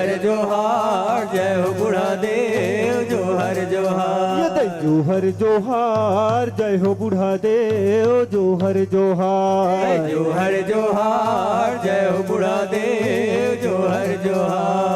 जोहर जोहार जय हो बूढ़ा देव जोहर जोहार जोहर जोहार जय हो बूढ़ा देव जोहर जोहार जोहर जोहार जय हो बूढ़ा देव जोहर जोहार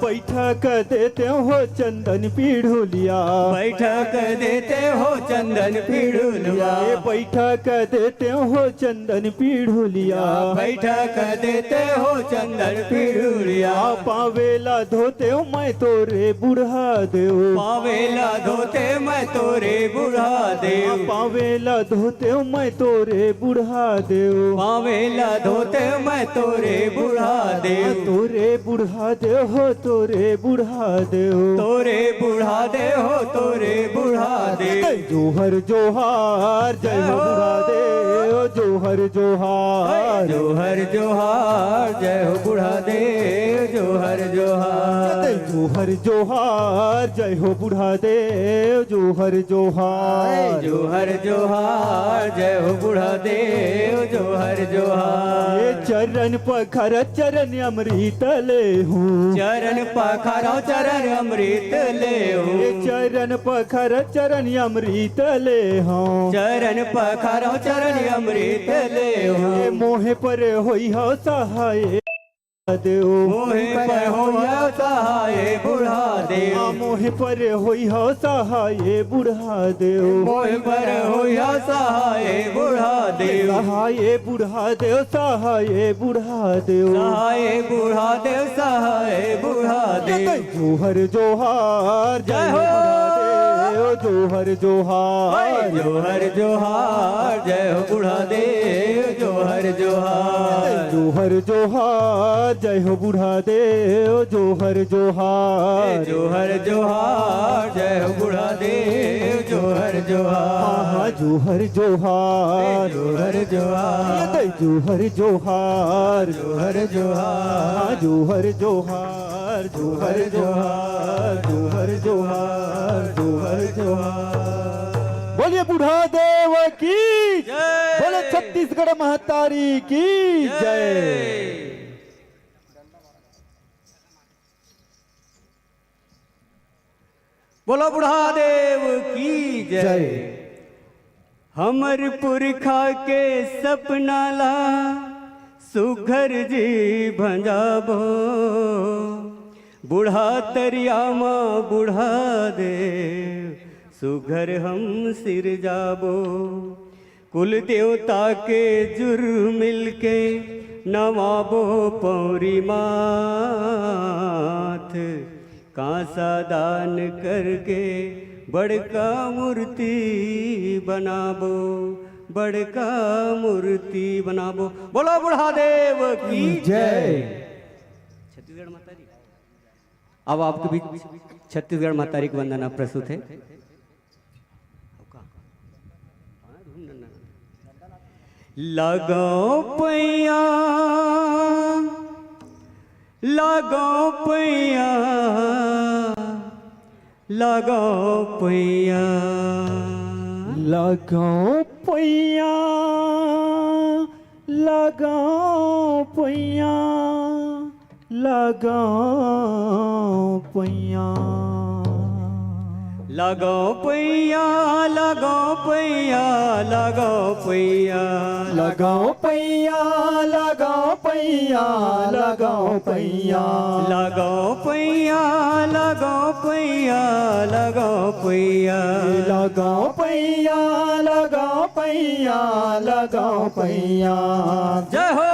बैठक देते हो चंदन पीढ़ुलिया बैठक देते हो चंदन पीढ़ुलिया बैठक देते हो चंदन पीढ़ुलिया बैठक देते हो चंदन पीढ़ुलिया पावेला धोते हो मैं तोरे बूढ़ा देव पावेला धोते मैं तोरे बूढ़ा देव पावेला धोते हो मैं तोरे बूढ़ा देव पावेला धोते मैं तोरे बूढ़ा देव तोरे बूढ़ा देव हो तोरे बूढ़ा देव तोरे बूढ़ा देव हो तोरे बूढ़ा देव जोहर जोहार जय हो बूढ़ा देव जोहर जोहार जोहर जोहार जय हो बूढ़ा देव जोहर जोहार जोहर जोहार जय हो बूढ़ा देव जोहर जोहार जोहर जोहार जय हो बूढ़ा देव जोहर जोहार ये चरण पखर चरण अमृत ले हूँ चरण पखारो चरण अमृत ले ये चरण पखर चरण अमृत ले हूँ चरण पखारो चरण अमृत ले ये मोहे पर होई हो सहाय देव मोहे पर हो सहाय बूढ़ा देव मोहे पर होई हो सहाय बूढ़ा देव मोहे पर हो सहाय बूढ़ा देव सहाय बूढ़ा देव सहाय बूढ़ा देव सहाय बूढ़ा देव सहाय बूढ़ा देव जोहर जोहार जय हो जोहर जोहार जोहर जोहार जय हो बूढ़ा देव जोहर जोहार जोहर जोहार जय हो बूढ़ा देव जोहर जोहार जोहर जोहार जय हो बूढ़ा देव जोहर जोहार जोहर जोहार जोहर जोहार जोहर जोहार जोहर जोहार जोहर जोहार जोहर जोहार जोहर जोहार जोहर जोहार बोलिए बूढ़ा देव की जय। बोले छत्तीसगढ़ महतारी की जय। बोलो बूढ़ा देव की जय। हमर पुरखा के सपना ला सुघर जी भंजाबो बूढ़ा तरिया माँ बूढ़ा देव सुघर हम सिर जाबो कुल देवता के जुर मिलके नवाबो पौरी माथ कांसा दान करके बड़का मूर्ति बनाबो बड़का मूर्ति बनाबो। बोलो बूढ़ा देव की जय। छत्तीसगढ़ मातारी अब आपके बीच छत्तीसगढ़ मातारी की वंदना प्रस्तुत है। लगाओ पैया लगाओ पैया लगाओ पैया लगाओ पैया लगाओ पैया लगाओ पैया लगाओ पैया लगाओ पैया लगाओ पैया लगाओ पैया लगाओ पैया लगाओ पैया लगाओ पैया लगाओ पैया लगाओ पैया लगाओ पैया लगाओ पैया लगाओ पैया। जय हो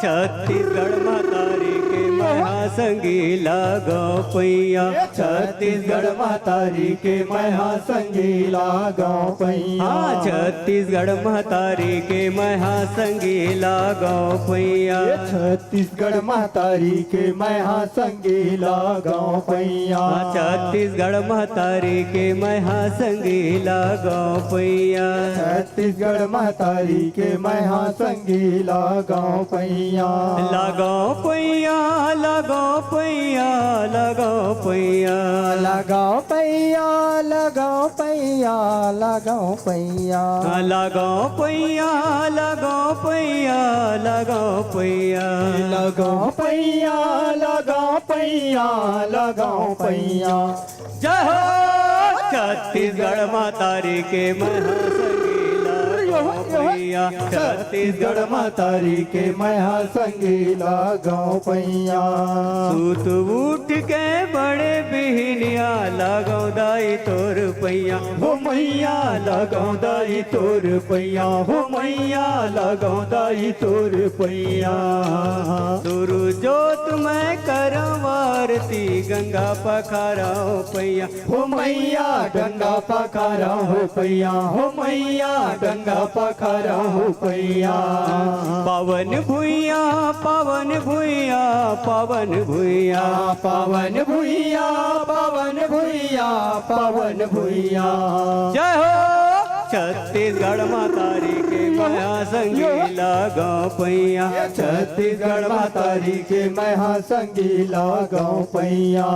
छत्तीसगढ़ मातारी के महासंगी लगाओ पैया छत्तीसगढ़ मातारी के महासंगी लगाओ पैया छत्तीसगढ़ मातारी के महासंगी लगाओ पैया छत्तीसगढ़ मातारी के महासंगी लगाओ पैया छत्तीसगढ़ मातारी के महासंगी लगाओ पैया छत्तीसगढ़ मातारी के महासंगी लगाओ पैया लगाओ पैया लगाओ पैया लगाओ पैया लगाओ पैया लगाओ पैया लगाओ पैया लगाओ पैया लगाओ पैया लगाओ पैया लगाओ पैया लगाओ पैया लगाओ पैया। जय हो छत्तीसगढ़ मातारी के महासंगीला गाँव पैया। छत्तीसगढ़ मातारी के महासंगीला गाँव पैया। सूत उठ के बड़े बिहनिया लगाओ दाई तोर पैया। हो मैया लगाओ दाई तोर पैया, हो मैया लगाओ दाई तोर पैया। सुरु जोत मैं करवारती गंगा पखाराओ पैया। हो मैया गंगा पखारा हो पैया, हो मैया गंगा पखारा हो पैया। पावन भुइया पावन भुइया पावन भुइया पावन भुइया पावन भुइया पावन भुइया। जय हो छत्तीसगढ़ मातारी के महासंगीला गाँव पैया। छत्तीसगढ़ मातारी के महासंगीला गाँव पैया।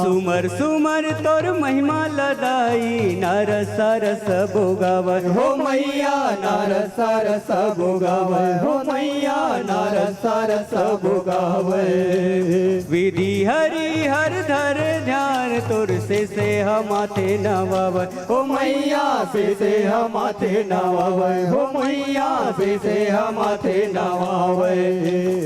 सुमर सुमर तोर महिमा लदाई नर सरस बोगावत। हो मैया नार सरस बोगावे, हो मैया नार सरस बोगावे। विधि हरि हर धर ध्यान तोर से माथे नवावत। हो मैया से हम माथे नवावे, हो मैया से हम माथे नवावे।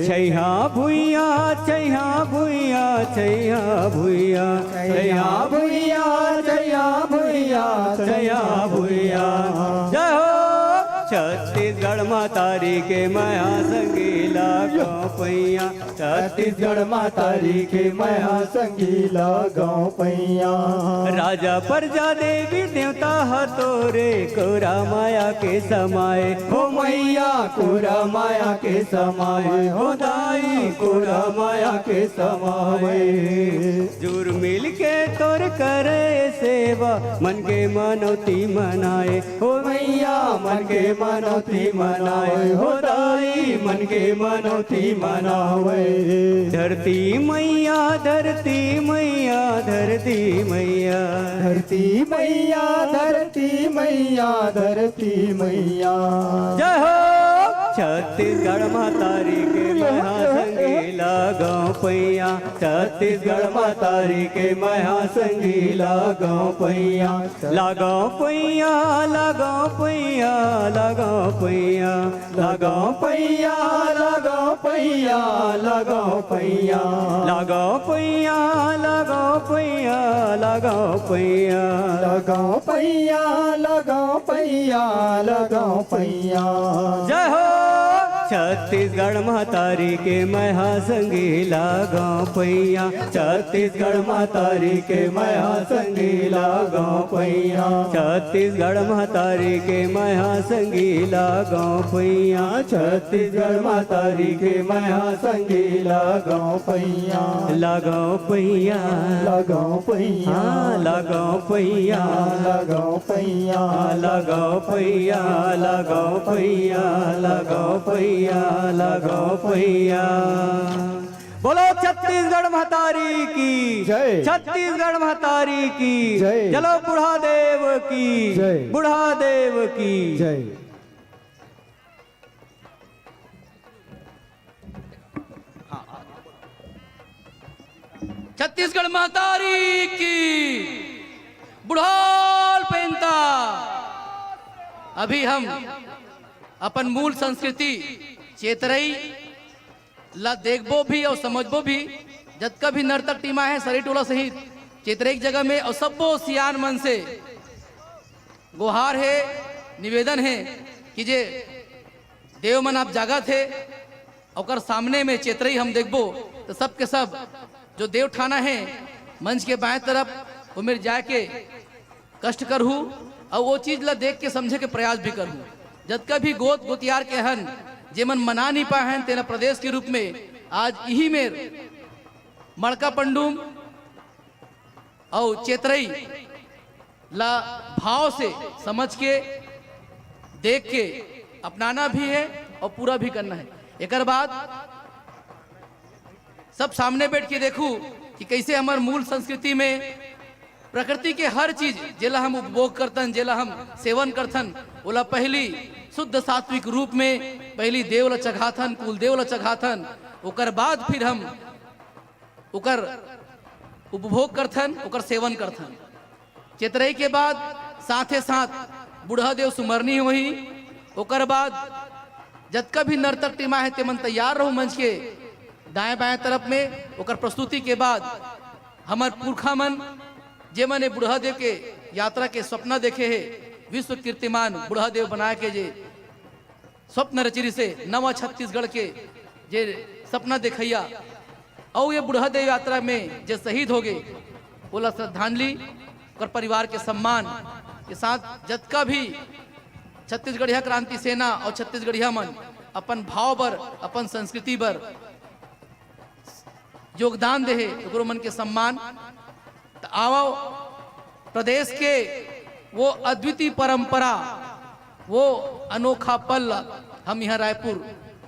छैया भुइया छैया भुइया छैया भुइया जया भुइया जया भुइया छैया भुइया। जय हो छत्तीसगढ़ मातारी के महासंगीला गाँव पैया। छत्तीसगढ़ मातारी के महासंगीला गाँव पैया। राजा प्रजा देवी देवता हतोरे कोरा माया के समाए। हो मैया कोरा माया के समाए, हो दाई कोरा माया के समाए। जुर मिल के तोर करे सेवा मन के मनौती मनाए। हो मैया मन के मनौती मनाए, हो दाई मन के मनौती मनावे। धरती मैया धरती मैया धरती मैया धरती मैया धरती मैया धरती मैया। जय हो छत्तीसगढ़ मातारी के महासंगीला गाँव पैया। छत्तीसगढ़ मातारी के महासंगीला गाँव पैया। लगाओ पैया लगाओ पैया लगाओ पैया लगाओ पैया लगाओ पैया लगाओ पैया। लगाओ पैया लगाओ पैया लगाओ पैया। लगाओ पैया लगाओ पैया लगाओ पैया। जय हो छत्तीसगढ़ मातारी के महासंगीला गाँव पैया। छत्तीसगढ़ मातारी के महासंगीला गाँव पैया। छत्तीसगढ़ मातारी के महासंगीला गाँव पैया। छत्तीसगढ़ मातारी के महासंगीला गाँव पैया। लगाओ पैया लगाओ पैया लगाओ पैया लगाओ पैया लगाओ पैया लगाओ पैया लगाओ पैया लगाओ पैया। बोलो छत्तीसगढ़ मातारी की जय। छत्तीसगढ़ मातारी की जय। चलो बुढ़ा देव की जय। बुढ़ा देव की जय। छत्तीसगढ़ मातारी की बुढ़ाल पेंता। अभी हम अपन मूल संस्कृति चेतरई ला देखबो भी और समझबो भी। जतका भी नर्तक टीमा है सरी टोला सहित चेतरई जगह में और सबो सियान मन से गुहार है निवेदन है कि जे देव मन आप जागा थे और सामने में चेतरई हम देखबो तो सब के सब जो देव ठाना है मंच के बाएं तरफ उमेर जाके कष्ट करहूँ और वो चीज ला देख के समझे के प्रयास भी करहूँ। जतका भी गोत गोतियार के हन जे मन मना नहीं पाए हैं तेना प्रदेश के रूप में आज यही में मड़का पंडुम और चेतरई ला भाव से समझ के देख के अपनाना भी है और पूरा भी करना है। एक बाद सब सामने बैठ के देखूं कि कैसे हमार मूल संस्कृति में प्रकृति के हर चीज जेला हम उपभोग करतन जेला हम सेवन करतन ओला पहली शुद्ध सात्विक रूप में पहली देव ला चघाथन कुल देव ला चघाथन ओकर बाद फिर हम ओकर उपभोग करथन, ओकर सेवन करथन। चेतरई के बाद साथे साथ बूढ़ा देव सुमरनी होही। ओकर बाद जतका भी नर्तक टीमा है तेमन तैयार रहो मंच के दाएं बाएं तरफ में। ओकर प्रस्तुति के बाद हमार पुरखा मन जे मने बूढ़ा देव के यात्रा के सपना देखे है, विश्व कीर्तिमान बूढ़ा देव बना के जे स्वप्न रचरी से नवा छत्तीसगढ़ के जे सपना देखैया और ये बूढ़ा देव यात्रा में जे शहीद हो गए बोला श्रद्धांजलि और परिवार के सम्मान के साथ जतका भी छत्तीसगढ़िया क्रांति सेना और छत्तीसगढ़िया मन अपन भाव बर, अपन संस्कृति बर योगदान दे है मन के सम्मान। तो आओ प्रदेश के वो अद्वितीय परंपरा, वो अनोखा पल हम यहाँ रायपुर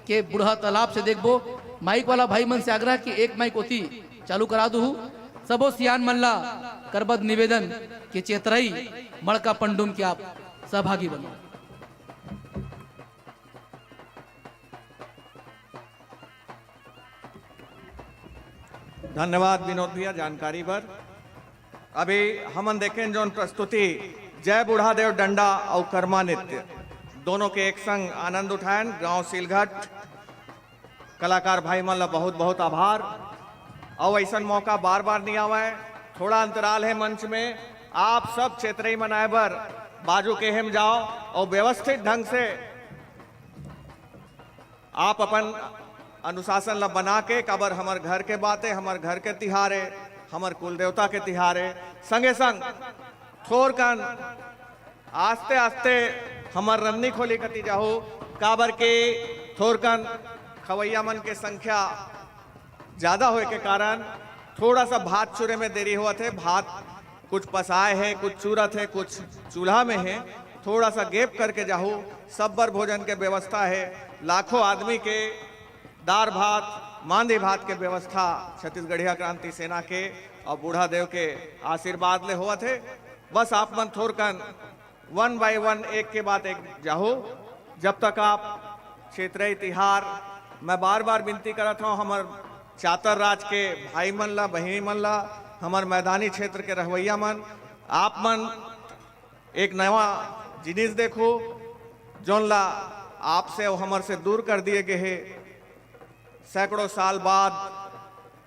के बूढ़ा तालाब से देखबो। माइक वाला भाई मन से आग्रह कि एक माइक होती चालू करा दू। सबो सियान मल्ला करबद निवेदन कि चेतरई मड़का पंडुम के आप सहभागी बनो। धन्यवाद विनोद भैया जानकारी पर। अभी हमन देखें जो प्रस्तुति जय बूढ़ा देव डंडा और कर्मा नृत्य दोनों के एक संग आनंद उठाएं। गांव सिलघट कलाकार भाई मन ला बहुत बहुत आभार। और ऐसा मौका बार बार नहीं आवा है, थोड़ा अंतराल है मंच में। आप सब क्षेत्रीय मनाए बर बाजू के हम जाओ और व्यवस्थित ढंग से आप अपन अनुशासन ला बना के काबर हमार घर के बातें, हमार घर के तिहार है, हमार कुल देवता के तिहार है। संगे संग थोर कन आस्ते आस्ते हमार रन्नी खोली कती जाहू काबर के थोर कन खवैया मन के संख्या ज्यादा होए के कारण थोड़ा सा भात चूरे में देरी हुआ थे। भात कुछ पसाए है, कुछ चूरत है, कुछ चूल्हा में है। थोड़ा सा गैप करके जाहू। सब्बर भोजन के व्यवस्था है, लाखों आदमी के दार भात मांदी भात के व्यवस्था छत्तीसगढ़िया क्रांति सेना के और बूढ़ा देव के आशीर्वाद ले हुआ थे। बस आप मन थोरकन 1 बाय 1 एक के बाद एक जाहो। जब तक आप क्षेत्रीय तिहार मैं बार बार विनती करत हूँ हमार चातर राज के भाई मन ला, बहिनी मन ला, हमार मैदानी क्षेत्र के रहवैया मन, आप मन एक नवा जिनिस देखो जोन ला आपसे और हमार से दूर कर दिए गए है। सैकड़ों साल बाद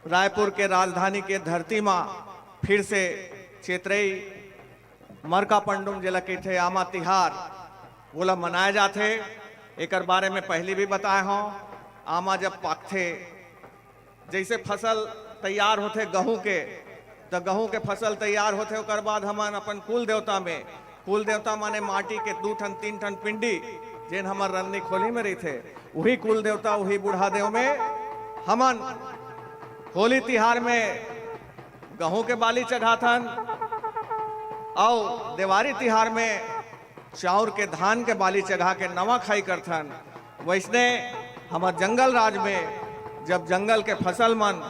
रायपुर के राजधानी के धरती माँ फिर से क्षेत्रीय मरका पंडुम जिला के थे आमा तिहार बोला मनाए जाते। एक बारे में पहले भी बताए हों। आमा जब पाकथे जैसे फसल तैयार होते गहूं के, तो गहूं के फसल तैयार होते ओकर बाद हमन अपन कुल देवता में, कुल देवता माने माटी के 2 टन 3 टन पिंडी जिन हमार रन्नी खोली में रही थे, वही कुल देवता वही बूढ़ा देव में हमन होली तिहार में गहूं के बाली चढ़ाथन और देवारी तिहार में चाउर के धान के बाली चढ़ा के नवा खाई करथन। वैसने हमार जंगल राज में जब जंगल के फसल मन,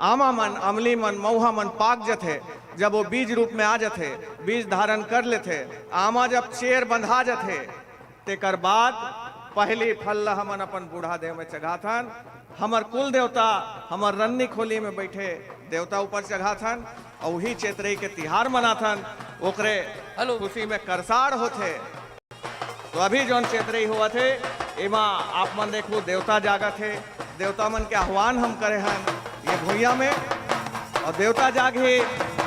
आमा मन, अमली मन, मऊहा मन पाक जथे, जब वो बीज रूप में आ जथे, बीज धारण कर लेते, आमा जब चेर बंधा जथे, तेकर बाद पहली फल हमन अपन बूढ़ा देव में चढ़ाथन। हमार कुल देवता हमार रन्नी खोली में बैठे देवता ऊपर चढ़ाथन और वही क्षेत्रीय के तिहार मनाथन। ओकरे खुशी में करसाड़ होते। तो अभी जो क्षेत्रीय हुआ थे एमा आप मन देखो देवता जागत है। देवता मन के आह्वान हम करे हैं ये भूइया में और देवता जागे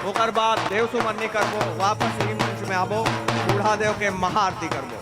ओकर बाद देव सुमरनी करबो, वापस ही मंच में आबो, बूढ़ा देव के महाआरती करबो।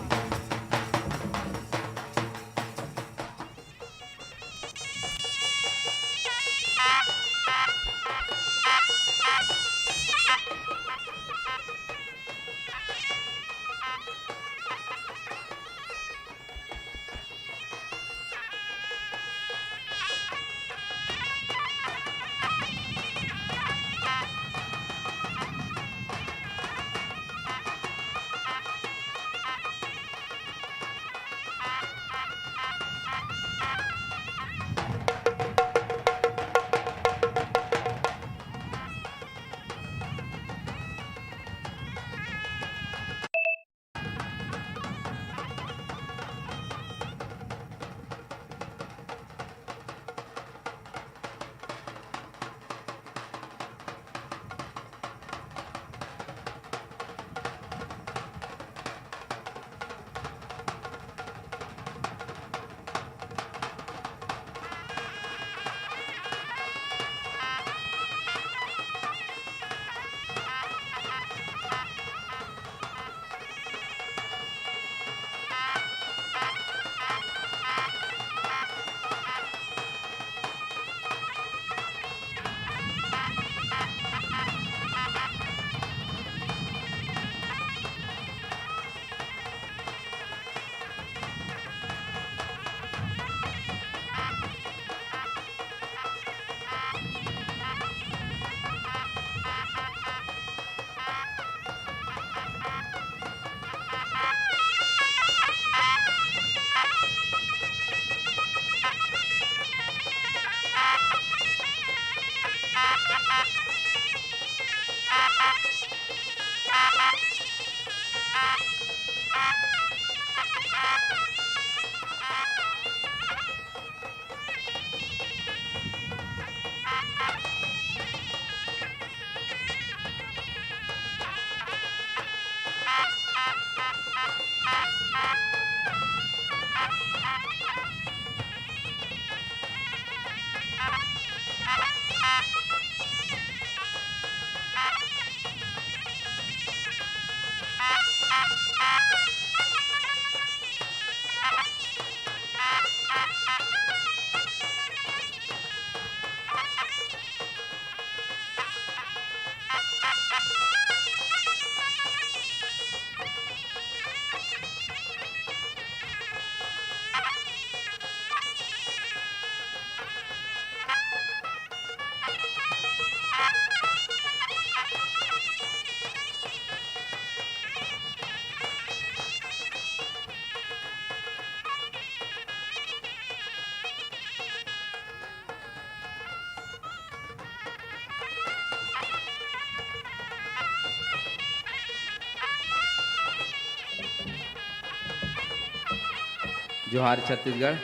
जोहार छत्तीसगढ़।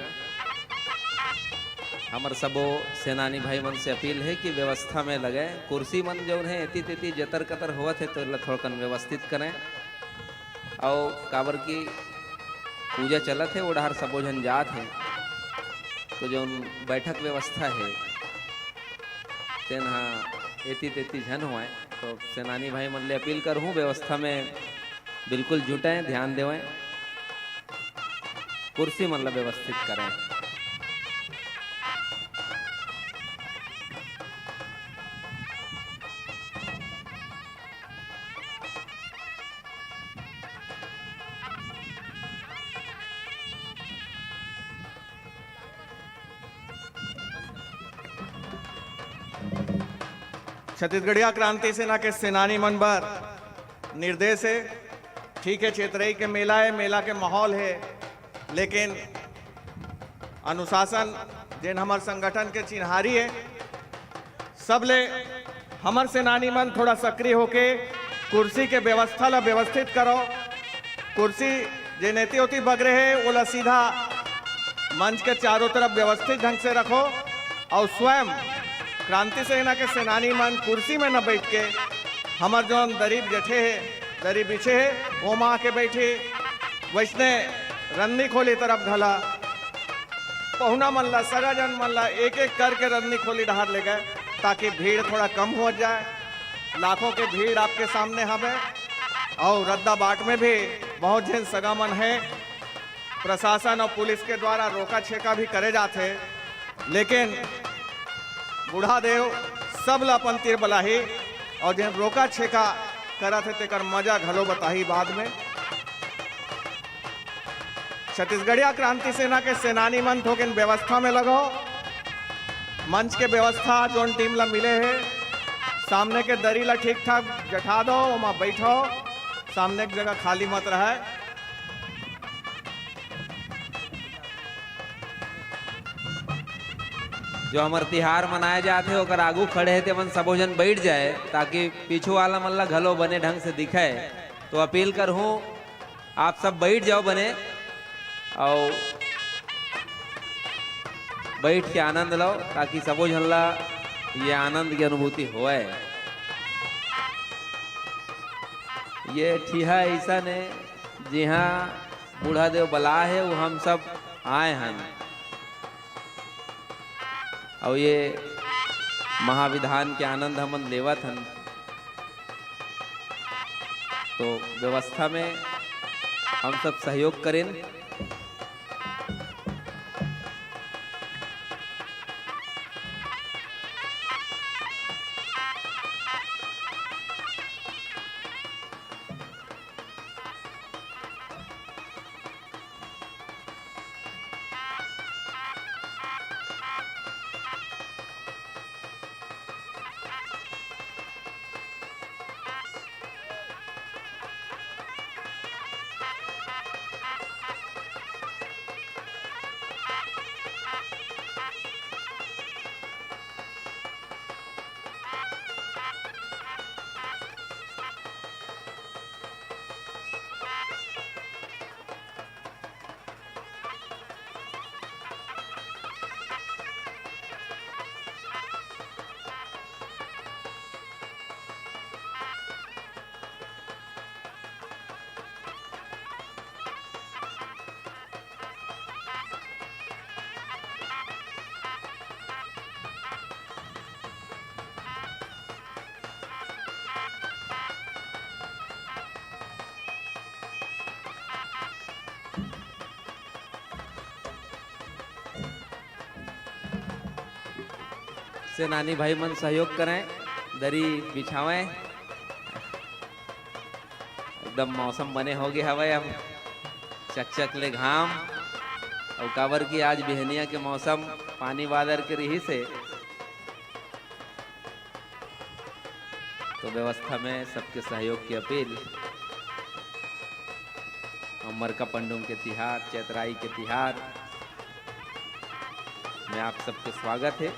हमार सबो सेनानी भाई मन से अपील है कि व्यवस्था में लगे। कुर्सी मन जो है एती तेती जतर कतर होवत है तो थोड़कन व्यवस्थित करें। और काबर की पूजा चलत है उड़ार सबो जन जात है तो जो बैठक व्यवस्था है तेन एती तेती झन हुआ तो सेनानी भाई मन ले अपील करूँ व्यवस्था में बिल्कुल जुटें, ध्यान देवें, कुर्सी मन ला व्यवस्थित करें। छत्तीसगढ़िया क्रांति सेना के सेनानी मन पर निर्देश है। ठीक है, चेतरई के मेला है, मेला के माहौल है, लेकिन अनुशासन जिन हमार संगठन के चिन्हारी है सबले हमार सेनानी मन थोड़ा सक्रिय होके कुर्सी के व्यवस्था ला व्यवस्थित करो। कुर्सी जे नेती होती बगरे है वो ला सीधा मंच के चारों तरफ व्यवस्थित ढंग से रखो और स्वयं क्रांति सेना के सेनानी मन कुर्सी में न बैठ के हमार जो दरीब जठे है, दरीब बिछे है वो माँ के बैठे वैष्णे रन्नी खोली तरफ घला पहुना मन ला सगा जन मन ला एक एक करके रन्नी खोली डहार ले गए ताकि भीड़ थोड़ा कम हो जाए। लाखों के भीड़ आपके सामने हमें और रद्दा बाट में भी बहुत जन सगा मन है। प्रशासन और पुलिस के द्वारा रोका छेका भी करे जाते, लेकिन बूढ़ा देव सब ला अपन तीर बलाही और जिन रोका छेका करा थे तेकर मजा घलो बताही बाद में। छत्तीसगढ़िया क्रांति सेना के सेनानी मन थोकिन व्यवस्था में लगो। मंच के व्यवस्था जोन टीम ला मिले है सामने के दरी ला ठीक ठाक जठा दो, वहाँ बैठो, सामने की जगह खाली मत रहे। जो हमार तिहार मनाए जाते ओकर आगू खड़े है मन सबो जन बैठ जाए ताकि पीछू वाला मन ला घलो बने ढंग से दिखे। तो अपील करूँ आप सब बैठ जाओ बने और बैठ के आनंद लो ताकि सबो जन ला ये आनंद की अनुभूति होए। ये ठिहा ऐसा ने जहाँ बूढ़ा देव बला है वो हम सब आए हैं और ये महाविधान के आनंद हमन लेवत हन। तो व्यवस्था में हम सब सहयोग करें। सेनानी भाई मन सहयोग करें, दरी बिछावें। एकदम मौसम बने हो गए हवे अब चकचक ले घाम और काबर की आज बिहनिया के मौसम पानी बादर के रही से तो व्यवस्था में सबके सहयोग की अपील। अमर का पंडुम के तिहार, चैतराई के तिहार में आप सबके स्वागत है।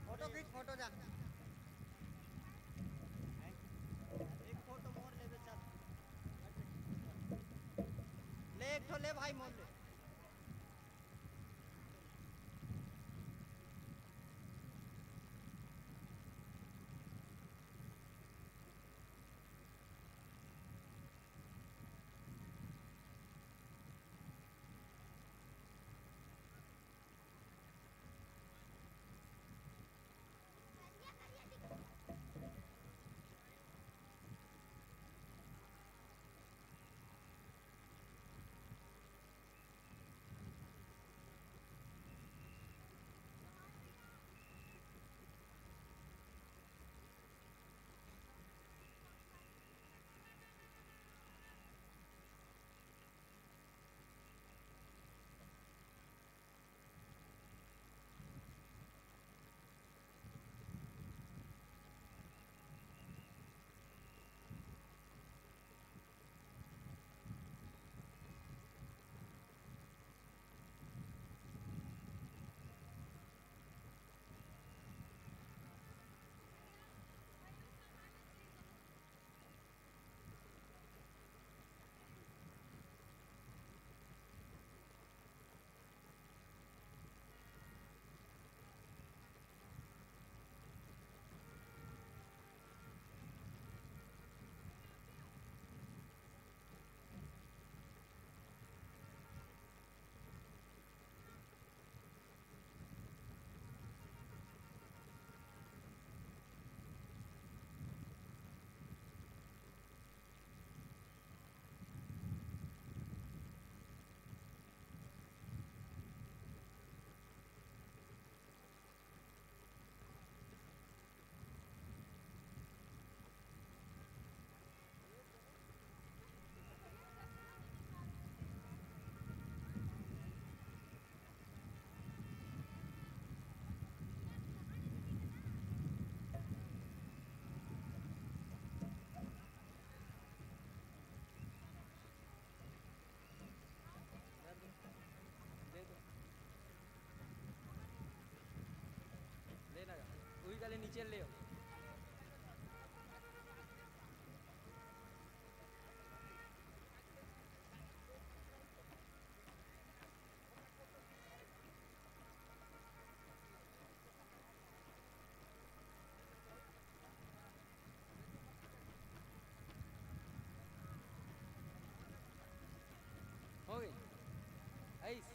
फोटो खींच फोटो जा एक फोटो मोर ले बे चल ले एक ठो ले भाई मोर ले ले लगा वही गले नीचे ले हो गई ऐस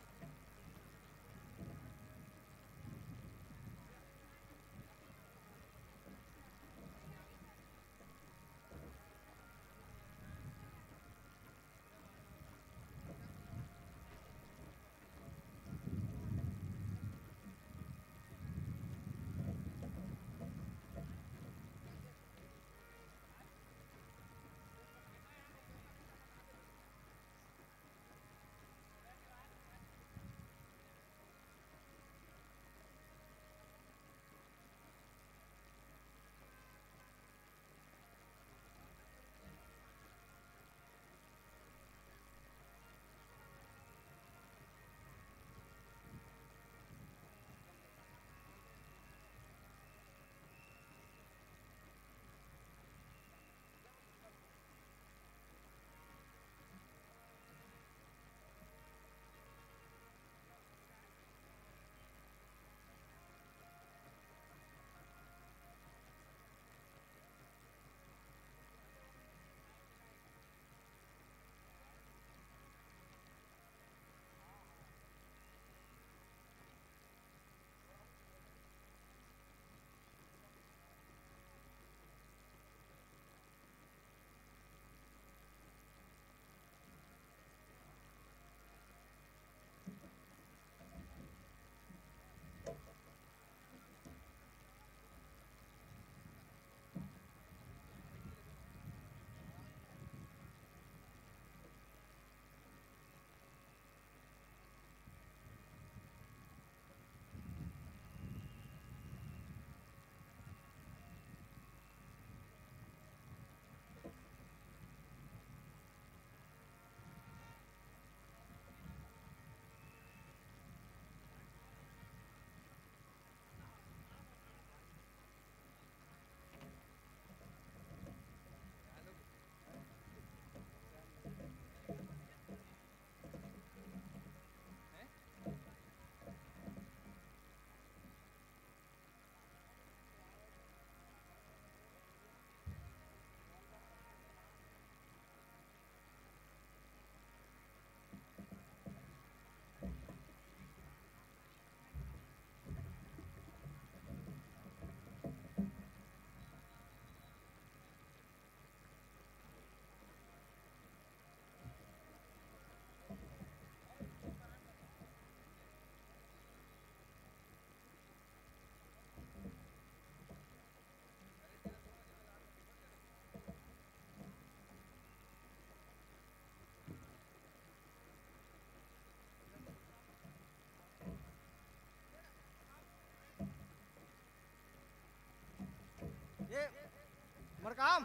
मरकाम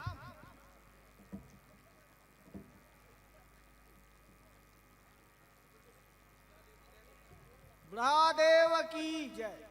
ब्रहादेव की जय।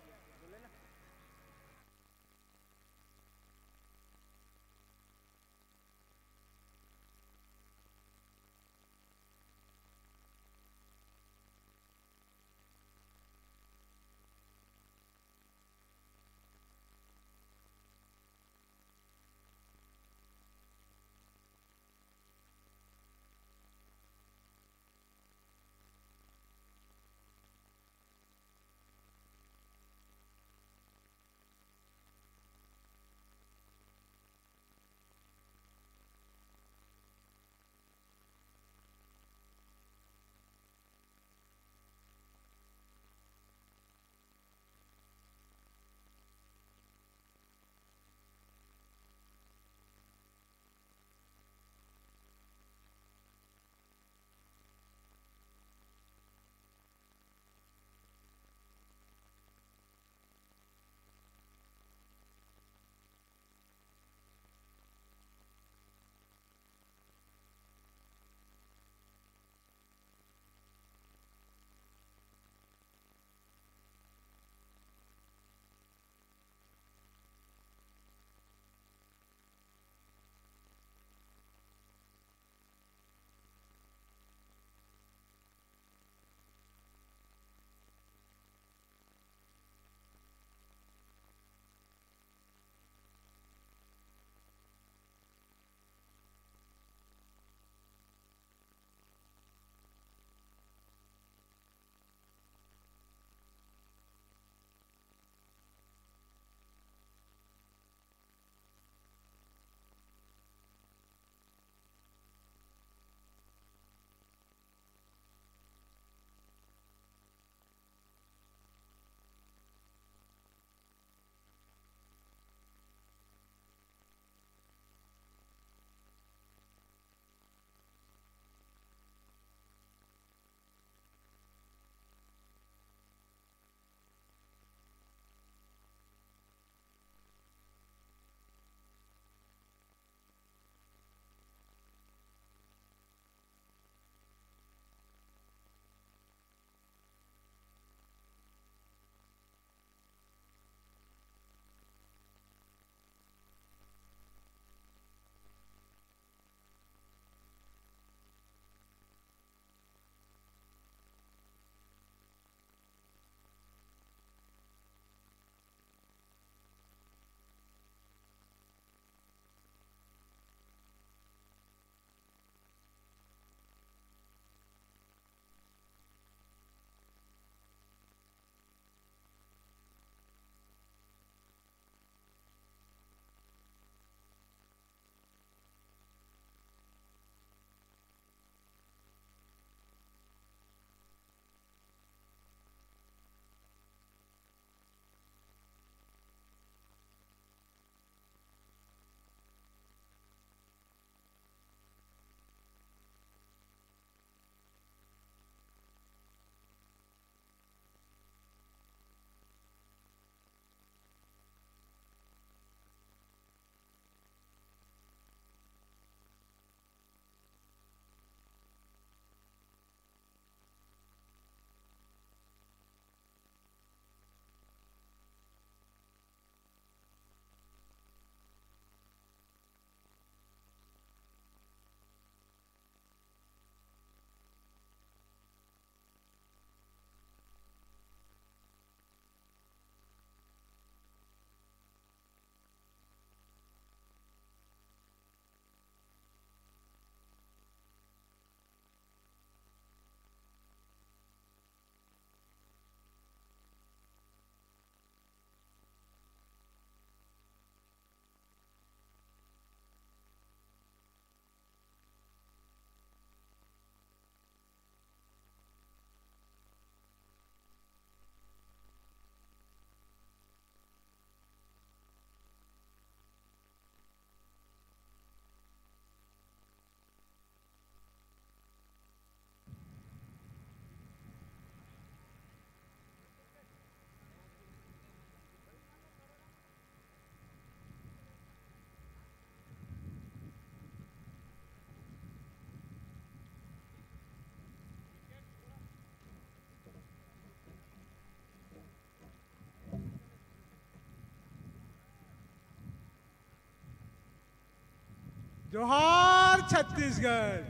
जोहार छत्तीसगढ़,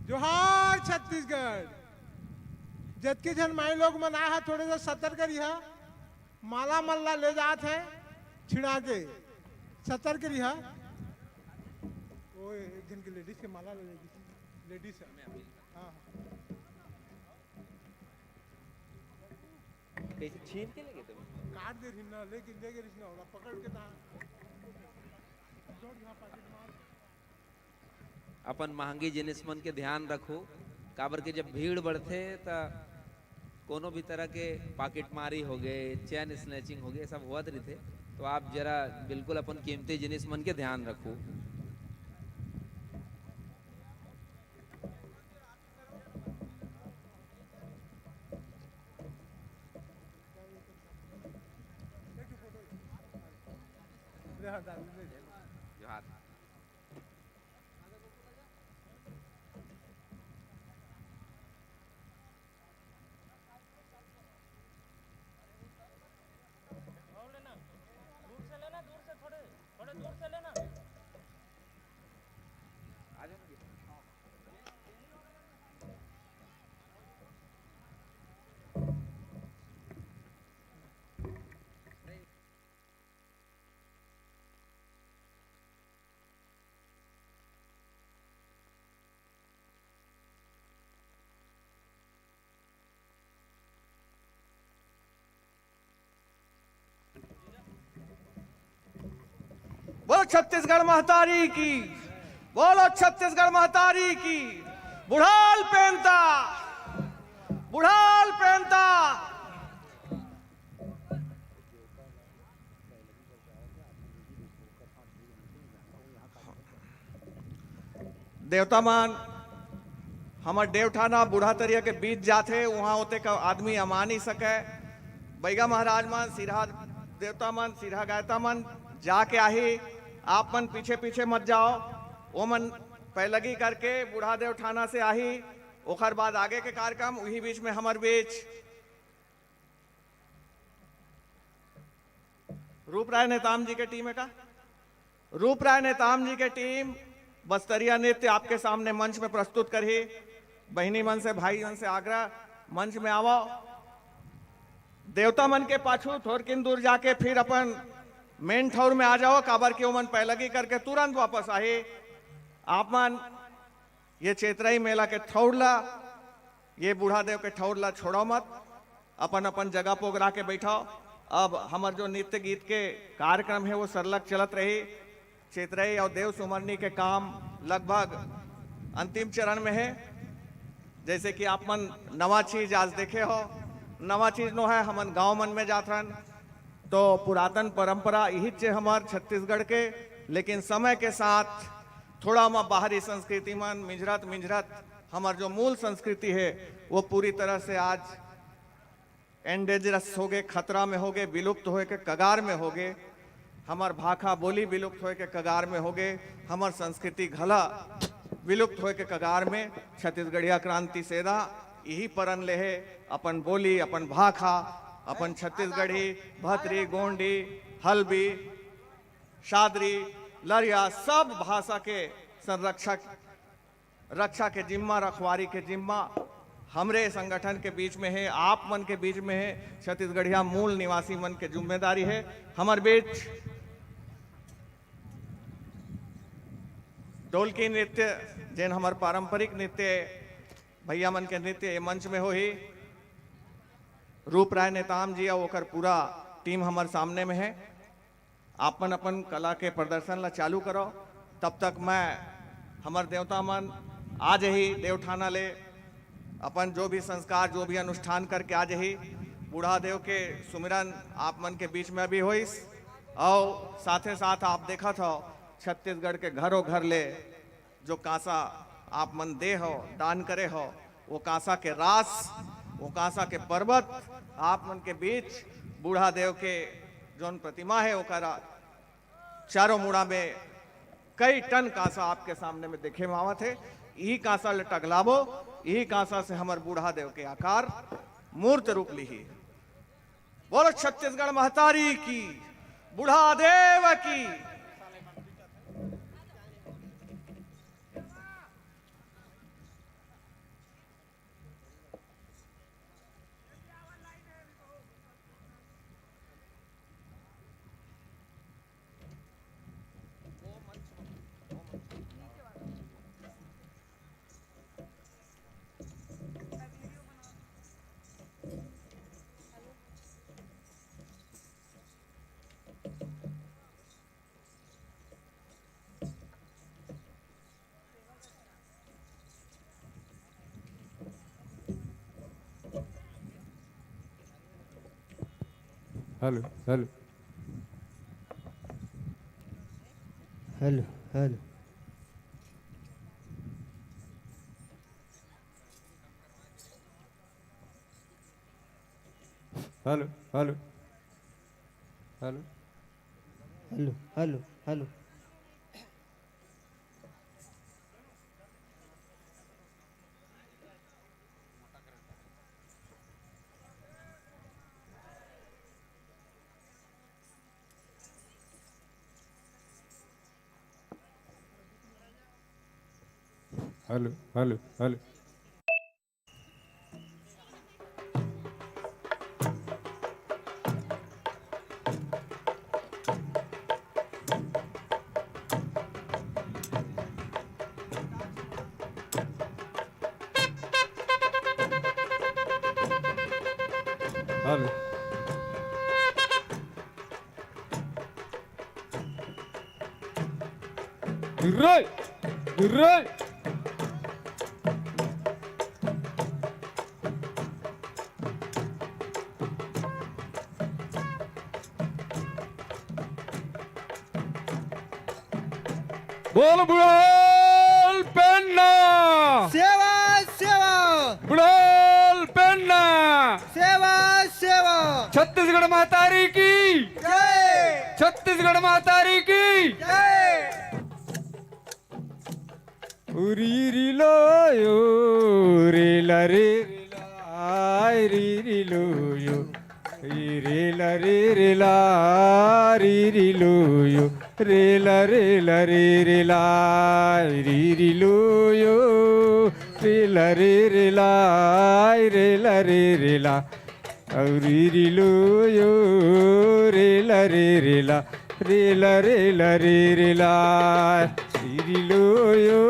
जोहार छत्तीसगढ़। जबकि जन माई लोग मना है थोड़े से सतर्क रिहा, माला मल्ला ले जात है छिड़ा के, सतर्क रिहा। वो एक जन की लेडीज के माला ले लेगी, लेडीज है। हाँ कैसे छीन के लेके तुम काट दे रही ना, लेके ले गई ना, ओला पकड़ के ना जोड़ यहाँ पाकेट मार। अपन महंगी जिनिस मन के ध्यान रखो, काबर के जब भीड़ बढ़ते त कोनो भी तरह के पॉकेट मारी हो गए, चैन स्नैचिंग हो गए, सब हुआ रहते। तो आप जरा बिल्कुल अपन कीमती जिनिस मन के ध्यान रखो। जोहार। बोलो छत्तीसगढ़ महतारी की, बोलो छत्तीसगढ़ महतारी की। बुढ़ाल पहनता, बुढ़ाल पहनता। देवता मान हमार देवठाना बूढ़ा तरिया के बीच जाते, वहां होते का आदमी अमा नहीं सके। बैगा महाराज मान सिरहा देवता मन सिरहा गायता मन जाके आही। आप मन पीछे पीछे मत जाओ, वो मन पैलगी करके बूढ़ा देव ठाना से आही। ओखर बाद आगे के कार्यक्रम वही बीच में हमार बीच रूपराय नेताम जी के टीम है का, रूपराय नेताम जी के टीम बस्तरिया नृत्य आपके सामने मंच में प्रस्तुत करी। बहिनी मन से भाई मन से आग्रह, मंच में आओ। देवता मन के पाछू थोड़किन दूर जाके फिर अपन मेन ठौर में आ जाओ, काबर के मन पैलगी करके तुरंत वापस आए। आप मन ये चेतराई मेला के ठौरला, ये बूढ़ा देव के ठौरला छोड़ो मत, अपन अपन जगह पोगरा के बैठाओ। अब हमार जो नृत्य गीत के कार्यक्रम है वो सरलग चलत रही। चेतराई और देव सुमरनी के काम लगभग अंतिम चरण में है। जैसे कि आप मन नवा चीज आज देखे हो, नवा चीज नो है हमन गांव मन में जात रहन, तो पुरातन परंपरा यही चे हमार छत्तीसगढ़ के। लेकिन समय के साथ थोड़ा हम बाहरी संस्कृति मन मिंजरत मिंजरत हमार जो मूल संस्कृति है वो पूरी तरह से आज एंडेंजरस हो गए, खतरा में हो गए, विलुप्त होए के कगार में हो गए। हमार भाखा बोली विलुप्त होए के कगार में हो गए, हमार संस्कृति घला विलुप्त होए के कगार में। छत्तीसगढ़िया क्रांति सेदा यही परन ले है, अपन बोली, अपन भाखा, अपन छत्तीसगढ़ी, भतरी, गोंडी, हल्बी, शादरी, लरिया, सब भाषा के संरक्षक रक्षा के जिम्मा, रखवारी के जिम्मा हमरे संगठन के बीच में है, आप मन के बीच में है। छत्तीसगढ़िया मूल निवासी मन के जिम्मेदारी है। हमार बीच ढोलकी नृत्य जैन हमार पारंपरिक नृत्य भैया मन के नृत्य मंच में हो ही। रूपराय नेताम जी और ओकर पूरा टीम हमारे सामने में है। आपन अपन कला के प्रदर्शन ला चालू करो। तब तक मैं हमार देवता मन आज ही देवठाना ले अपन जो भी संस्कार, जो भी अनुष्ठान करके आज ही बूढ़ा देव के सुमिरन आप मन के बीच में भी होइस। और साथे साथ आप देखा था छत्तीसगढ़ के घरों घर ले जो कांसा आप मन दे हो, दान करे हो, वो कांसा के रास, वो कांसा के पर्वत आप मन के बीच बूढ़ा देव के जौन प्रतिमा है ओकरा चारों मुड़ा में कई टन कांसा आपके सामने में देखे में आवत है। यही कांसा ले टगलाबो, यही कांसा से हमार बूढ़ा देव के आकार मूर्त रूप ली। बोलो छत्तीसगढ़ महतारी की, बूढ़ा देव की। Hello hello hello hello hello hello hello hello hello hello hello hello hello hello गिर्राय गिर्राय बोल बुढ़ाल पेन्ना सेवा सेवा बुढ़ाल पेन्ना सेवा सेवा छत्तीसगढ़ महतारी की जय छत्तीसगढ़ महतारी की जय उरी रिलो यो रेला रे रेला री रिलो यो रेला रे रेला री रिलो यो रेला रेला रे रेला री रिलो यो रेला रे रेला रेला रे रेला री रिलो यो रेला रे रेला रेला रेला रे रेला रिलो यो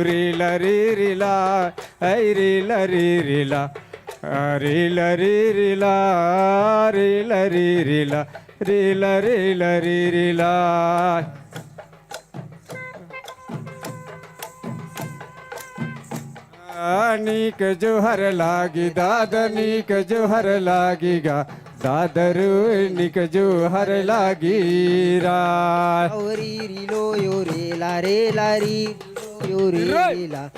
रेला रे रेला ऐ रेला रे रेला रेला रे रेला रेला रे रेला रेला रेला रे रेला नीक जोहर लागी दादा नीक जोहर लागिगा दादरू निक जोहर लागी रा औरी रिलो यो रे ला री यो रे ला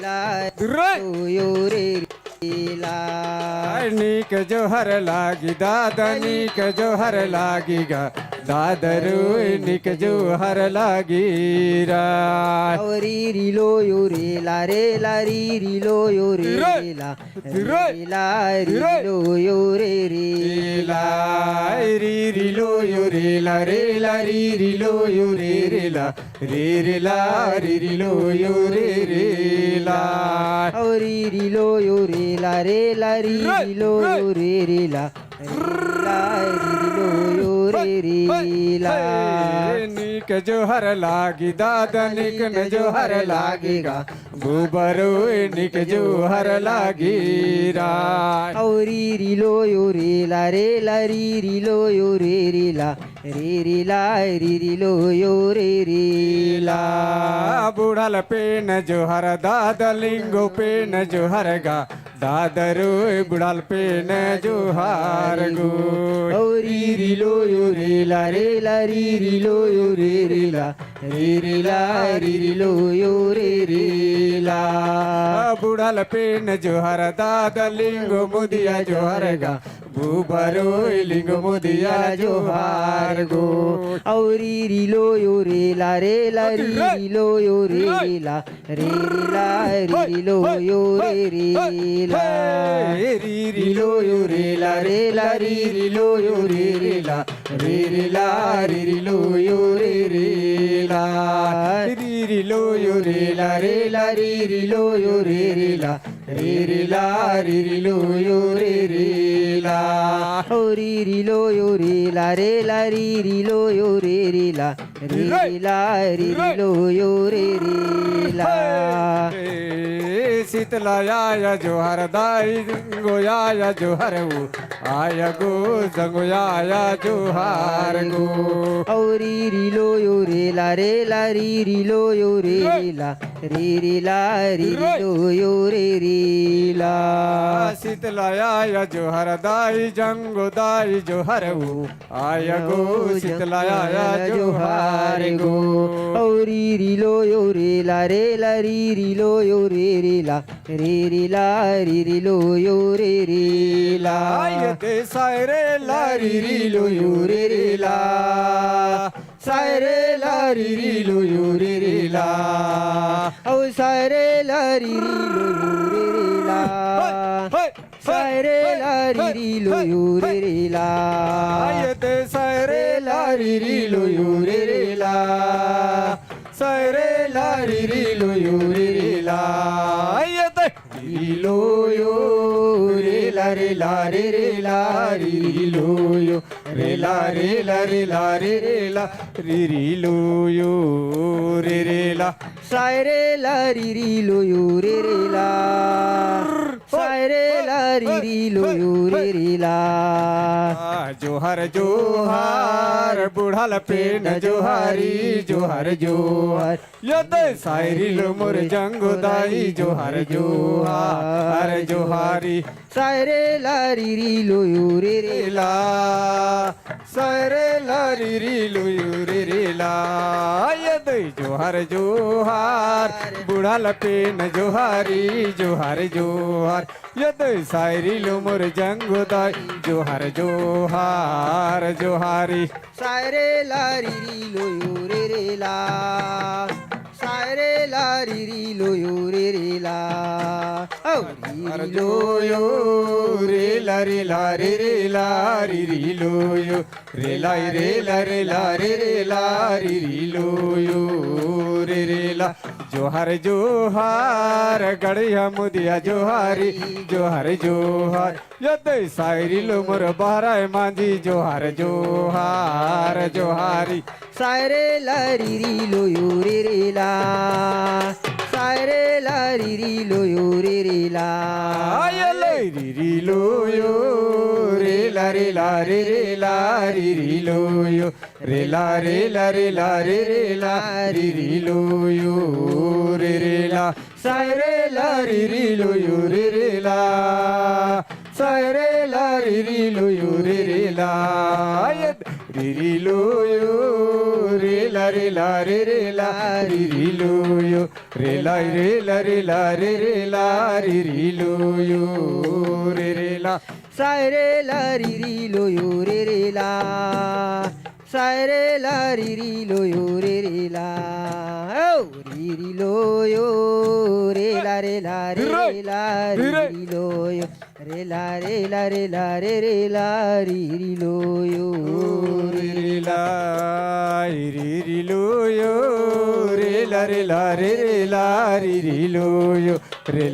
ला यो रे ला नीक जोहर लागी दादा नीक जोहर लागिगा दादरू निक जोहर लागी रा औरी रिलो यो रे ला री रिलो यो रे ला ला रिलो यो रे ला री रिलो यो रे ला री रिलो यो रे ला री रिलो यो रे ला औरी रिलो यो रे ला री रिलो यो रे ला ला रिलो यो रे ला निक जोहर लागी दादा निक न जोहर लागिगा गोबरो निक जोहर लागी रा औरी रिलो यो रे ला री रिलो यो रे ला री रिलो यो रे ला बुढ़ल पेन जोहर दादा लिंगो पेन जोहर गा दादरो बुढ़ल पेन जोहार गो औरी रिलो यो रे ला री रिलो यो रे ला री रिलो यो रे ला बुढ़ल पेन जोहर दादा लिंगो मुदिया जोहर गा बुबरो लिंगो मुदिया जोहार गो औरी रिलो यो रे ला री रिलो यो रे ला री रिलो यो रे ला री रिलो यो रे ला री रिलो यो रे ला री रिलो यो रे ला री रिलो यो रे ला री रिलो यो रे ला री रिलो यो रे ला औरी रिलो यो रे ला री रिलो यो रे ला री रिलो यो रे ला शीतला आया जोहर दाई गोया जोहर वो आया गो जंगोया जोहार गो औरी रिलो यो रे ला री रिलो यो रे ला री रिलो यो रे ला शीतलाया जो हरदाई जंगोदाई जो हरऊ आय गो शीतलाया जो हार गो री री लो यो रे ला री री लो यो रे ला री लो यो रे ला आय ते सायरे ला री लो यो रे ला सायरे ला री लो यो रे ला औ सायरे ला री लो यो रे ला सायरे ला री लो यो रे ला आय ते सायरे ला री लो यो रे ला सायरे ला री लो यो रे ला आय ते री लो यो रे ला रे ला री लो यो रे ला रे ला री लो यो रे ला सायरे ला री लो यो रे ला सायरे ला री लो यो रे ला जोहर जोहार बुढ़ाल पेन जोहारी जोहर जोहर यद सायरी लो मोर जंगोदाई जोहर जोहार जोहारी सायरे ला री लो यो रे ला सायरे ला री लो यो रे ला यद जोहर जोहार बुढ़ाल पेन जोहारी जोहर जोहार यद सायरी लो मोर जंगोदाई जोहर जोहार जोहारी सायरे ला री लो यो रे ला सायरे ला री लो यो रे ला औ री लो यो रे ला रे ला री लो यो रे ला री लो यो रे ला जोहर जोहार गड़िया मुदिया जोहारी जोहर जोहार यद सायरी लो मोर बहराय मांझी जोहर जोहार जोहारी सायरे ला री लो यो रे ला सायरे ला री लो यो रे ला आय री लो यो रे ला री लो यो रे ला री लो यो रे ला सायरे ला री लो यो रे ला सायरे ला री लो यो रे ला री लो यो रे ला री लो यो रे ला री लो यो रे ला सायरे ला री लो यो रे ला सायरे ला री लो यो रे ला औ री लो यो रे ला री लो यो रे ला री लो यो रे ला री लो यो रे ला री लो यो रे ला री लो यो रे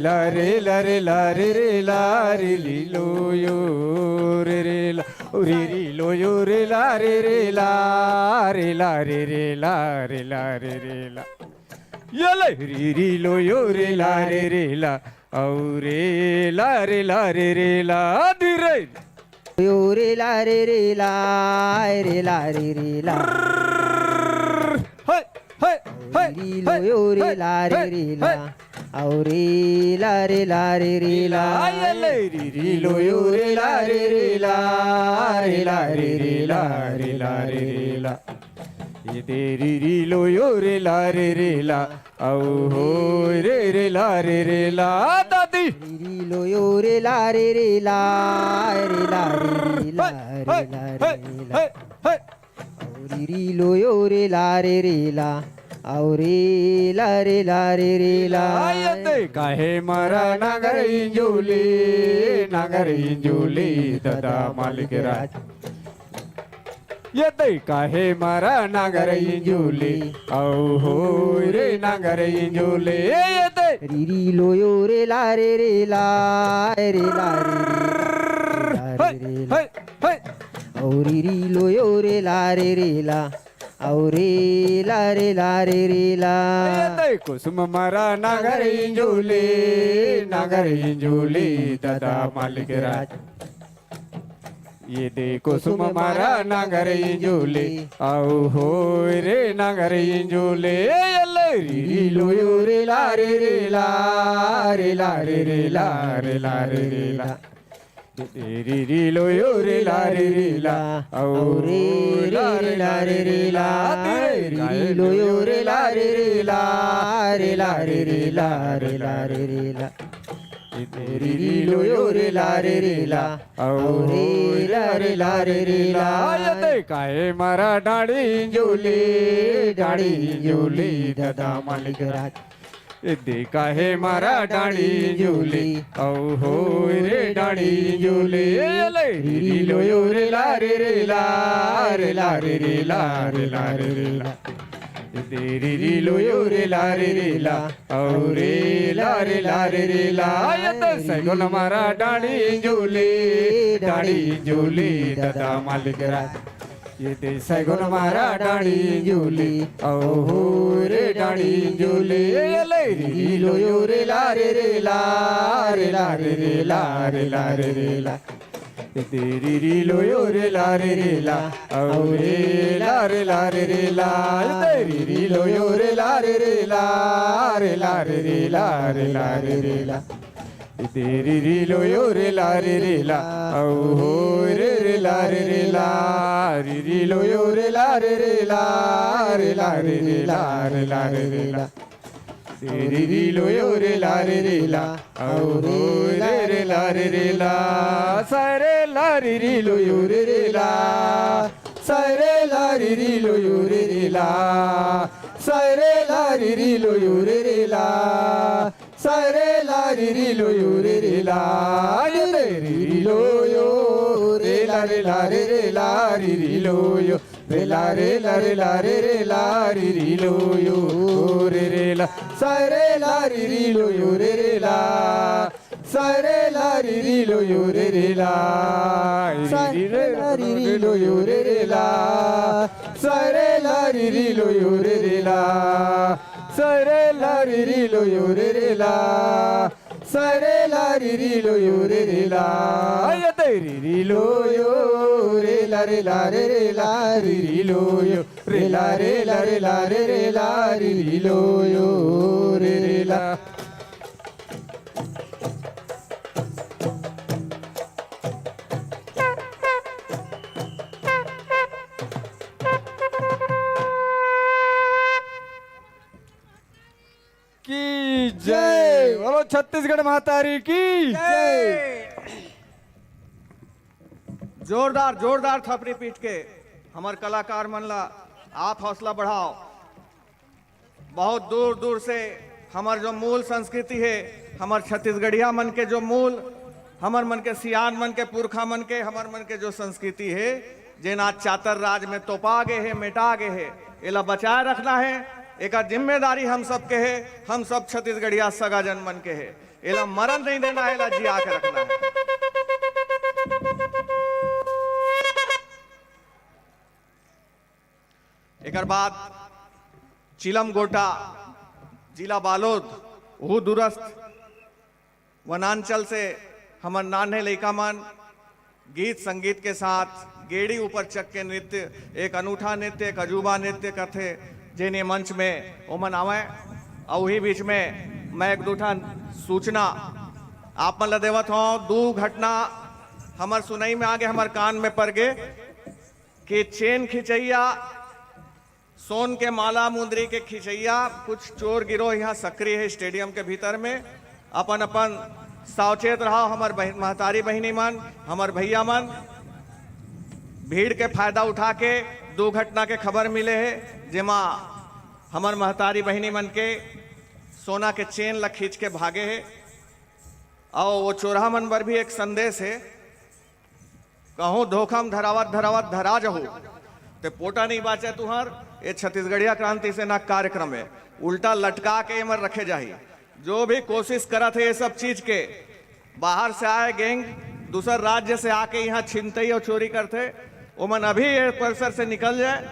ला री लो यो रे ला यले री लो यो रे ला औ रे ला धीरे यो रे ला ला री लो यो रे ला औ रे ला यले री लो यो रे ला ये तेरी री लो यो रे ला औ हो रे ला दादी री लो यो रे ला री लो यो रे ला औ रे ला आयते काहे मारा नगर इंजुली दादा मालिक राज यते काहे मारा नगर इंजुली औ हो रे नगर इंजुली यते री लो यो रे ला औ री लो यो रे ला औ रे ला यते कुसुम मारा नगर इंजुली दादा मालिक राज ये देखो सुम मारा नगर इंजुले आओ हो रे नगर इंजुले री लो यो रे ला रे ला रे ला रे ला रे ला रे ला री लो यो रे ला औ रे ला रे ला री लो यो रे ला रे ला रे ला रे ला री लो यो रे ला औ रे ला आयते काय मारा डाळी जोली दादा मालिक राज देखा है मारा डाड़ी झूले औ हो रे डाड़ी झूले री लो यो रे ला रे ला रे ला रे ला रे ला रे ला री लो यो रे ला औ रे ला रे ला सैगुन मारा डाड़ी झूले दादा मालिक राज ये दे सैगुन मारा डाड़ी झूले औ हो रे डाड़ी झूले री लो यो रे ला रे ला रे ला रे ला रे ला रे ला तेरी री लो यो रे ला औ रे ला रे ला तेरी री लो यो रे ला रे ला रे ला रे ला रे ला रे ला तेरी री लो यो रे ला औ हो रे ला री लो यो रे ला रे ला रे ला रे ला तेरी री लो यो रे ला औ रे ला सारे ला री लो यो रे ला सारे ला री लो यो रे ला सारे ला री लो यो रे ला सारे ला री लो यो रे ला री लो यो रे ला री लो यो रे ला रे ला री लो यो रे ला सारे ला री लो यो रे ला सारे ला री लो यो रे ला सारे ला री लो यो रे ला सारे ला री लो यो रे ला सारे ला री लो यो रे ला सारे ला री लो यो रे ला ये तेरी री लो यो रे ला री लो यो रे ला री लो यो रे ला की जय बोलो छत्तीसगढ़ मातारी की जय। जोरदार थपड़ी पीट के हमार कलाकार मनला आप हौसला बढ़ाओ। बहुत दूर दूर से हमार जो मूल संस्कृति है, हमार छत्तीसगढ़िया मन के जो मूल, हमार मन के सियान मन के पुरखा मन के, हमार मन के जो संस्कृति है, जेना चातर राज में तोपा गए है, मिटा गए है, एला बचाए रखना है। एक जिम्मेदारी हम सब के है, हम सब छत्तीसगढ़िया सगा जन मन के है, एला मरण नहीं देना है, एला जिया के रखना है। एक बाद चिलम गोटा जिला बालोद वो दूरस्थ वनांचल से हमर नान्हे लइका मन गीत संगीत के साथ गेड़ी ऊपर चक के नृत्य, एक अनूठा नृत्य, एक अजूबा नृत्य करते जेने मंच में ओमन आवे। और वही बीच में मैं एक दूठा सूचना आप मन ला देवत हूँ। दो घटना हमर सुनई में आगे हमर कान में पड़ गए कि चेन खिंचैया, सोन के माला मुंदरी के खिंचैया, कुछ चोर गिरोह यहाँ सक्रिय है स्टेडियम के भीतर में। अपन अपन सावचेत रहो हमर महतारी बहिनी मन, हमर भैया मन। भीड़ के फायदा उठा के दो घटना के खबर मिले है, जेमा हमर महतारी बहिनी मन के सोना के चेन ला खींच के भागे है। और वो चोरहा मन पर भी एक संदेश है, कहूँ धोखम धरावत धरावत धरा जहू ते पोटा नहीं बाचे तुहर। ये छत्तीसगढ़िया क्रांति सेना कार्यक्रम है, उल्टा लटका के मर रखे जाही। जो भी कोशिश करा थे ये सब चीज के, बाहर से आए गैंग, दूसर राज्य से आके यहाँ छिनतई और चोरी करते, वो मन अभी ये परिसर से निकल जाए,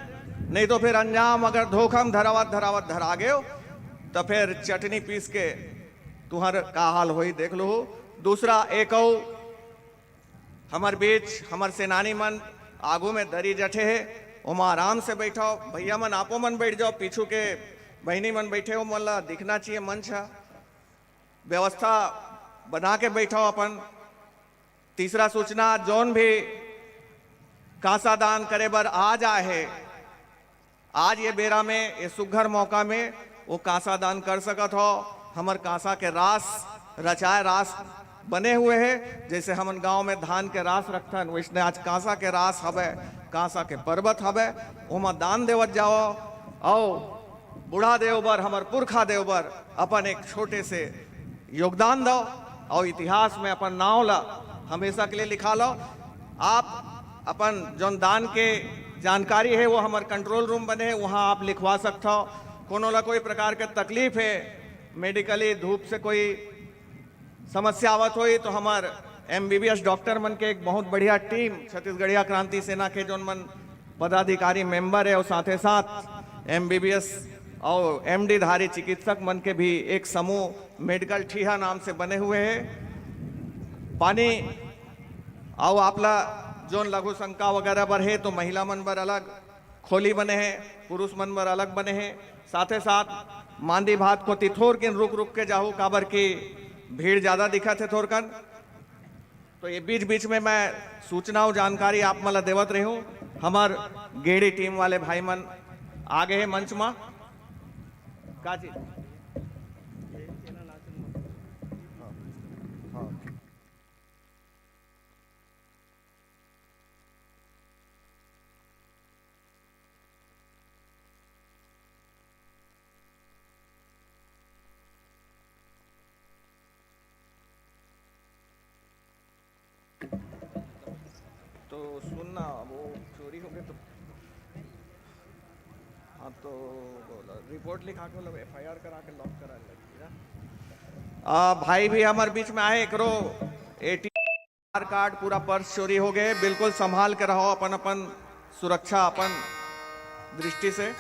नहीं तो फिर अंजाम अगर धोखम धरावत धरावत धरा गए तो फिर चटनी पीस के तुहर का हाल होई देख लो। दूसरा एक हमार बीच हमार सेनानी मन आगू में दरी जठे है, ओमा आराम से बैठो, भैया मन आपो मन बैठ जाओ, पीछू के बहनी मन बैठे हो मल्ला दिखना चाहिए मंच है, व्यवस्था बना के बैठो अपन। तीसरा सूचना, जोन भी कांसा दान करे बर आ जाए है, आज ये बेरा में, ये सुघर मौका में वो कांसा दान कर सकत हो। हमर कांसा के रास रचाए रास बने हुए हैं, जैसे हमन गांव में धान के रास रखथन, वैसने आज कांसा के रास हवे, कांसा के पर्वत हवे, ओमा दान देवत जाओ। और बूढ़ा देव बर, हमर पुरखा देव बर अपन एक छोटे से योगदान दो और इतिहास में अपन नाव ला हमेशा के लिए लिखा लो। आप अपन जौन दान के जानकारी है वो हमार कंट्रोल रूम बने हैं, वहाँ आप लिखवा सकते हो। कोनो ला कोई प्रकार के तकलीफ है, मेडिकली धूप से कोई समस्या आवत हुई तो हमार MBBS डॉक्टर मन के एक बहुत बढ़िया टीम, छत्तीसगढ़िया क्रांति सेना के जोन मन पदाधिकारी मेंबर है और साथ ही साथ MBBS और MD धारी चिकित्सक मन के भी एक समूह मेडिकल ठीहा नाम से बने हुए हैं। पानी और आपला जोन लघु शंका वगैरह बर है तो महिला मन बर अलग खोली बने हैं, पुरुष मन बर अलग बने हैं। साथ ही साथ मांदी भात को तिथोर किन रुक रुक के जाहू, काबर की भीड़ ज्यादा दिखत है थोरकन। तो ये बीच बीच में मैं सूचना और जानकारी आप मला देवत रही हूँ। हमार गेड़ी टीम वाले भाई मन आगे है मंच में का चीज तो सुनना, वो चोरी हो गई तो हाँ, तो रिपोर्ट लिखा के मतलब FIR करा के लॉक करा लगी ना। भाई भी हमारे बीच में आए, करो ATM कार्ड पूरा पर्स चोरी हो गए, बिल्कुल संभाल के रहो अपन अपन सुरक्षा अपन दृष्टि से।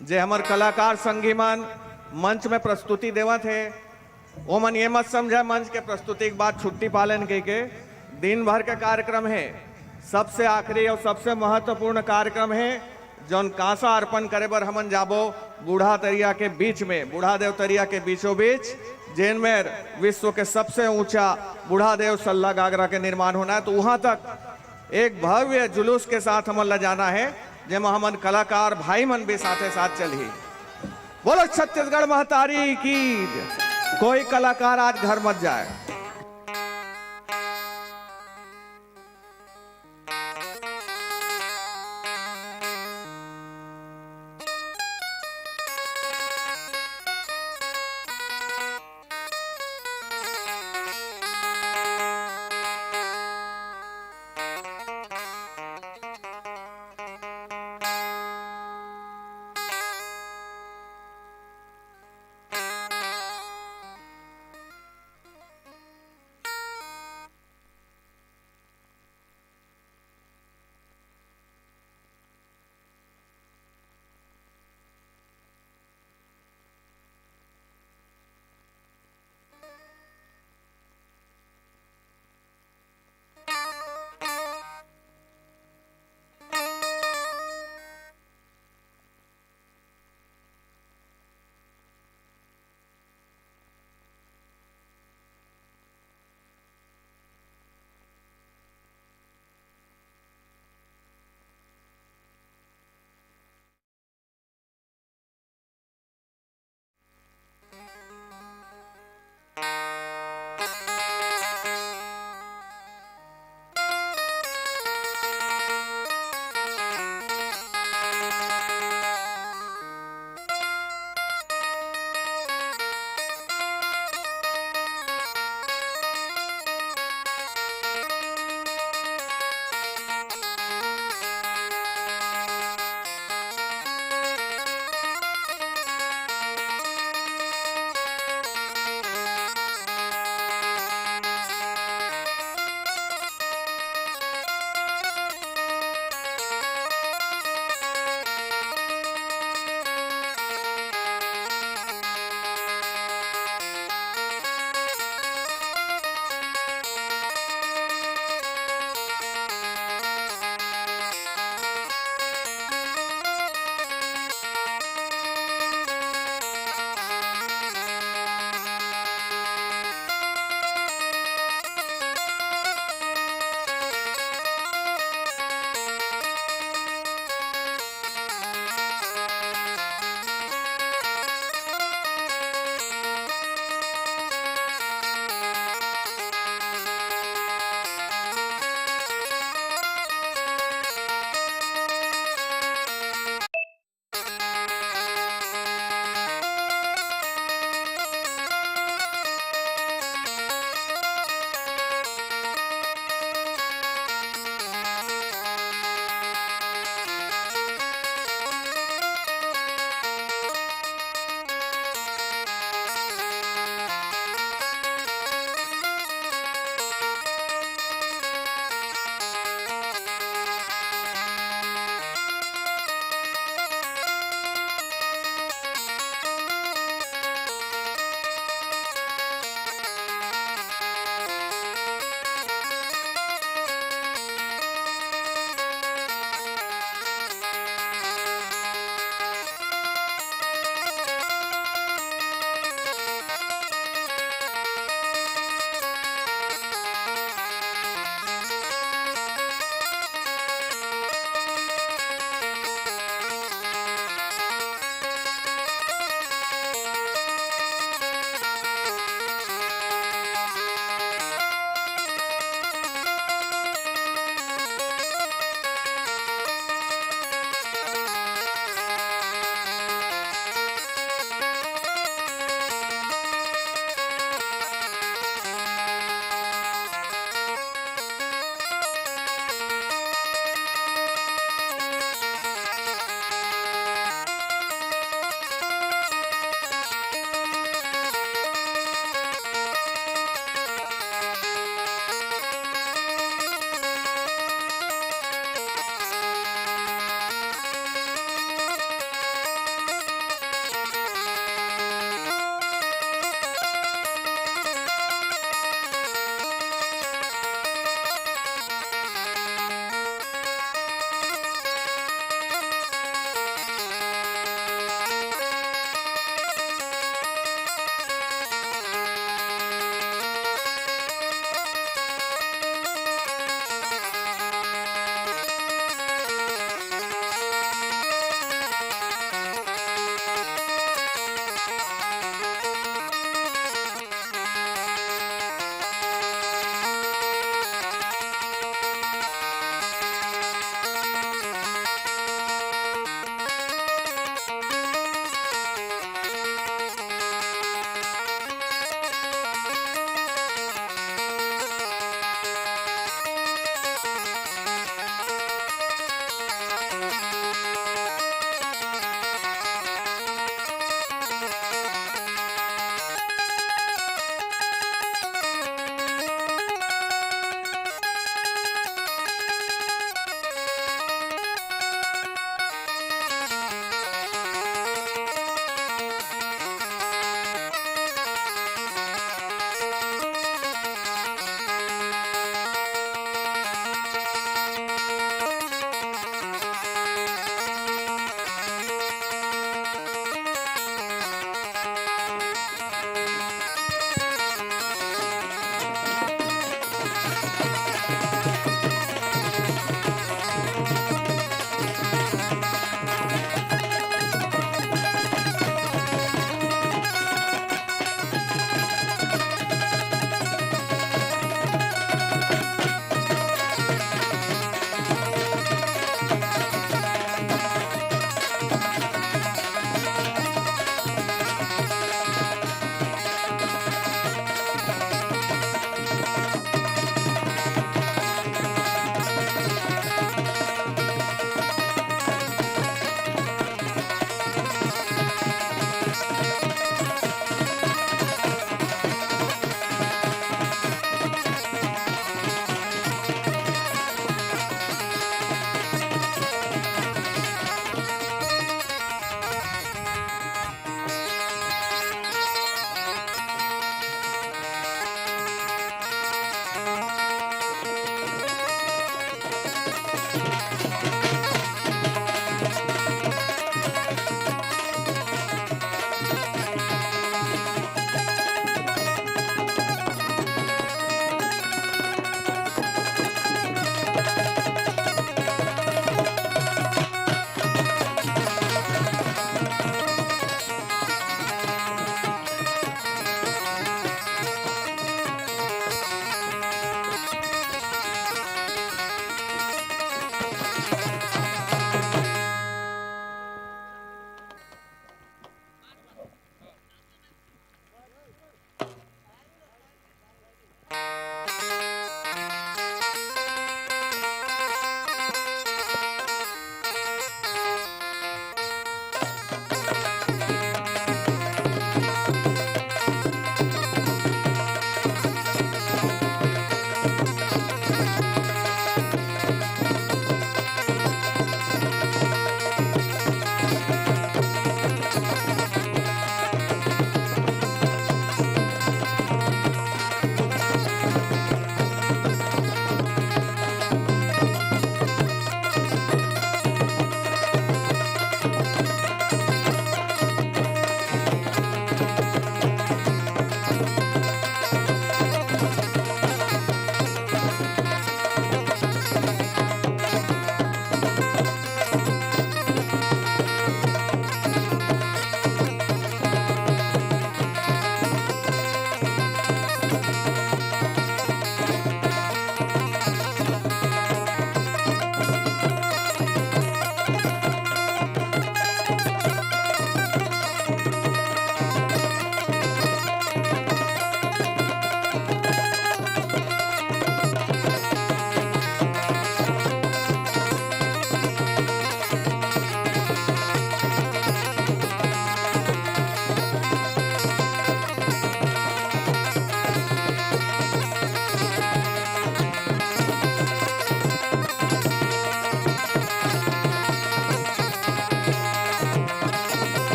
जे हमार कलाकार संगी मन मंच में प्रस्तुति देवत है, वो मन ये मत समझे मंच के प्रस्तुति के बाद छुट्टी पालन के दिन भर के कार्यक्रम है। सबसे आखिरी और सबसे महत्वपूर्ण कार्यक्रम है जौन कांसा अर्पण करे बर हमन जाबो बूढ़ा तरिया के बीच में, बूढ़ा देव तरिया के बीचों बीच, जेन में विश्व के सबसे ऊंचा बूढ़ा देव सल्ला गागरा के निर्माण होना है। तो वहां तक एक भव्य जुलूस के साथ हमन ला जाना है, जेमा हमन कलाकार भाई मन भी साथे साथ चली। बोलो छत्तीसगढ़ महतारी की, कोई कलाकार आज घर मत जाए।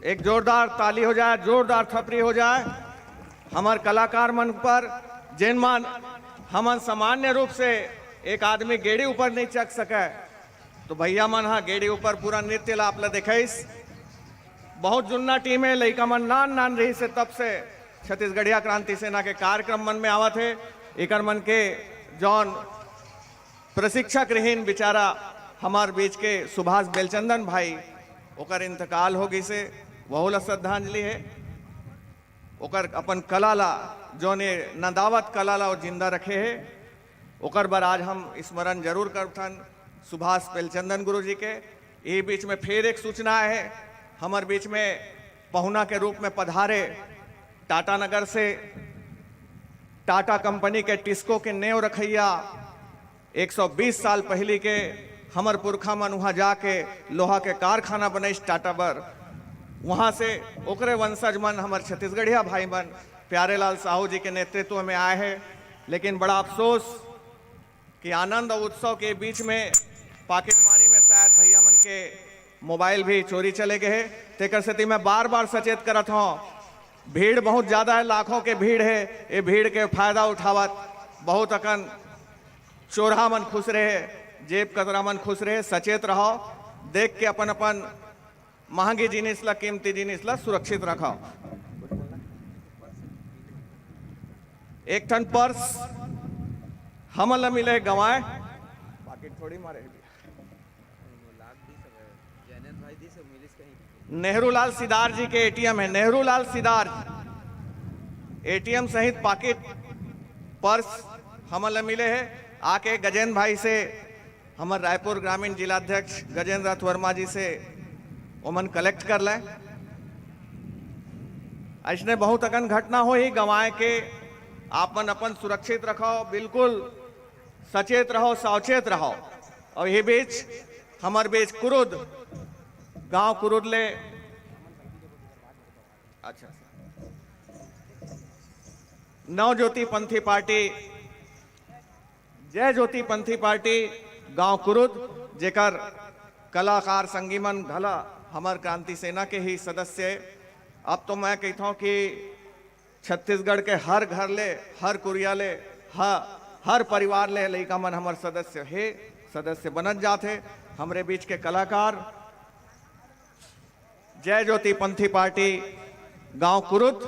एक जोरदार ताली हो जाए, जोरदार थपरी हो जाए हमार कलाकार मन पर, जिन मन हमन सामान्य रूप से एक आदमी गेड़ी ऊपर नहीं चक सके, तो भैया मन हाँ गेड़ी ऊपर पूरा नृत्य ला आप ला दिखाइस। बहुत जुन्ना टीम है, लइका मन नान नान रही से तब से छत्तीसगढ़िया क्रांति सेना के कार्यक्रम मन में आवत है। एकर मन के जौन प्रशिक्षक रहीन बेचारा हमार बीच के सुभाष बेलचंदन भाई, ओकर इंतकाल हो गई से वह ला श्रद्धांजलि है। ओकर अपन कला ला जौन ये नदावत कला ला वो जिंदा रखे है, ओकर बर आज हम स्मरण जरूर करथन सुभाष बेलचंदन गुरु जी के। ये बीच में फिर एक सूचना है, हमार बीच में पहुना के रूप में पधारे टाटा नगर से टाटा कंपनी के टिस्को के नेव रखैया 120 साल पहले के हमर पुरखा मन वहाँ जाके लोहा के कारखाना बनैस टाटा बर। वहाँ से ओकरे वंशज मन हमार छत्तीसगढ़िया भाई मन प्यारेलाल साहू जी के नेतृत्व में आए हैं। लेकिन बड़ा अफसोस कि आनंद और उत्सव के बीच में पाकिटमारी में शायद भैया मन के मोबाइल भी चोरी चले गए हैं। तेकर स्थिति में बार बार सचेत करत हूँ, भीड़ बहुत ज्यादा है, लाखों के भीड़ है, ये भीड़ के फायदा उठावत बहुत अकन चोरहा मन खुश रहे, जेब कतरा मन खुश रहे। सचेत रहो, देख के अपन अपन महंगी जिनिस ला, कीमती जिनिस ला सुरक्षित रखो। एक टन पर्स हमन ला मिले गंवाए, बाकी थोड़ी मारे नेहरूलाल सिदार जी के एटीएम है, नेहरूलाल सिदार एटीएम सहित पाकिट पर्स हमन ला मिले है। आके गजेंद्र भाई से, हमारे रायपुर ग्रामीण जिलाध्यक्ष गजेंद्र रथ वर्मा जी से ओमन कलेक्ट कर लें। ऐसने बहुत अकन घटना हो ही गंवाए के, आपन अपन सुरक्षित रखो, बिल्कुल सचेत रहो, सावचेत रहो। और ये बीच हमारे बीच कुरुद गांव कुरुद ले, अच्छा नव ज्योति पंथी पार्टी, जय ज्योति पंथी पार्टी गांव कुरुद, जेकर कलाकार संगीमन घला हमार क्रांति सेना के ही सदस्य। अब तो मैं कहता हूं कि छत्तीसगढ़ के हर घर ले, हर कुरिया ले, हर परिवार ले लइका मन हमार सदस्य है, सदस्य बनत जाते। हमरे बीच के कलाकार जय ज्योति पंथी पार्टी गांव कुरुद,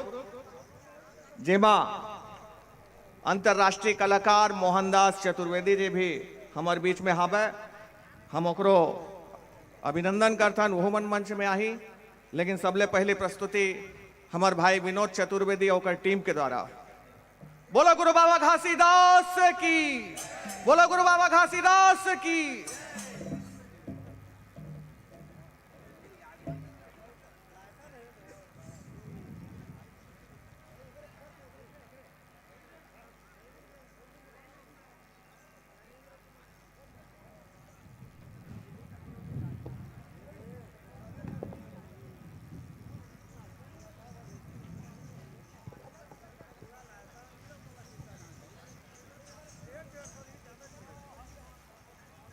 जेमा अंतर्राष्ट्रीय कलाकार मोहनदास चतुर्वेदी जी भी हमारे बीच में हावे। हम ओकरो अभिनंदन करथन, वो मन मंच में आई। लेकिन सबले पहले प्रस्तुति हमार भाई विनोद चतुर्वेदी और टीम के द्वारा। बोला गुरु बाबा घासीदास की, बोला गुरु बाबा घासीदास की।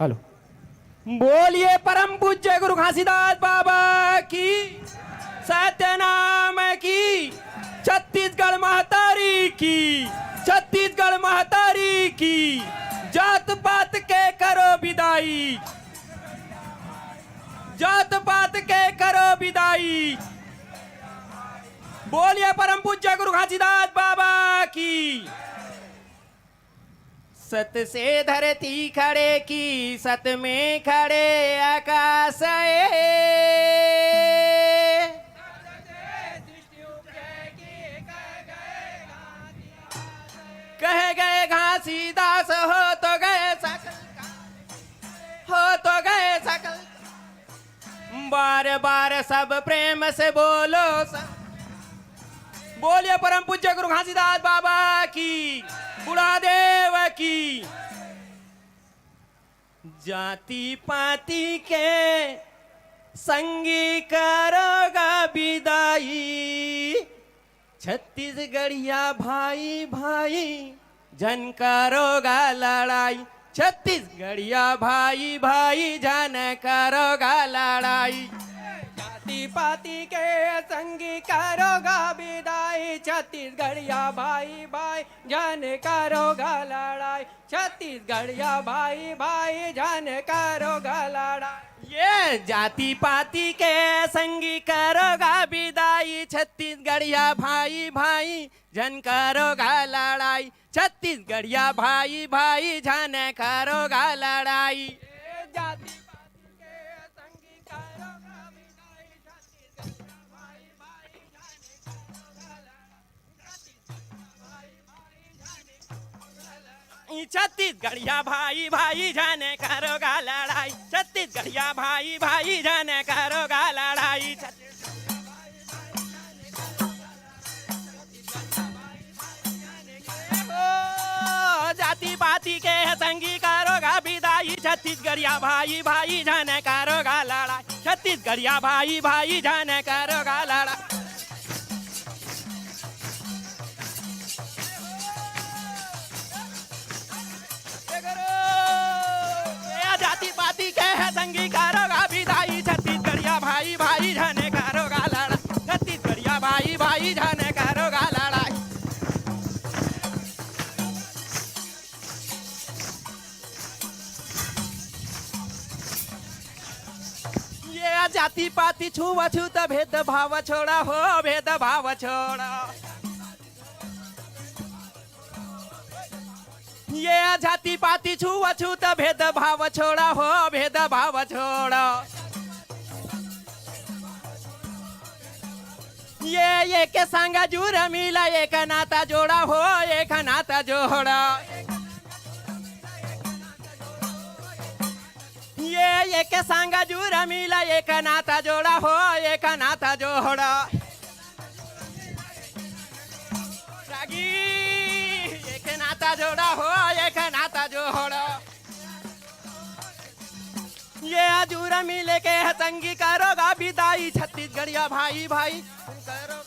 हेलो, बोलिए परम पूज्य गुरु घासीदास बाबा की, सत्यनाम की, छत्तीसगढ़ महतारी की, छत्तीसगढ़ महतारी की। जात पात के करो विदाई, जात पात के करो विदाई। बोलिए परम पूज्य गुरु घासीदास बाबा की। सत से धरती खड़े की, सत में खड़े आकाश कह गए घासीदास, हो तो गए सकल, हो तो गए सकल। बार बार सब प्रेम से बोलो सब। बोलिए परम पूज्य गुरु घासीदास बाबा की, बुढ़ा देव की। जाति पाति के संगी करोगा विदाई, छत्तीसगढ़िया भाई भाई जन करोगा लड़ाई, छत्तीसगढ़िया भाई भाई जन करोगा लड़ाई। जाति जाति पाति के संगी करोगा विदाई, छत्तीसगढ़िया भाई भाई जान करोगा लड़ाई, छत्तीसगढ़िया भाई भाई जान करोगा लड़ाई। ये जाति पाति के संगी करोगा विदाई, छत्तीसगढ़िया भाई भाई जन करोगा लड़ाई, छत्तीसगढ़िया भाई भाई जन करोगा लड़ाई। ये जाति पाति के संगी करोगा विदाई, छत्तीसगढ़िया भाई भाई जन करोगा लड़ाई, छत्तीसगढ़िया भाई भाई जन करोगा लड़ाई, छत्तीसगढ़िया भाई भाई जन करोगा लड़ाई। जाति पाति के संगी करोगा विदाई, छत्तीसगढ़िया भाई भाई जन करोगा लड़ाई, छत्तीसगढ़िया भाई भाई जन करोगा लड़ाई। जाति पाति के संगी करोगा विदाई, छत्तीसगढ़िया भाई भाई जन करोगा लड़ाई, छत्तीसगढ़िया भाई भाई जन करोगा लड़ाई। ये जाति पाति छूत भेद भाव छोड़ा हो, भेद भाव छोड़ा। ये जाति पाति छूत भेद भाव छोड़ा हो, भेद भाव छोड़ा। ये के संग जुर मिला, एक नाता जोड़ा हो, एक नाता जोड़ा। ये के संग जुर मिला, एक नाता जोड़ा हो, एक नाता जोड़ा। रागी एक नाता जोड़ा हो, एक नाता जोड़ा। ये अजूरा मिले के संगी करोगा विदाई, छत्तीसगढ़िया भाई भाई करो।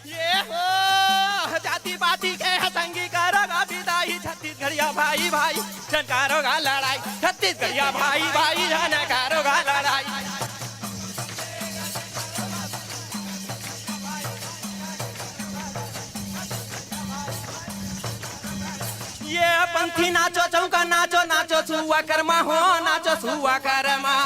ये हो जाति पाति के संगी करोगा विदाई, छत्तीसगढ़िया भाई भाई जन करोगा लड़ाई, छत्तीसगढ़िया भाई भाई जन करोगा लड़ाई। ये पंथी नाचो चौका नाचो, नाचो सुआ कर्मा हो, नाचो सुआ कर्मा।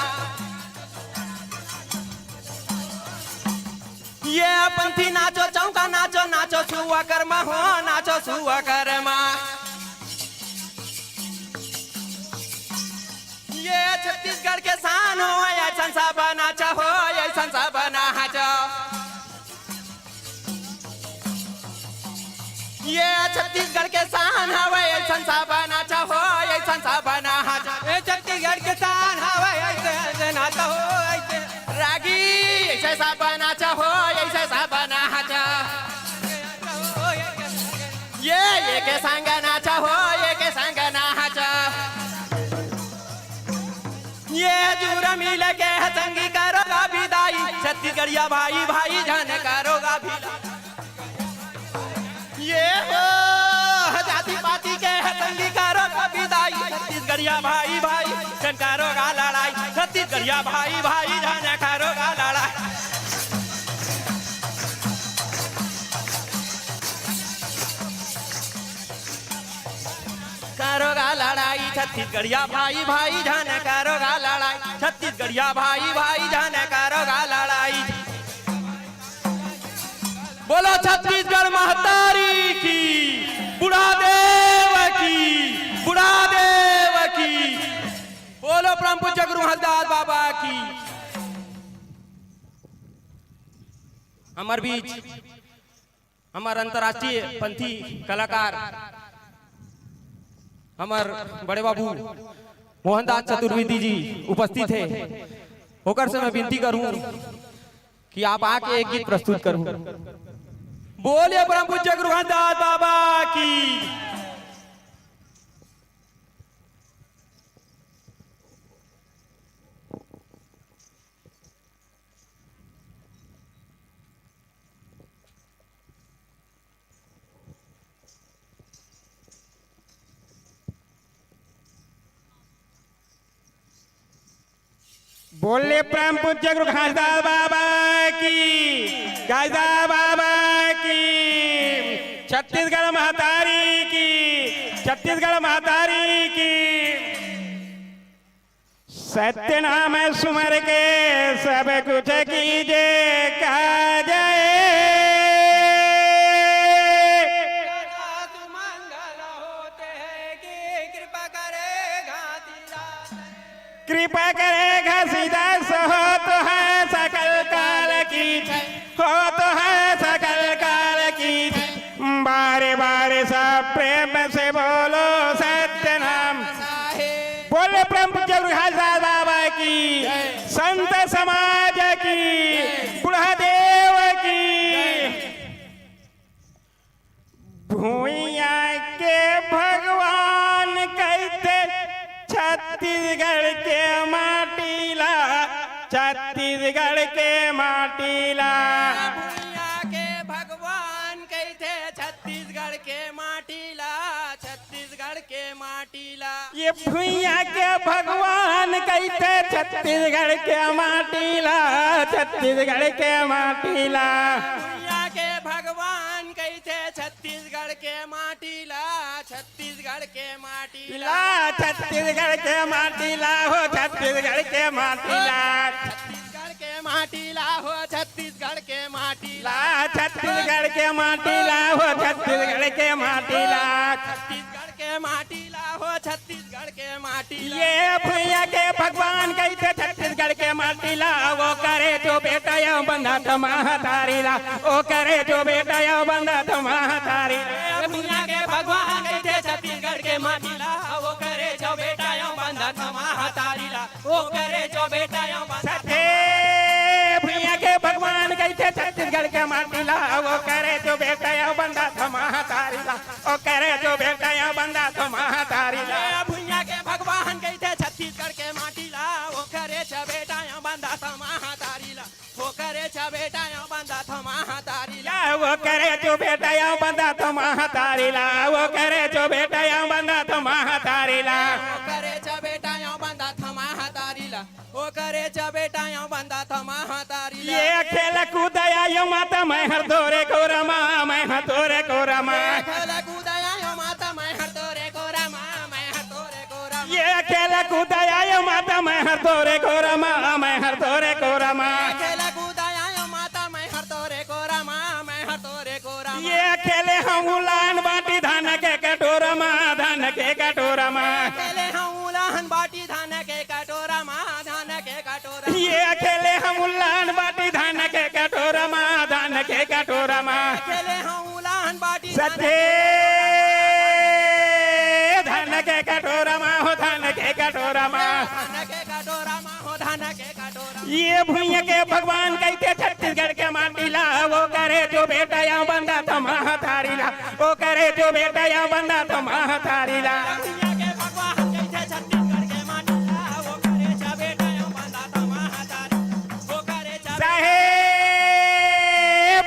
ये पंथी नाचो चौका नाचो, नाचो सुआ कर्मा हो, नाचो सुआ कर्मा। ये छत्तीसगढ़ के शान हो, ऐसा सा नाचा हो, ऐसा सा नाचा। ये छत्तीसगढ़ के शान हवे, ऐसा सा नाचा हो, ऐसा सा नाचा। ये छत्तीसगढ़ के शान हवे, ऐसे नाचा हो, ऐसे रागी ऐसे सा नाचा हो, ऐसे सा नाचा। ये के संग नाचा हो, ये के संग नाचा। ये जूरा मिल के संगी करोगा विदाई, छत्तीसगढ़िया भाई भाई जन करोगा विदाई। ये हो जाति पाति के संगी करोगा विदाई, छत्तीसगढ़िया भाई भाई जन करोगा लड़ाई, छत्तीसगढ़िया भाई भाई जन करोगा लड़ाई। करोगा लड़ाई, छत्तीसगढ़िया भाई भाई जन करोगा लड़ाई, छत्तीसगढ़िया भाई भाई जन करोगा लड़ाई। बोलो छत्तीसगढ़ महतारी की, बुढ़ादेव की, बुढ़ादेव की। बोलो परम पूज्य गुरु हरदास बाबा की। हमारे बीच हमारे अंतर्राष्ट्रीय पंथी कलाकार हमार बड़े बाबू मोहनदास चतुर्वेदी जी उपस्थित है। होकर से मैं विनती करूं कि आप आके एक गीत प्रस्तुत करूं। बोलिए परम पूज्य गुरु हरदास बाबा की। बोले परम पूज्य गुरु घासदास बाबा की, घासदास बाबा की, छत्तीसगढ़ महतारी की, छत्तीसगढ़ महतारी की। सत्य नाम सुमर के सब कुछ कीजे कहा जाए। कृपा करे घसीदास हो तो है सकल काल की, हो तो है सकल काल की। बारे बारे सब प्रेम से बोलो सत्य नाम। बोले परम पूज्य गुरु घासदास बाबा की, संत समाज की, बुढ़ादेव की। भूया के भगवान कहते छत्तीसगढ़ के माटीला, छत्तीसगढ़ के माटीला। भूया के भगवान कहते छत्तीसगढ़ के माटीला, छत्तीसगढ़ के माटीला। ये भूया के भगवान कहते छत्तीसगढ़ के माटीला, छत्तीसगढ़ के माटीला। भूया के भगवान कहते छत्तीसगढ़ के माटीला, छत्तीसगढ़ के माटीला। छत्तीसगढ़ के माटीला हो, छत्तीसगढ़ के माटीला, छत्तीसगढ़ के माटीला हो, छत्तीसगढ़ के माटीला। छत्तीसगढ़ के माटीला हो, छत्तीसगढ़ के माटीला। छत्तीसगढ़ के माटीला हो, छत्तीसगढ़ के माटीला। ये भैया के भगवान कहते छत्तीसगढ़ के माटीला। वो करे जो बेटा यो बंधा तो महतारीला, वो करे जो बेटा यो बंधा तो महतारीला। भैया के भगवान कहते छत्तीसगढ़ के माटीला, वो करे जो बेटा यो बंधा तो महतारीला, वो करे जो बेटा यो बंधा। भैया के भगवान कहते छत्तीसगढ़ के माटीला। वो करे जो बेटा यो बंधा तो महतारीला, वो करे जो बेटा यो बंधा तो महतारीला। भैया के भगवान कहते छत्तीसगढ़ के माटीला, वो करे जो बेटा यो बंधा तो महतारीला, वो करे जो बेटा यो बंधा तो महतारीला। वो करे जो बेटा यो बंधा तो महतारीला, वो करे जो बेटा यो बंधा तो महतारीला। वो करे जो बेटा यो बंधा तो महतारीला, वो करे जो बेटा यो बंधा तो महतारीला। ये खेल कूदया यो माता मैं हर तोरे को रमा, मैं हर तोरे को रमा। खेल कूदया यो माता मैं हर तोरे को रमा, मैं हर तोरे को रमा। ये खेल कूदया यो माता मैं हर तोरे को रमा, मैं हर तोरे को रमा। खेल कूदया यो माता मैं हर तोरे को रमा, मैं हर तोरे को रमा। ये खेले हम उलान बाटी धान के कटोरा मा, धान के कटोरा मा। खेले हम उलान बाटी धान के कटोरा मा, धान के कटोरा। ये खेले हम उलान बाटी धान के कटोरा मा, धान के कटोरा मा। खेले हम उलान बाटी सत्य धान के कटोरा मा हो, धान के कटोरा मा। धान के कटोरा मा हो, धान के कटोरा। ये भूया के भगवान कहते छत्तीसगढ़ के माटीला। वो करे जो बेटा या बंदा तो महतारीला, वो करे जो बेटा या बंदा तो महतारीला। भैया के भगवान कहते छत्तीसगढ़ के माटीला, वो करे जो बेटा यो बंधा तो महतारी, वो करे जो। साहेब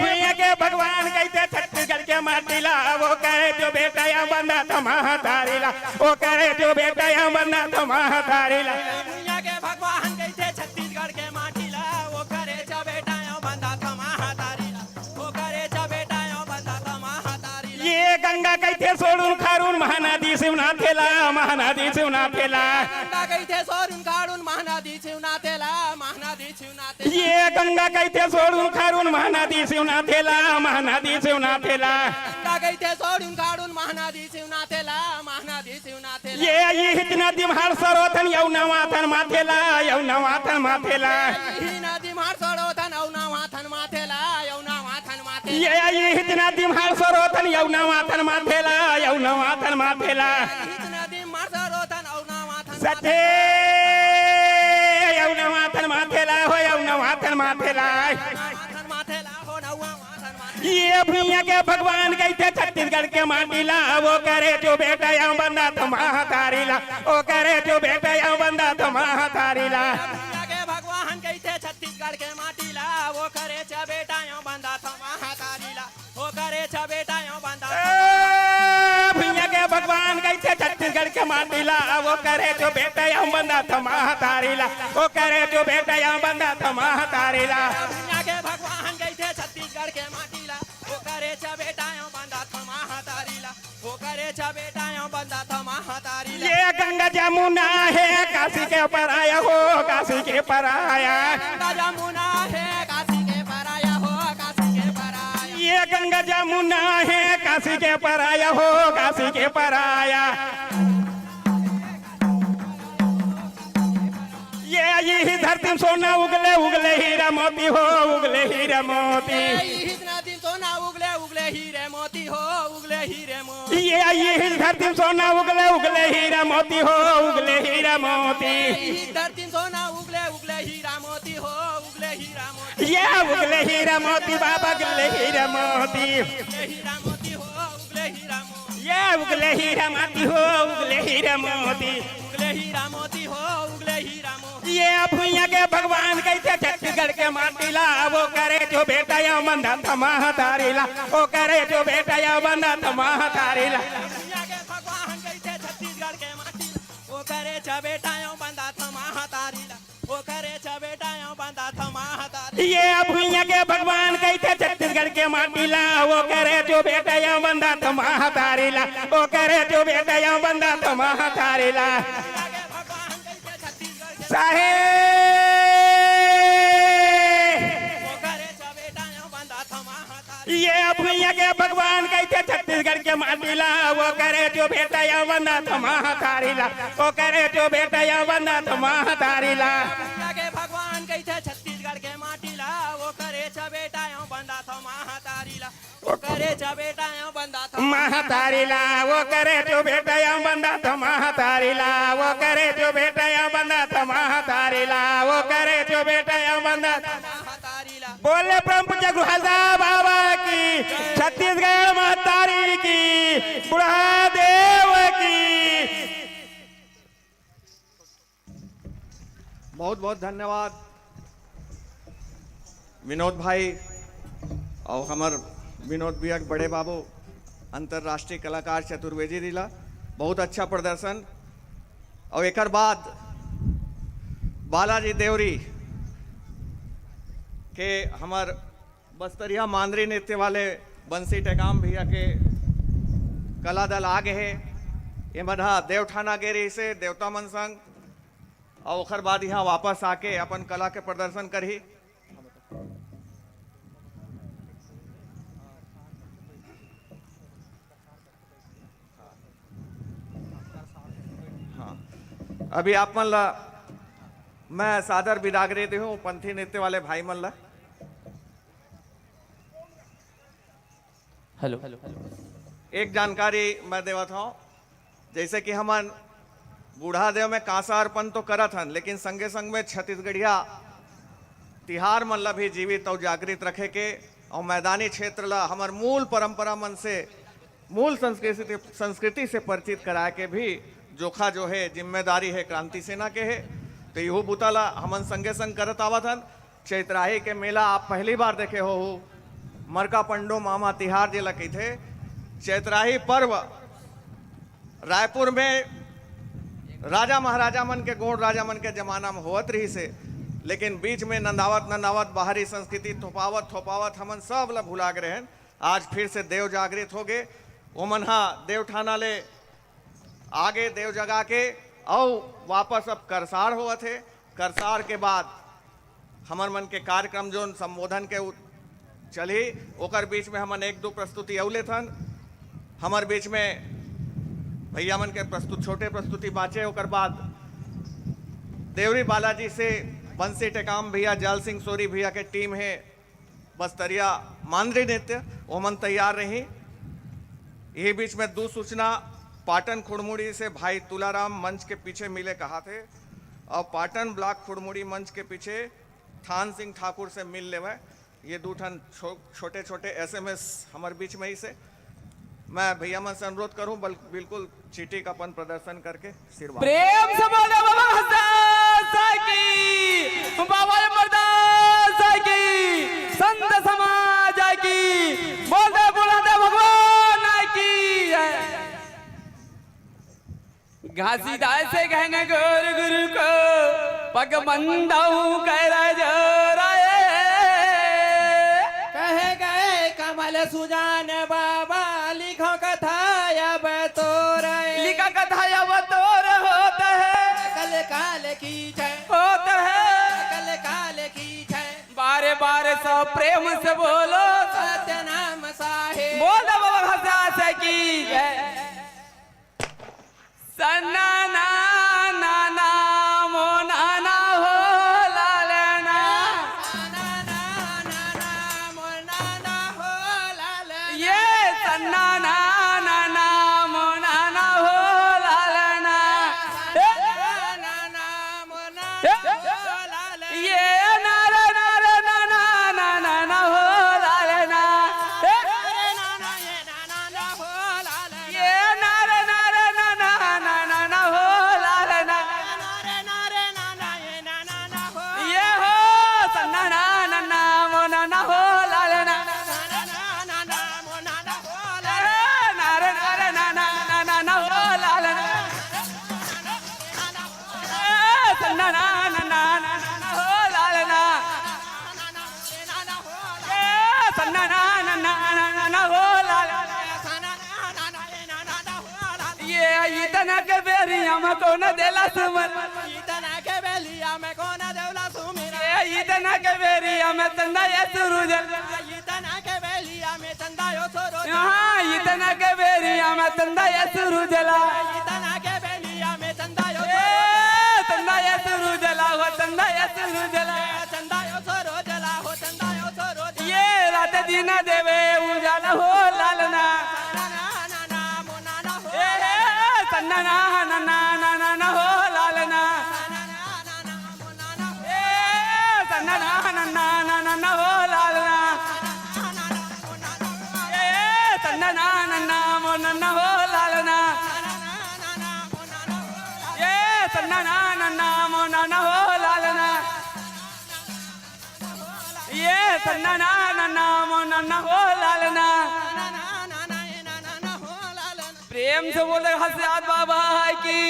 भैया के भगवान कहते छत्तीसगढ़ के माटीला। वो करे जो बेटा या बंदा तो महतारीला, वो करे जो बेटा या बंदा तो महतारीला। भैया के भगवान कहते छत्तीसगढ़ के माटीला, वो करे जो बेटा यो बंधा तो महतारीला, वो करे जो बेटा यो बंधा तो महतारीला। ये गंगा कहते सोडून खारून महानदी शिवनाथेला, महानदी शिवनाथेला। गंगा कहते सोडून खारून महानदी शिवनाथेला, महानदी शिवनाथेला। ये गंगा कहते सोडून खारून महानदी शिवनाथेला, महानदी शिवनाथेला। गंगा कहते सोडून खारून महानदी शिवनाथेला, महानदी शिवनाथेला। ये हित नदी महार सरोथन यौना वाथन माथेला, यौना वाथन माथेला। ही नदी मार सरोथन औना वाथन माथेला, यौना वाथन माथेला। ये हित नदी महार सरोथन यौना वाथन माथेला, यौना वाथन माथेला। हित नदी मार सरोथन औना वाथन सत्य यौना वाथन माथेला हो, यौना वाथन माथेला। वाथन माथेला हो, नौवा वाथन माथेला। ये भैया के भगवान कहते छत्तीसगढ़ के माटीला। वो करे जो बेटा या बंदा तो महतारीला, वो करे जो बेटा या बंदा तो महतारीला। भैया के भगवान कहते छत्तीसगढ़ के माटीला, वो करे छ बेटा यो बंदा तो महतारीला, वो करे छ बेटा यो बंदा। भैया के भगवान कहते कैसे छत्तीसगढ़ के माटीला वो करे जो बेटा या बंदा थमा तारीला वो करे जो बेटा या बंदा थमा तारीला भुइया के भगवान कैसे छत्तीसगढ़ के माटीला वो करे छ बेटा यो बंदा थमा तारीला वो करे छ बेटा यो बंदा थमा तारीला ये गंगा जमुना है काशी के पराया हो काशी के पराया गंगा जमुना है काशी के पराया हो काशी के पराया ये गंगा जमुना है काशी के पराया हो काशी के पराया ये धरती सोना उगले उगले हीरा मोती हो उगले हीरा मोती इतना दिन सोना उगले उगले हीरे मोती हो उगले हीरे मोती ये धरती सोना उगले उगले हीरा मोती हो उगले हीरा मोती धरती सोना उगले उगले हीरा मोती हो उगले हीरा मोती ये उगले हीरा मोती बाबा उगले हीरा मोती उगले हीरा मोती हो उगले हीरा मोती ये उगले हीरा मोती हो उगले हीरा मोती उगले हीरा मोती हो उगले हीरा मोती ये भुइया के भगवान कैसे छत्तीसगढ़ के माटीला वो करे जो बेटा या बंदा थमा तारीला वो करे जो बेटा या बंदा थमा तारीला दुनिया के भगवान कैसे छत्तीसगढ़ के माटीला वो करे छ बेटा यो बंदा थमा तारीला वो करे छ बेटा यो बंदा थमा तारीला ये भुइया के भगवान कैसे छत्तीसगढ़ के माटीला वो करे जो बेटा या बंदा थमा तारीला वो करे जो बेटा या बंदा थमा तारीला दुनिया के भगवान कैसे छत्तीसगढ़ के साहेब वो करे छ बेटा यो बंदा थमा तारीला ये भुइया के भगवान कैसे छत्तीसगढ़ के माटीला वो करे जो बेटा या बंदा थमा तारीला वो करे जो बेटा या बंदा थमा तारीला दुनिया के भगवान कैसे छत्तीसगढ़ के माटीला वो करे छ बेटा यो बंदा थमा तारीला वो करे छ बेटा यो बंदा थमा तारीला वो करे जो बेटा या बंदा थमा तारीला वो करे जो बेटा या बंदा थमा तारीला वो करे जो बेटा या बंदा तारीला बोले परम पूज्य गुहाजा बाबा की छत्तीसगढ़ महतारी की बुढ़ा देव की बहुत बहुत धन्यवाद विनोद भाई और हमार विनोद भैया के बड़े बाबू अंतर्राष्ट्रीय कलाकार चतुर्वेदी दिला बहुत अच्छा प्रदर्शन और एक बाद बालाजी देवरी के हमार बस्तरिया मांदरी नृत्य वाले बंसी टेकाम भैया के कला दल आगे है ये मधा देवठाना गेरी से देवता मन संग और ओकर बाद यहाँ वापस आके अपन कला के प्रदर्शन करही हाँ अभी आप मन ला मैं सादर बिदागरे दे हूँ पंथी नृत्य वाले भाई मन ला हेलो एक जानकारी मैं देवत हूँ जैसे कि हमन बूढ़ा देव में कांसा अर्पण तो करत हन लेकिन संगे संग में छत्तीसगढ़िया तिहार मन ला भी जीवित और जागृत रखे के और मैदानी क्षेत्र ला हमार मूल परंपरा मन से मूल संस्कृति से परिचित करा के भी जोखा जो है जिम्मेदारी है क्रांति सेना के है तो यहू बुता ला हमन संगे संग करत आवत हन। चैत्राही के मेला आप पहली बार देखे हो मरका पंडो मामा तिहार जिला की थे चैत्राही पर्व रायपुर में राजा महाराजा मन के गोड़ राजा मन के जमाना में होत रही से लेकिन बीच में नंदावत बाहरी संस्कृति थोपावत हमन सब ला भुला गए हैं। आज फिर से देव जागृत हो गए ओमन हा देवठाना ले आगे देव जगा के और वापस अब करसार हुआ थे। करसार के बाद हमर मन के कार्यक्रम जो संबोधन के चली ओकर बीच में हमन एक दो प्रस्तुति अवले थन हमार बीच में भैया मन के छोटे प्रस्तुति बाँचे ओकर बाद देवरी बालाजी से बंसी टेकाम भैया जाल सिंह सोरी भैया के टीम है बस्तरिया मांदरी नृत्य ओमन तैयार रही। यही बीच में दो सूचना पाटन खुड़मुड़ी से भाई तुलाराम मंच के पीछे मिले कहा थे और पाटन ब्लॉक खुड़मुड़ी मंच के पीछे थान सिंह ठाकुर से मिल लेवे ये दो ठन छोटे छोटे SMS हमारे बीच में ही से मैं भैया मन से अनुरोध करूं बिल्कुल चीटी का अपन प्रदर्शन करके आशीर्वाद प्रेम से बोले बाबा हसन की बाबा मर्दान की संत समाज की बोलते बुलाते भगवान की घासीदास से कहेंगे गुरु गुरु को पग बंदाऊ कर जोराए कहे गए कमल सुजान बाबा लिखो कथा अब तोर लिखा कथा अब तोर होता है कल काल की जय होता है कल काल की जय बारे बारे सब प्रेम से बोलो सत्य नाम साहे बोलो बाबा घासीदास की जय सन्ना ना ना ना मो नाना हो लालना ये सन्ना ना ना ना मो नाना हो लालना ये नार नार ना ना ना ना ना हो लालना ये नार नार ना ना ना ना ना हो लालना ये हो सन्ना ना ना ना मो नाना हो लालना नार नार ना ना ना ना ना हो लालना सन्ना ना ना ना ना ना हो लालना सन्ना ना ना ना ना ना हो लालना ये इतना के बेरिया में कौन देला सुमन इतना के बेलिया में कौन देवला सुमिरा ये इतना के बेरिया में तंदा ये सुरुजल इतना के बेलिया में चंदा यो सोरो हाँ इतना के बेरिया में तंदा ये सुरुजला इतना के बेलिया में चंदा यो ए तंदा ये सुरुजला हो तंदा ये सुरुजला चंदा यो सोरो जला हो चंदा यो सोरो ये रात दिन देवे उजाला हो लालना ए सन्ना ना ना ना ना ना ना हो लालना ए सन्ना ना ना ना ना ना ना हो लालना ए सन्ना ना ना ना मो ना ना हो लालना ए सन्ना ना ना ना मो ना ना हो लालना ये सन्ना ना ना ना मो ना ना हो लालना प्रेम से बोले हसयात बाबा की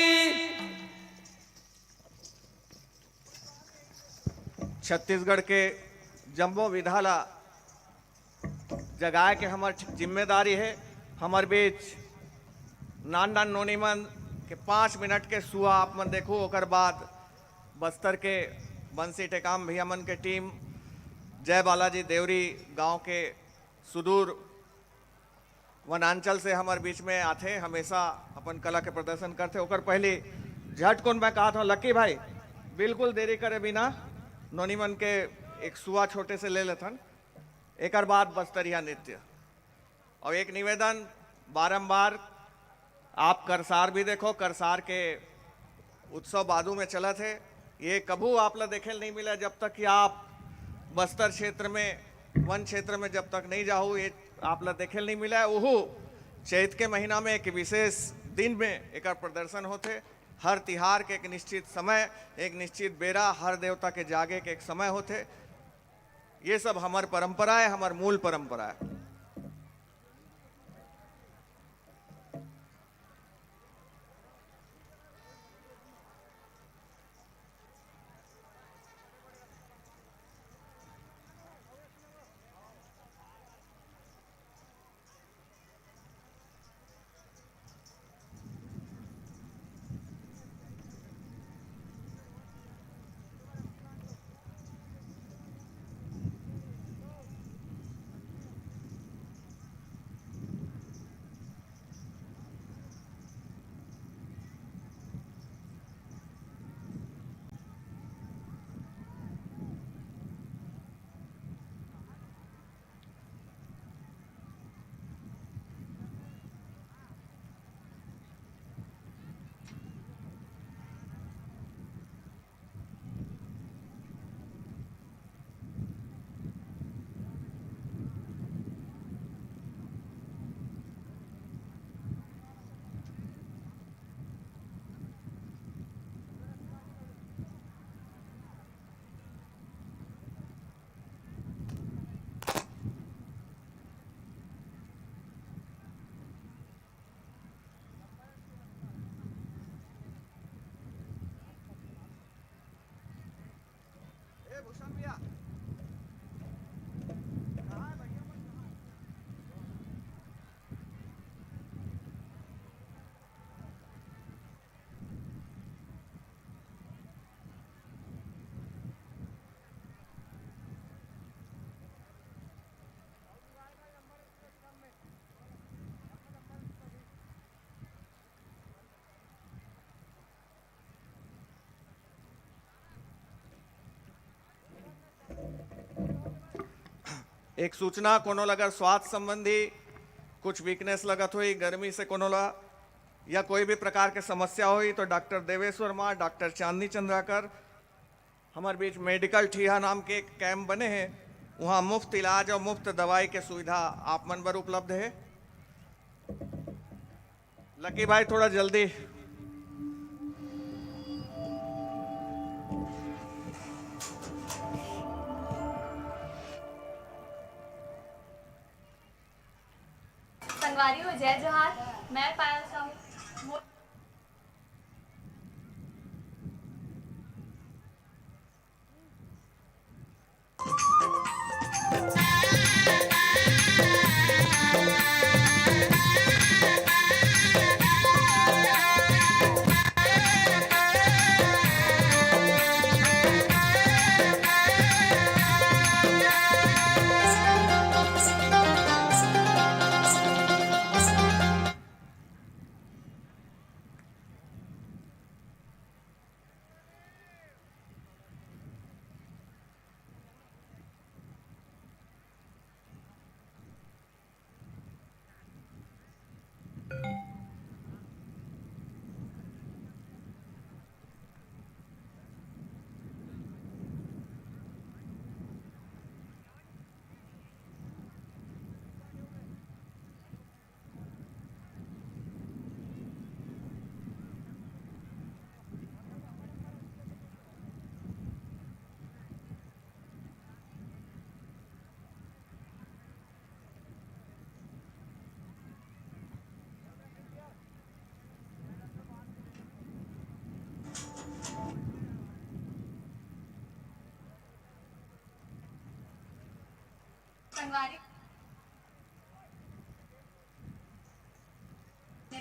छत्तीसगढ़ के जम्बो विधाला जगाए के हमार जिम्मेदारी है। हमार बीच नान नान नोनीमन के 5 मिनट के सुआ आप मन देखो ओकर बाद बस्तर के बंसी टेकाम भैया मन के टीम जय बालाजी देवरी गांव के सुदूर वनांचल से हमारे बीच में आते हमेशा अपन कला के प्रदर्शन करते ओकर पहले झटकुन मैं कहा था लक्की भाई बिल्कुल देरी करे बिना नोनीमन के एक सुआ छोटे से ले लेथन एक बाद बस्तरिया नृत्य और एक निवेदन बारंबार आप करसार भी देखो करसार के उत्सव बादू में चला थे ये कभू आप ला देखे नहीं मिला जब तक कि आप बस्तर क्षेत्र में वन क्षेत्र में जब तक नहीं जाओ ये आप ला देखे नहीं मिला है। ओहू चैत के महीना में एक विशेष दिन में एक प्रदर्शन होते हर तिहार के एक निश्चित समय एक निश्चित बेरा हर देवता के जागे के एक समय होते ये सब हमार परंपरा है हमार मूल परंपरा है। एक सूचना कोनो अगर स्वास्थ्य संबंधी कुछ वीकनेस लगत हुई, गर्मी से कोनो ला या कोई भी प्रकार के समस्या हुई तो डॉक्टर देवेश वर्मा, डॉक्टर चांदनी चंद्राकर हमारे बीच मेडिकल ठिया नाम के एक कैंप बने हैं, वहाँ मुफ्त इलाज और मुफ्त दवाई के सुविधा आप मन पर उपलब्ध है। लकी भाई थोड़ा जल्दी। संगवारी हो जय जोहार। मैं पायल साहू संगवारी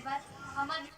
बस हमारे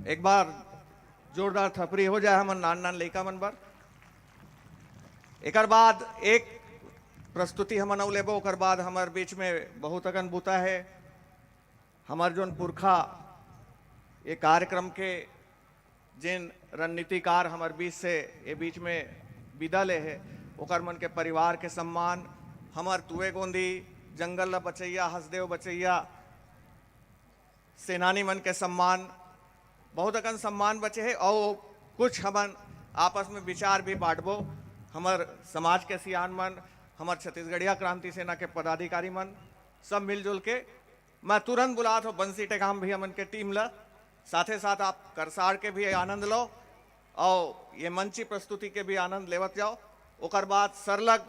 एक बार जोरदार थपरी हो जाए हमन नान नान लइका मन बर। एकर बाद एक प्रस्तुति हमन अउ लेबो, ओकर बाद हमार बीच में बहुत अगन बूता है। हमार जोन पुरखा ये कार्यक्रम के जिन रणनीतिकार हमार बीच से ये बीच में विदा ले है, ओकर मन के परिवार के सम्मान, हमार तुए गोंदी जंगल ला बचैया हसदेव बचैया सेनानी मन के सम्मान, बहुत अकन सम्मान बचे है। और कुछ हमन आपस में विचार भी बांटबो। हमार समाज के सियान मन, हमार छत्तीसगढ़िया क्रांति सेना के पदाधिकारी मन सब मिलजुल के मैं तुरंत बुलात हो बंसी टेकाम भी हमन के टीम ला, साथे साथ आप करसाड़ के भी आनंद लो और ये मंची प्रस्तुति के भी आनंद लेवत जाओ। ओकर बाद सरलग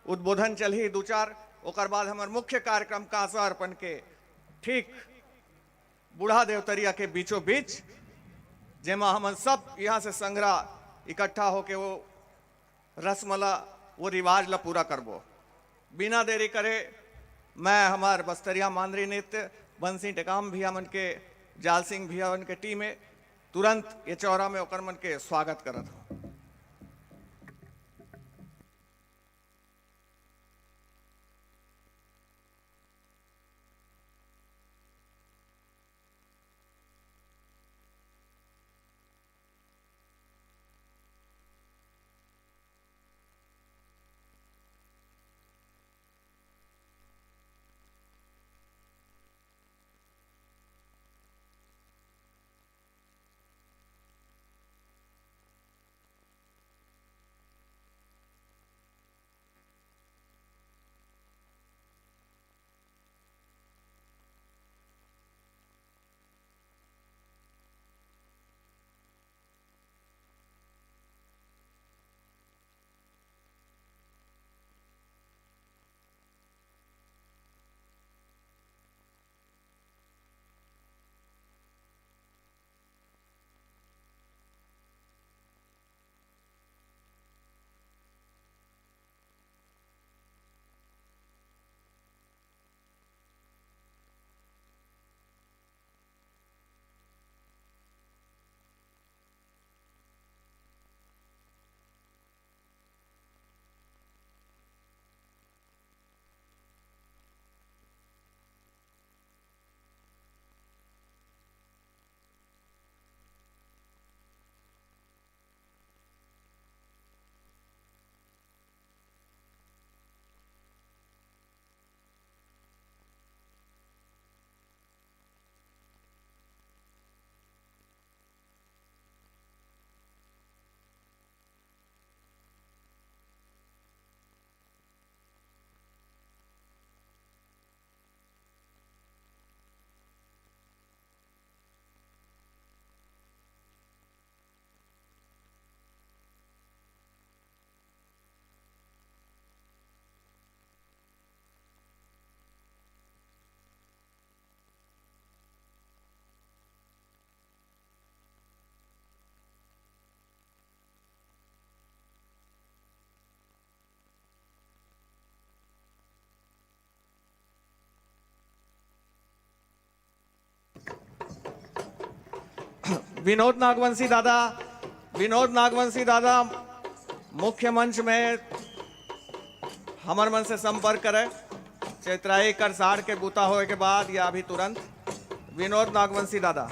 उद्बोधन चलही दो चार, ओकर बाद हमार मुख्य कार्यक्रम कांसा अर्पण के ठीक बूढ़ा देवतरिया के बीचों बीच, जेमा हम सब यहाँ से संग्रह इकट्ठा होके वो रस्मला वो रिवाज ला पूरा करबो। बिना देरी करे मैं हमार बस्तरिया मांदरी नृत्य बंसी टेकाम भैया मन के, जाल सिंह भैया मन के टीम में तुरंत ये चौरा में ओकर मन के स्वागत करत हूँ। विनोद नागवंशी दादा मुख्य मंच में हमर मन से संपर्क करे। चैत्राई करसाड़ के बूता होए के बाद या अभी तुरंत विनोद नागवंशी दादा।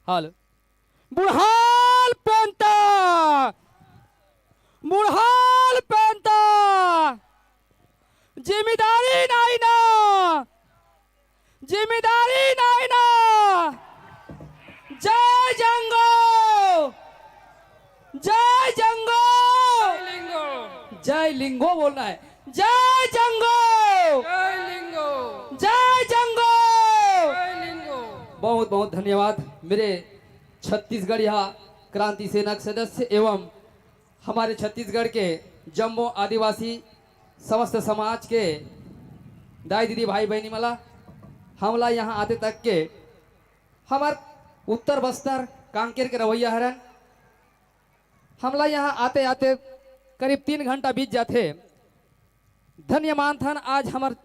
हाल बुढ़ाल पेंता बुढ़ाल पेंता जिम्मेदारी नहीं ना जिम्मेदारी नहीं ना जय जंगो जय जंगो जय लिंगो बोलना है जय जंगो जय जंगो बहुत बहुत धन्यवाद मेरे छत्तीसगढ़ यहाँ क्रांति सेना के सदस्य एवं हमारे छत्तीसगढ़ के जम्मू आदिवासी समस्त समाज के दाई दीदी भाई बहनी मला हमला यहाँ आते तक के हमार उत्तर बस्तर कांकेर के रवैया हरन हमला यहाँ आते आते करीब 3 घंटा बीत जाते धन्य मानथन आज हमार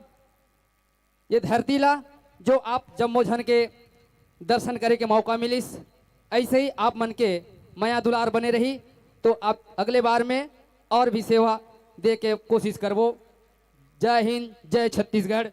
ये धरती ला जो आप जम्मू झन के दर्शन करे के मौका मिलिस ऐसे ही आप मन के माया दुलार बने रही तो आप अगले बार में और भी सेवा दे के कोशिश करबो। जय हिंद जय छत्तीसगढ़।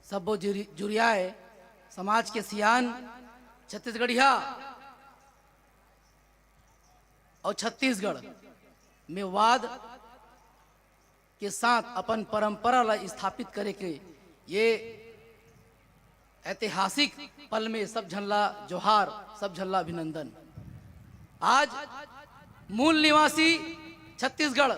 सब वो जुरिया है समाज के सियान छत्तीसगढ़िया और छत्तीसगढ़ में वाद के साथ अपन परंपरा ला स्थापित करे के ये ऐतिहासिक पल में सब झल्ला जोहार सब झल्ला अभिनंदन। आज मूल निवासी छत्तीसगढ़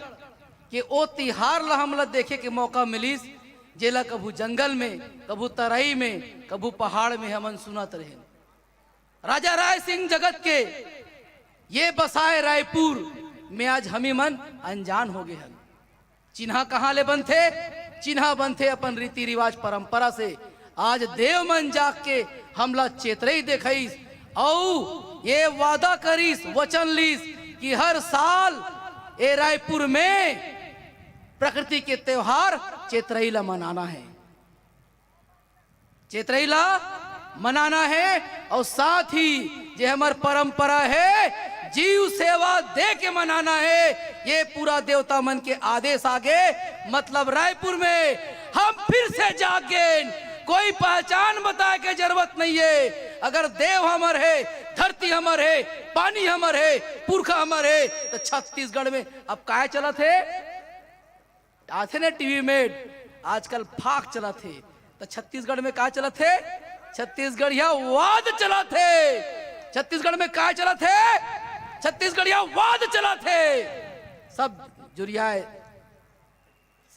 के ओ तिहार ला हमला देखे के मौका मिलिस जेला कभू जंगल में कभू तराई में कभू पहाड़ में हमन सुनत रहे। राजा राय सिंह जगत के ये बसाए रायपुर में आज हमी मन अनजान हो गए हन। चिन्हा कहाँ ले बनथे चिन्हा बनथे अपन रीति रिवाज परंपरा से। आज देव मन जाग के हमला चेतरई देखईस औ ये वादा करीस वचन लीस कि हर साल ए रायपुर में प्रकृति के त्योहार चेतरई ला मनाना है चेतरई ला मनाना है और साथ ही ये हमार परंपरा है जीव सेवा दे के मनाना है। ये पूरा देवता मन के आदेश आगे मतलब रायपुर में हम फिर से जागे कोई पहचान बताए के जरूरत नहीं है। अगर देव हमर है धरती हमर है पानी हमर है पुरखा हमर है तो छत्तीसगढ़ में अब काय चला थे आथे ने टीवी में आजकल फाक चला थे तो छत्तीसगढ़ में काय चला थे छत्तीसगढ़ यहाँ वाद चला थे। छत्तीसगढ़ में काय चला थे छत्तीसगढ़ यहाँ वाद चला थे। सब जुरिया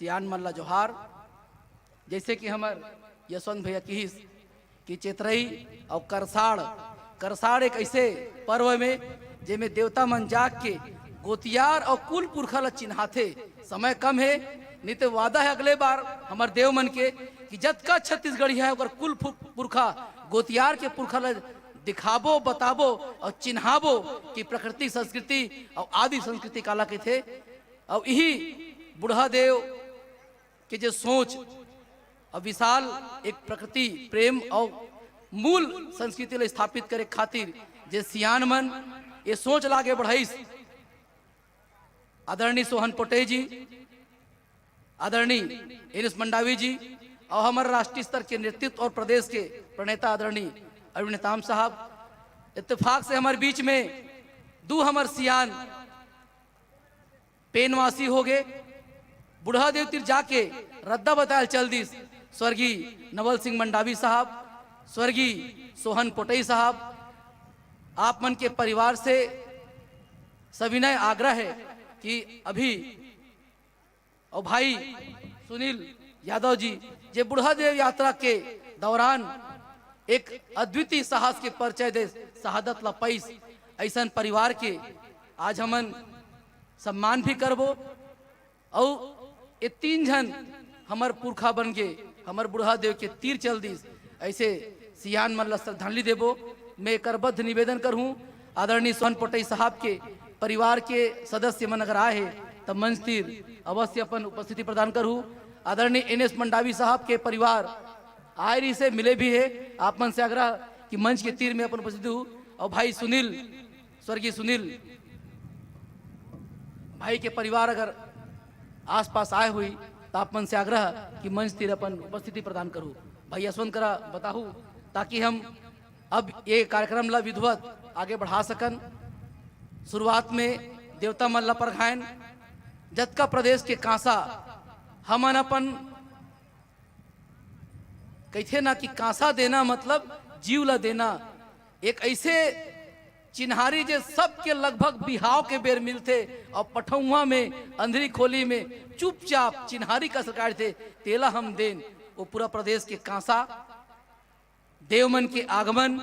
सियान मल्ला जोहार जैसे कि हमार यशवंत भैया की चेतरई और करसाड़ एक ऐसे पर्व में जेमे देवता मन जाग के गोतियार और कुल पुरखा ला चिन्हाथे। समय कम है नहीं तो वादा है अगले बार हमार देव मन के कि जत का छत्तीसगढ़ी है और कुल पुरखा गोतियार के पुरखा ला दिखाबो बताबो और चिन्हाबो कि प्रकृति संस्कृति और आदि संस्कृति काला के थे। और यही बुढ़ा देव के जो सोच और विशाल एक प्रकृति प्रेम और मूल संस्कृति ला स्थापित करे खातिर जे सियान मन ये सोच लागे बढ़ाइस। आदरणीय सोहन पोटे जी आदरणीय एनिस मंडावी जी और हमारे राष्ट्रीय स्तर के नेतृत्व और प्रदेश के प्रणेता आदरणीय अरविंद नेताम साहब इत्तेफाक से हमारे बीच में दो हमार सियान पेनवासी हो गए। बुढ़ा देव तिर जाके रद्दा बतायल चल दिस स्वर्गीय नवल सिंह मंडावी साहब स्वर्गीय सोहन पोटई साहब आप मन के परिवार से सविनय आग्रह है कि अभी और भाई सुनील यादव जी जे बुढ़ा देव यात्रा के दौरान एक अद्वितीय साहस के परिचय दे शहादत ला पैस ऐसा परिवार के आज हमन सम्मान भी करबो। और ये 3 जन हमार पुरखा बन के हमार बुढ़ा देव के तीर चल दिस ऐसे सियान मन ला श्रद्धांजलि देबो। मैं करबद्ध निवेदन करूं आदरणीय सोहन पोटई साहब के परिवार के सदस्य मन अगर आए तब मंच तीर अवश्य अपन उपस्थिति प्रदान करूं। आदरणीय एनएस मंडावी साहब के परिवार आयरी से मिले भी है। आप मन से आग्रह कि मंच के तीर में अपन उपस्थित हूँ। और भाई सुनील, स्वर्गीय सुनील भाई के परिवार अगर आसपास आए हुई तो आप मन से आग्रह कि मंच तीर अपन उपस्थिति प्रदान करूँ। भाई यशवंत करा बताहू ताकि हम अब ये कार्यक्रम ला विधिवत आगे बढ़ा सकन। शुरुआत में देवता मल्ला पर घायन जतका प्रदेश के कांसा हमन अपन कहते ना कि कांसा देना मतलब जीव ला देना। एक ऐसे चिन्हारी जे सबके लगभग बिहाव के बेर मिलते और पठौआ में अंधेरी खोली में चुपचाप चिन्हारी का सरकार थे तेला हम देन। वो पूरा प्रदेश के कांसा देवमन के आगमन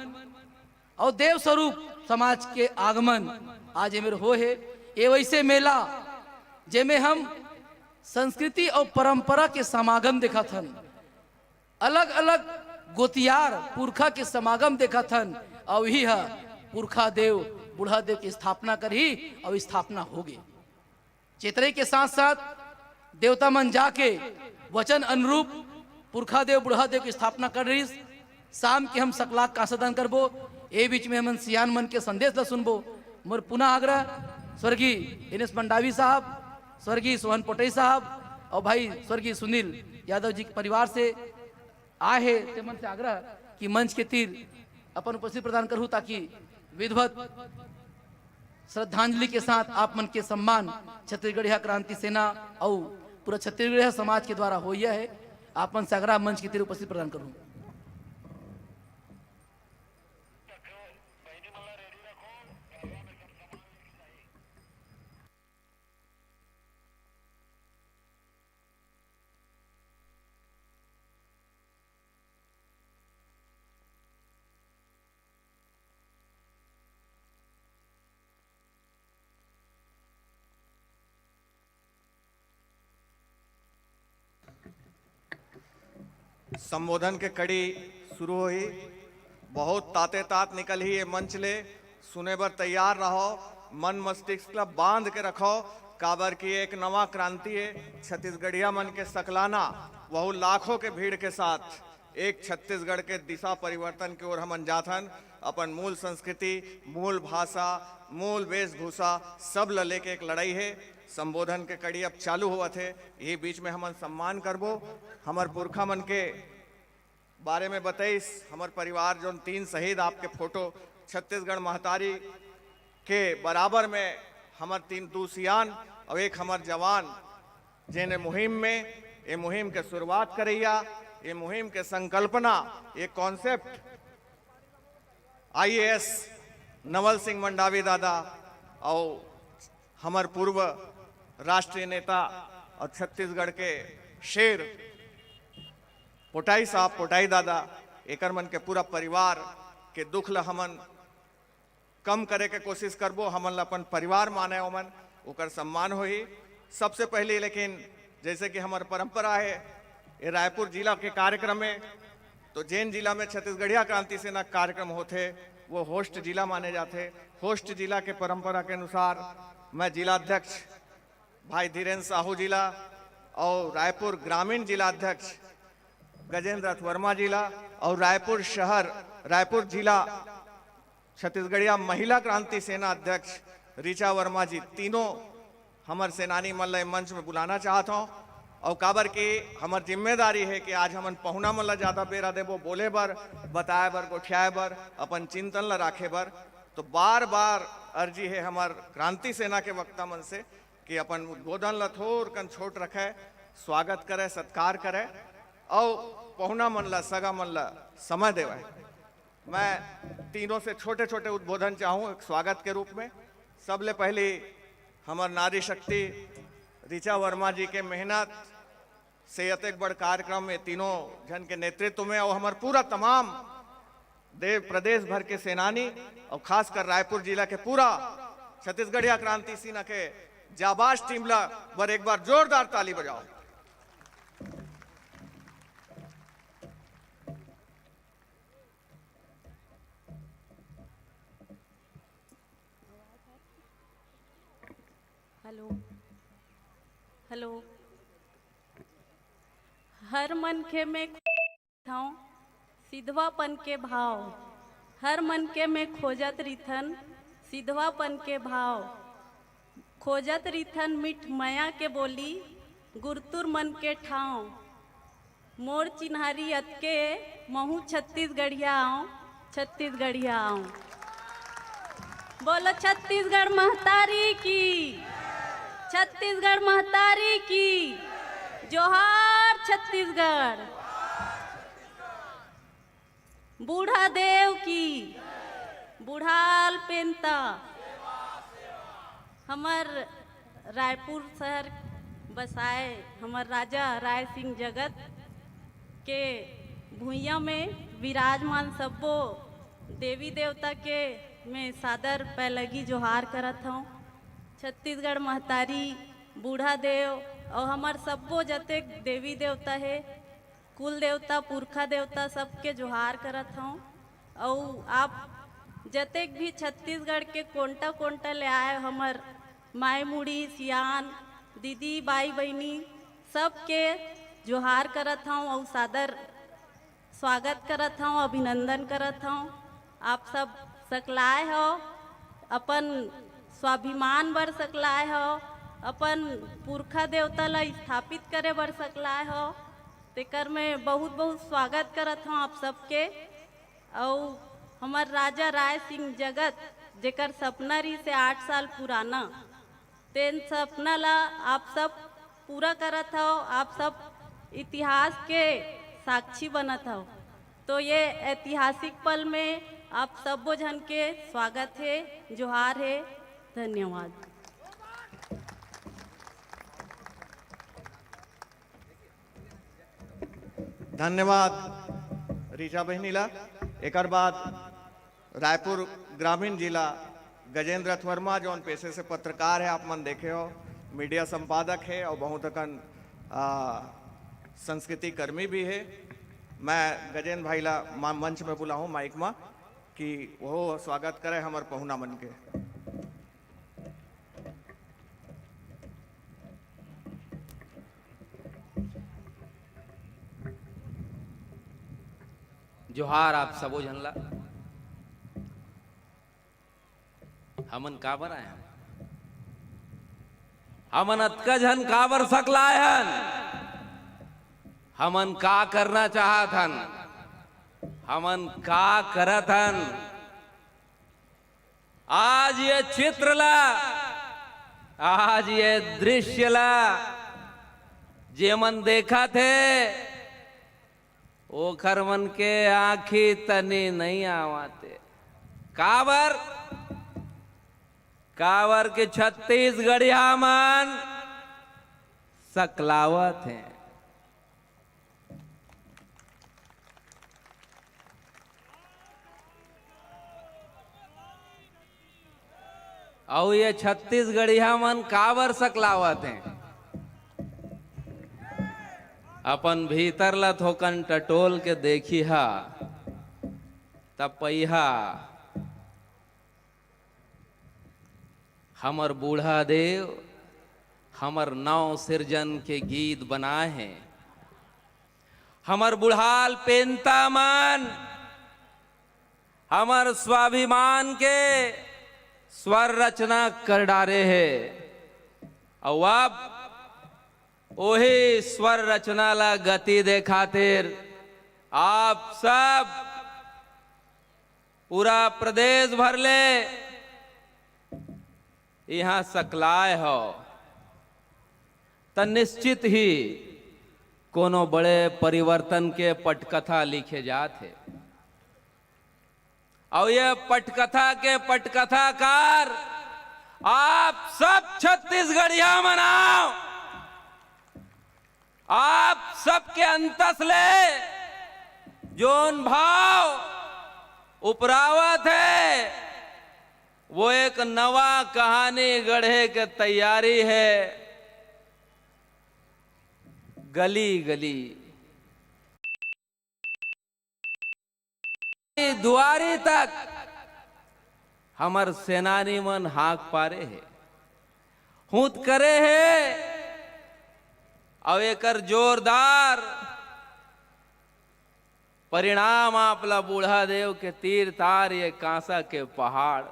और देव स्वरूप समाज के आगमन आज मेरे हो है। ये वैसे मेला जेमे हम संस्कृति और परंपरा के समागम देखा थन, अलग अलग गोतियार पुरखा के समागम देखा थन। और यही है पुरखा देव बूढ़ा देव की स्थापना करी और स्थापना हो गई। चेतरे के साथ साथ देवता मन जाके वचन अनुरूप पुरखा देव बूढ़ा देव की स्थापना कर रही। शाम के हम सकलाक का सदन करबो। ए बीच में हम सियान मन के संदेश ला सुनबो। मोर पुनः आग्रह स्वर्गीय एनएस मंडावी साहब, स्वर्गीय सोहन पोटई साहब और भाई स्वर्गीय सुनील यादव जी के परिवार से आए हैं। ते मन से आग्रह कि मंच के तीर अपन उपस्थिति प्रदान करूँ ताकि विधिवत श्रद्धांजलि के साथ आप मन के सम्मान छत्तीसगढ़िया क्रांति सेना और पूरा छत्तीसगढ़िया समाज के द्वारा हो है। आप मन से आग्रह मंच के तीर उपस्थिति प्रदान करूँ। संबोधन के कड़ी शुरू हुई। बहुत ताते तात निकल ही ये मंच ले। सुने बर तैयार रहो, मन मस्तिष्क ला बांध के रखो। काबर की एक नवा क्रांति है छत्तीसगढ़िया मन के सकलाना वह लाखों के भीड़ के साथ एक छत्तीसगढ़ के दिशा परिवर्तन की ओर हम जाथन। अपन मूल संस्कृति, मूल भाषा, मूल वेशभूषा सब ल लेके एक लड़ाई है। संबोधन के कड़ी अब चालू हुआ थे। यही बीच में हमन सम्मान करबो। हमार पुरखा मन के बारे में बताइस। हमार परिवार जो 3 शहीद आपके फोटो छत्तीसगढ़ महतारी के बराबर में हमार 3 दूसियान और एक हमार जवान जिन्हें मुहिम में ये मुहिम के शुरुआत करैया, ये मुहिम के संकल्पना, ये कॉन्सेप्ट IAS नवल सिंह मंडावी दादा और हमार पूर्व राष्ट्रीय नेता और छत्तीसगढ़ के शेर पोटाई साहब, पोटाई दादा, एकर मन के पूरा परिवार के दुख ला हमन कम करे के कोशिश करबो। हमन अपन परिवार माने ओमन ओकर सम्मान होही सबसे पहले। लेकिन जैसे कि हमार परंपरा है ये रायपुर जिला के कार्यक्रम में, तो जैन जिला में छत्तीसगढ़िया क्रांति सेना कार्यक्रम होते वो होस्ट जिला माने जाते। होस्ट जिला के परंपरा के अनुसार मैं जिला अध्यक्ष भाई धीरेन्द्र साहू जिला और रायपुर ग्रामीण जिला अध्यक्ष गजेंद्र रथ वर्मा जिला और रायपुर शहर रायपुर जिला छत्तीसगढ़िया महिला क्रांति सेना अध्यक्ष ऋचा वर्मा जी, तीनों हमार सेनानी मल्ल मंच में बुलाना चाहता हूँ। और काबर की हमार जिम्मेदारी है कि आज हमन पहुना मल्ला ज्यादा बेरा देबो, बोले बर, बताए बर, गोठियाए बर, अपन चिंतन ला राखे बर। तो बार बार अर्जी है हमार क्रांति सेना के वक्ता मन से कि अपन उद्बोधन ला थोर कन छोट रखे, स्वागत करे, सत्कार करे और पहुना मन ला, सगा मन ला समय देवे। मैं तीनों से छोटे छोटे उद्बोधन चाहूँ एक स्वागत के रूप में। सबले पहले हमार नारी शक्ति ऋचा वर्मा जी के मेहनत से अतेक बड़ कार्यक्रम में तीनों जन के नेतृत्व में और हमार पूरा तमाम देव प्रदेश भर के सेनानी और खासकर रायपुर जिला के पूरा छत्तीसगढ़िया क्रांति सेना के जाबाज टीम ला बर एक बार जोरदार ताली बजाओ। हेलो हेलो, हर मन के में था सिधवापन के भाव, हर मन के में खोजत रिथन सिधवापन के भाव, खोजत रिथन मिठ मया के बोली गुरतुर मन के ठाव, मोर चिन्हारी अतके महू छत्तीसगढ़िया आऊँ, छत्तीसगढ़िया आऊँ। बोलो छत्तीसगढ़ महतारी की, छत्तीसगढ़ महतारी की, जोहार छत्तीसगढ़। बूढ़ा देव की, बूढ़ाल पेंता। हमार रायपुर शहर बसाए हमार राजा राय सिंह जगत के भुइया में विराजमान सब्बो देवी देवता के मैं सादर पैलगी जोहार करत हूँ। छत्तीसगढ़ महतारी, बूढ़ा देव और हमार सब्बो जते देवी देवता है, कुल देवता पुरखा देवता सबके जोहार करत हूँ। और आप जतेक भी छत्तीसगढ़ के कोंटा कोंटा ले आए हमार माई मुड़ी सियान दीदी बाई बहनी सबके जोहार करत हूँ और सादर स्वागत करत हूँ, अभिनंदन करत हूँ। आप सब सकलाए हो, अपन स्वाभिमान बर सकलाए हो, अपन पुरखा देवता ला स्थापित करे बर सकलाए हो, तेकर में बहुत बहुत स्वागत करत हूँ आप सबके। और हमार राजा राय सिंह जगत जेकर सपना रही से 8 साल पुराना, तेन सपना ला आप सब पूरा करत हो, आप सब इतिहास के साक्षी बनत हो। तो ये ऐतिहासिक पल में आप सबो जन के स्वागत है, जोहार है, धन्यवाद। धन्यवाद रीचा बहनीला। एक बाद रायपुर ग्रामीण जिला गजेंद्र रथ वर्मा जौन पेशे से पत्रकार है, आप मन देखे हो, मीडिया संपादक है और बहुत अकन संस्कृति कर्मी भी है। मैं गजेंद्र भाई ला मंच में बुला हूँ माइक में कि वो स्वागत करे हमार पहुना मन के। जोहार आप सबो झनला। हमन काबर आए हैं, हमन अतका झन काबर सकलाए हन, हमन का करना चाहत हन, हमन का करत हन। आज ये चित्र ला, आज ये दृश्य ला जे मन देखा थे ओखर मन के आँखी तनी नहीं आवाते। काबर काबर के छत्तीसगढ़िया मन सकलावत हैं। और ये छत्तीसगढ़िया मन काबर सकलावत हैं, अपन भीतर ला थोकन टटोल के देखी हा तब पहिया हमर बूढ़ा देव हमर नौ सिरजन के गीत बनाए हैं। हमर बुढ़ाल पेंता मन हमर स्वाभिमान के स्वर रचना कर डारे है। और अब ओही स्वर रचना ला गति दे खातिर आप सब पूरा प्रदेश भर ले यहाँ सकलाए हो, त निश्चित ही कोनो बड़े परिवर्तन के पटकथा लिखे जाते। और ये पटकथा के पटकथाकार आप सब छत्तीसगढ़िया मनाओ। आप सबके अंतस ले जोन भाव उपरावत है वो एक नवा कहानी गढ़े के तैयारी है। गली गली दुआरी तक हमर सेनानी मन हाक पारे है, हूत करे है। और एकर जोरदार परिणाम आपला बूढ़ा देव के तीर तार ये कांसा के पहाड़।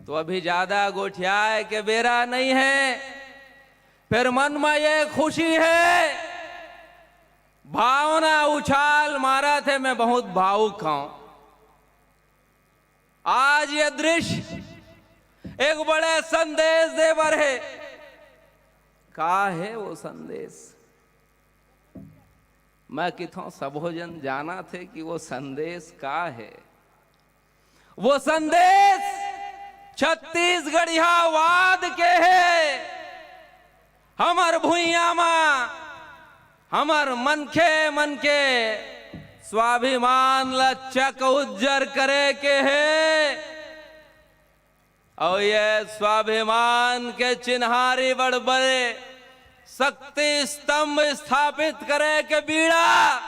तो अभी ज्यादा गोठियाए के बेरा नहीं है, फिर मन में ये खुशी है, भावना उछाल मारा थे, मैं बहुत भावुक हूं। आज ये दृश्य एक बड़े संदेश देवर है। का है वो संदेश? मैं किथों सबो जन जाना थे कि वो संदेश का है। वो संदेश छत्तीसगढ़िया वाद के है। हमर भुइया मा हमर मन के स्वाभिमान लचक उज्जर करे के है। और ये स्वाभिमान के चिन्हारी बड़ बड़े शक्ति स्तंभ स्थापित करे के बीड़ा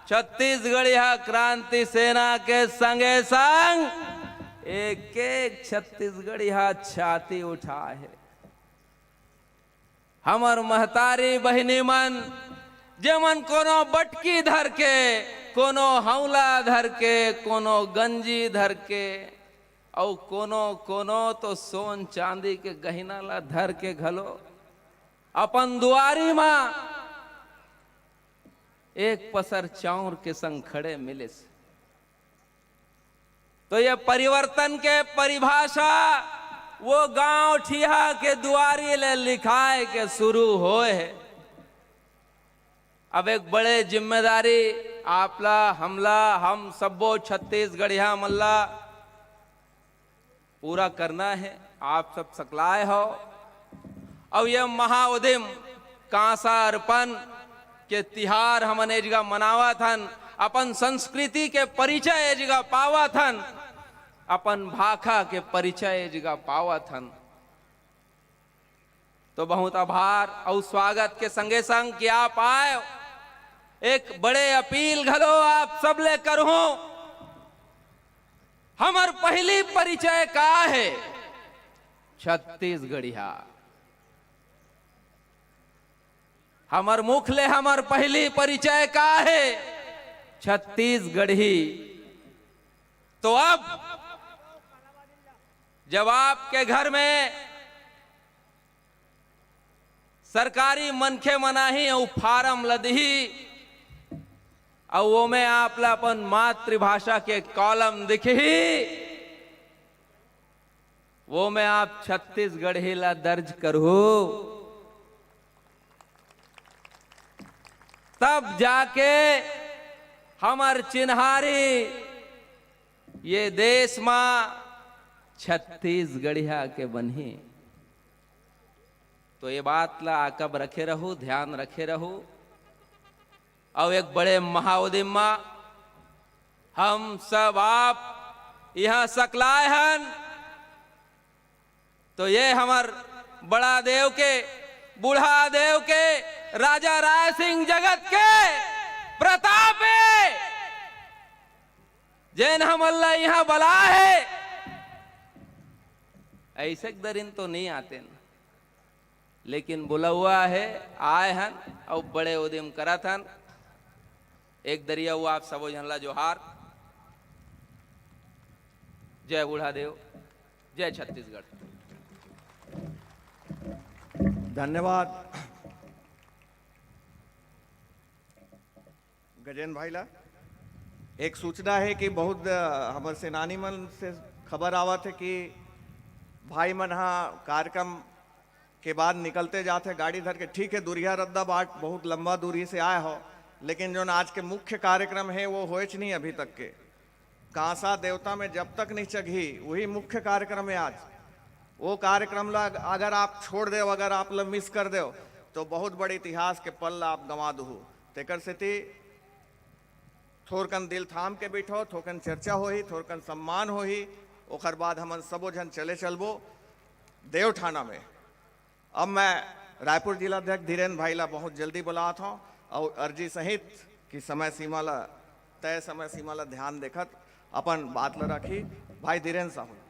छत्तीसगढ़िया क्रांति सेना के संगे संग एक एक छत्तीसगढ़िया छाती उठा है। हमर महतारी बहिनी मन जेमन कोनो बटकी धर के, कोनो हौला धर के, कोनो गंजी धर के, और कोनो तो सोन चांदी के गहना ला धर के घलो अपन दुआरी मां एक पसर चाउर के संग खड़े मिले से। तो ये परिवर्तन के परिभाषा वो गांव ठिया के दुआरी ले लिखाए के शुरू होए है। अब एक बड़े जिम्मेदारी आपला हमला हम सबो छत्तीसगढ़िया मल्ला पूरा करना है। आप सब सकलाए हो। और ये महाउदिम कांसा अर्पण के तिहार हमन ए जगह मनावा थन, अपन संस्कृति के परिचय ए जगह पावा थन, अपन भाषा के परिचय ए जगह पावा थन। तो बहुत आभार और स्वागत के संगे संग कि आप आए। एक बड़े अपील घलो आप सब ले करूं। हमर पहली परिचय का है? छत्तीसगढ़िया। हमर मुख ले हमर पहली परिचय का है? छत्तीसगढ़ी। तो अब जब आपके घर में सरकारी मनखे मनाही और फार्म लदही और वो में आप ला अपन मातृभाषा के कॉलम दिखही, वो में आप छत्तीसगढ़ी ला दर्ज करो, तब जाके हमर चिन्हारी ये देश मां छत्तीसगढ़िया के बनी। तो ये बात ला आकब रखे रहू, ध्यान रखे रहू। और एक बड़े महाउदिम मां हम सब आप यहां सकलाए हन। तो ये हमर बड़ा देव के, बूढ़ा देव के, राजा राय सिंह जगत के प्रताप है जैन हम अल्लाह यहां बला है। ऐसे दरिन तो नहीं आते न, लेकिन बुला हुआ है, आए हन और बड़े उद्यम करा थन। एक दरिया हुआ आप सबो जनला जोहार। जय बूढ़ा देव, जय छत्तीसगढ़। धन्यवाद गजेंद्र भाई ला। एक सूचना है कि बहुत हमारे सेनानी मन से खबर आवत है कि भाई मन हाँ कार्यक्रम के बाद निकलते जाते गाड़ी धर के। ठीक है, दूरिया रद्दा बाट बहुत लंबा दूरी से आए हो, लेकिन जो आज के मुख्य कार्यक्रम है वो होच नहीं अभी तक के। कांसा देवता में जब तक नहीं चघी वही मुख्य कार्यक्रम है आज। वो कार्यक्रम ला अगर आप छोड़ दे, अगर आप ला मिस कर दो तो बहुत बड़े इतिहास के पल आप गंवा दू। तेकर सेती थोरकन दिल थाम के बैठो, थोरकन चर्चा होही, थोरकन सम्मान होही। ओकर बाद हमन सबो जन चले चलबो देवठाना में। अब मैं रायपुर जिलाध्यक्ष धीरेन्द्र भाई ला बहुत जल्दी बुलाता हूँ और अर्जी सहित कि समय सीमा ला, तय समय सीमा ला ध्यान देखत अपन बात ला रखी। भाई धीरेन्द्र साहब।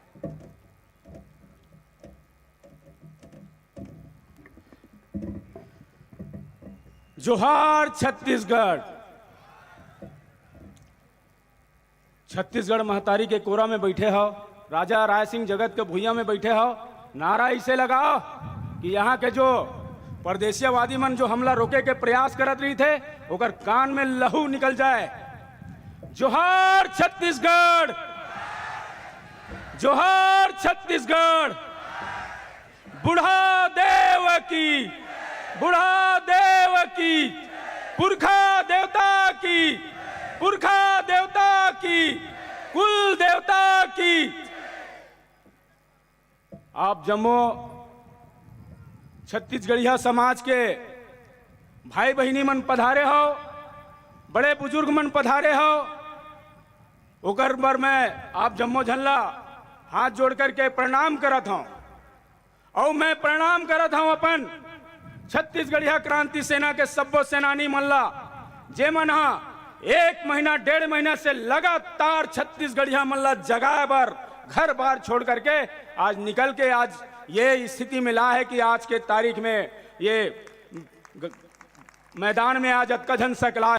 जोहार छत्तीसगढ़। छत्तीसगढ़ महतारी के कोरा में बैठे हो, राजा राय सिंह जगत के भुइया में बैठे हो, नारा इसे लगाओ कि यहाँ के जो परदेशियावादी मन जो हमला रोके के प्रयास करत रही थे, ओकर कान में लहू निकल जाए। जोहार छत्तीसगढ़, जोहार छत्तीसगढ़। बुढ़ा देव की, बुढ़ा देव की, पुरखा देवता की, पुरखा देवता की, कुल देवता की। आप जम्मू छत्तीसगढ़िया समाज के भाई बहिनी मन पधारे हो, बड़े बुजुर्ग मन पधारे हो, ओकर बर मैं आप जम्मो झल्ला हाथ जोड़ करके प्रणाम करत हूं। और मैं प्रणाम करत हूं अपन छत्तीसगढ़िया क्रांति सेना के सब्बो सेनानी मल्ला, जे मन हा 1 महीना 1.5 महीना से लगातार छत्तीसगढ़िया मल्ला जगाए बर घर बार छोड़ करके आज निकल के आज ये स्थिति में ला है कि आज के तारीख में ये मैदान में आज अतकजन सकला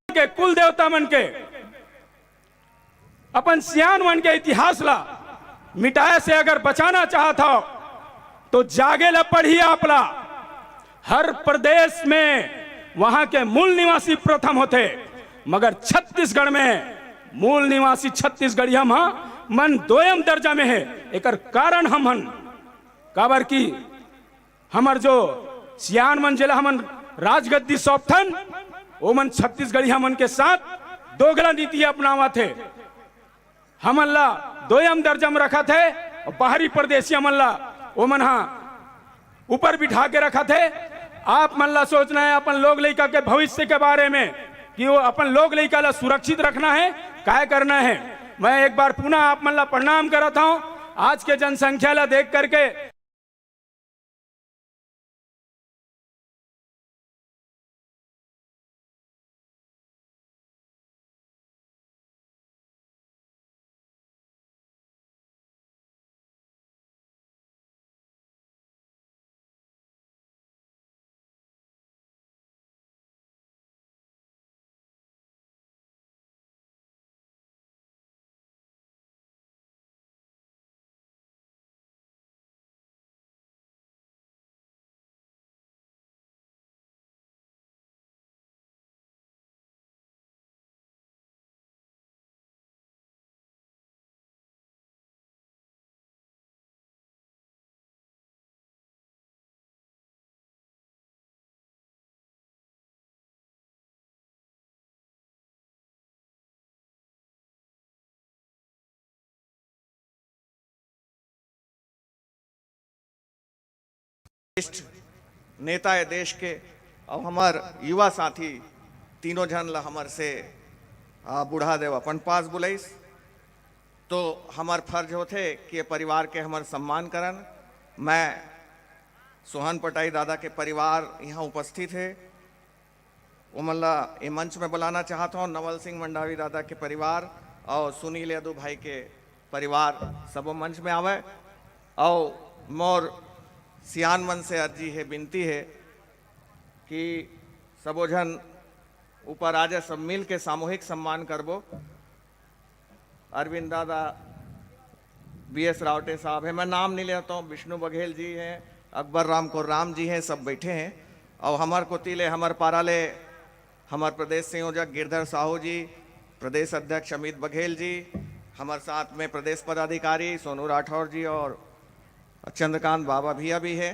के कुल देवता मन के अपन सियान मन के इतिहास ला मिटाए से अगर बचाना चाहता हो तो जागे ला पढ़िए आपला। हर प्रदेश में वहां के मूल निवासी प्रथम होते, मगर छत्तीसगढ़ में मूल निवासी छत्तीसगढ़िया मन 2म दर्जा में है। एकर कारण हमन काबर की हमर जो सियान मन जिला हमन राजगद्दी सौंपथन, वो मन छत्तीसगढ़िया मन के साथ दोगला नीति अपनावा थे। हमन ला 2म दर्जा में रखा थे और बाहरी प्रदेशिया मन ला वो मन ऊपर बिठा के रखा थे। आप मन ला सोचना है अपन लोग लड़का के भविष्य के बारे में कि वो अपन लोग लड़का ला सुरक्षित रखना है, काय करना है। मैं एक बार पुनः आप मन ला प्रणाम करता हूं। आज के जनसंख्या ला देख करके वरिष्ठ नेता है देश के और हमार युवा साथी तीनों जन ला हमर से बुढ़ा देव अपन पास बुलाइस, तो हमार फर्ज होते कि ये परिवार के हमार सम्मान करन। मैं सोहन पटाई दादा के परिवार यहाँ उपस्थित है, वो मल्ला ये मंच में बुलाना चाहता हूँ। नवल सिंह मंडावी दादा के परिवार और सुनील यादव भाई के परिवार सब मंच में आवे। और मोर सियान मन से अर्जी है, विनती है कि सबो जन ऊपर आ जाए, सब मिल के सामूहिक सम्मान करबो। अरविंद दादा, BS रावटे साहब है, मैं नाम नहीं लेता हूँ, विष्णु बघेल जी हैं, अकबर राम को राम जी हैं, सब बैठे हैं। और हमार कोतिले हमार पाराले हमार प्रदेश संयोजक गिरधर साहू जी, प्रदेश अध्यक्ष अमित बघेल जी, हमारे साथ में प्रदेश पदाधिकारी सोनू राठौर जी और चंद्रकांत बाबा भैया भी है।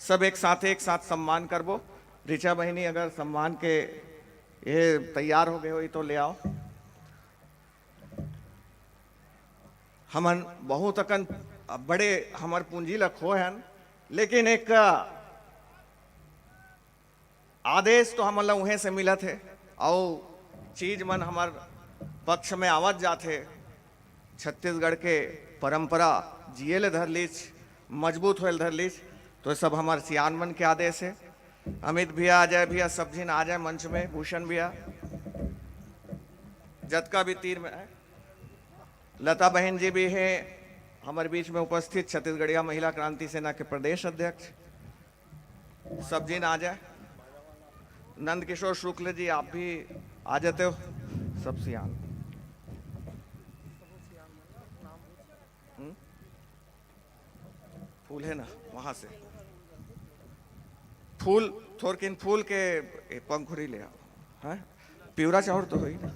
सब एक साथ सम्मान करबो। ऋचा बहनी अगर सम्मान के ये तैयार हो गए हो तो ले आओ। हमन बहुत अकन बड़े हमार पूंजी लखो हैं, लेकिन एक आदेश तो हमन ला उहे से मिला थे और चीज मन हमार पक्ष में आवत जाते। छत्तीसगढ़ के परंपरा जिये धर लीच, मजबूत होल धर लीच, तो सब हमारे सियान मन के आदेश है। अमित भैया आ जाए, भैया सब जिन आ जाए मंच में, भूषण भैया, जतका भी तीर में है, लता बहन जी भी है हमारे बीच में उपस्थित, छत्तीसगढ़िया महिला क्रांति सेना के प्रदेश अध्यक्ष, सब जिन आ जाए। नंद किशोर शुक्ल जी आप भी आ जाते हो, सब सियान। फूल है ना वहां से, फूल थोरकिन फूल के पंखुरी ले आओ। है पिवरा चाहर तो हुई ना।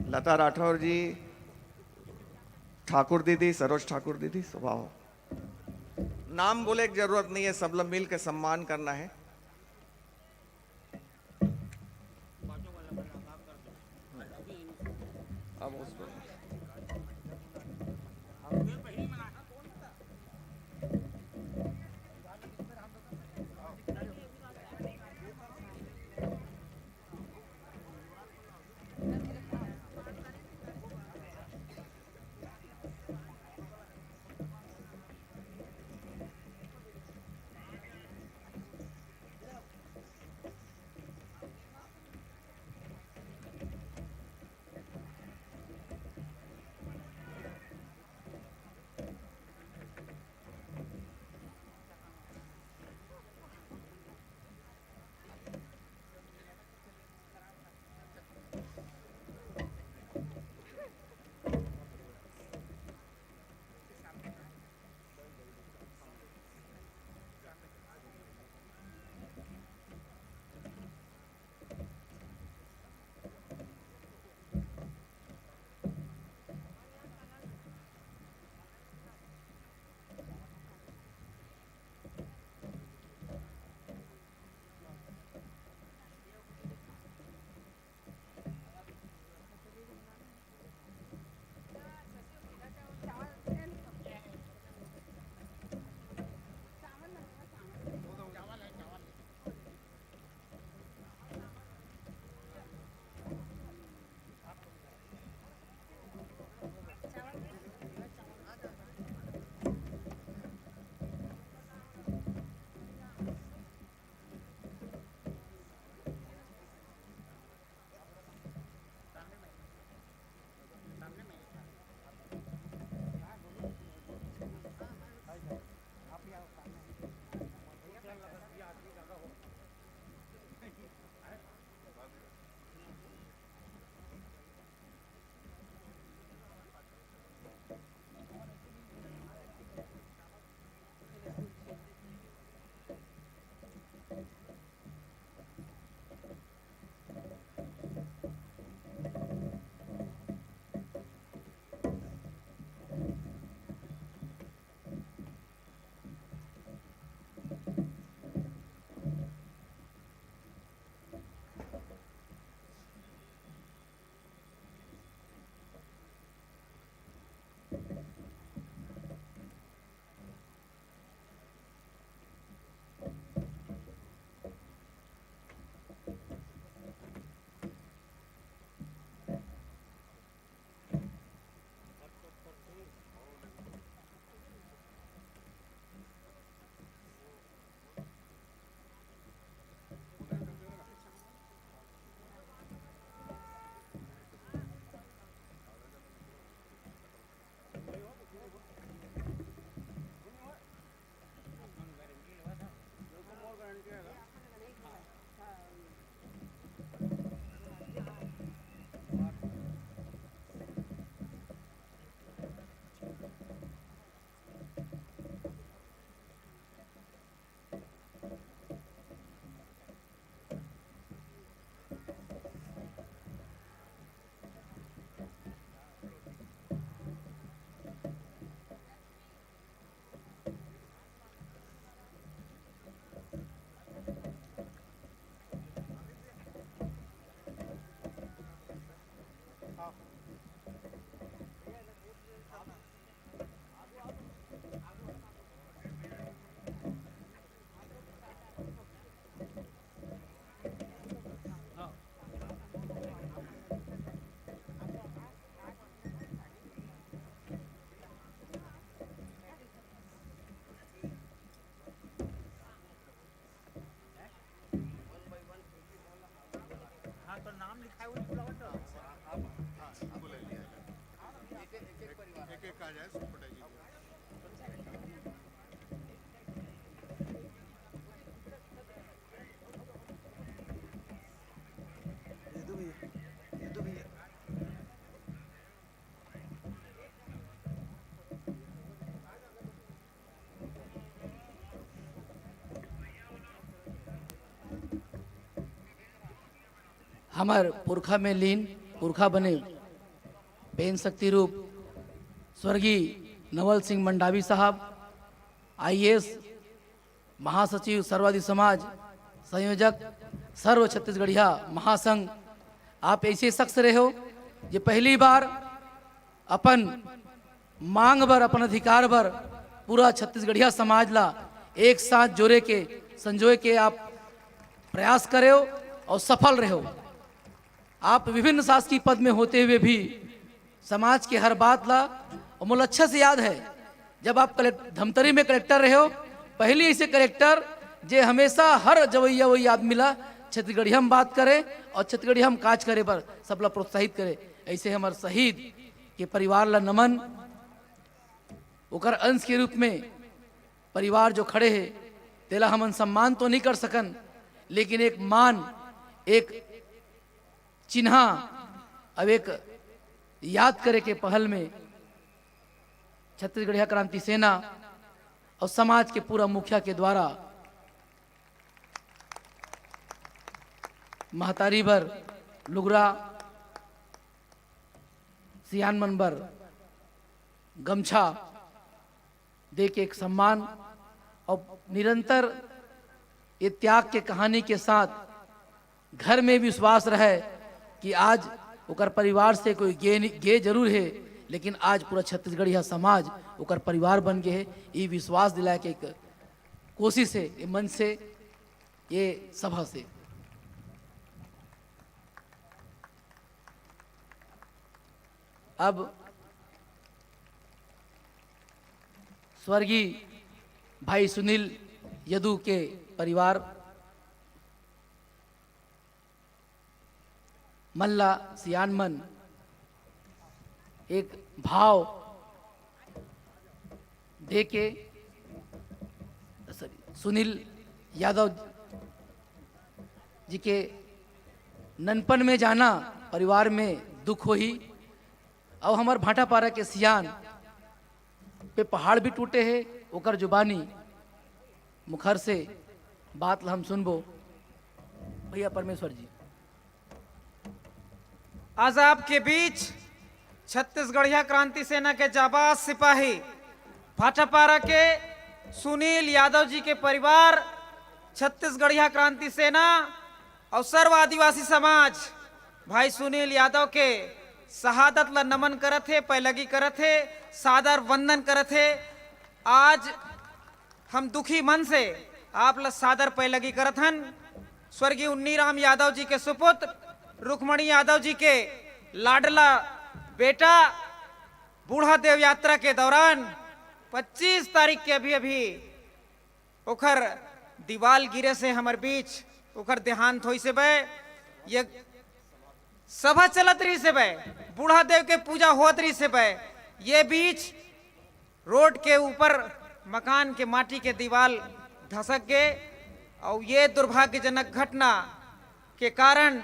लता राठौर जी, ठाकुर दीदी, सरोज ठाकुर दीदी, स्वभाव नाम बोले की जरूरत नहीं है, सब लोग मिल के सम्मान करना है। अब उसको हमार पुरखा में लीन पुरखा बने पेन शक्ति रूप स्वर्गीय नवल सिंह मंडावी साहब, आईएएस, महासचिव सर्वाधिक समाज, संयोजक सर्व छत्तीसगढ़िया महासंघ। आप ऐसे शख्स रहे हो जो पहली बार अपन मांग बर, अपन अधिकार बर पूरा छत्तीसगढ़िया समाज ला एक साथ जोड़े के संजोए के आप प्रयास करे हो और सफल रहे हो। आप विभिन्न शासकीय पद में होते हुए भी समाज के हर बात ला, और मुझे अच्छा से याद है जब आप धमतरी में कलेक्टर रहे हो, पहली ऐसे कलेक्टर जे हमेशा हर जवैया वही आदमी ला छत्तीसगढ़ी हम बात करे और छत्तीसगढ़ी हम काज करे पर सबला प्रोत्साहित करे। ऐसे हमारे शहीद के परिवार ला नमन, ओकर अंश के रूप में परिवार जो खड़े है तेला हमन सम्मान तो नहीं कर सकन, लेकिन एक मान, एक चिन्हा, अब एक याद करे के पहल में छत्तीसगढ़िया क्रांति सेना और समाज के पूरा मुखिया के द्वारा महतारी बर लुगरा, सियान मन बर गमछा दे के एक सम्मान और निरंतर ये त्याग के कहानी के साथ घर में विश्वास रहे कि आज ओकर परिवार से कोई गे जरूर है, लेकिन आज पूरा छत्तीसगढ़िया समाज ओकर परिवार बन गए है। ये विश्वास दिलाए के एक कोशिश है, ये मन से, ये सभा से। अब स्वर्गीय भाई सुनील यदू के परिवार मल्ला सियानमन एक भाव दे के सुनील यादव जी के ननपन में जाना परिवार में दुख हो ही। और हमार भाटापारा के सियान पे पहाड़ भी टूटे हैं, ओकर जुबानी मुखर से बात हम सुनबो। भैया परमेश्वर जी, आज आपके बीच छत्तीसगढ़िया क्रांति सेना के जाबाज सिपाही भाटापारा के सुनील यादव जी के परिवार, छत्तीसगढ़िया क्रांति सेना और सर्व आदिवासी समाज भाई सुनील यादव के शहादत ला नमन करत है, पैलगी करत है, सादर वंदन करत है। आज हम दुखी मन से आप ला सादर पैलगी करत हन। स्वर्गीय उन्नीराम यादव जी के सुपुत्र रुक्मणी यादव जी के लाडला बेटा बूढ़ा देव यात्रा के दौरान 25 तारीख के अभी ओखर दीवाल गिरे से हमर बीच ओखर देहांत होई से बे, ये सभा चलत रही से बे, बूढ़ा देव के पूजा होत रही से बे, ये बीच रोड के ऊपर मकान के माटी के दीवाल धसक गए और ये दुर्भाग्यजनक घटना के कारण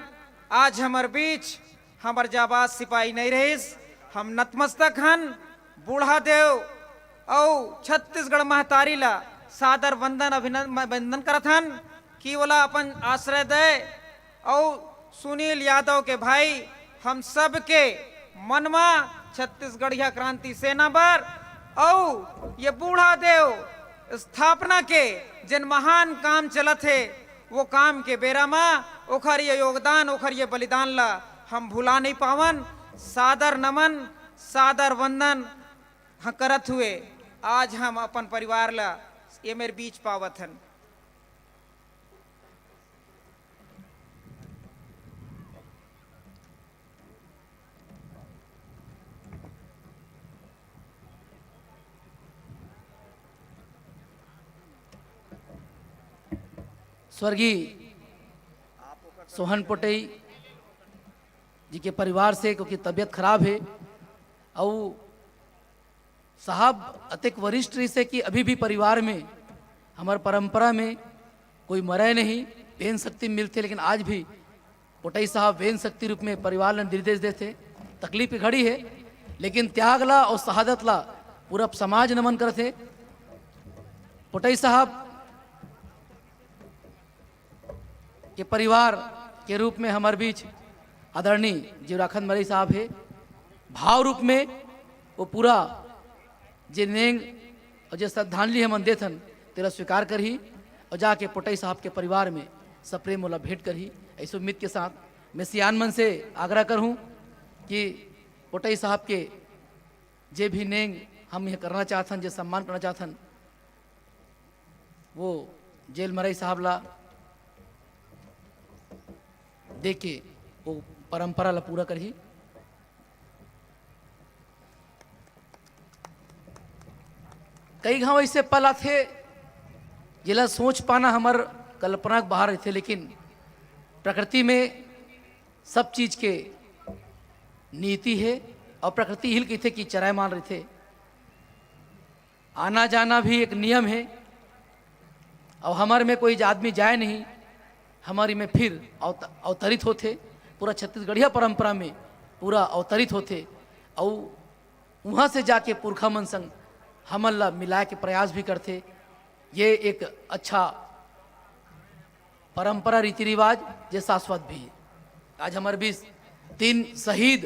आज हमार बीच हमार जाबाज सिपाही नहीं रहीस। हम नतमस्तक हन बूढ़ा देव और छत्तीसगढ़ महतारी ला सादर वंदन अभिनंदन करत हन कि बोला अपन आश्रय दे। और सुनील यादव के भाई हम सब के मनमा छत्तीसगढ़िया क्रांति सेना पर और ये बूढ़ा देव स्थापना के जिन महान काम चलत है वो काम के बेरा में ओखर ये योगदान, ओखर ये बलिदान ला हम भुला नहीं पावन। सादर नमन, सादर वंदन करत हुए आज हम अपन परिवार ला ये मेरे बीच पावत हन। स्वर्गीय सोहन पोटई जी के परिवार से, क्योंकि तबीयत खराब है और साहब अतिक वरिष्ठ रही से कि अभी भी परिवार में हमार परंपरा में कोई मरे नहीं, वेन शक्ति मिलते, लेकिन आज भी पोटई साहब वेन शक्ति रूप में परिवार ने निर्देश देते। तकलीफ की घड़ी है, लेकिन त्यागला और शहादतला पूरा समाज नमन करते। पोटई साहब के परिवार के रूप में हमारे बीच आदरणीय जीवराखंड मरई साहब है। भाव रूप में वो पूरा जे नेंग और जे श्रद्धांजलि हम देथन तेरा स्वीकार कर ही और जाके पोटई साहब के परिवार में सप्रेम वाला भेंट कर ही। ऐसे उम्मीद के साथ मैं सियान मन से आग्रह करूं कि पोटई साहब के जे भी नेंग हम यह करना चाहथन, जे सम्मान करना चाहथन, वो जेल मरई साहब ला देख के वो परंपरा ला पूरा कर ही। कई घाव ऐसे पल आते जिला सोच पाना हमार कल्पना के बाहर थे, लेकिन प्रकृति में सब चीज के नीति है और प्रकृति हिल की थे कि चराय मान रहे थे। आना जाना भी एक नियम है और हमारे में कोई आदमी जाए नहीं, हमारी में फिर अवतरित होते। पूरा छत्तीसगढ़िया परंपरा में पूरा अवतरित होते और वहाँ से जाके पुरखा मन संग हमन ला मिलाए के प्रयास भी करते। ये एक अच्छा परंपरा रीति रिवाज जे शाश्वत भी है। आज हमारे बीच 3 शहीद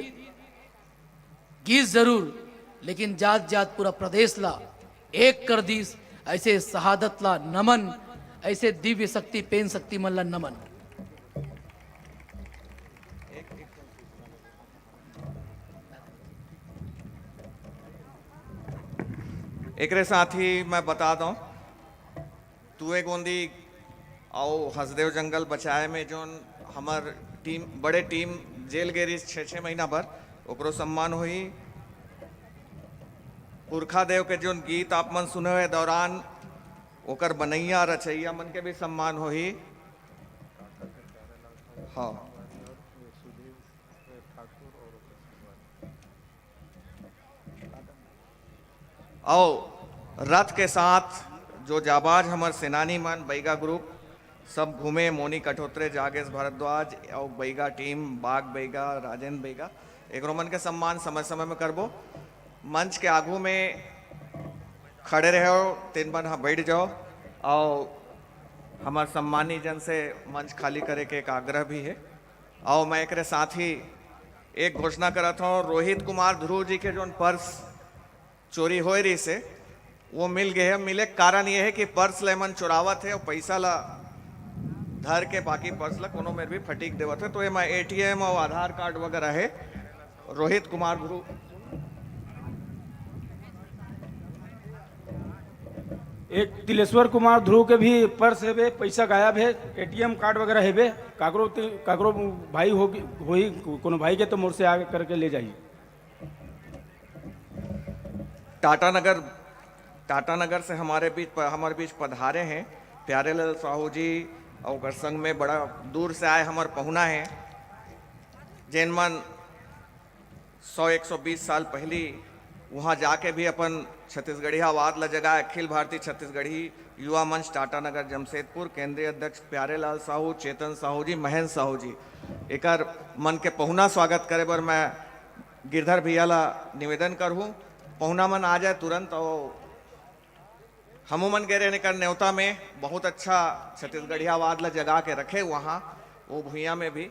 गीत जरूर, लेकिन जात जात पूरा प्रदेश ला एक कर दीस। ऐसे शहादत ला नमन, ऐसे दिव्य शक्ति पेन शक्ति मन ला नमन। एकरे साथ ही मैं बता दूं, तुए गोंदी और हसदेव जंगल बचाए में जो हमार टीम बड़े टीम जेल गेरी 6 महीना भर ओकरो सम्मान हुई। पुरखा देव के जो गीत आप मन सुने हुए दौरान ओकर बनैया रचैया मन के भी सम्मान हुई। हाँ, और रथ के साथ जो जाबाज हमार सेनानी मन बैगा ग्रुप सब घूमे, मोनी कठोत्रे, जागेश भारद्वाज और बैगा टीम, बाग बैगा, राजेंद्र बैगा, एक मन के सम्मान समय समय में करबो। मंच के आगू में खड़े रहो, 3 बार हाँ बैठ जाओ और हमार सम्मानी जन से मंच खाली करे के एक आग्रह भी है। और मैं एक साथ ही एक घोषणा करा था, रोहित कुमार ध्रुव जी के जो पर्स चोरी हो रही से वो मिल गए है। मिले कारण ये है कि पर्स लेमन चुरावत है और पैसा ला धर के बाकी पर्स ला कोनो में भी फटीक देवत है। तो ये मैं ATM और आधार कार्ड वगैरह है। रोहित कुमार ध्रुव एक तिलेश्वर कुमार ध्रुव के भी पर्स है, पैसा गायब है, ATM कार्ड वगैरह है। काकरो भाई होई कोनो भाई के तो मोर से आगे करके ले जाइए। टाटा नगर से हमारे बीच पधारे हैं प्यारेलाल साहू जी और संग में बड़ा दूर से आए हमारे पहुना हैं, जैन मन 100-120 साल पहली वहाँ जाके भी अपन छत्तीसगढ़ी आवाज ला जगह अखिल भारतीय छत्तीसगढ़ी युवा मंच टाटा नगर जमशेदपुर केंद्रीय अध्यक्ष प्यारेलाल साहू, चेतन साहू जी, महेंद्र साहू जी एकर मन के पहुना स्वागत करे बर मैं गिरधर भैया ला निवेदन करूँ पहुना मन आ जाए तुरंत। और हमू मन गए रहने कर न्योता में बहुत अच्छा छत्तीसगढ़ी आवाज ला जगा के रखे वहाँ वो भूया में भी।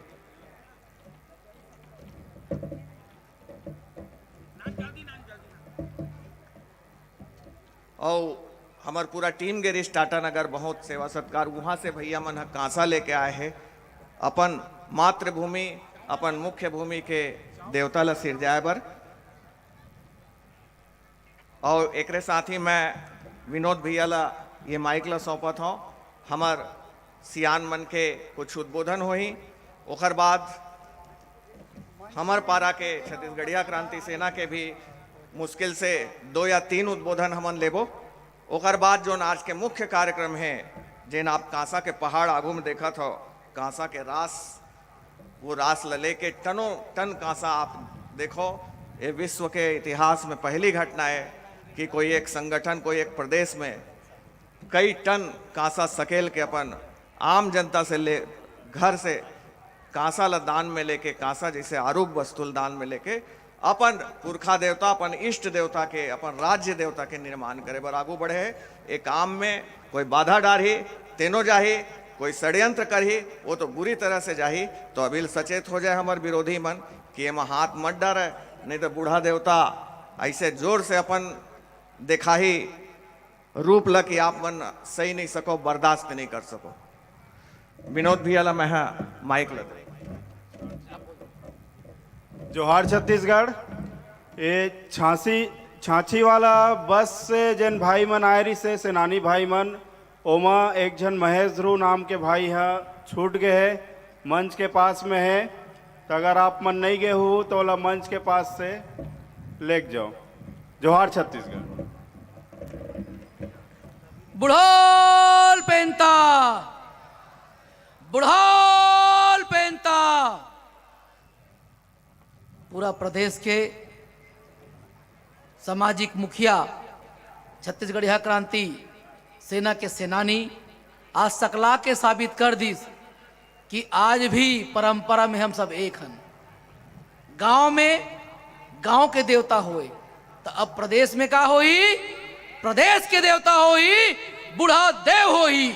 और हमार पूरा टीम गिरीश टाटा नगर बहुत सेवा सत्कार वहाँ से भैया मन कांसा लेके आए हैं अपन मातृभूमि अपन मुख्य भूमि के देवता ला सिरजाए बर। और एक साथ ही मैं विनोद भैया ला ये माइक ला सौंपत हूँ। हमार सियान मन के कुछ उद्बोधन होही, ओकर बाद हमार पारा के छत्तीसगढ़िया क्रांति सेना के भी मुश्किल से 2 या 3 उद्बोधन हमन लेबो। ओकर बाद जो आज के मुख्य कार्यक्रम है जिन आप कांसा के पहाड़ आगू में देखा था, कांसा के रास वो रास लले के टनों टन कांसा आप देखो। ये विश्व के इतिहास में पहली घटना है कि कोई एक संगठन, कोई एक प्रदेश में कई टन कांसा सकेल के अपन आम जनता से ले, घर से कांसा ला दान में लेके, कांसा जैसे आरूप वस्तुल दान में लेके अपन पुरखा देवता, अपन इष्ट देवता के, अपन राज्य देवता के निर्माण करे बर आगू बढ़े। एक काम में कोई बाधा डारही तेनो जाही, कोई षड्यंत्र करही वो तो बुरी तरह से जाही। तो अभी सचेत हो जाए हमारे विरोधी मन कि एमा हाथ मत डारे, नहीं तो बूढ़ा देवता ऐसे जोर से अपन दिखाही रूप ला कि आप मन सही नहीं सको, बर्दाश्त नहीं कर सको। विनोद भैया ला मैं माइक लग रही। जोहार छत्तीसगढ़। ये छाछी वाला बस से जन भाई मन आए रही से सेनानी भाई मन, ओमा एक जन महेश ध्रुव नाम के भाई है छूट गए है, मंच के पास में है। तो अगर आप मन नहीं गए हो तो वाला मंच के पास से लेके जाओ। जोहार छत्तीसगढ़। बुढ़ाल पेंता, बुढ़ाल पेंता। पूरा प्रदेश के सामाजिक मुखिया, छत्तीसगढ़ यह क्रांति सेना के सेनानी आज सकला के साबित कर दी कि आज भी परंपरा में हम सब एक हैं। गांव में गांव के देवता होए तो अब प्रदेश में का होई, प्रदेश के देवता होई, बूढ़ा देव होई।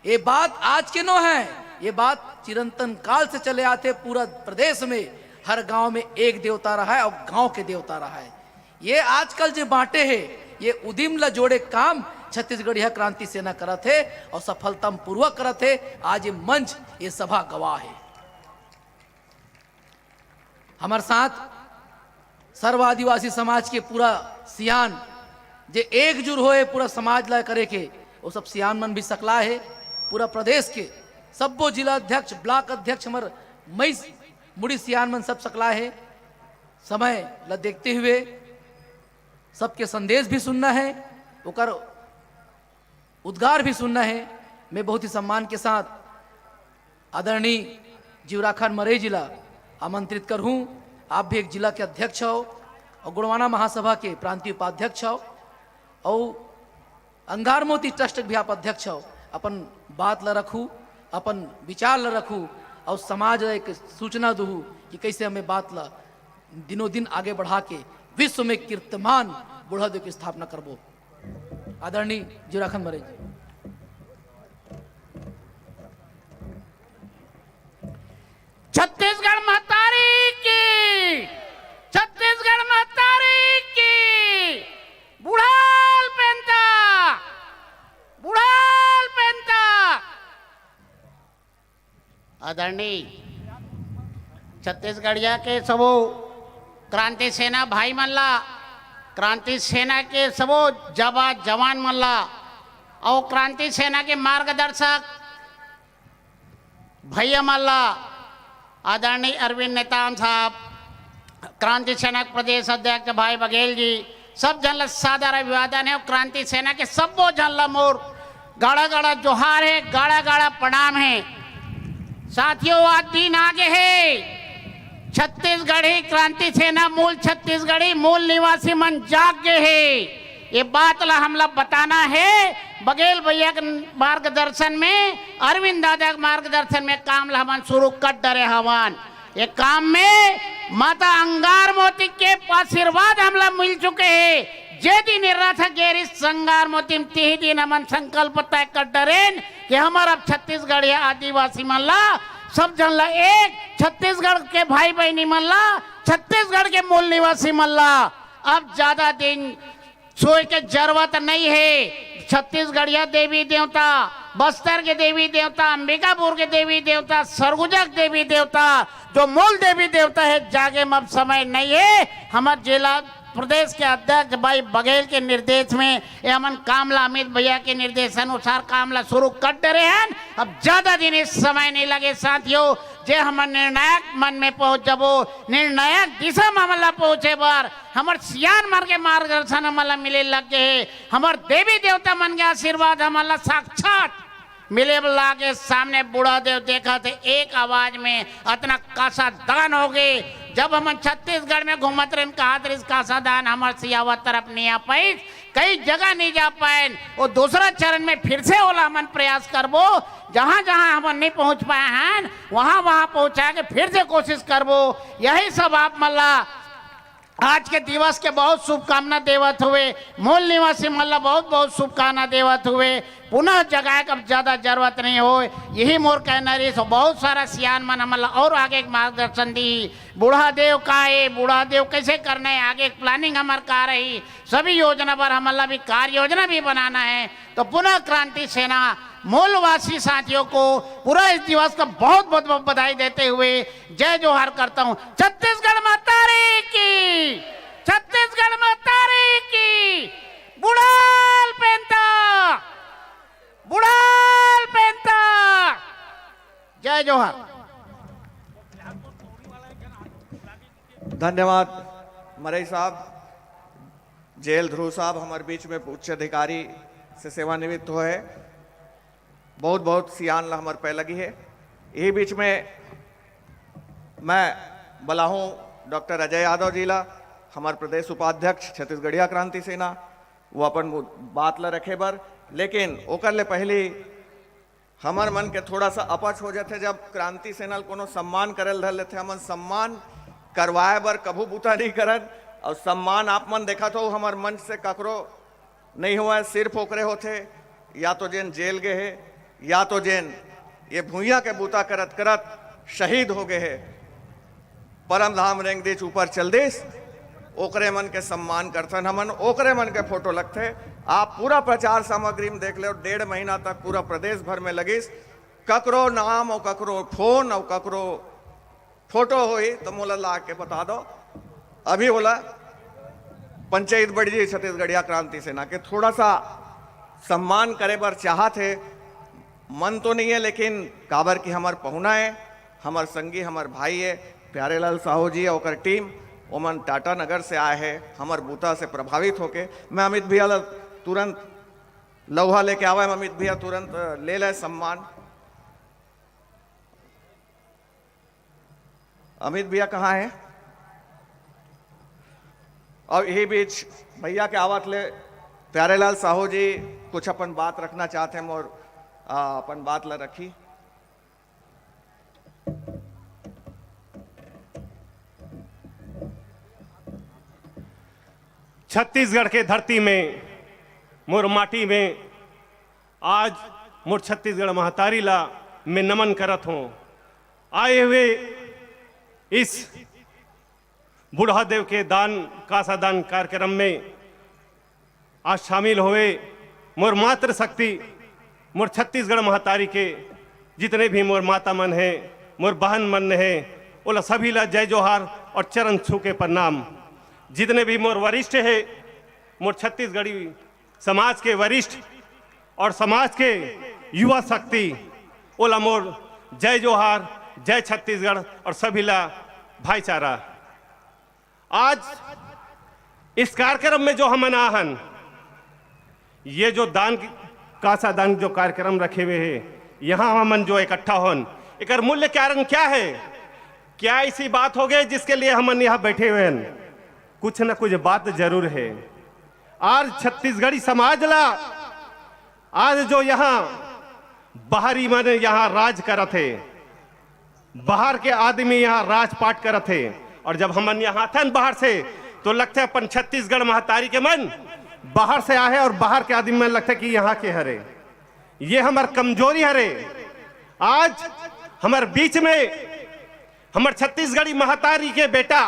ये बात आज के नो है, ये बात चिरंतन काल से चले आते। पूरा प्रदेश में हर गांव में एक देवता रहा है और गांव के देवता रहा है। ये आजकल जो बांटे हैं, ये उदिम ला जोड़े काम छत्तीसगढ़ यह क्रांति सेना करत है और सफलता पूर्वक करत है। आज ये मंच, ये सभा गवाह है। हमारे साथ सर्व आदिवासी समाज के पूरा सियान जे एकजुट होए पूरा समाज ला करे के, वो सब सियान मन भी सकला है। पूरा प्रदेश के सब्बो जिला अध्यक्ष, ब्लॉक अध्यक्ष, हमारे मई मुड़ी सियान मन सब सकला है। समय ला देखते हुए सबके संदेश भी सुनना है, उकर उद्गार भी सुनना है। मैं बहुत ही सम्मान के साथ आदरणीय जीवराखान मरई जिला आमंत्रित कर हूँ। आप भी एक जिला के अध्यक्ष हो और गुणवाना महासभा के प्रांतीय उपाध्यक्ष हो और अंगार मोती ट्रस्ट भी आप अध्यक्ष हो। अपन बात ला रखू, अपन विचार ला रखू और समाज एक सूचना दूँ कि कैसे हमें बात ला दिनों दिन आगे बढ़ा के विश्व में कीर्तिमान बूढ़ा देव की स्थापना करबो। आदरणीय जीवराखान मरई जी। छत्तीसगढ़ महतारी की, छत्तीसगढ़ महतारी की। बुढ़ाल पेंता, बुढ़ाल पेंता। आदरणीय छत्तीसगढ़िया के सबो क्रांति सेना भाई मल्ला, क्रांति सेना के सबो जवान मल्ला और क्रांति सेना के मार्गदर्शक भैया मल्ला, आदरणीय अरविंद नेताम साहब, क्रांति सेना प्रदेश अध्यक्ष भाई बघेल जी, सब जन सादर अभिवादन है। और क्रांति सेना के सबो जन मोर गाड़ा गाड़ा जोहार है, गाड़ा गाड़ा प्रणाम है। साथियों, आज दिन आगे है, छत्तीसगढ़ी क्रांति सेना मूल छत्तीसगढ़ी मूल निवासी मन जाग गए है। ये बात ला हमला बताना है। बघेल भैया के मार्गदर्शन में, अरविंद दादा के मार्गदर्शन में काम ला हमन शुरू कर डरे हवन। ये काम में माता अंगार मोती के आशीर्वाद हमला मिल चुके हैं। जे दिन रथ गेरी संगार मोती ते दिन हमन संकल्प तय कर डरेन कि हमारा छत्तीसगढ़ या आदिवासी मन ला सब जन ला एक, छत्तीसगढ़ के भाई बहनी मन ला, छत्तीसगढ़ के मूल निवासी मन ला अब ज्यादा दिन सोए के जरूरत नहीं है। छत्तीसगढ़िया देवी देवता, बस्तर के देवी देवता, अंबिकापुर के देवी देवता, सरगुजा के देवी देवता, जो मूल देवी देवता है, जागे में अब समय नहीं है। हमारे जिला प्रदेश के अध्यक्ष भाई बघेल के निर्देश में एमन कामला अमित भैया के निर्देशानुसार कामला शुरू कर दे रहे हैं। अब ज्यादा दिन इस समय नहीं लगे साथियों, जे हम निर्णायक मन में पहुंच जबो, निर्णायक दिशा में हमला पहुंचे बार हमार सियान मार के मार्गदर्शन हमला मिले लग गए। हमार देवी देवता मन के आशीर्वाद हमला साक्षात मिले बल्ला के सामने बूढ़ा देव देखा थे एक आवाज में अतना कासा दान हो गए। जब हम छत्तीसगढ़ में घूमत रहे कहा इस कासा दान हमारे सियावत तरफ नहीं आ पाई, कई जगह नहीं जा पाए। वो दूसरा चरण में फिर से ओला हमन प्रयास करबो, जहां जहां हम नहीं पहुंच पाए हैं वहां वहां पहुंचा के फिर से कोशिश करबो। यही सब आप मल्ला आज के दिवस के बहुत शुभकामना देवत हुए, मूल निवासी मल्ला बहुत बहुत शुभकामना देवत हुए। पुनः जगह कब ज्यादा जरूरत नहीं हो, यही मोर कहना रही। सो बहुत सारा सियान मन मल्ला और आगे मार्गदर्शन दी। बूढ़ा देव का है, बूढ़ा देव कैसे करना है, आगे प्लानिंग हमार का रही, सभी योजना पर हमला भी कार्य योजना भी बनाना है। तो पुनः क्रांति सेना मूलवासी साथियों को पूरा इस दिवस का बहुत बहुत बधाई देते हुए जय जोहार करता हूं। छत्तीसगढ़ माता की, छत्तीसगढ़ माता की। बुढ़ाल पेंता, बुढ़ाल पेंता, जय जोहार। धन्यवाद मरई साहब। जेल ध्रुव साहब हमारे बीच में उच्च अधिकारी से सेवानिवृत्त हुए है। बहुत बहुत सियान ला हमारे पे लगी है। यही बीच में मैं बोला हूँ डॉक्टर अजय यादव जी ला, हमारे प्रदेश उपाध्यक्ष छत्तीसगढ़िया क्रांति सेना, वो अपन बात ला रखे बर। लेकिन ओकर ले पहले हमार मन के थोड़ा सा अपच हो जाते जब क्रांति सेना कोनो सम्मान करल धर लेते। हमन सम्मान करवाए बर कभू बूता नहीं करन, और सम्मान आप मन देखा तो हमार मंच से ककरो नहीं हुआ, सिर्फ ओकरे होते या तो जेन जेल गए है या तो जेन ये भूया के बूता करत करत शहीद हो गए है, परम धाम रेंग देश ऊपर चल देश, ओकरे मन के सम्मान करथन हमन, ओकरे मन के फोटो लगते। आप पूरा प्रचार सामग्री में देख ले, 1.5 महीना तक पूरा प्रदेश भर में लगिस, ककरो नाम और ककरो फोन और ककरो फोटो होई तो मोला ला के बता दो। अभी बोला पंचायत बढ़ जी छत्तीसगढ़िया क्रांति सेना के थोड़ा सा सम्मान करे बर चाहत है, मन तो नहीं है, लेकिन काबर की हमार पहुना है, हमार संगी हमार भाई है प्यारेलाल साहू जी और टीम, ओमन टाटा नगर से आए हैं हमार बूता से प्रभावित होके। मैं अमित भैया तुरंत लौहा लेके आवा है, अमित भैया तुरंत ले ले सम्मान। अमित भैया कहाँ है? और यही बीच भैया के आवत ले प्यारेलाल साहू जी कुछ अपन बात रखना चाहते हैं और अपन बात ला रखी। छत्तीसगढ़ के धरती में मोर माटी में आज मोर छत्तीसगढ़ महतारी ला मैं नमन करत हूँ। आए हुए इस बूढ़ा देव के दान कासा दान कार्यक्रम में आज शामिल हुए मोर मातृ शक्ति मोर छत्तीसगढ़ महतारी के जितने भी मोर माता मन है, मोर बहन मन है, ओला सभी ला जय जोहार और चरण छू के प्रणाम। जितने भी मोर वरिष्ठ है, मोर छत्तीसगढ़ी समाज के वरिष्ठ और समाज के युवा शक्ति, ओला मोर जय जोहार, जय छत्तीसगढ़ और सभी ला भाईचारा। आज इस कार्यक्रम में जो हम आहन, ये जो दान कासा दान जो कार्यक्रम रखे हुए हैं, यहाँ हमन जो इकट्ठा होन, एक मूल्य कारण क्या है? क्या ऐसी बात हो गई जिसके लिए हमन यहाँ बैठे हुए हैं? कुछ न कुछ बात जरूर है। आज छत्तीसगढ़ी समाज ला आज जो यहाँ बाहरी मन यहाँ राज करत है, बाहर के आदमी यहाँ राजपाट करत है, और जब हमन यहाँ थन बाहर से तो लगता है अपन छत्तीसगढ़ महतारी के मन बाहर से आए और बाहर के आदमी मन लगता है कि यहाँ के हरे, ये हमार कमजोरी हरे। आज हमार बीच में हमार छत्तीसगढ़ी महतारी के बेटा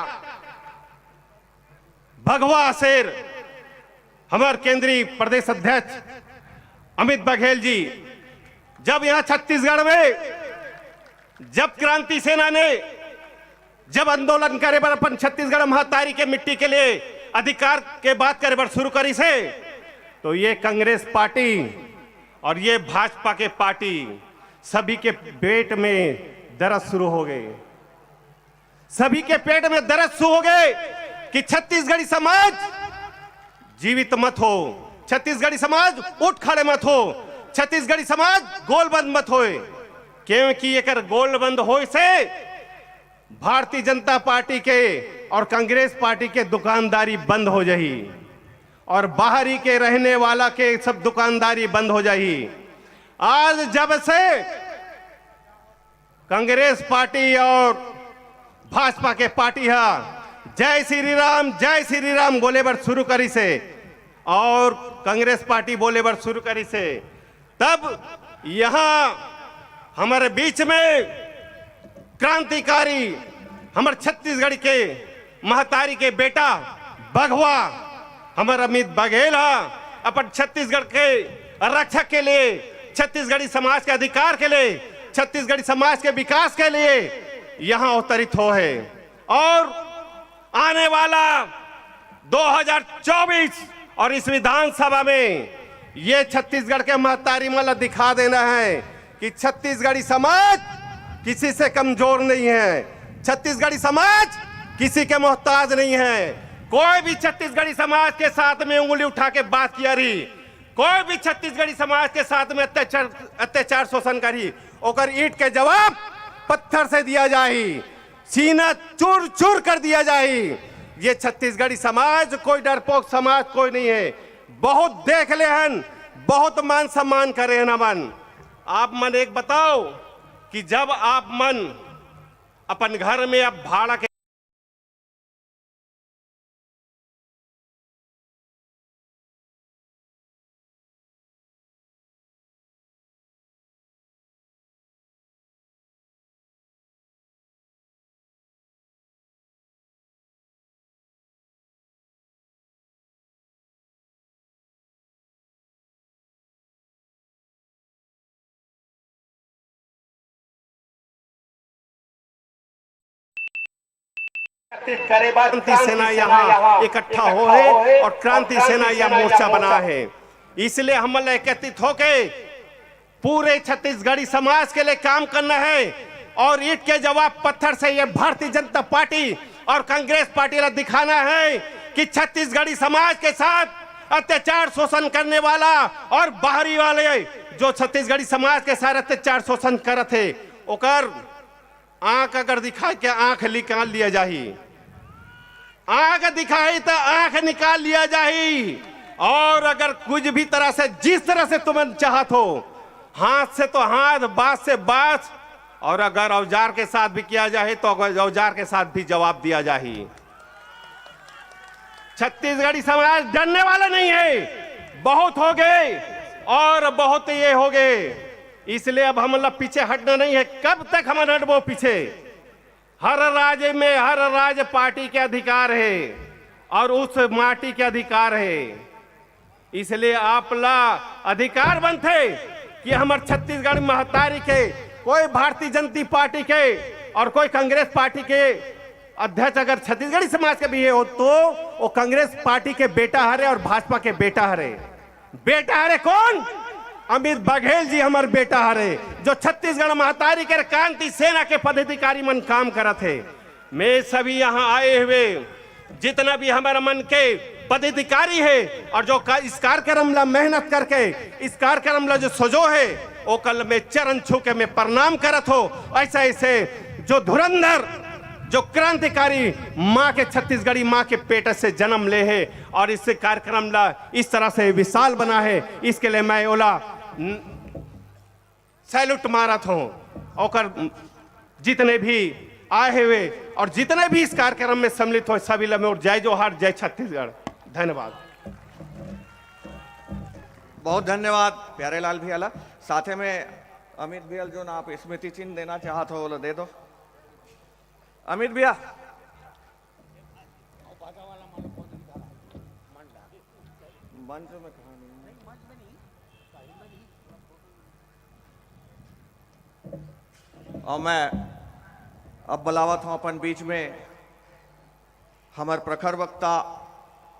भगवा शेर हमार केंद्रीय प्रदेश अध्यक्ष अमित बघेल जी, जब यहाँ छत्तीसगढ़ में जब क्रांति सेना ने जब आंदोलन करे बर अपन छत्तीसगढ़ महतारी के मिट्टी के लिए अधिकार के बात करे बर शुरू करी से, तो ये कांग्रेस पार्टी और ये भाजपा के पार्टी सभी के पेट में दर्द शुरू हो गए, सभी के पेट में दर्द शुरू हो गए कि छत्तीसगढ़ी समाज जीवित मत हो, छत्तीसगढ़ी समाज उठ खड़े मत हो। छत्तीसगढ़ी समाज गोलबंद मत होए, क्योंकि एकर गोलबंद होए से भारतीय जनता पार्टी के और कांग्रेस पार्टी के दुकानदारी बंद हो जाही और बाहरी के रहने वाला के सब दुकानदारी बंद हो जाही। आज जब से कांग्रेस पार्टी और भाजपा के पार्टी है जय श्री राम बोले बर शुरू करी से और कांग्रेस पार्टी बोले बर शुरू करी से, तब यहां हमारे बीच में क्रांतिकारी हमारे छत्तीसगढ़ के महतारी के बेटा बघवा हमारा अमित बघेल अपन छत्तीसगढ़ के रक्षक के लिए, छत्तीसगढ़ी समाज के अधिकार के लिए, छत्तीसगढ़ी समाज के विकास के लिए यहां अवतरित हो है। और आने वाला 2024 और इस विधानसभा में ये छत्तीसगढ़ के महतारी मला दिखा देना है कि छत्तीसगढ़ी समाज किसी से कमजोर नहीं है, छत्तीसगढ़ी समाज किसी के मोहताज नहीं है। कोई भी छत्तीसगढ़ी समाज के साथ में उंगली उठा के बात किया रही, कोई भी छत्तीसगढ़ी समाज के साथ में अत्याचार शोषण करी, ओकर ईंट के जवाब पत्थर से दिया जाए, सीना चूर चूर कर दिया जाए। ये छत्तीसगढ़ी समाज कोई डरपोक समाज कोई नहीं है। बहुत देख ले हन, बहुत मान सम्मान करे हैं मन। आप मन एक बताओ कि जब आप मन अपन घर में अब भाड़ा के क्रांति सेना यहाँ इकट्ठा हो है और क्रांति सेना यह मोर्चा बना है। इसलिए हम एकत्रित होके पूरे छत्तीसगढ़ी समाज के लिए काम करना है और ईंट के जवाब पत्थर से ये भारतीय जनता पार्टी और कांग्रेस पार्टी ने दिखाना है कि छत्तीसगढ़ी समाज के साथ अत्याचार शोषण करने वाला और बाहरी वाले जो छत्तीसगढ़ी समाज के साथ अत्याचार शोषण करत है ओकर आंख अगर दिखाई के आंख निकाल लिया जाही, आंख दिखाई तो आंख निकाल लिया जाही। और अगर कुछ भी तरह से जिस तरह से तुम चाहत हो, हाथ से तो हाथ, बात से बात, और अगर औजार के साथ भी किया जाए तो औजार के साथ भी जवाब दिया जाए। छत्तीसगढ़ी समाज डरने वाला नहीं है, बहुत हो गए और बहुत ये हो गए। इसलिए अब हम लोग पीछे हटना नहीं है। कब तक हम हटबो पीछे? हर राज्य में हर राज्य पार्टी के अधिकार है और उस माटी के अधिकार है। इसलिए आप ला अधिकार बनते कि हमारे छत्तीसगढ़ महतारी के कोई भारतीय जनता पार्टी के और कोई कांग्रेस पार्टी के अध्यक्ष अगर छत्तीसगढ़ी समाज के भी हो तो वो कांग्रेस पार्टी के बेटा हरे और भाजपा के बेटा हरे। बेटा हरे कौन? अमित बघेल जी हमारे बेटा हरे, जो छत्तीसगढ़ महतारी के क्रांति सेना के पदाधिकारी मन काम करत है। मैं सभी यहाँ आए हुए जितना भी हमारा मन के पदाधिकारी है और जो इस कार्यक्रम ला मेहनत करके इस कार्यक्रम ला जो सजो है वो कल में चरण छू के मैं प्रणाम करत हो। ऐसा ऐसे जो धुरंधर जो क्रांतिकारी माँ के छत्तीसगढ़ी माँ के पेट से जन्म ले है और इस कार्यक्रम ला इस तरह से विशाल बना है, इसके लिए मैं ओला सैल्यूट मारत हूँ। और जितने भी आए हुए और जितने भी इस कार्यक्रम में सम्मिलित हो सभी लमे और जय जोहार, जय छत्तीसगढ़। धन्यवाद। बहुत धन्यवाद प्यारे लाल भैया। साथे में अमित भैया जो ना आप स्मृति चिन्ह देना चाहते हो वो दे दो। अमित भैया मंच में और मैं अब बुलावत हूं अपन बीच में हमार प्रखर वक्ता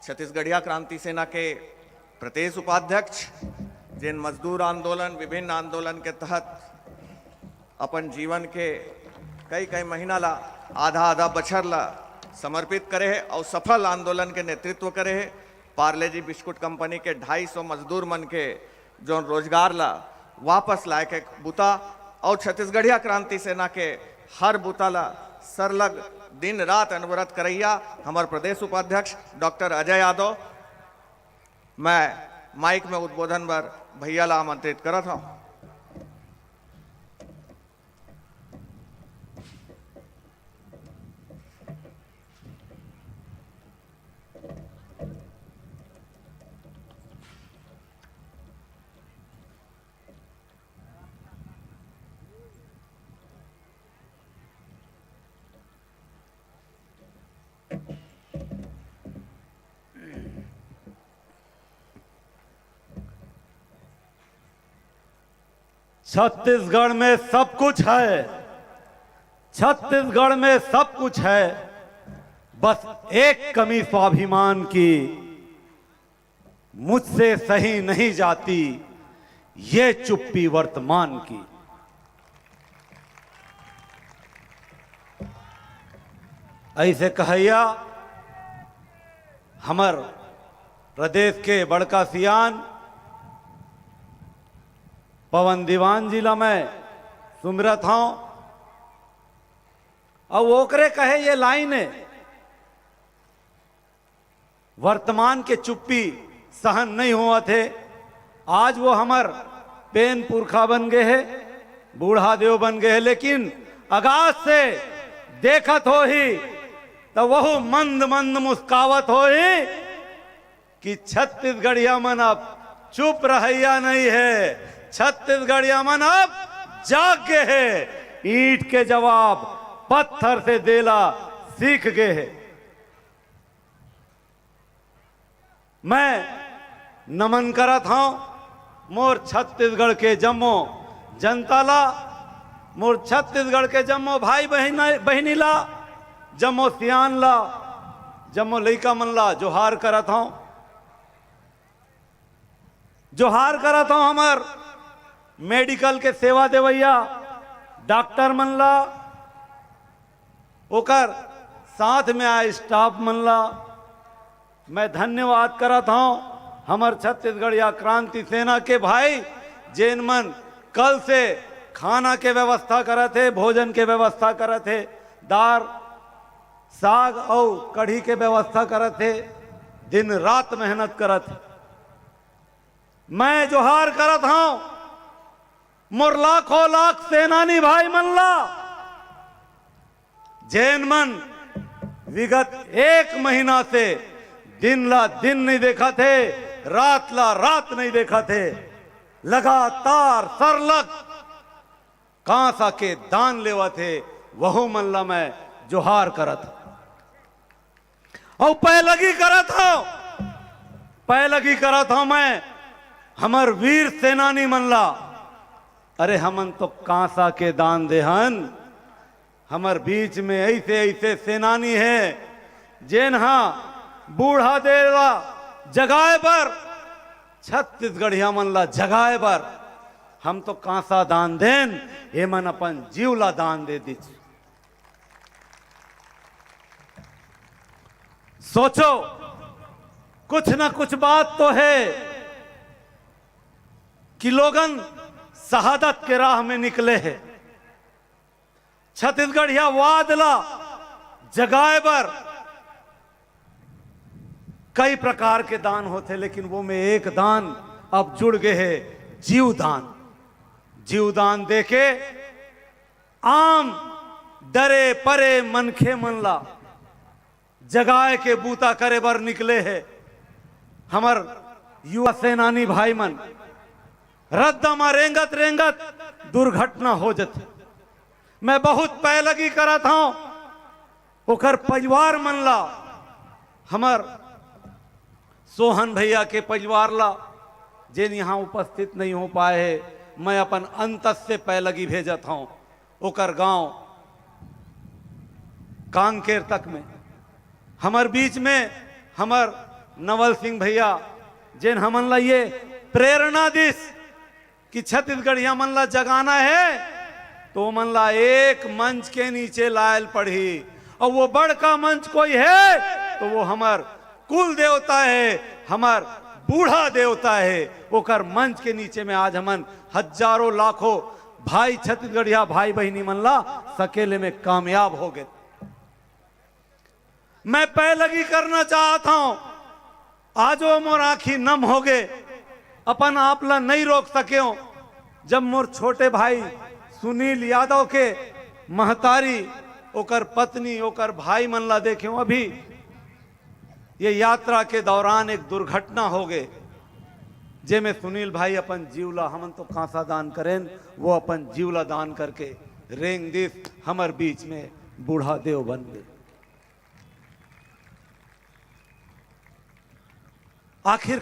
छत्तीसगढ़िया क्रांति सेना के प्रदेश उपाध्यक्ष जिन मजदूर आंदोलन विभिन्न आंदोलन के तहत अपन जीवन के कई महीना ला आधा बछर ला समर्पित करे है और सफल आंदोलन के नेतृत्व करे है। पार्ले जी बिस्कुट कंपनी के 250 मजदूर मन के जो रोजगार ला वापस लाए के बुता और छत्तीसगढ़िया क्रांति सेना के हर बुता ला सरलग दिन रात अनवरत करैया हमार प्रदेश उपाध्यक्ष डॉक्टर अजय यादव। मैं माइक में उद्बोधन पर भैया ला आमंत्रित करत हूँ। छत्तीसगढ़ में सब कुछ है, छत्तीसगढ़ में सब कुछ है, बस एक कमी स्वाभिमान की मुझसे सही नहीं जाती, ये चुप्पी वर्तमान की। ऐसे कहैया हमर प्रदेश के बड़का सियान पवन दीवान जिला में सुमिरत हूं और ओकरे कहे ये लाइन है, वर्तमान के चुप्पी सहन नहीं हुआ थे। आज वो हमर पेन पुरखा बन गए है, बूढ़ा देव बन गए है, लेकिन आगाज से देखत हो ही तो वह मंद मंद मुस्कावत हो ही कि छत्तीसगढ़िया मन अब चुप रहैया नहीं है, छत्तीसगढ़िया मन अब जाग गए है, ईंट के जवाब पत्थर से देला सीख गए है। मैं नमन करत हूं मोर छत्तीसगढ़ के जम्मो जनता ला, मोर छत्तीसगढ़ के जम्मो भाई बहनी ला, जम्मो सियान ला, जम्मो लइका मन ला जोहार करत हूं, जोहार करत हूं हमर मेडिकल के सेवा देवैया डॉक्टर मन ला, ओकर साथ में आए स्टाफ मन ला मैं धन्यवाद करत हूं। हमर छत्तीसगढ़िया क्रांति सेना के भाई जेन मन कल से खाना के व्यवस्था करत है, भोजन के व्यवस्था करत है, दाल साग और कढ़ी के व्यवस्था करत है, दिन रात मेहनत करत है। मैं जोहार करत हूं मोर लाखों लाख सेनानी भाई मन ला, जैन मन विगत एक महीना से दिन ला दिन नहीं देखा थे, रात ला रात नहीं देखा थे, लगातार सरलग कांसा के दान लेवा थे, वहु मन ला मैं जोहार करत और पैलगी करत हूं, पैलगी करत हूं मैं हमर वीर सेनानी मन ला। अरे हमन तो कांसा के दान देहन, हमर बीच में ऐसे ऐसे सेनानी है जेन बूढ़ा देला जगाए पर, छत्तीसगढ़िया मन ला जगाए पर हम तो कांसा दान देन, ये मन अपन जीवला दान दे दी। सोचो कुछ ना कुछ बात तो है कि लोगन शहादत के राह में निकले हैं। छत्तीसगढ़िया वादला जगाए पर कई प्रकार के दान होते, लेकिन वो में एक दान अब जुड़ गए है, जीवदान। जीवदान देके आम डरे परे मनखे मनला जगाए के बूता करे बर निकले है। हमर युवा सेनानी भाई मन रद्दमा रेंगत रेंगत दुर्घटना हो जाती। मैं बहुत पैलगी करत हूं ओकर परिवार मन ला, हमर सोहन भैया के परिवार ला जिन यहाँ उपस्थित नहीं हो पाए है, मैं अपन अंतस से पैलगी भेजत हूं ओकर गांव कांकेर तक में। हमर बीच में हमर नवल सिंह भैया जिन हमन ला ये प्रेरणा दिस कि छत्तीसगढ़िया मन ला जगाना है, तो मन ला एक मंच के नीचे लायल पड़ी, और वो बड़का मंच कोई है तो वो हमार कुल देवता है, हमार बूढ़ा देवता है, ओकर मंच के नीचे में आज हमन हजारों लाखों भाई छत्तीसगढ़िया भाई बहनी मनला सकेले में कामयाब हो गए। मैं पैलगी करना चाहता हूं, आज वो मोर आंखी नम हो गए, अपन आपला नहीं रोक सके हो। जब मोर छोटे भाई सुनील यादव के महतारी ओकर पत्नी ओकर भाई मनला देखे हो, अभी ये यात्रा के दौरान एक दुर्घटना हो गए, जे में सुनील भाई अपन जीवला, हमन तो कांसा दान करें, वो अपन जीवला दान करके रेंग दिस हमर बीच में बूढ़ा देव बन गए। आखिर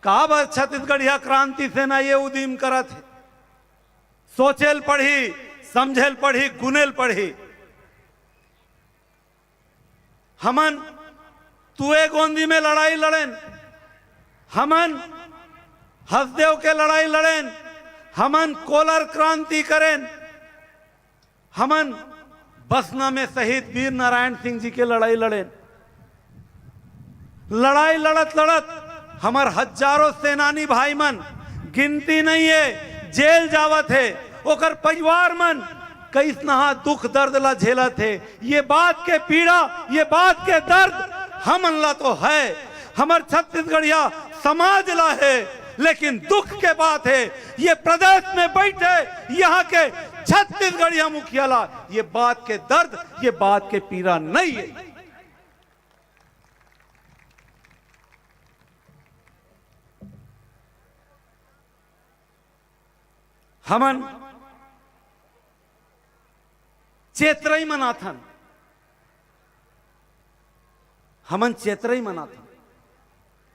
काबर छत्तीसगढ़िया क्रांति सेना ये उदीम करत है। सोचेल पढ़ी, समझेल पढ़ी, गुनेल पढ़ी। हमन तुए गोंदी में लड़ाई लड़ेन, हमन हसदेव के लड़ाई लड़ेन, हमन कोलर क्रांति करें, हमन बसना में शहीद वीर नारायण सिंह जी के लड़ाई लड़ेन। लड़ाई लड़त लड़त हमार हजारों सेनानी भाई मन, गिनती नहीं है, जेल जावत है, ओकर परिवार मन कई नहा दुख दर्द ला झेलत है। ये बात के पीड़ा, ये बात के दर्द हमन ला तो है, हमार छत्तीसगढ़िया समाज ला है, लेकिन दुख के बात है ये प्रदेश में बैठे यहाँ के छत्तीसगढ़िया मुखिया ला ये बात के दर्द, ये बात के पीड़ा नहीं है। हमन चेतरई मनाथन, हमन चेतरई मनाथन,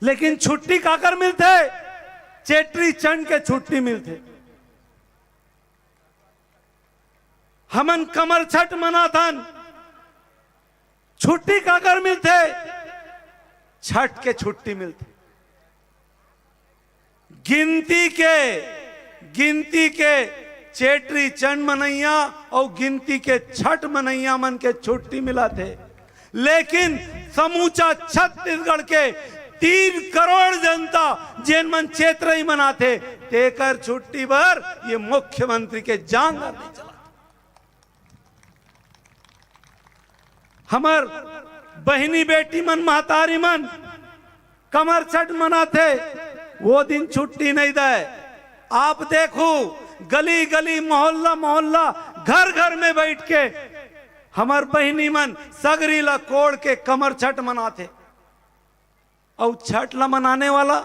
लेकिन छुट्टी काकर मिलते? चेटरी चंड के छुट्टी मिलते। हमन कमर छठ मनाथन, छुट्टी काकर मिलते? छठ के छुट्टी मिलते। गिनती के चेटरी चंड मनैया और गिनती के छठ मनैया मन के छुट्टी मिला थे, लेकिन समूचा छत्तीसगढ़ के 3 करोड़ जनता जिन मन चेतरई मनाते तेकर छुट्टी भर ये मुख्यमंत्री के जांग नहीं चला। हमार बहनी बेटी मन महतारी मन कमर छठ मनाते, वो दिन छुट्टी नहीं दे। आप देखो गली गली मोहल्ला मोहल्ला घर घर में बैठ के हमार बहनी मन सगरी ला कोड़ के कमर छठ मनाते। और छठ ला मनाने वाला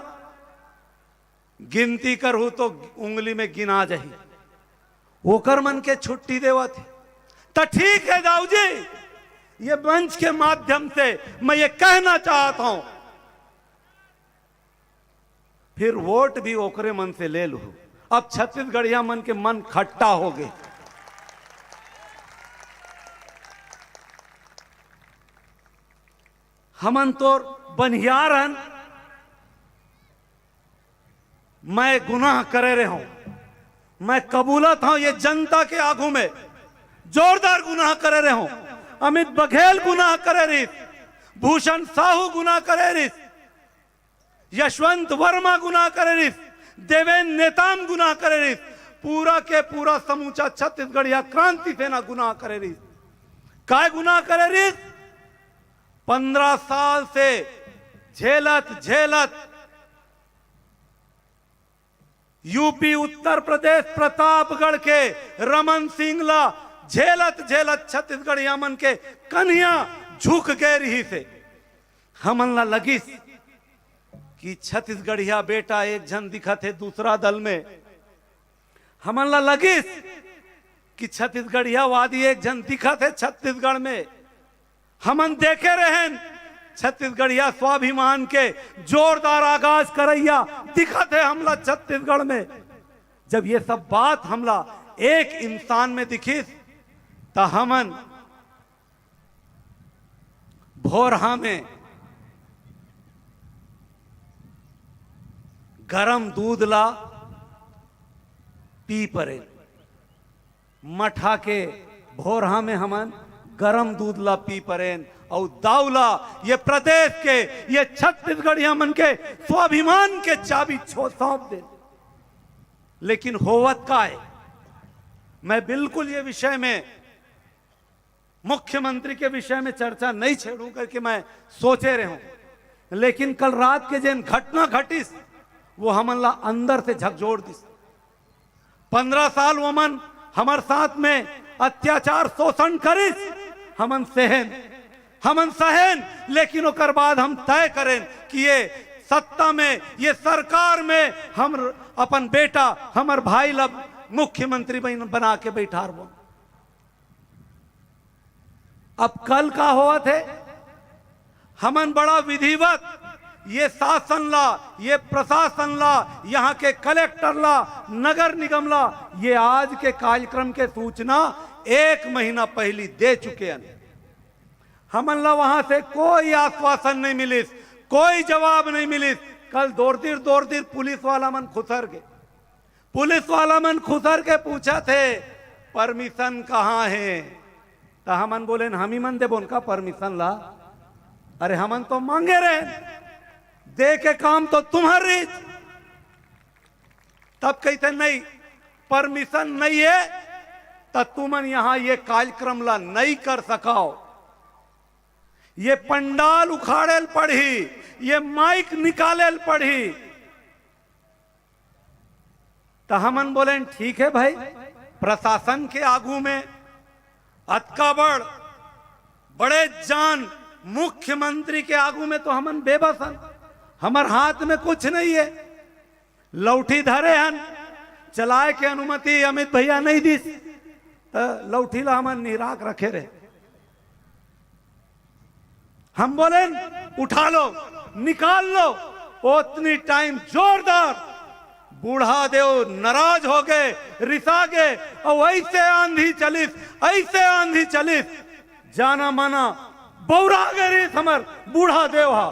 गिनती करहू तो उंगली में गिना जाही, ओकर मन के छुट्टी देवा थे। तो ठीक है दाऊ जी, ये मंच के माध्यम से मैं ये कहना चाहता हूं, फिर वोट भी ओकरे मन से ले लू। अब छत्तीसगढ़िया मन के मन खट्टा हो गए। हमन तो बनियार हन, मैं गुनाह करे रहे हूं, मैं कबूलत हूं ये जनता के आगू में जोरदार गुनाह करे रहे हूं। अमित बघेल गुनाह करे रही, भूषण साहू गुनाह करे रही, यशवंत वर्मा गुनाह करे रही, देवेंद्र नेताम गुनाह करे रही, पूरा के पूरा समूचा छत्तीसगढ़िया क्रांति सेना गुनाह करे रही। काय गुनाह करे रही? 15 साल से झेलत यूपी उत्तर प्रदेश प्रतापगढ़ के रमन सिंह ला झेलत छत्तीसगढ़िया मन के कन्हिया झुक गए रही से। हमन ला लगिस कि छत्तीसगढ़िया बेटा एक जन दिखा थे दूसरा दल में, हमन ला लगिस कि छत्तीसगढ़िया वादी एक जन दिखा थे छत्तीसगढ़ में। हमन देखे रहें छत्तीसगढ़िया स्वाभिमान के जोरदार आगाज करैया दिखा थे हमला छत्तीसगढ़ में। जब ये सब बात हमला एक इंसान में दिखी तो हमन भोरहा में गरम दूध ला पी परे, मठा के भोरहा में हमन गरम दूध ला पी परेन और दाउला ये प्रदेश के ये छत्तीसगढ़िया मन के स्वाभिमान के चाबी सौंप दे। लेकिन होवत का है, मैं बिल्कुल ये विषय में मुख्यमंत्री के विषय में चर्चा नहीं छेड़ू करके मैं सोचे रहे हूं, लेकिन कल रात के जिन घटना घटिस वो हमन ला अंदर से झकझोर दिस। 15 साल वमन हमार साथ में अत्याचार शोषण करिस, हमन सहन, लेकिन ओकर बाद हम तय करें कि ये सत्ता में, ये सरकार में हम अपन बेटा हमार भाई ला मुख्यमंत्री बना के बैठार वो। अब कल का हुआ थे, हमन बड़ा विधिवत ये शासन ला, ये प्रशासन ला, यहाँ के कलेक्टर ला, नगर निगम ला, ये आज के कार्यक्रम के सूचना 1 महीना पहले दे चुके हैं। हमन ला वहां से कोई आश्वासन नहीं मिलिस, कोई जवाब नहीं मिलिस। कल दौड़ दिर पुलिस वाला मन खुसर के पूछा थे परमिशन कहाँ है, तो हमन बोले हम ही मन दे उनका परमिशन ला। अरे हमन तो मांगे रहे, दे के काम तो तुम्हारी। तब कहते नहीं परमिशन नहीं है तो तुमन यहां ये कार्यक्रम ला नहीं कर सकाओ। ये पंडाल उखाड़ेल पड़ी, ये माइक निकालेल पड़ी। तो हमन बोले ठीक है भाई, प्रशासन के आगू में अतका बड़े जान मुख्यमंत्री के आगू में तो हमन बेबसन, हमार हाथ में कुछ नहीं है। लौठी धरे हन, चलाए के अनुमति अमित भैया नहीं दी, लौठी ला हमन निराक रखे रहे। हम बोले उठा लो, निकाल लो। उतनी टाइम जोरदार बूढ़ा देव नाराज हो गए, रिसा गए, और ऐसे आंधी चलिस जाना माना बौरा गए समर बूढ़ा देव हा,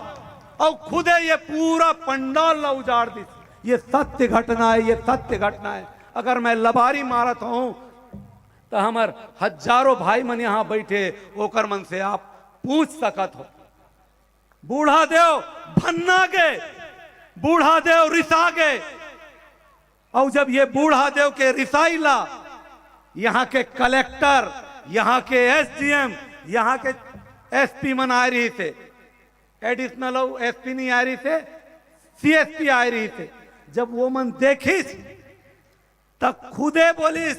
और खुदे ये पूरा पंडाल ला उजाड़ दी। ये सत्य घटना है, ये सत्य घटना है। अगर मैं लबारी मारत हूं तो हमार हजारों भाई मन यहां बैठे ओकर मन से आप पूछ सकत हो। बूढ़ा देव भन्ना गए, बूढ़ा देव रिसा गए, और जब ये बूढ़ा देव के रिसाइला यहाँ के कलेक्टर, यहाँ के एसडीएम, यहाँ के एसपी मन आ रही थे, एडिशनल एसपी नहीं आ रही थे, सीएसपी आ रही थे। जब वो मन देखिस तब खुदे बोलिस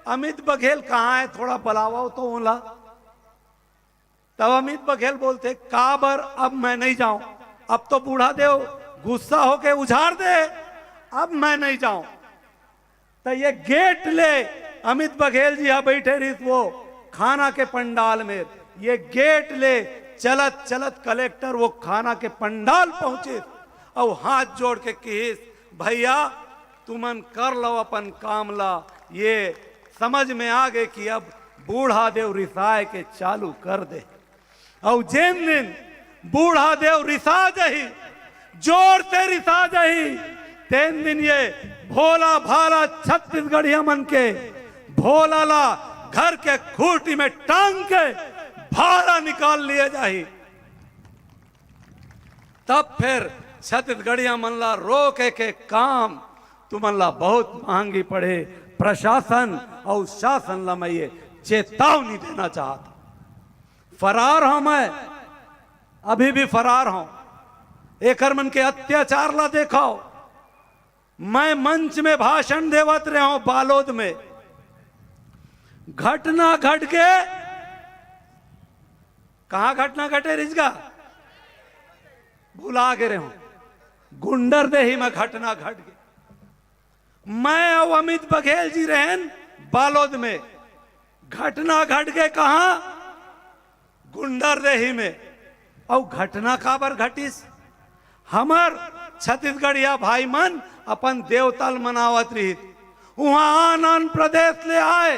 अमित बघेल कहाँ है, थोड़ा बुलाओ तो ओला। तब अमित बघेल बोलते काबर अब मैं नहीं जाऊं, अब तो बूढ़ा देव गुस्सा होके उछाड़ दे, अब मैं नहीं जाऊं। तो ये गेट ले अमित बघेल जी यहाँ बैठे रही वो खाना के पंडाल में, ये गेट ले चलत चलत कलेक्टर वो खाना के पंडाल पहुंचे और हाथ जोड़ के कहिस भैया तुमन कर लो अपन काम ला। ये समझ में आ गए कि अब बूढ़ा देव रिसाए के चालू कर दे। और जिन दिन बूढ़ा देव रिसा जही, जोर से रिसा जही, तीन दिन ये भोला भाला छत्तीसगढ़िया मन के भोला ला घर के खूंटी में टांग के भाला निकाल लिए जाही। तब फिर छत्तीसगढ़िया मन ला रोके के काम तुमन ला बहुत महंगी पड़े। प्रशासन और शासन ला मैं ये चेतावनी देना चाहता। फरार हूं मैं, अभी भी फरार हूं। एकर मन के अत्याचार ला देखो। मैं मंच में भाषण देवत रहे हूं बालोद में, घटना घट के कहा घटना घटे रिजगा भुला के रहे हूं, गुंडर देही में घटना घट गई। मैं और अमित बघेल जी रहन बालोद में, घटना घट गए कहा गुंडर देही में। और घटना काबर घटिस, हमर छत्तीसगढ़िया भाई मन अपन देवतल मनावत रही। वहां आन प्रदेश ले आए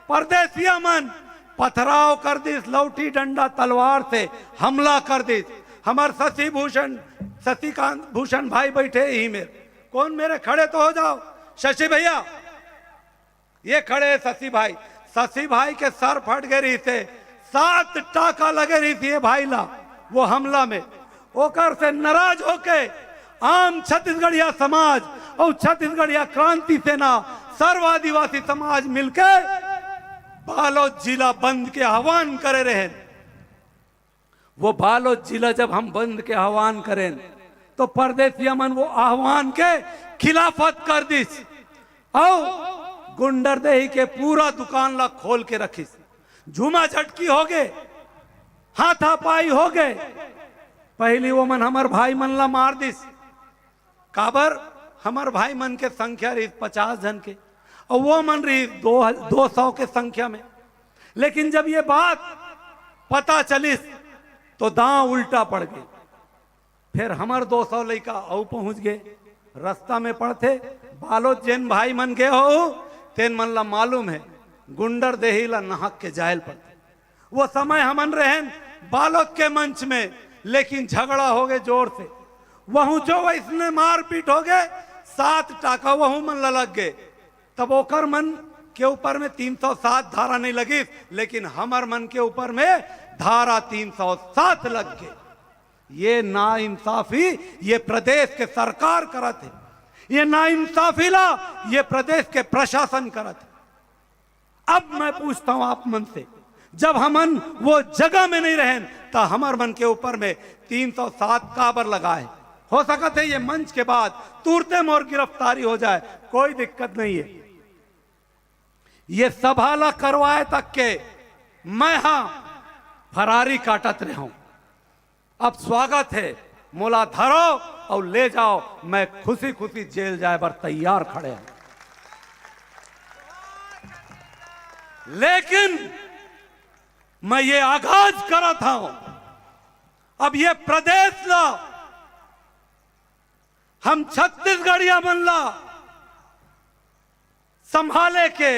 परदेसिया मन, पथराव कर दिस, लौठी डंडा तलवार से हमला कर दिस। हमार शशिकांत भूषण भाई बैठे ही में, कौन मेरे खड़े तो हो जाओ, शशि भैया ये खड़े शशि भाई। शशि भाई के सर फट गए रही थे, 7 टाका लगे रही थी भाई ला वो हमला में। ओकर से नाराज होके आम छत्तीसगढ़िया समाज और छत्तीसगढ़िया क्रांति सेना सर्व आदिवासी समाज मिलके बालोद जिला बंद के आह्वान करे रहे। वो बालोद जिला जब हम बंद के आह्वान करें तो परदेसिया मन वो आह्वान के खिलाफत कर दिस और गुंडरदेही के पूरा दुकान ला खोल के रखिस। झूमा झटकी हो गए, हाथापाई हो गए। पहली वो मन हमार भाई मन ला मार दिस। काबर हमार भाई मन के संख्या रही 50 जन के और वो मन रही 200 के संख्या में। लेकिन जब ये बात पता चलिस तो दांव उल्टा पड़ गए। फिर हमार 200 लड़का औ पहुंच गए। रास्ता में पड़ते बालोद जैन भाई मन के हो तेन मन ला मालूम है गुंडर देही ला नहक के जायल पड़ते। वो समय हमन रहें बालोद के मंच में, लेकिन झगड़ा हो गए जोर से। वहू जो इसने मारपीट हो गए, 7 टाका वहू मन ला लग गए। तब ओकर मन के ऊपर में 307 धारा नहीं लगी, लेकिन हमार मन के ऊपर में धारा 307 लग गए। ये नाइंसाफी ये प्रदेश के सरकार करत है, ये नाइंसाफी ला ये प्रदेश के प्रशासन करत है। अब मैं पूछता हूं आप मन से, जब हमन वो जगह में नहीं रहे तो हमार मन के ऊपर में 307 काबर लगाए। हो सकता है ये मंच के बाद तुरते मोर गिरफ्तारी हो जाए, कोई दिक्कत नहीं है। ये सभा ला करवाए तक के मैं हाँ फरारी काटत रहा हूं। अब स्वागत है, मोला धरो और ले जाओ। मैं खुशी खुशी जेल जाए पर तैयार खड़े हैं। लेकिन मैं ये आगाज करा था, अब ये प्रदेश ला हम छत्तीसगढ़िया मन ला संभाले के,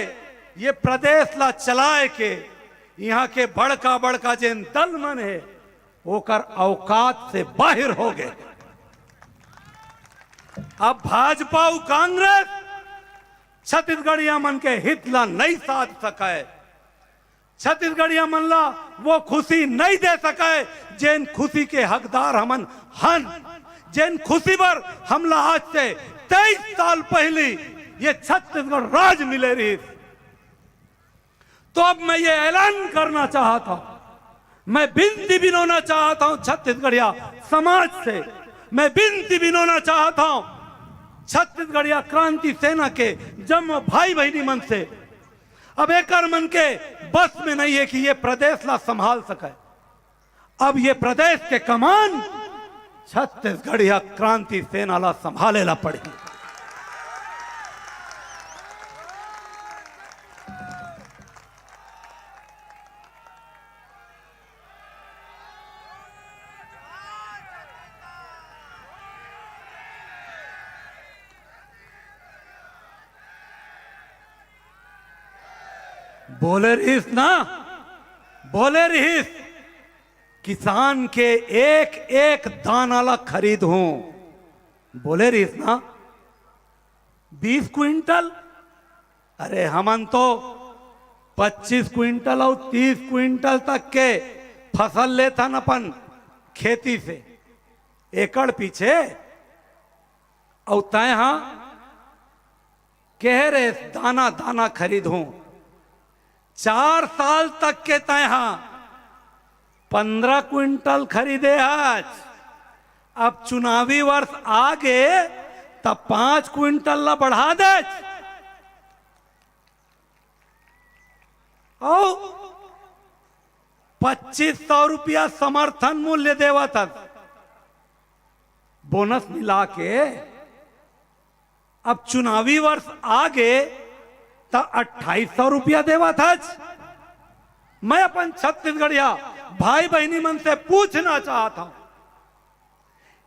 ये प्रदेश ला चलाए के, यहाँ के बड़का बड़का जिन दल मन है ओकर औकात से बाहर हो गए। अब भाजपा और कांग्रेस छत्तीसगढ़िया मन के हित ला नहीं साध सके, छत्तीसगढ़िया मन ला वो खुशी नहीं दे सके जिन खुशी के हकदार हमन हन, जिन खुशी पर हमला आज से 23 साल पहले ये छत्तीसगढ़ राज मिले रही। तो अब मैं ये ऐलान करना चाहता हूं, मैं विनती विनोना चाहता हूं छत्तीसगढ़िया समाज से, मैं विनती विनोना चाहता हूं छत्तीसगढ़िया क्रांति सेना के जम्मो भाई बहनी मन से। अब एक मन के बस में नहीं है कि ये प्रदेश ला संभाल सके। अब ये प्रदेश के कमान छत्तीसगढ़िया क्रांति सेना ला संभाले ला पड़ेगी। बोले रहीस ना, बोले रहीस किसान के एक एक दाना ला खरीद हूं। बोले रहीस ना 20 क्विंटल, अरे हमन तो 25 क्विंटल और 30 क्विंटल तक के फसल लेता न अपन खेती से एकड़ पीछे। और तय हाँ कह रहे दाना दाना खरीद हूं। 4 साल तक के तय हाँ 15 क्विंटल खरीदे आज। अब चुनावी वर्ष आगे तब 5 क्विंटल ला बढ़ा दे। और 2500 रुपया समर्थन मूल्य देवा था, बोनस मिला के। अब चुनावी वर्ष आगे तो 2800 रुपया देवा था। मैं अपन छत्तीसगढ़िया भाई बहनी मन से पूछना चाहता हूं,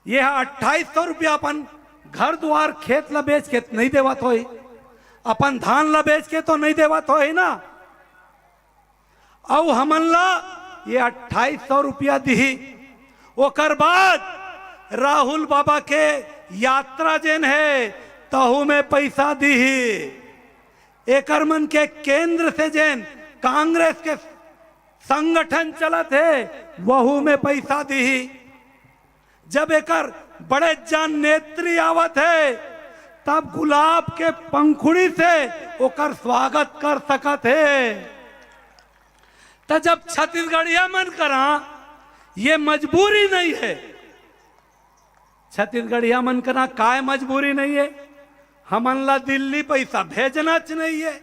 यह 2800 रुपया अपन घर द्वार खेत ला बेच के नहीं देवत हो, अपन धान ला बेच के तो नहीं देवत हो ना। और हमन ला ये 2800 रुपया दी। ओकर बाद राहुल बाबा के यात्रा जेन है तहु में पैसा दी। एकर मन के केंद्र से जेन कांग्रेस के संगठन चलत है वहू में पैसा दी। जब एकर बड़े जान नेत्री आवत है तब गुलाब के पंखुड़ी से ओकर स्वागत कर सकत है। तो जब छत्तीसगढ़िया मन करा ये मजबूरी नहीं है, छत्तीसगढ़िया मन करा काय मजबूरी नहीं है, हमन ला दिल्ली पैसा भेजना नहीं है,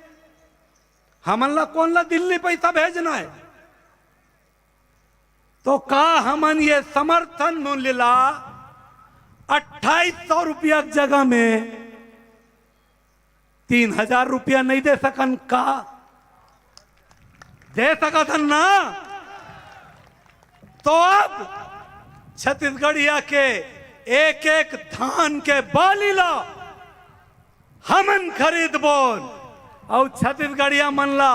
हमन ला कौन ला दिल्ली पैसा भेजना है, तो का हमन ये समर्थन मूल्य ला 2800 रुपया की जगह में 3000 रुपया नहीं दे सकन का? दे सकत ना? तो अब छत्तीसगढ़िया के एक एक धान के बाली ला हमन खरीद बोल और छत्तीसगढ़िया मन ला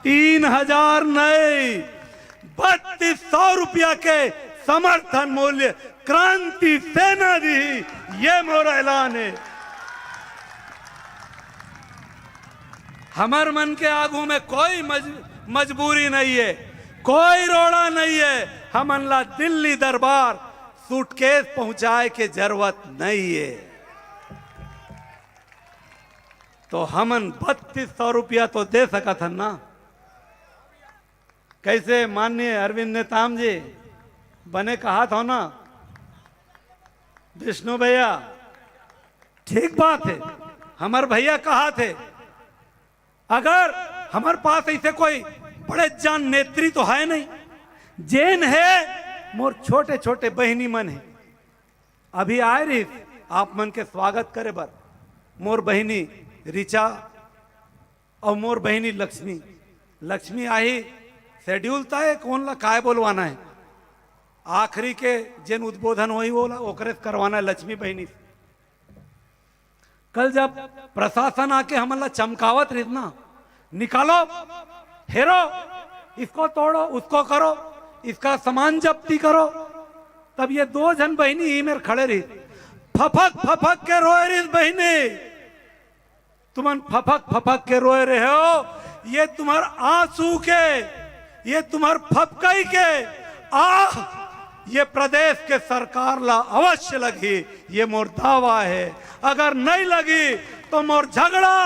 3000 नहीं 3200 रुपया के समर्थन मूल्य क्रांति सेना दी। ये मोरा ऐलान है। हमार मन के आगू में कोई मजबूरी नहीं है, कोई रोड़ा नहीं है। हमन ला दिल्ली दरबार सूटकेस पहुंचाए के जरूरत नहीं है। तो हमन 3200 रुपया तो दे सकत हन ना? कैसे माननीय अरविंद नेताम जी बने कहा था ना विष्णु भैया, ठीक बात है, हमार भैया कहा थे अगर हमारे पास ऐसे कोई बड़े जान नेत्री तो है नहीं, जैन है मोर छोटे छोटे बहनी मन है। अभी आए रही आप मन के स्वागत करे बर मोर बहनी रिचा और मोर बहनी लक्ष्मी। लक्ष्मी आई शेड्यूल तय कौन ला काय बोलवाना है, आखिरी के जिन उद्बोधन हुई वो ओकरे करवाना है लक्ष्मी बहनी। कल जब प्रशासन आके हमला चमकावत रही ना, निकालो हेरो, इसको तोड़ो, उसको करो, इसका सामान जब्ती करो, तब ये 2 जन बहनी ही मेरे खड़े रही, फफक फफक के रोए रही बहनी। तुम फफक फफक के रोए रहे हो, ये तुम्हार आंसू के, ये तुम्हार फपकई के आह ये प्रदेश के सरकार ला अवश्य लगी। ये मोर दावा है, अगर नहीं लगी तो मोर झगड़ा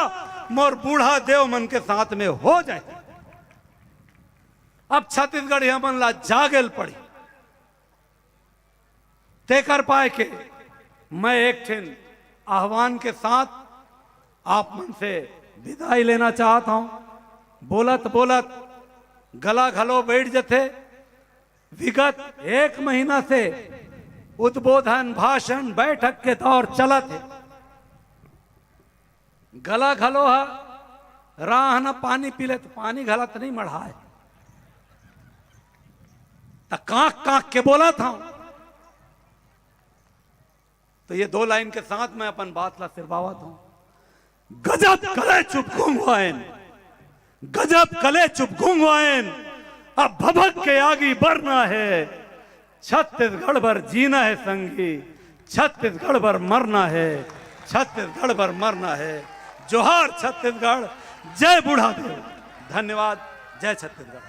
मोर बूढ़ा देव मन के साथ में हो जाए। अब छत्तीसगढ़ मन ला जागल पड़ी ते कर पाए के मैं एक ठिन आह्वान के साथ आप मन से विदाई लेना चाहता हूं। बोलत बोलत गला घलो बैठ जथे। विगत 1 महीना से उद्बोधन भाषण बैठक के दौर चलत है। गला घलो है, राह न पानी पीले तो पानी घलत नहीं मढ़ा है, तो कांक कांक के बोला था। तो ये 2 लाइन के साथ मैं अपन बात ला सिरबावत हूं। गजब कले चुप घूंगवाएन, गजब कले चुप घूंगवाएन, अब भभक के आगे बढ़ना है। छत्तीसगढ़ भर जीना है संगी, छत्तीसगढ़ भर मरना है, छत्तीसगढ़ भर मरना है। जोहार छत्तीसगढ़, जय बूढ़ा देव। धन्यवाद। जय छत्तीसगढ़।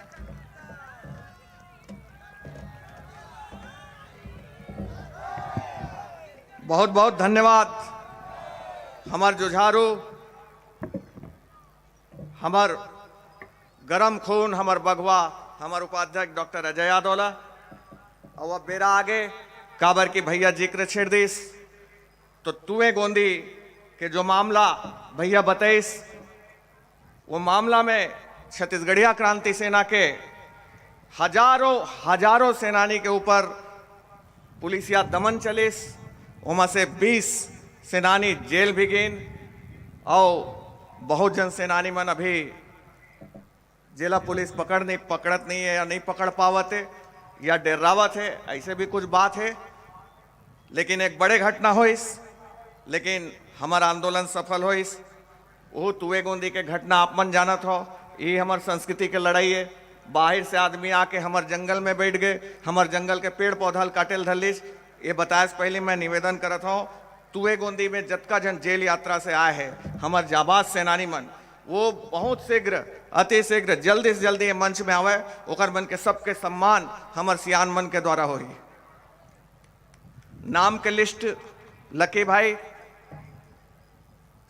बहुत बहुत धन्यवाद। हमार जुझारू, हमार गरम खून, हमार बगवा, हमार उपाध्यक्ष डॉक्टर अजय यादव। और अब बेरा आगे काबर की भैया जिक्र छेड़ दीस, तो तुए गोंदी के जो मामला भैया बताइस, वो मामला में छत्तीसगढ़िया क्रांति सेना के हजारों सेनानी के ऊपर पुलिसिया दमन चलिस। उमा से 20 सेनानी जेल भी गिन और बहुत जन सेनानी मन अभी जिला पुलिस पकड़त नहीं है, या नहीं पकड़ पावत है, या डरावत है, ऐसे भी कुछ बात है। लेकिन एक बड़े घटना होइस, लेकिन हमारा आंदोलन सफल होइस। वो तुए गोंदी के घटना आप मन जानत हो, ये हमार संस्कृति के लड़ाई है। बाहर से आदमी आके हमार जंगल में बैठ गए, हमार जंगल के पेड़ पौधा काटेल धलिस। ये बताए से पहले मैं निवेदन करत हूँ, तुए गोंदी में जतका जन जेल यात्रा से आए हैं हमार जाबाज सेनानी मन, वो बहुत शीघ्र अति शीघ्र जल्दी से जल्दी ये मंच में आवे, ओकर मन के सबके सम्मान हमर सियान मन के द्वारा होई। नाम के लिस्ट लकी भाई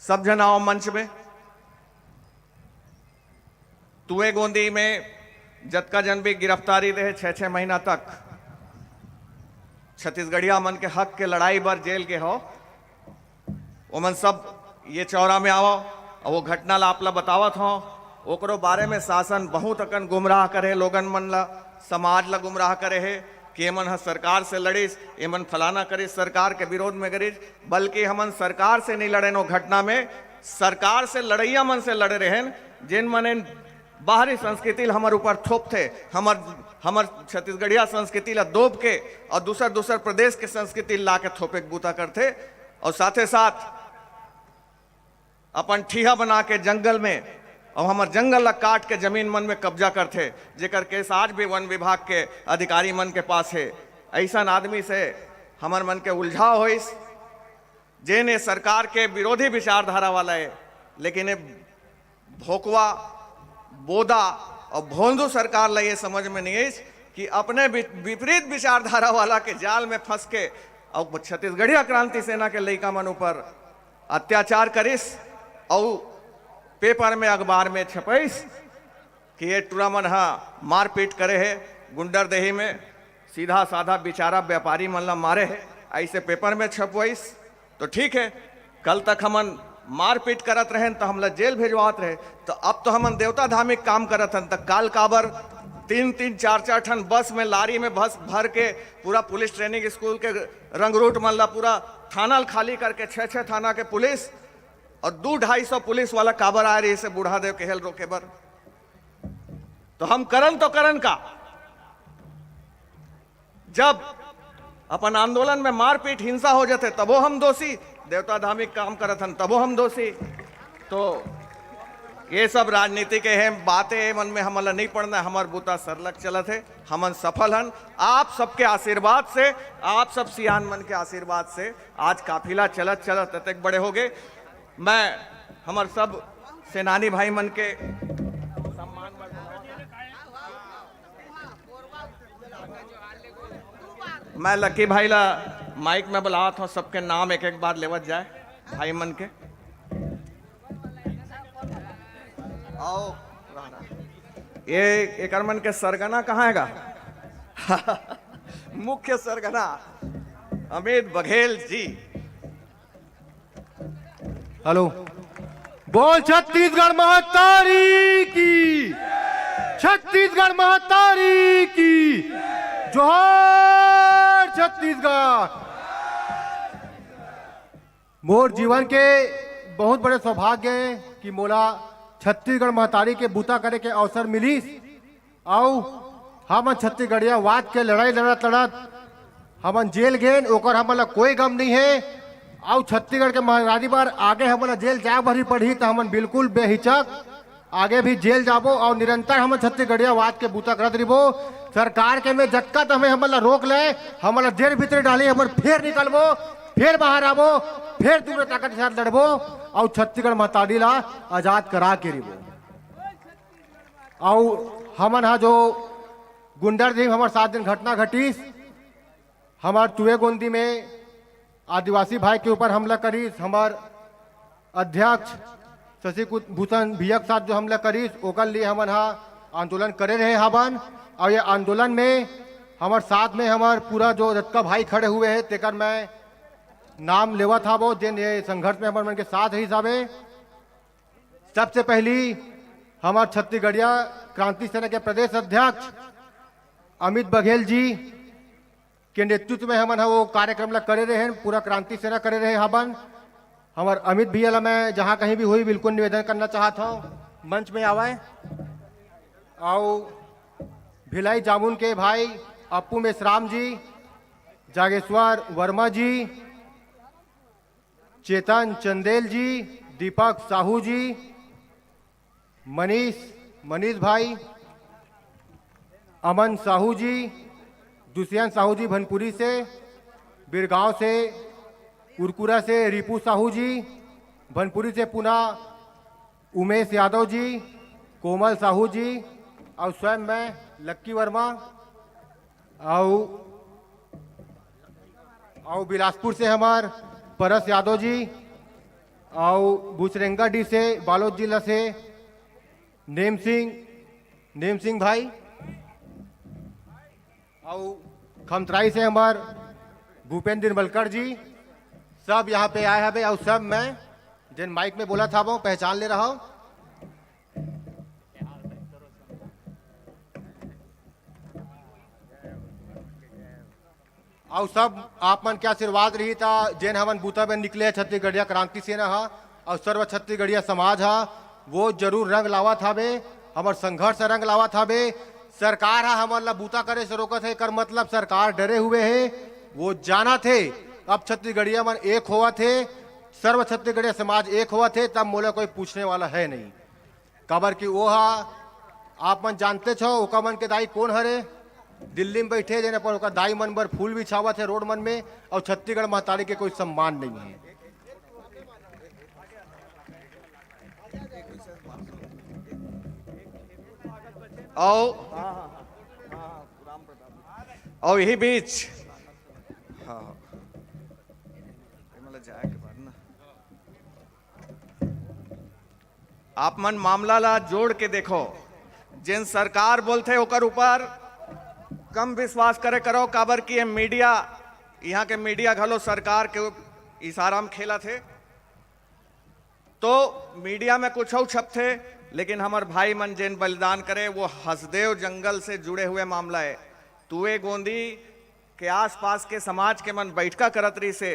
सब जन आओ मंच में। तुए गोंदी में जतका जन भी गिरफ्तारी रहे 6-6 महीना तक, छत्तीसगढ़िया मन के हक के लड़ाई बर जेल के हो, ओमन सब ये चौरा में आओ और वो घटना ला आप ला बतावत हो। ओकरो बारे में शासन बहुत अकन गुमराह करे, लोगन मन ला, समाज ला गुमराह करे है कि एमन ह सरकार से लड़िस, एमन फलाना करिस, सरकार के विरोध में करिस, बल्कि हमन सरकार से नहीं लड़े। नो घटना में सरकार से लड़ैया मन से लड़े रहे, जिन मने बाहरी संस्कृति हमर ऊपर थोप थे, हमर छत्तीसगढ़िया संस्कृति ला दोब के और दूसर प्रदेश के संस्कृति ला के थोपे बूता करते, और साथे साथ अपन ठीहा बना के जंगल में और हमर जंगल ला काट के जमीन मन में कब्जा करते, जेकर केस आज भी वन विभाग के अधिकारी मन के पास है। ऐसा आदमी से हमर मन के उलझाव होइस, जेने सरकार के विरोधी विचारधारा वाला है, लेकिन ये भोकवा बोदा और भोंदू सरकार ला ये समझ में नहीं है कि अपने विपरीत विचारधारा वाला के जाल में फंस के और छत्तीसगढ़िया क्रांति सेना के लड़का मन ऊपर अत्याचार करिस और पेपर में अखबार में छपैस कि ये टूरा मन हा मारपीट करे है, गुंडरदेही में सीधा साधा बेचारा व्यापारी मन ला मारे है, ऐसे पेपर में छपवाइस। तो ठीक है, कल तक हमन मारपीट करत रहे तो हमला जेल भेजवात रहे, तो अब तो हमन देवता धार्मिक काम करत हन, तो काल काबर 3-3, 4-4 ठन बस में, लारी में बस भर के पूरा पुलिस ट्रेनिंग स्कूल के रंग रूट मन ला पूरा थाना खाली करके 6-6 थाना के पुलिस और 200-250 पुलिस वाला काबर आ रही से बूढ़ा देव के हेल रोके बर। तो हम करन तो करन का, जब अपन आंदोलन में मारपीट हिंसा हो जाते तबो हम दोषी, देवता धार्मिक काम करत हन तबो हम दोषी। तो ये सब राजनीति के हैं बातें मन में हमला नहीं पड़ना, हमार बूता सरलग चलत है, हमन सफल हन आप सबके आशीर्वाद से, आप सब सियान मन के आशीर्वाद से आज काफिला चलत चलत तक बड़े हो गए। मैं हमार सब सेनानी भाई मन के सम्मान मैं लकी भाई ला माइक में बुलावत हूँ, सबके नाम एक एक बार लेवत जाए भाई मन के। आओ ये एक मन के सरगना कहाँ हैगा? मुख्य सरगना अमित बघेल जी। हेलो, बोल छत्तीसगढ़ महतारी की, छत्तीसगढ़ महतारी की, जोहार छत्तीसगढ़। मोर जीवन के बहुत बड़े सौभाग्य है कि मोला छत्तीसगढ़ महतारी के बूता करे के अवसर मिलीस, और हम छत्तीसगढ़िया वाद के लड़ाई लड़त हमन जेल गए, ओकर हमला कोई गम नहीं है। और छत्तीसगढ़ के महाराजी बार आगे हमन जेल जाए भरी पड़ी तो हमन बिल्कुल बेहिचक आगे भी जेल जाबो और निरंतर हम छत्तीसगढ़िया वाद के बूता करत रहिबो। सरकार के में जटका तो हमें हमला रोक ले, हमला जेल भीतर डाली, हमन फिर निकलबो, फिर बाहर आबो, फिर दूसरे ताकत के साथ लड़बो और छत्तीसगढ़ महतारी ला आजाद करा के रिबो। और हमन हा जो गुंडर जी हमारे 7 दिन घटना घटीस, हमार तुए गोंदी में आदिवासी भाई के ऊपर हमला करीस, हमार अध्यक्ष शशि भूषण भैया के साथ जो हमला करीस, ओकर लिए हमन हा आंदोलन करे रहे हवन। और ये आंदोलन में हमार साथ में हमार पूरा जो रत्का भाई खड़े हुए हैं, तेकर मैं नाम लेवा था वो जिन ये संघर्ष में हमारे मन के साथ ही साबे। सबसे पहली हमार छत्तीसगढ़िया क्रांति सेना के प्रदेश अध्यक्ष अमित बघेल जी के नेतृत्व में हमन वो कार्यक्रम ला करे रहे हैं, पूरा क्रांति सेना करे रहे हवन। हमार अमित भैया ला मैं जहाँ कहीं भी हुई बिल्कुल निवेदन करना चाहता हूँ मंच में आवाए। और भिलाई जामुन के भाई अप्पू मेश्राम जी, जागेश्वर वर्मा जी, चेतन चंदेल जी, दीपक साहू जी, मनीष भाई, अमन साहू जी, दुष्यंत साहू जी भनपुरी से, बिरगांव से, उरकुरा से रिपू साहू जी, भनपुरी से पुनः उमेश यादव जी, कोमल साहू जी और स्वयं मैं लक्की वर्मा और बिलासपुर से हमार परस यादव जी और बुचरेंगा डी से बालोद जिला से नेम सिंह भाई और खमतराई से हमार भूपेंद्र मलकर जी सब यहाँ पे आए हैं और सब मैं जिन माइक में बोला था वो पहचान ले रहा हूँ। और सब आप मन के आशीर्वाद रही था जैन हमन बूता में निकले छत्तीसगढ़िया क्रांति सेना हा और सर्व छत्तीसगढ़िया समाज हा वो जरूर रंग लावा था बे, हमार संघर्ष रंग लावा था बे। सरकार हा हमन ला बूता करे से रोकत है कर मतलब सरकार डरे हुए है, वो जाना थे अब छत्तीसगढ़िया मन एक हुआ थे, सर्व छत्तीसगढ़िया समाज एक हुआ थे, तब मोला कोई पूछने वाला है नहीं। कबर की वो हा आप मन जानते छो ओका मन के दाई कौन हरे, दिल्ली में बैठे जेने पर ओका दाई मन बर फूल भी छावत है रोड मन में और छत्तीसगढ़ महतारी के कोई सम्मान नहीं है। और यही बीच हाँ जाए के बाद ना आप मन मामला ला जोड़ के देखो, जिन सरकार बोलते ओकर ऊपर कम विश्वास करे करो, काबर की मीडिया यहाँ के मीडिया घलो सरकार के इशारा में खेला थे तो मीडिया में कुछ और छप थे, लेकिन हमार भाई मन जिन बलिदान करे वो हसदेव जंगल से जुड़े हुए मामला है। तुए गोंदी के आसपास के समाज के मन बैठका करत रही से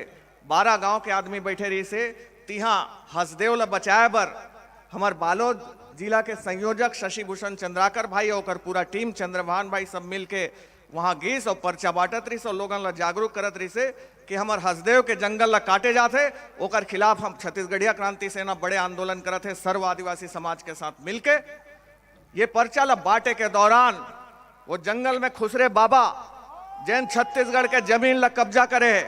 12 गांव के आदमी बैठे रही से तिहा हसदेव ला बचाए बर हमार बालोद जिला के संयोजक शशि भूषण चंद्राकर भाई और पूरा टीम चंद्रभान भाई सब मिल के वहां गीस और पर्चा बांटत रही से और लोगन ला जागरूक करत रही से कि हमार हसदेव के जंगल ला काटे जाते ओकर खिलाफ हम छत्तीसगढ़िया क्रांति सेना बड़े आंदोलन करत है सर्व आदिवासी समाज के साथ मिलके। ये पर्चा ला बांटे के दौरान वो जंगल में खुसरे बाबा जैन छत्तीसगढ़ के जमीन ला कब्जा करे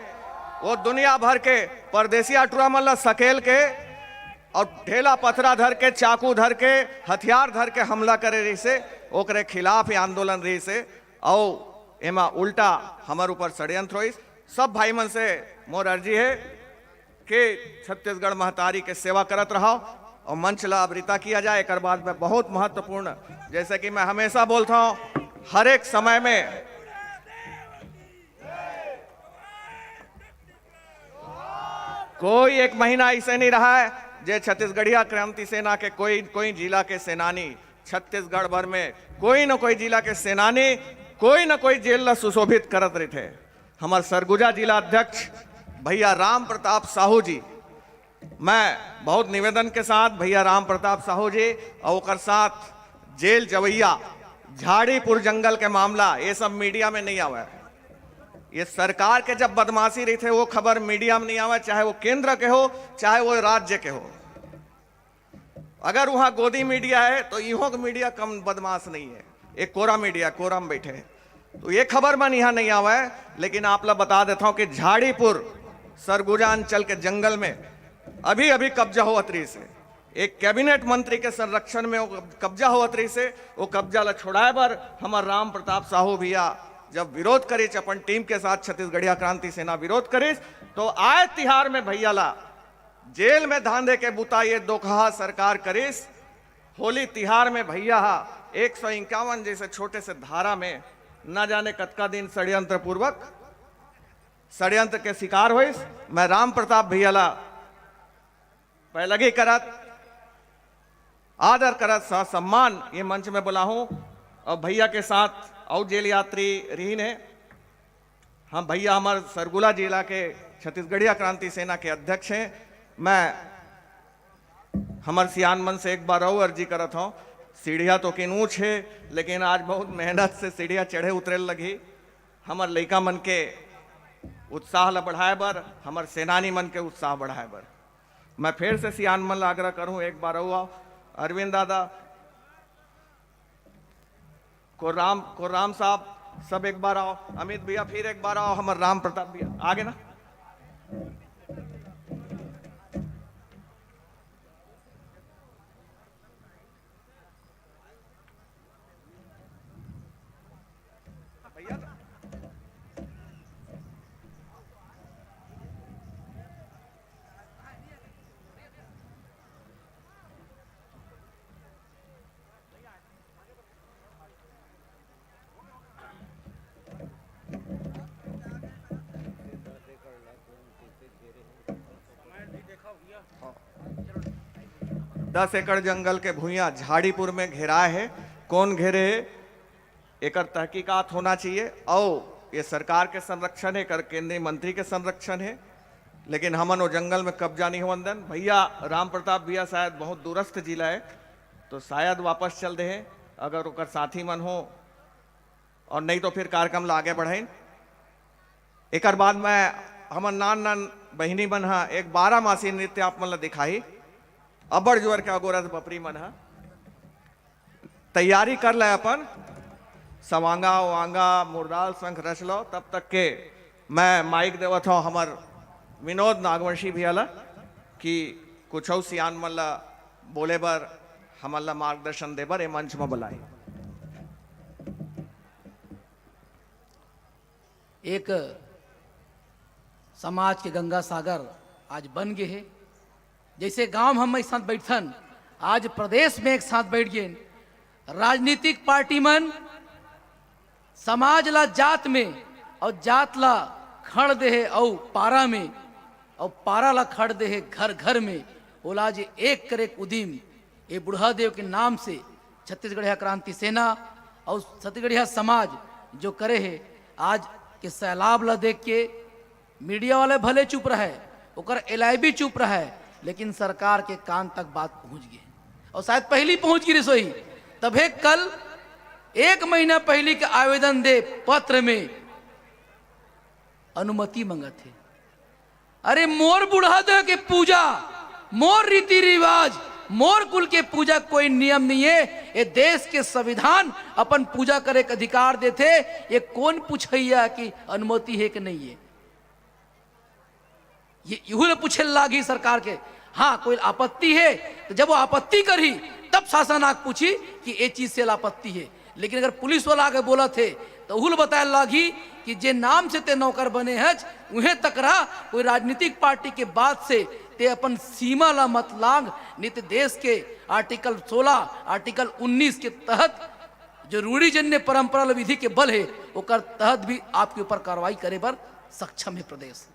वो दुनिया भर के परदेसी अटूरा मन ला सकेल के और ढेला पथरा धर के चाकू धर के हथियार धर के हमला करे रही से ओकरे खिलाफ ही आंदोलन रही से और एमा उल्टा हमार ऊपर षड्यंत्र हुई। सब भाई मन से मोर अर्जी है कि छत्तीसगढ़ महतारी के सेवा करत रहो और मंच ला अवृता किया जाए। एक बाद में बहुत महत्वपूर्ण, जैसे कि मैं हमेशा बोलता हूं हर एक समय में कोई एक महीना ऐसे नहीं रहा है जे छत्तीसगढ़िया क्रांति सेना के कोई जिला के सेनानी छत्तीसगढ़ भर में कोई न कोई जिला के सेनानी कोई न कोई जेल ला सुशोभित करत रहे थे। हमार सरगुजा जिला अध्यक्ष भैया राम प्रताप साहू जी, मैं बहुत निवेदन के साथ भैया राम प्रताप साहू जी और साथ जेल जवैया झाड़ीपुर जंगल के मामला ये सब मीडिया में नहीं आवा है। ये सरकार के जब बदमाशी रही थे वो खबर मीडिया में नहीं आवा, चाहे वो केंद्र के हो चाहे वो राज्य के हो। अगर वहां गोदी मीडिया है तो इहो का मीडिया कम बदमाश नहीं है, एक कोरा मीडिया कोरा में बैठे तो ये खबर मन यहाँ नहीं आवा है। लेकिन आप लोग बता देता हूं कि झाड़ीपुर सरगुजा अंचल के जंगल में अभी अभी कब्जा हुआ तरी से एक कैबिनेट मंत्री के संरक्षण में वो कब्जा हुआ तरी से वो कब्जा ला छोड़ाए बर हमार राम प्रताप साहू भैया जब विरोध करीच अपन टीम के साथ छत्तीसगढ़िया क्रांति सेना विरोध करीच तो आए तिहार में भैया ला जेल में धांधे के बुता ये दोखा सरकार करीस। होली तिहार में भैया 151 जैसे छोटे से धारा में न जाने कतका दिन षड्यंत्र पूर्वक षड्यंत्र के शिकार हुई। मैं राम प्रताप भैया ला पहलगी करत आदर करत सम्मान ये मंच में बोला हूं और भैया के साथ और जेल यात्री रहीन है। हम भैया हमारे सरगुजा जिला के छत्तीसगढ़िया क्रांति सेना के अध्यक्ष हैं। मैं हमारे सियान मन से एक बार और अर्जी करत हूँ, सीढ़िया तो किन ऊंच है लेकिन आज बहुत मेहनत से सीढ़िया चढ़े उतरे लगी। हमार लड़का मन के उत्साह ला बढ़ाए बर हमार सेनानी मन के उत्साह बढ़ाए बर मैं फिर से सियान मन ला आग्रह करूँ एक बार और आओ। अरविंद दादा कोराम साहब सब एक बार आओ, अमित भैया फिर एक बार आओ, हमारे राम प्रताप भैया आगे ना। 10 एकड़ जंगल के भूइयां झाड़ीपुर में घेराए है। कौन घेरे? एकर तहकीकात होना चाहिए। और ये सरकार के संरक्षण है, कर केंद्रीय मंत्री के संरक्षण है, लेकिन हमन वो जंगल में कब्जा नहीं होने देन। भैया राम प्रताप भैया शायद बहुत दूरस्थ जिला है, तो शायद वापस चल दे अगर ओकर साथी मन हो, और नहीं तो फिर कार्यक्रम ला आगे बढ़ाइन। एक बाद मैं हमन नान नान बहिनी मन हा एक 12 मासी नृत्य आप मन ला दिखाई। अबड़ जोर के अगोरस बपरी मन हा तैयारी कर ले अपन, सवांगा वांगा मुरदाल शंख रच लो। तब तक के मैं माइक देवत हूँ हमर विनोद नागवंशी भैया ला कि कुछ सियान मन ला बोले बर हमन ला मार्गदर्शन दे बर ए मंच में बुलाई। एक समाज के गंगा सागर आज बन गए है। जैसे गांव में हम एक साथ बैठन, आज प्रदेश में एक साथ बैठ गए। राजनीतिक पार्टी मन समाज ला जात में और जात ला खड़ दे है, और पारा में और पारा ला खड़ दे है घर घर में। बोला जे एक करे उदीम ये बुढ़ा देव के नाम से छत्तीसगढ़िया क्रांति सेना और छत्तीसगढ़िया समाज जो करे है। आज के सैलाब ला देख के मीडिया वाले भले चुप रहे, ओकर LIB चुप रहे, लेकिन सरकार के कान तक बात पहुंच गई, और शायद पहली पहुंच गई रसोई। तबे कल 1 महीना पहले के आवेदन दे पत्र में अनुमति मंगत है। अरे मोर बुढ़ा देव के पूजा, मोर रीति रिवाज, मोर कुल के पूजा कोई नियम नहीं है। ये देश के संविधान अपन पूजा करे के अधिकार देते। ये कौन पूछैया कि अनुमति है कि नहीं है? ये यूं पूछे लागी सरकार के। हाँ कोई आपत्ति है तो जब वो आपत्ति करी तब शासन आग पूछी कि ये चीज से आपत्ति है। लेकिन अगर पुलिस वाला आगे बोला थे तो उहुल बताए लागी कि जे नाम से ते नौकर बने हज उन्हें तकरा। कोई राजनीतिक पार्टी के बाद से ते अपन सीमा ला मत लांग। नित्य देश के आर्टिकल 16 आर्टिकल 19 के तहत जो रूढ़िजन्य परंपरा विधि के बल है ओकर तहत भी आपके ऊपर कार्रवाई करे पर सक्षम है प्रदेश।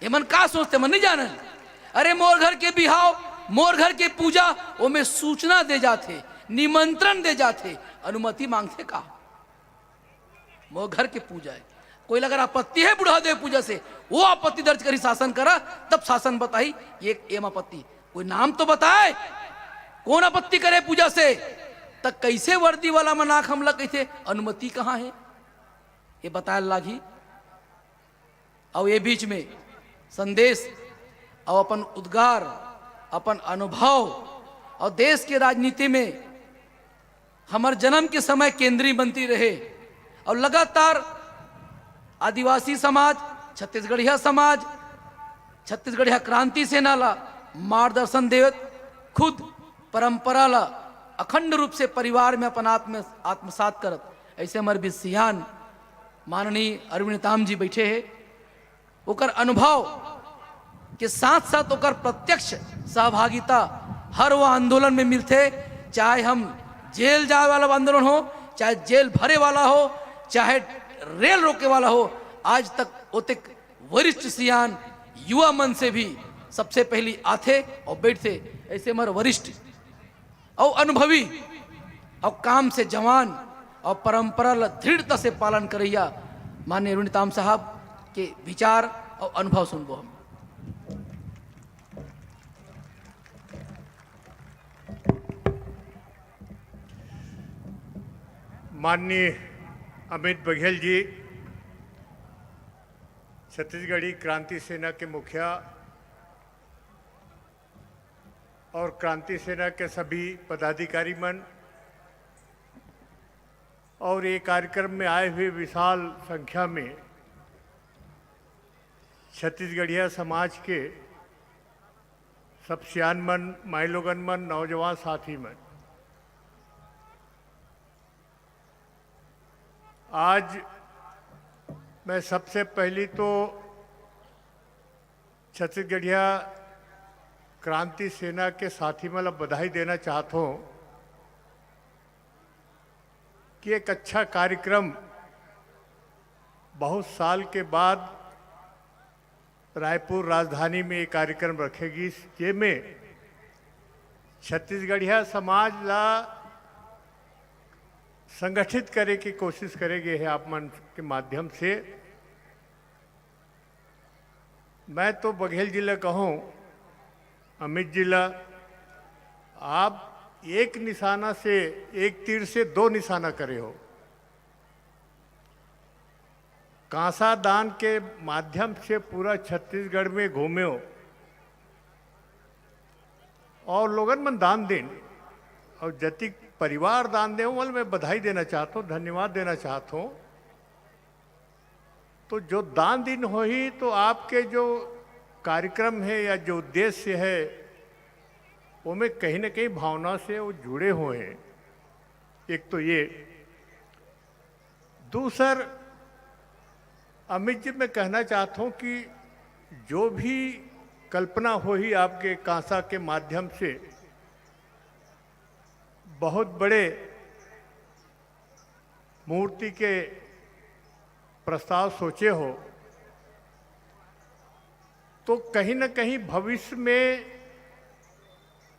ये मन का सोचते मन नहीं जाने। अरे मोर घर के बिहाव, मोर घर के पूजा वो में सूचना दे जाते, निमंत्रण दे जाते, अनुमति मांगते का? मोर घर के पूजा है। कोई अगर आपत्ति है बुढ़ा देव पूजा से, वो आपत्ति दर्ज करी शासन करा, तब शासन बताई ये एम आपत्ति। कोई नाम तो बताए कौन आपत्ति करे पूजा से। तक कैसे वर्दी वाला मनाक हमला कैसे अनुमति कहाँ है ये बताए लागी। और ये बीच में संदेश और अपन उद्गार, अपन अनुभव और देश के राजनीति में हमार जन्म के समय केंद्रीय मंत्री रहे और लगातार आदिवासी समाज, छत्तीसगढ़िया समाज, छत्तीसगढ़िया क्रांति सेना ला मार्गदर्शन देवत, खुद परंपरा ला अखंड रूप से परिवार में अपन आत्मसात करत। ऐसे हमारे भी सियान माननीय अरविंद नेताम जी बैठे हैं। ओकर अनुभव के साथ साथ ओकर प्रत्यक्ष सहभागिता हर वो आंदोलन में मिलते, चाहे हम जेल जाए वाला आंदोलन हो, चाहे जेल भरे वाला हो, चाहे रेल रोके वाला हो। आज तक ओते वरिष्ठ सियान युवा मन से भी सबसे पहली आते और बैठते। ऐसे हमारे वरिष्ठ और अनुभवी और काम से जवान और परंपरा ला दृढ़ता से पालन करैया माननीय अरविंद नेताम साहब के विचार और अनुभव सुनबो हम। माननीय अमित बघेल जी, छत्तीसगढ़ी क्रांति सेना के मुखिया और क्रांति सेना के सभी पदाधिकारी मन और ये कार्यक्रम में आए हुए विशाल संख्या में छत्तीसगढ़िया समाज के सब सियान मन, माई लोगन मन, नौजवान साथी मन, आज मैं सबसे पहली तो छत्तीसगढ़िया क्रांति सेना के साथी मन बधाई देना चाहता हूँ कि एक अच्छा कार्यक्रम बहुत साल के बाद रायपुर राजधानी में एक कार्यक्रम रखेगी, जिसमें छत्तीसगढ़िया समाज ला संगठित करे की कोशिश करेंगे है आप मन के माध्यम से। मैं तो बघेल जिला कहूँ, अमित जिला, आप एक निशाना से, एक तीर से दो निशाना करे हो। कांसा दान के माध्यम से पूरा छत्तीसगढ़ में घूमे हो और लोगन मन दान दें, और जति परिवार दान दे वाल मैं बधाई देना चाहता हूँ, धन्यवाद देना चाहता हूँ। तो जो दान दिन हो ही तो आपके जो कार्यक्रम है या जो उद्देश्य है वो में कहीं ना कहीं भावना से वो जुड़े हुए हैं। एक तो ये, दूसर अमित जी मैं कहना चाहता हूँ कि जो भी कल्पना हो ही आपके कांसा के माध्यम से बहुत बड़े मूर्ति के प्रस्ताव सोचे हो, तो कहीं ना कहीं भविष्य में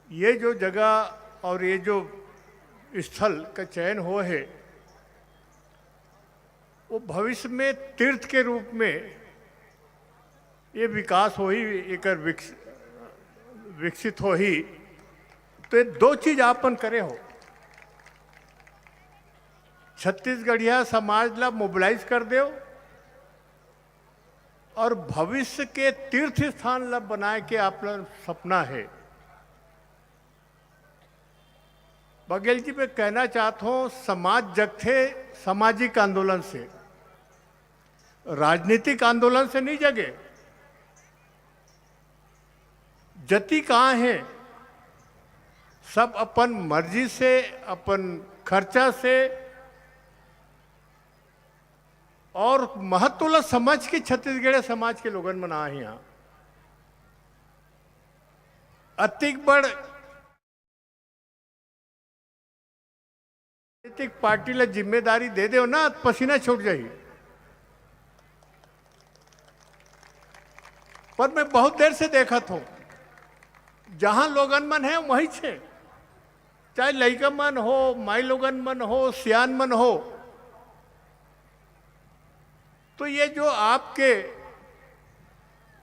ये जो जगह और ये जो स्थल का चयन हो है वो भविष्य में तीर्थ के रूप में ये विकास हो ही, एक विकसित हो ही। तो ये दो चीज आपन करे हो, छत्तीसगढ़िया समाज ला मोबिलाइज कर दो और भविष्य के तीर्थ स्थान ला बनाए के आप सपना है। बघेल जी मैं कहना चाहता हूं, समाज जगते सामाजिक आंदोलन से, राजनीतिक आंदोलन से नहीं जगे। जति कहाँ है, सब अपन मर्जी से, अपन खर्चा से और महत्व समझ के छत्तीसगढ़ समाज के लोगन मना है। यहाँ अतिक बड़ राजनीतिक पार्टी ला जिम्मेदारी दे दो ना, पसीना छूट जाए। पर मैं बहुत देर से देखा था, जहां लोगन मन है वहीं छे, चाहे लड़का मन हो, माई लोगन मन हो, सियान मन हो। तो ये जो आपके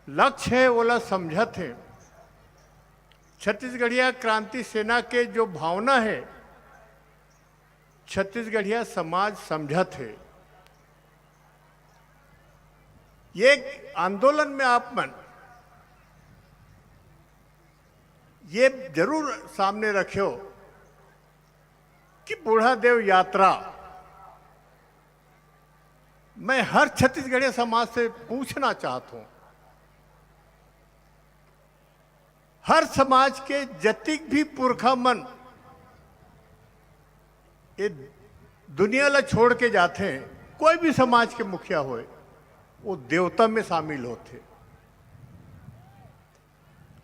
लक्ष्य है वो ला समझत है। छत्तीसगढ़िया क्रांति सेना के जो भावना है छत्तीसगढ़िया समाज समझत है। ये आंदोलन में आप मन ये जरूर सामने रखो कि बूढ़ा देव यात्रा, मैं हर छत्तीसगढ़िया समाज से पूछना चाहता हूं, हर समाज के जतिक भी पुरखा मन ये दुनिया ला छोड़ के जाते हैं, कोई भी समाज के मुखिया होए, वो देवता में शामिल होते,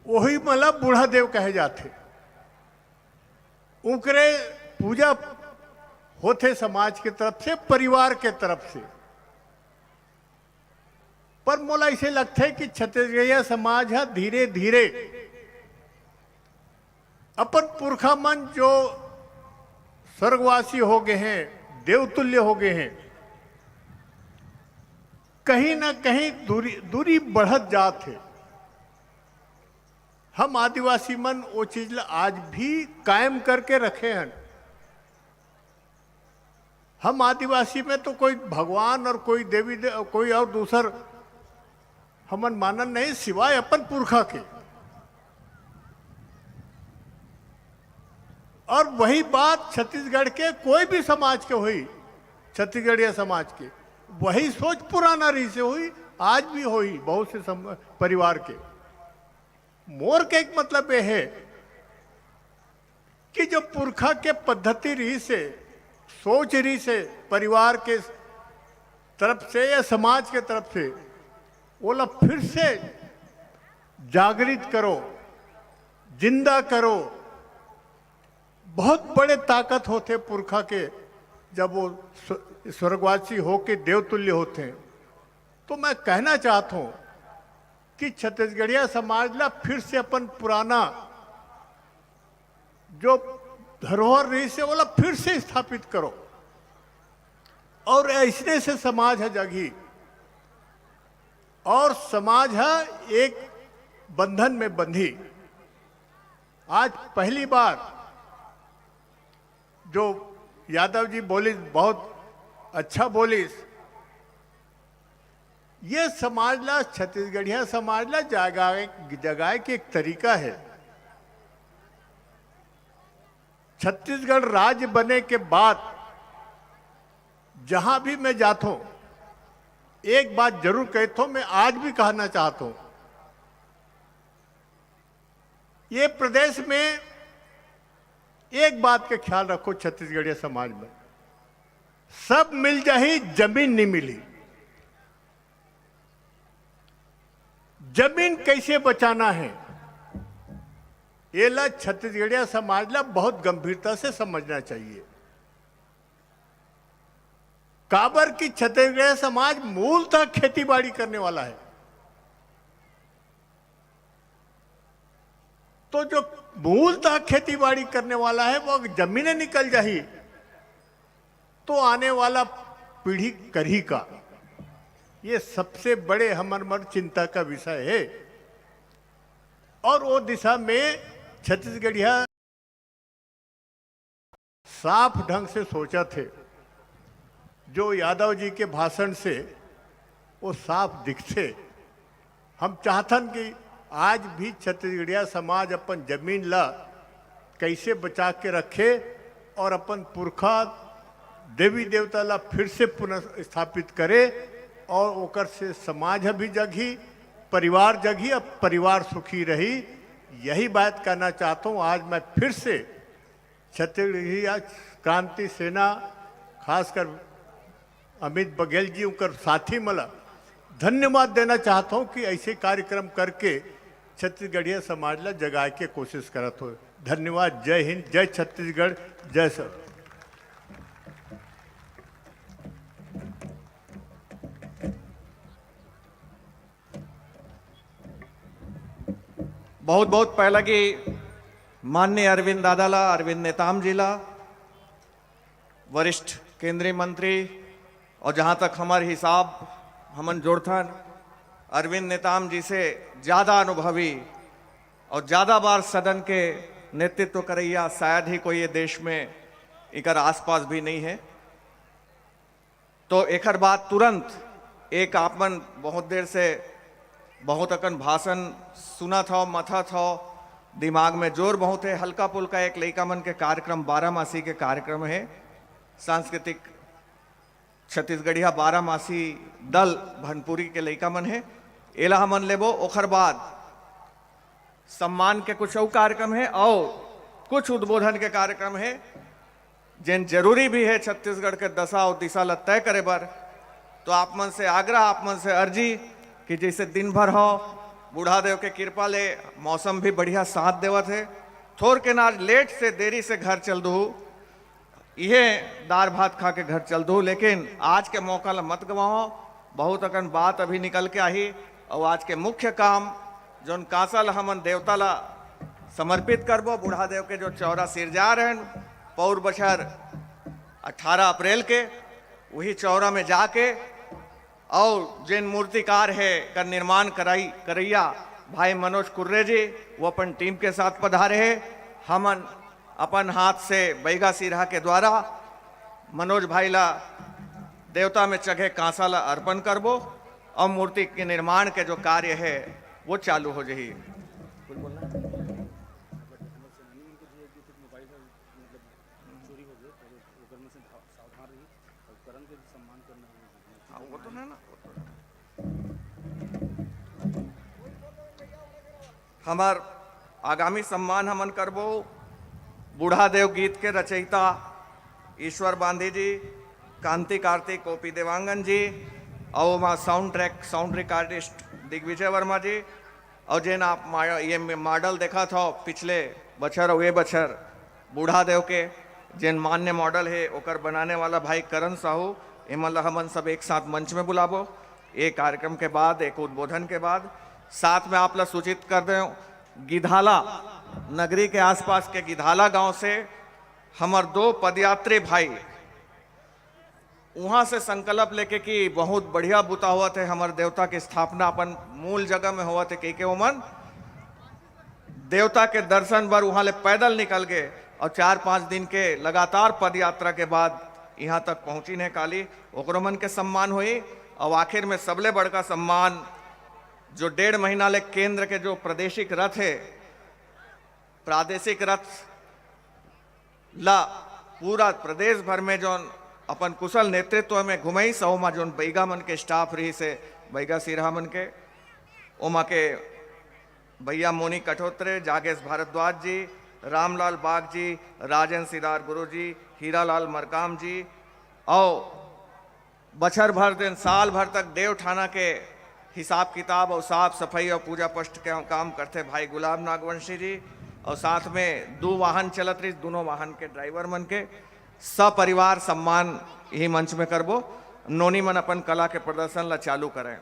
वही मतलब बूढ़ा देव कहे जाते। उनके पूजा होते समाज के तरफ से, परिवार के तरफ से। पर मोला इसे लगता है कि छत्तीसगढ़िया समाज है धीरे धीरे अपन पुरखा मन जो स्वर्गवासी हो गए हैं, देवतुल्य हो गए हैं, कहीं ना कहीं दूरी बढ़त जात है। हम आदिवासी मन वो चीज आज भी कायम करके रखे हैं। हम आदिवासी में तो कोई भगवान और कोई देवी कोई और दूसर हमन मानन नहीं, सिवाय अपन पुरखा के। और वही बात छत्तीसगढ़ के कोई भी समाज के हुई, छत्तीसगढ़िया समाज के वही सोच पुराना रही से हुई, आज भी हुई बहुत से परिवार के। मोर के एक मतलब यह है कि जो पुरखा के पद्धति रही से, सोच रही से, परिवार के तरफ से या समाज के तरफ से, वो लोग फिर से जागृत करो, जिंदा करो। बहुत बड़े ताकत होते पुरखा के, जब वो स्वर्गवासी होके देवतुल्य होते हैं। तो मैं कहना चाहता हूं कि छत्तीसगढ़िया समाज ला फिर से अपन पुराना जो धरोहर रही से बोला फिर से स्थापित करो, और ऐसने से समाज है जगी, और समाज है एक बंधन में बंधी। आज पहली बार जो यादव जी बोली, बहुत अच्छा बोलिस, ये समाज ला, छत्तीसगढ़िया समाज ला जगाए के एक तरीका है। छत्तीसगढ़ राज्य बने के बाद जहां भी मैं जाता हूं, एक बात जरूर कहता हूं, मैं आज भी कहना चाहता हूं, ये प्रदेश में एक बात का ख्याल रखो, छत्तीसगढ़िया समाज में सब मिल जाही, जमीन नहीं मिली। जमीन कैसे बचाना है, ये ला छत्तीसगढ़िया समाज ला बहुत गंभीरता से समझना चाहिए। काबर की छत्तीसगढ़ समाज मूलतः खेती बाड़ी करने वाला है, तो जो मूलतः खेती बाड़ी करने वाला है वो जमीनें निकल जाही तो आने वाला पीढ़ी करही का, ये सबसे बड़े हमर चिंता का विषय है। और वो दिशा में छत्तीसगढ़िया साफ ढंग से सोचा थे, जो यादव जी के भाषण से वो साफ दिखते। हम चाहतन कि आज भी छत्तीसगढ़िया समाज अपन जमीन ला कैसे बचा के रखे और अपन पुरखा देवी देवता ला फिर से पुनः स्थापित करे, और ओकर से समाज भी जगी, परिवार जगी, अब परिवार सुखी रही। यही बात कहना चाहता हूँ। आज मैं फिर से छत्तीसगढ़िया क्रांति सेना, खासकर अमित बघेल जी उनकर साथी मला धन्यवाद देना चाहता हूँ कि ऐसे कार्यक्रम करके छत्तीसगढ़िया समाज ला जगाए के कोशिश करत हो। धन्यवाद। जय हिंद, जय छत्तीसगढ़, जय सर। बहुत बहुत पहला की माननीय अरविंद दादाला, अरविंद नेताम जी ला, वरिष्ठ केंद्रीय मंत्री, और जहां तक हमारे हिसाब हमन जोड़थन अरविंद नेताम जी से ज़्यादा अनुभवी और ज़्यादा बार सदन के नेतृत्व करैया शायद ही कोई ये देश में इकर आसपास भी नहीं है। तो एकर बाद तुरंत एक आपमन बहुत देर से बहुत अकन भाषण सुना था, मथा था, दिमाग में जोर बहुत है। हल्का पुल्का एक लइका मन के कार्यक्रम, 12 मासी के कार्यक्रम है, सांस्कृतिक छत्तीसगढ़िया 12 मासी दल भनपुरी के लइका मन है, एला हमन लेबो। ओखर बाद सम्मान के कुछ और कार्यक्रम है और कुछ उद्बोधन के कार्यक्रम है, जिन जरूरी भी है छत्तीसगढ़ के दशा और दिशा ला तय करे बर। तो आप मन से आग्रह, आप मन से अर्जी कि जैसे दिन भर हो, बूढ़ा देव के कृपा ले मौसम भी बढ़िया साथ देवत है, थोर के नाज लेट से देरी से घर चल दू, ये दार भात खा के घर चल दू, लेकिन आज के मौका ला मत गवाओ। बहुत अकन बात अभी निकल के आई, और आज के मुख्य काम जोन कांसा ला हमन देवता ला समर्पित करबो, बूढ़ा देव के जो चौरा सिरजा रहन पौर बछर 18 अप्रैल के, वही चौरा में जाके और जिन मूर्तिकार है का निर्माण करैया भाई मनोज कुर्रे जी, वो अपन टीम के साथ पधारे हैं। हमन अपन हाथ से बैगा सिरहा के द्वारा मनोज भाई ला देवता में चढ़े कांसा ला अर्पण करबो, और मूर्ति के निर्माण के जो कार्य है वो चालू हो जाही। वो तो ना हमार आगामी सम्मान हमन करबो बूढ़ा देव गीत के रचयिता ईश्वर बांधी जी, कांति कार्तिक, ओपी देवांगन जी, और वहाँ sound track sound recordist Digvijay Verma ji, और जिन आप ये मॉडल देखा था पिछले बछर और ये बछर बूढ़ा देव के जिन मान्य मॉडल है ओकर बनाने वाला भाई करण साहू, इमल हमन सब एक साथ मंच में बुलाबो। एक कार्यक्रम के बाद, एक उद्बोधन के बाद साथ में आप ला सूचित कर दें, गिधाला नगरी के आसपास के गिधाला गांव से हमार 2 पदयात्री भाई वहां से संकल्प लेके कि बहुत बढ़िया बुता हुआ थे, हमारे देवता की स्थापना अपन मूल जगह में हुआ थे के उमन देवता के दर्शन बर वहां ले पैदल निकल गए और 4-5 दिन के लगातार पद यात्रा के बाद यहाँ तक पहुंची ने काली ओकरो मन के सम्मान हुई। और आखिर में सबले बड़का सम्मान जो 1.5 महीना ले केंद्र के जो प्रादेशिक रथ है, प्रादेशिक रथ ला पूरा प्रदेश भर में जो अपन कुशल नेतृत्व में घुमई सौमा जो बैगा मन के स्टाफ रही से बैगा सिरहा मन के ओमा के भैया मोनी कठोत्रे, जागेश भारद्वाज जी, रामलाल बाग जी, राजेंद्र सिदार गुरु जी, हीरालाल मरकाम जी और बछर भर दिन साल भर तक देवठाना के हिसाब किताब और साफ सफाई और पूजा पष्ट के काम करते भाई गुलाब नागवंशी जी और साथ में 2 वाहन चलत रही, दोनों वाहन के ड्राइवर मन के सपरिवार सम्मान यही मंच में करबो। नोनी मन अपन कला के प्रदर्शन ला चालू करें।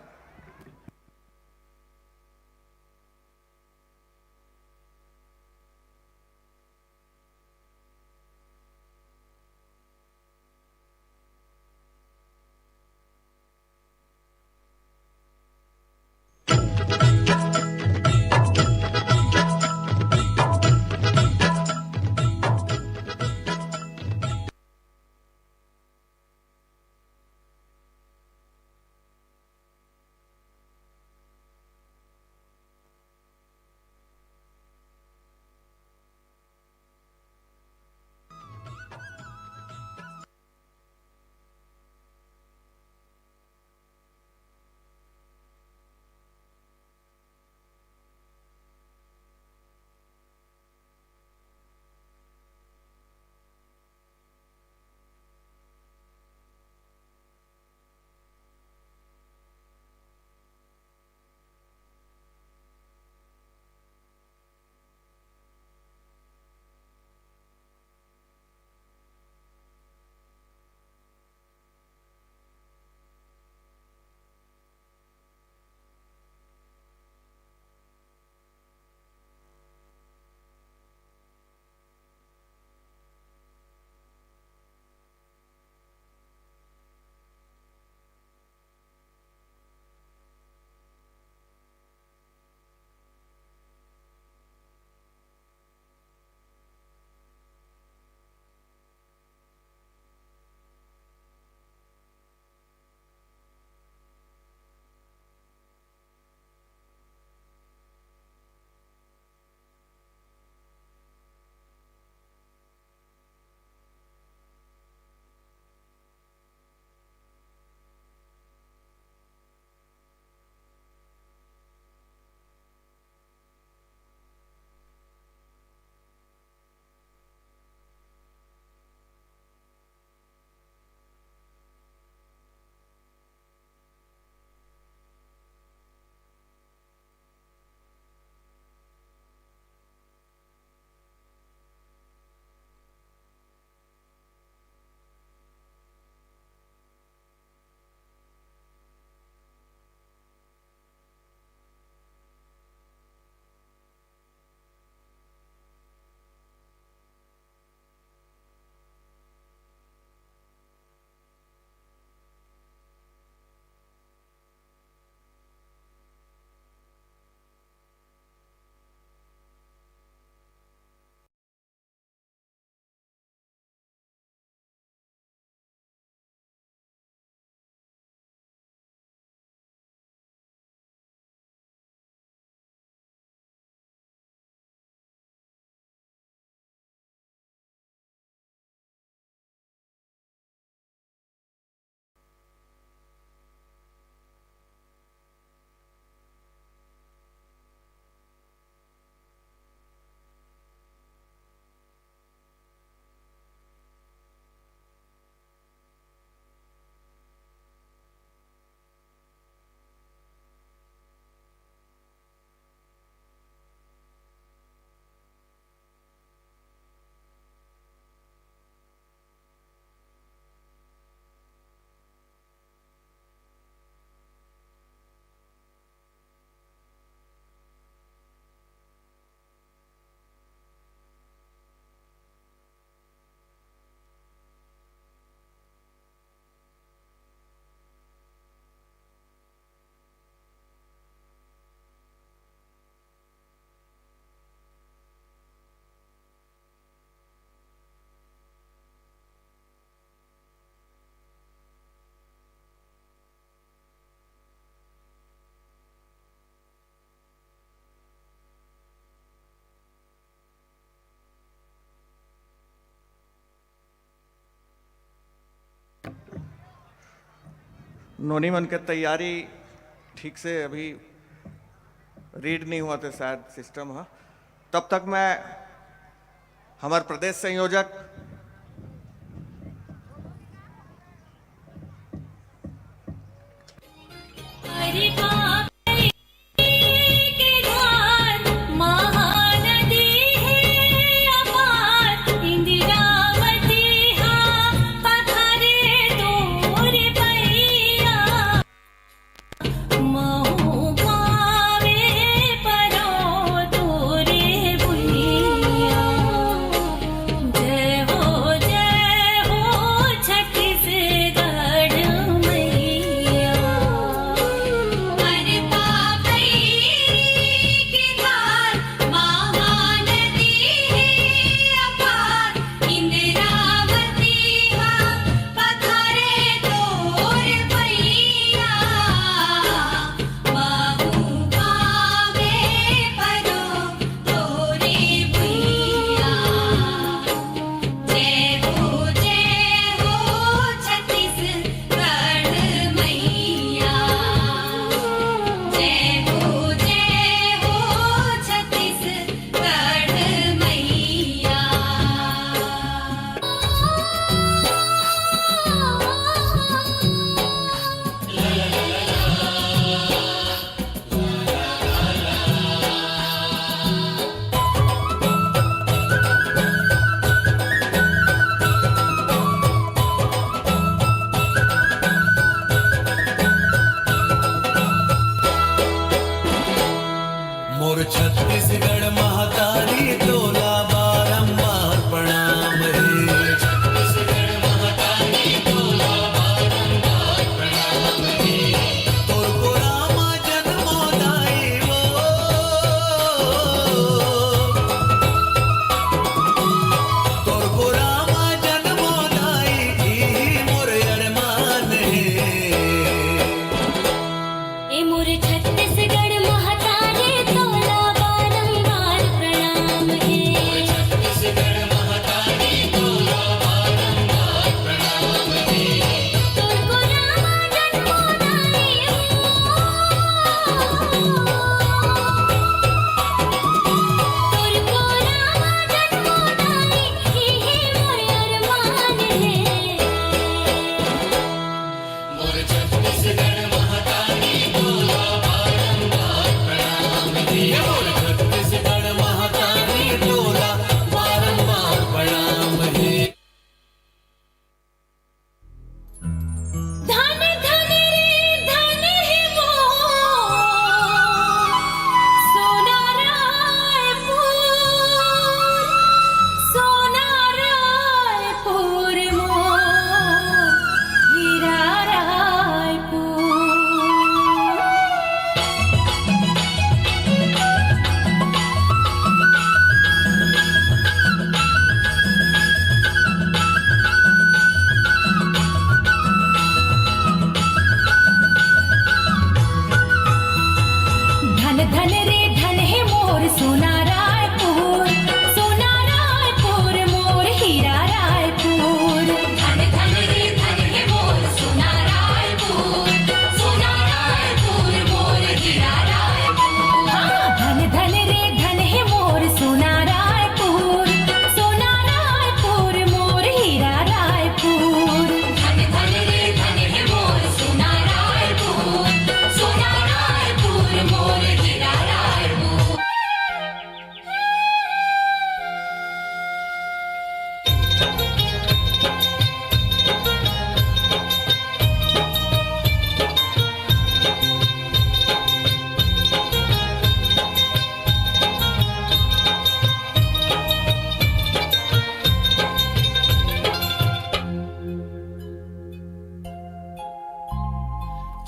नोनी मन के तैयारी ठीक से अभी रीड नहीं हुआ थे शायद सिस्टम। हाँ, तब तक मैं हमारे प्रदेश संयोजक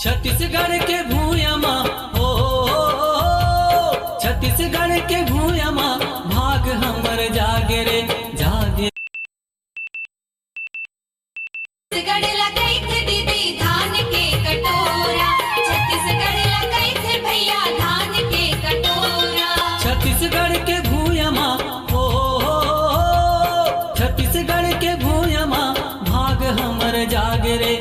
छत्तीसगढ़ के भूयमा हो, छत्तीसगढ़ के भूयमा भाग हमर जागे रे जागे। छत्तीसगढ़ लगई थे दीदी धान के कटोरा, छत्तीसगढ़ लगई थे भैया धान के कटोरा। छत्तीसगढ़ के भूयमा हो, छत्तीसगढ़ के भूयमा भाग हमर जागे रे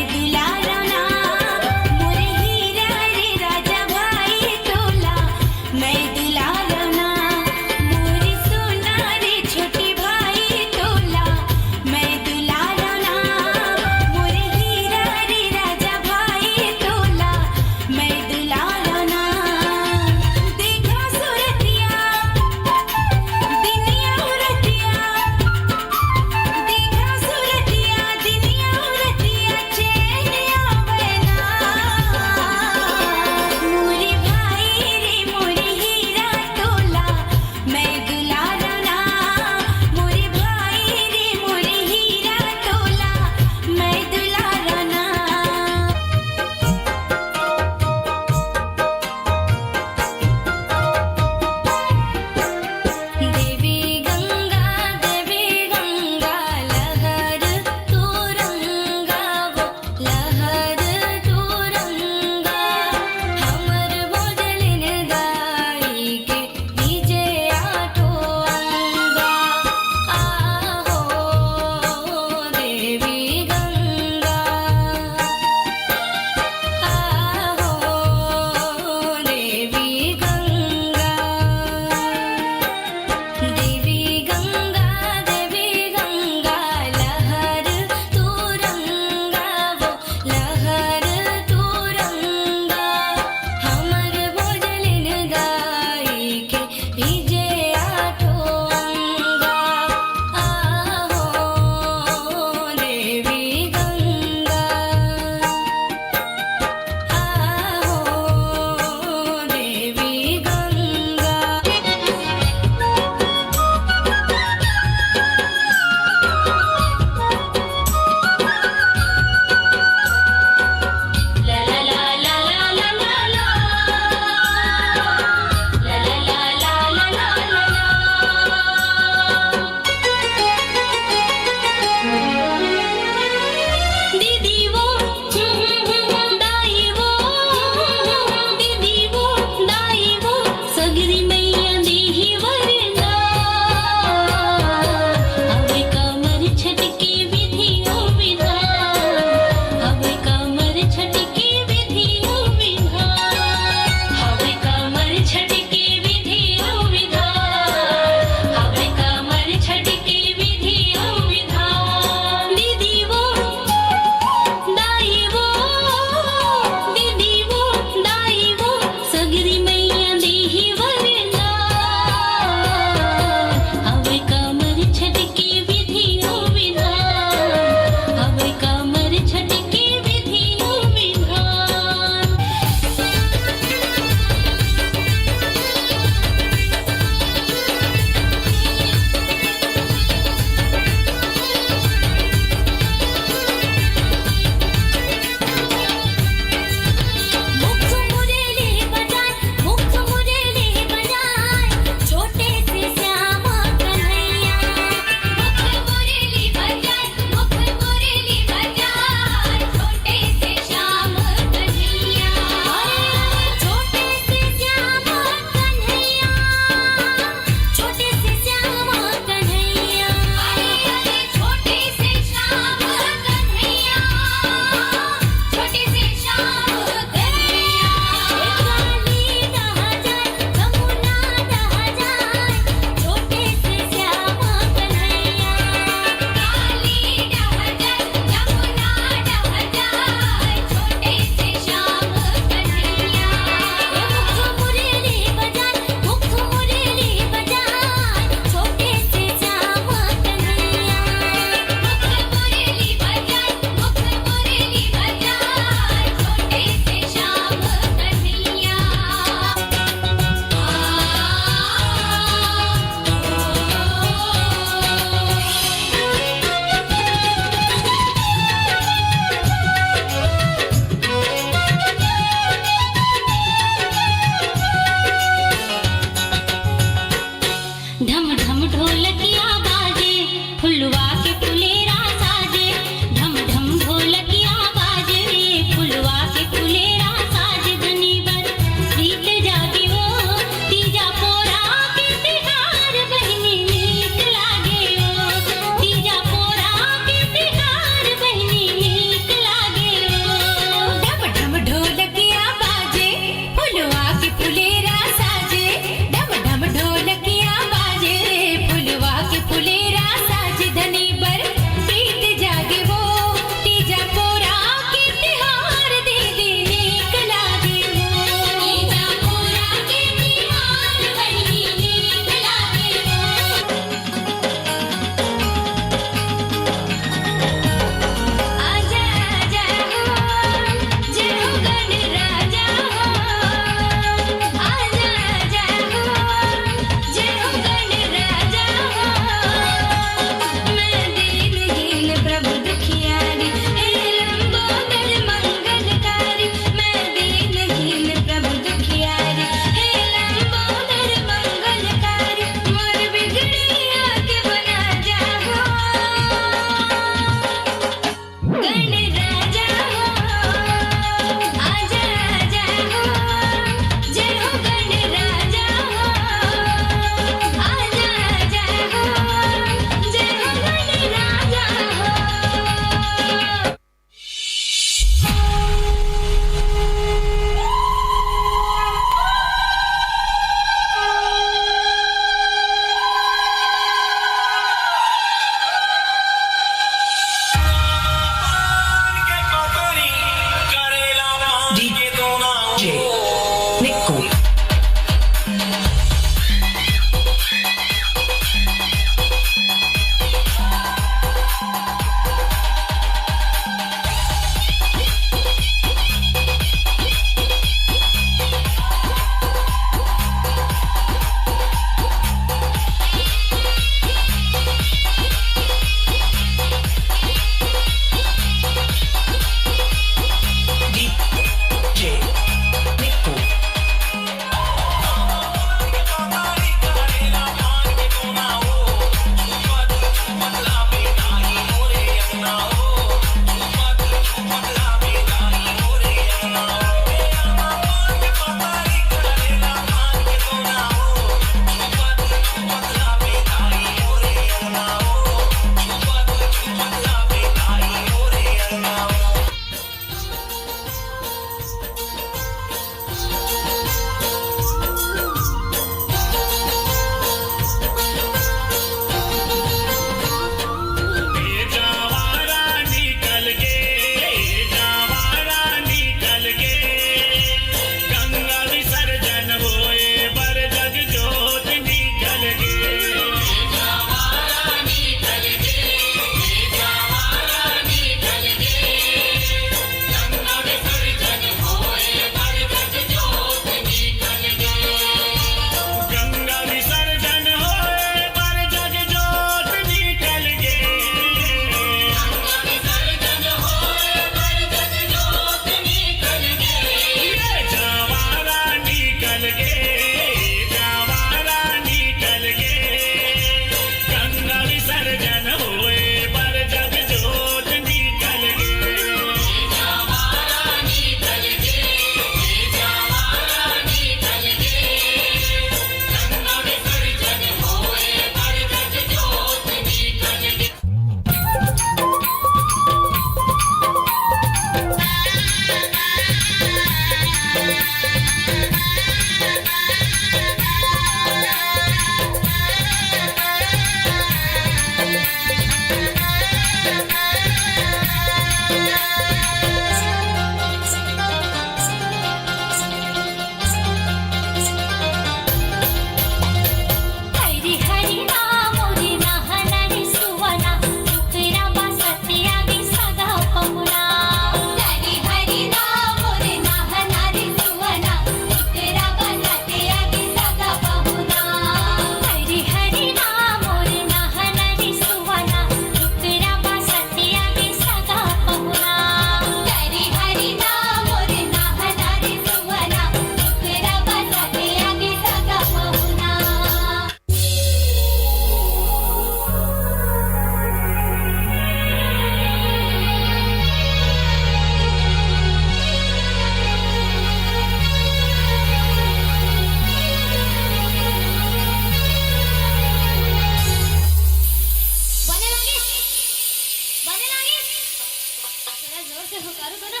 हो करू तो ना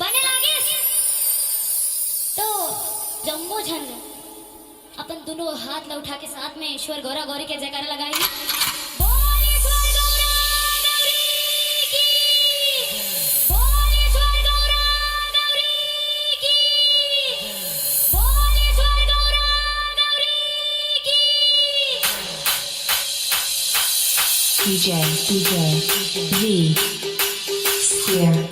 बने लागे तो जम्मो झन अपन दोनों हाथ ला उठा के साथ में ईश्वर गौरा गौरी के जयकारा लगाई। बोल ईश्वर गौरा गौरी की, बोल ईश्वर गौरा गौरी की, बोल ईश्वर गौरा गौरी की। DJ V Sphere.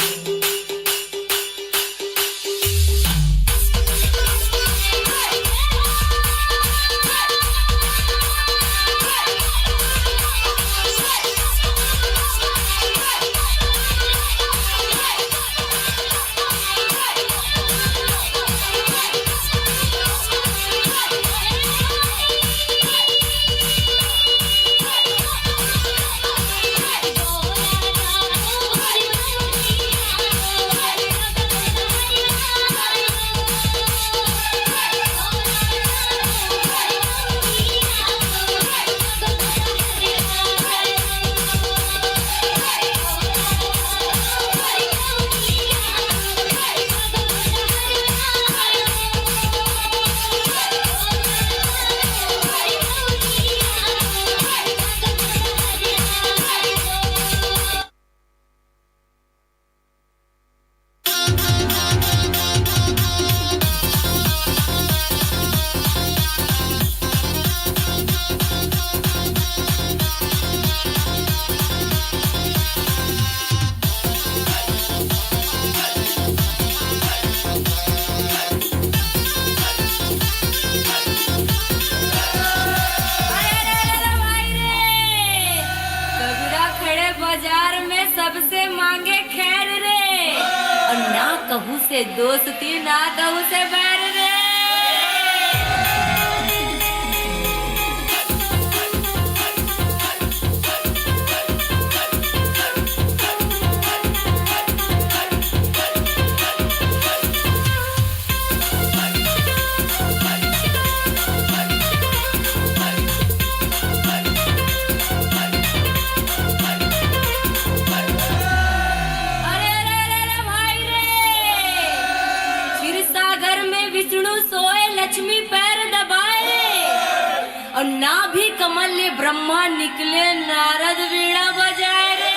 बाजार में सबसे मांगे खैर रे, और ना कहूँ से दोस्ती ना कहूँ से बैर रे। लक्ष्मी पैर दबाए और ना भी कमल ले ब्रह्मा निकले नारद वीणा बजाए रे।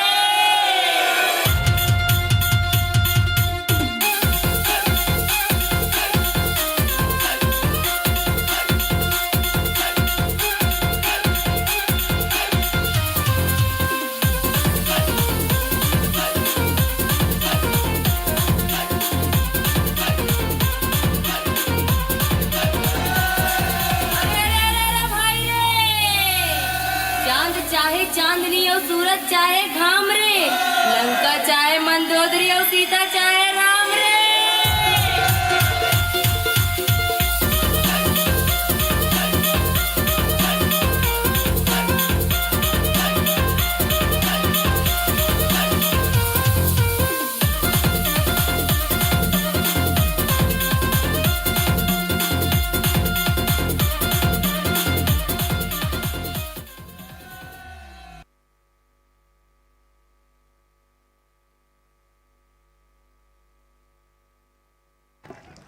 चाहे चांदनी और सूरज चाहे घाम रे, लंका चाहे मंदोदरी और सीता चाहे राम रे।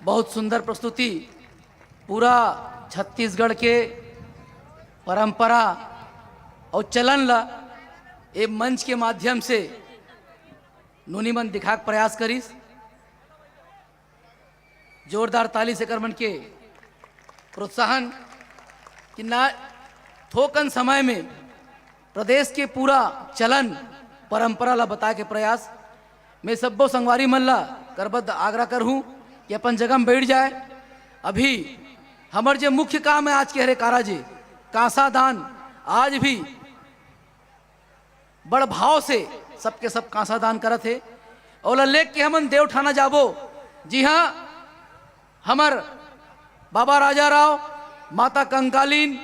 बहुत सुंदर प्रस्तुति, पूरा छत्तीसगढ़ के परंपरा और चलन ला ए मंच के माध्यम से नूनीमन दिखाक प्रयास करीस। जोरदार ताली से करमन के प्रोत्साहन कि ना थोकन समय में प्रदेश के पूरा चलन परंपरा ला बताए के प्रयास मैं सब्बो संगवारी मन ला करबद्ध आग्रह कर हूँ कि अपन जगह में बैठ जाए। अभी हमार जो मुख्य काम है आज के हरे काराजी कांसा दान, आज भी बड़ भाव से सबके सब कांसा दान करत है और लेख के हमन देव ठाना जाबो। जी हाँ, हमार बाबा राजा राव, माता कंकालीन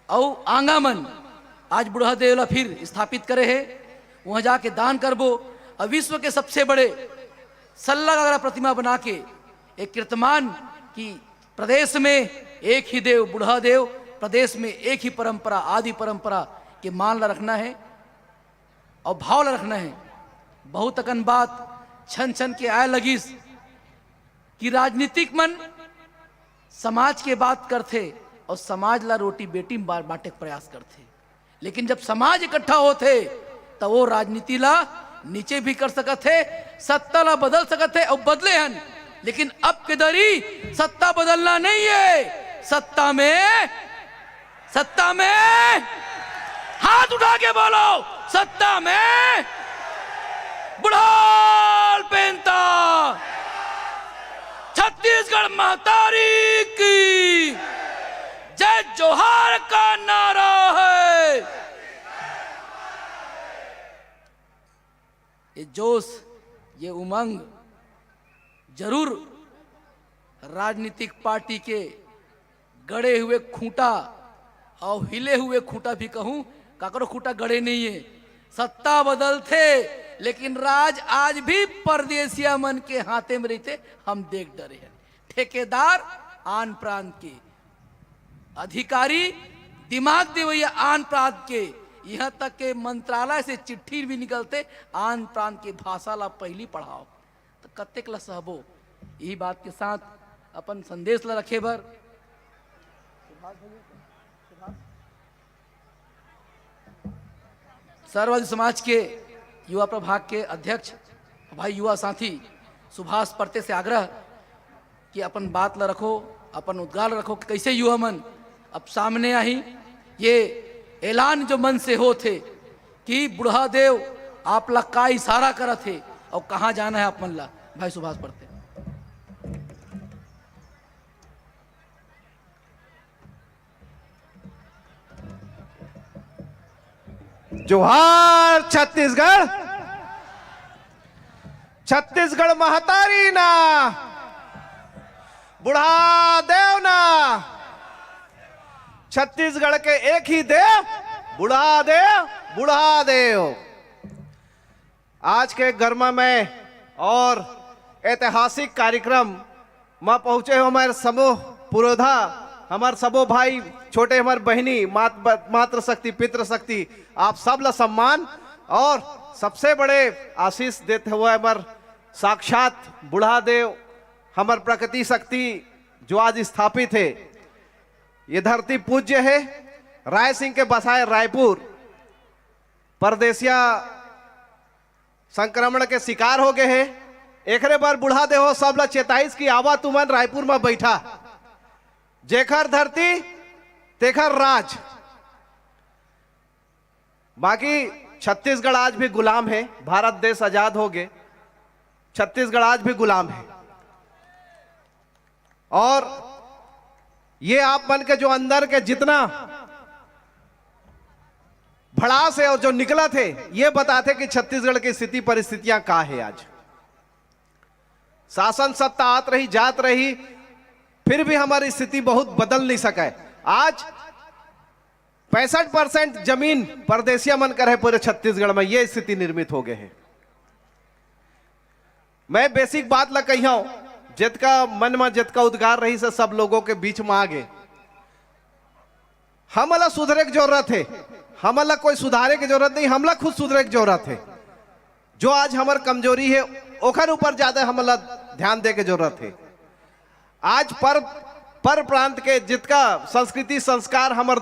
और आंगामन आज बुढ़ा देव ला फिर स्थापित करे है, वहां जाके दान करबो। और विश्व के सबसे बड़े सल्लागारा प्रतिमा बना के एक कीर्तमान की प्रदेश में एक ही देव बुढ़ा देव, प्रदेश में एक ही परंपरा आदि परंपरा के मान ला रखना है। और भाव ला रखना है। बहुत अकन बात छन छन के आए लगिस कि राजनीतिक मन समाज के बात करते और समाज ला रोटी बेटी में बांटे के प्रयास करते, लेकिन जब समाज इकट्ठा होते तो वो राजनीति ला नीचे भी कर सकते, सत्ता ला बदल सकते और बदले हन। लेकिन अब के दरी सत्ता बदलना नहीं है, सत्ता में हाथ उठा के बोलो, सत्ता में बुढ़ाल पहनता छत्तीसगढ़ महतारी की जय जोहार का नारा है। ये जोश, ये उमंग जरूर राजनीतिक पार्टी के गड़े हुए खूंटा और हिले हुए खूंटा भी कहूं, काकरो खूंटा गड़े नहीं है। सत्ता बदलते लेकिन राज आज भी परदेसिया मन के हाथे में रहते, हम देख डरे हैं। ठेकेदार आन प्रांत के, अधिकारी दिमाग देवैया आन प्रांत के, यहाँ तक के मंत्रालय से चिट्ठी भी निकलते आन प्रांत के भाषा ला पहली पढ़ाओ तो कत्ते ला सहबो। यही बात के साथ अपन संदेश ला रखे भर सर्ववादी समाज के युवा प्रभाग के अध्यक्ष भाई युवा साथी सुभाष परते से आग्रह कि अपन बात ला रखो, अपन उद्गार रखो कि कैसे युवा मन अब सामने आई। ये ऐलान जो मन से हो थे कि बुढ़ा देव आप ला का इशारा करत थे और कहाँ जाना है आप मन ला। भाई सुभाष परते। जोहार छत्तीसगढ़, छत्तीसगढ़ महतारी ना, बुढ़ा देव ना, छत्तीसगढ़ के एक ही देव, बुढ़ा देव। आज के गर्मा में और ऐतिहासिक कार्यक्रम में पहुंचे हमारे समूह पुरोधा, हमारे सबो भाई, छोटे हमारे बहनी, मातृ शक्ति, पितृ शक्ति, आप सब ला सम्मान और सबसे बड़े आशीष देते हुए हमारे साक्षात बुढ़ा देव, हमारे प्रकृति शक्ति जो आज स्थापित है। ये धरती पूज्य है, राय सिंह के बसाए रायपुर परदेसिया संक्रमण के शिकार हो गए हैं। एकरे बार बुढ़ा देव सब ला चेताइश की आवा तुमन रायपुर में बैठा, जेखर धरती तेखर राज। बाकी छत्तीसगढ़ आज भी गुलाम है, भारत देश आजाद हो गए, छत्तीसगढ़ आज भी गुलाम है। और ये आप मन के जो अंदर के जितना भड़ास है और जो निकला थे, ये बताते कि छत्तीसगढ़ की स्थिति परिस्थितियां क्या है। आज शासन सत्ता आत रही जात रही, फिर भी हमारी स्थिति बहुत बदल नहीं सका है। आज 65% जमीन परदेसिया मन कर है पूरे छत्तीसगढ़ में, ये स्थिति निर्मित हो गए है। मैं बेसिक बात ला कही हूं, जितका मन में जितका उद्गार रही से सब लोगों के बीच में आ गए। हमला सुधरे की जरूरत है, हमला कोई सुधारे की जरूरत नहीं, हमला खुद सुधरे की जरूरत है। जो आज हमार कमजोरी है ओखर ऊपर ज्यादा हमला ध्यान दे के जरूरत है। आज पर प्रांत के जितका संस्कृति संस्कार हमर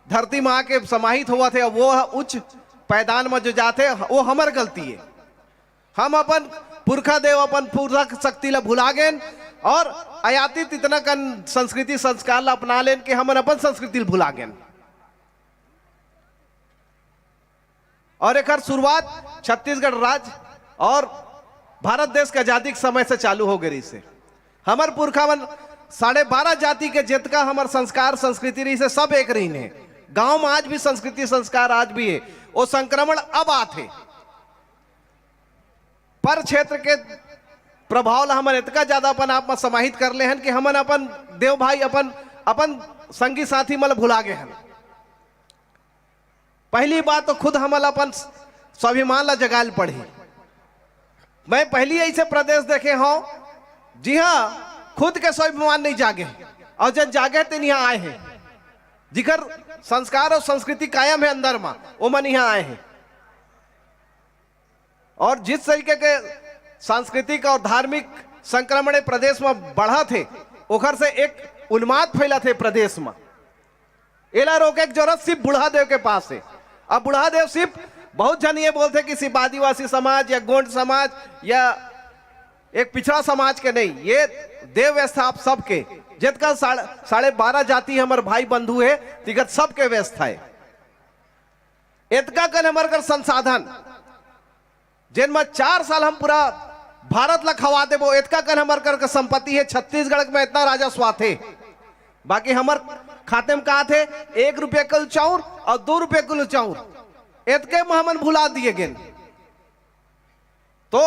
धरती में आके समाहित हुआ थे, वो उच्च पैदान में जो जाते वो हमार गलती है। हम अपन पुरखा देव, अपन पुरखा शक्ति ला भुला गए और आयातित इतना कन संस्कृति संस्कार ला अपना लेन कि हम अपन संस्कृति भुला गए। और एक शुरुआत छत्तीसगढ़ राज्य और भारत देश के आजादी के समय से चालू हो गई से। हमार पुरखा मन 12.5 जाति के जितका हमार संस्कार संस्कृति रही से सब एक रही है। गांव में आज भी संस्कृति संस्कार आज भी है, वो संक्रमण अब आते पर क्षेत्र के प्रभाव ला हमन इतना ज्यादा अपन आप में समाहित कर ले हैं कि हमन अपन देव भाई अपन संगी साथी मल भुला गए हैं। पहली बात तो खुद हमल अपन स्वाभिमान ला जगाल पड़ी। मैं पहली ऐसे प्रदेश देखे हूं, जी हाँ, खुद के स्वाभिमान नहीं जागे और जब जागे तो यहाँ आए हैं, जिकर संस्कार और संस्कृति कायम है अंदर में, वो मन यहाँ आए हैं। और जिस तरीके के सांस्कृतिक और धार्मिक संक्रमण प्रदेश में बढ़ा थे ओखर से एक उन्माद फैला थे प्रदेश में। एला रोके की जरूरत सिर्फ बुढ़ादेव के पास है। अब बुढ़ादेव सिर्फ बहुत जन ये बोलते कि सिर्फ आदिवासी समाज या गोंड समाज या एक पिछड़ा समाज के नहीं, ये देव व्यवस्था आप सबके जितका 12.5 जाति हमारे भाई बंधु है तिगत सबके व्यवस्था है। इतका कल हमारे कर संसाधन जिनमें 4 साल हम पूरा भारत ला खवा दे वो इतका कल हमारे कर संपत्ति है। छत्तीसगढ़ में इतना राजस्व थे, बाकी हमारे खाते में कहा थे 1 रुपये किलो चाउर और 2 रुपये किलो चाउर, इतके में हमन भुला दिए गए। तो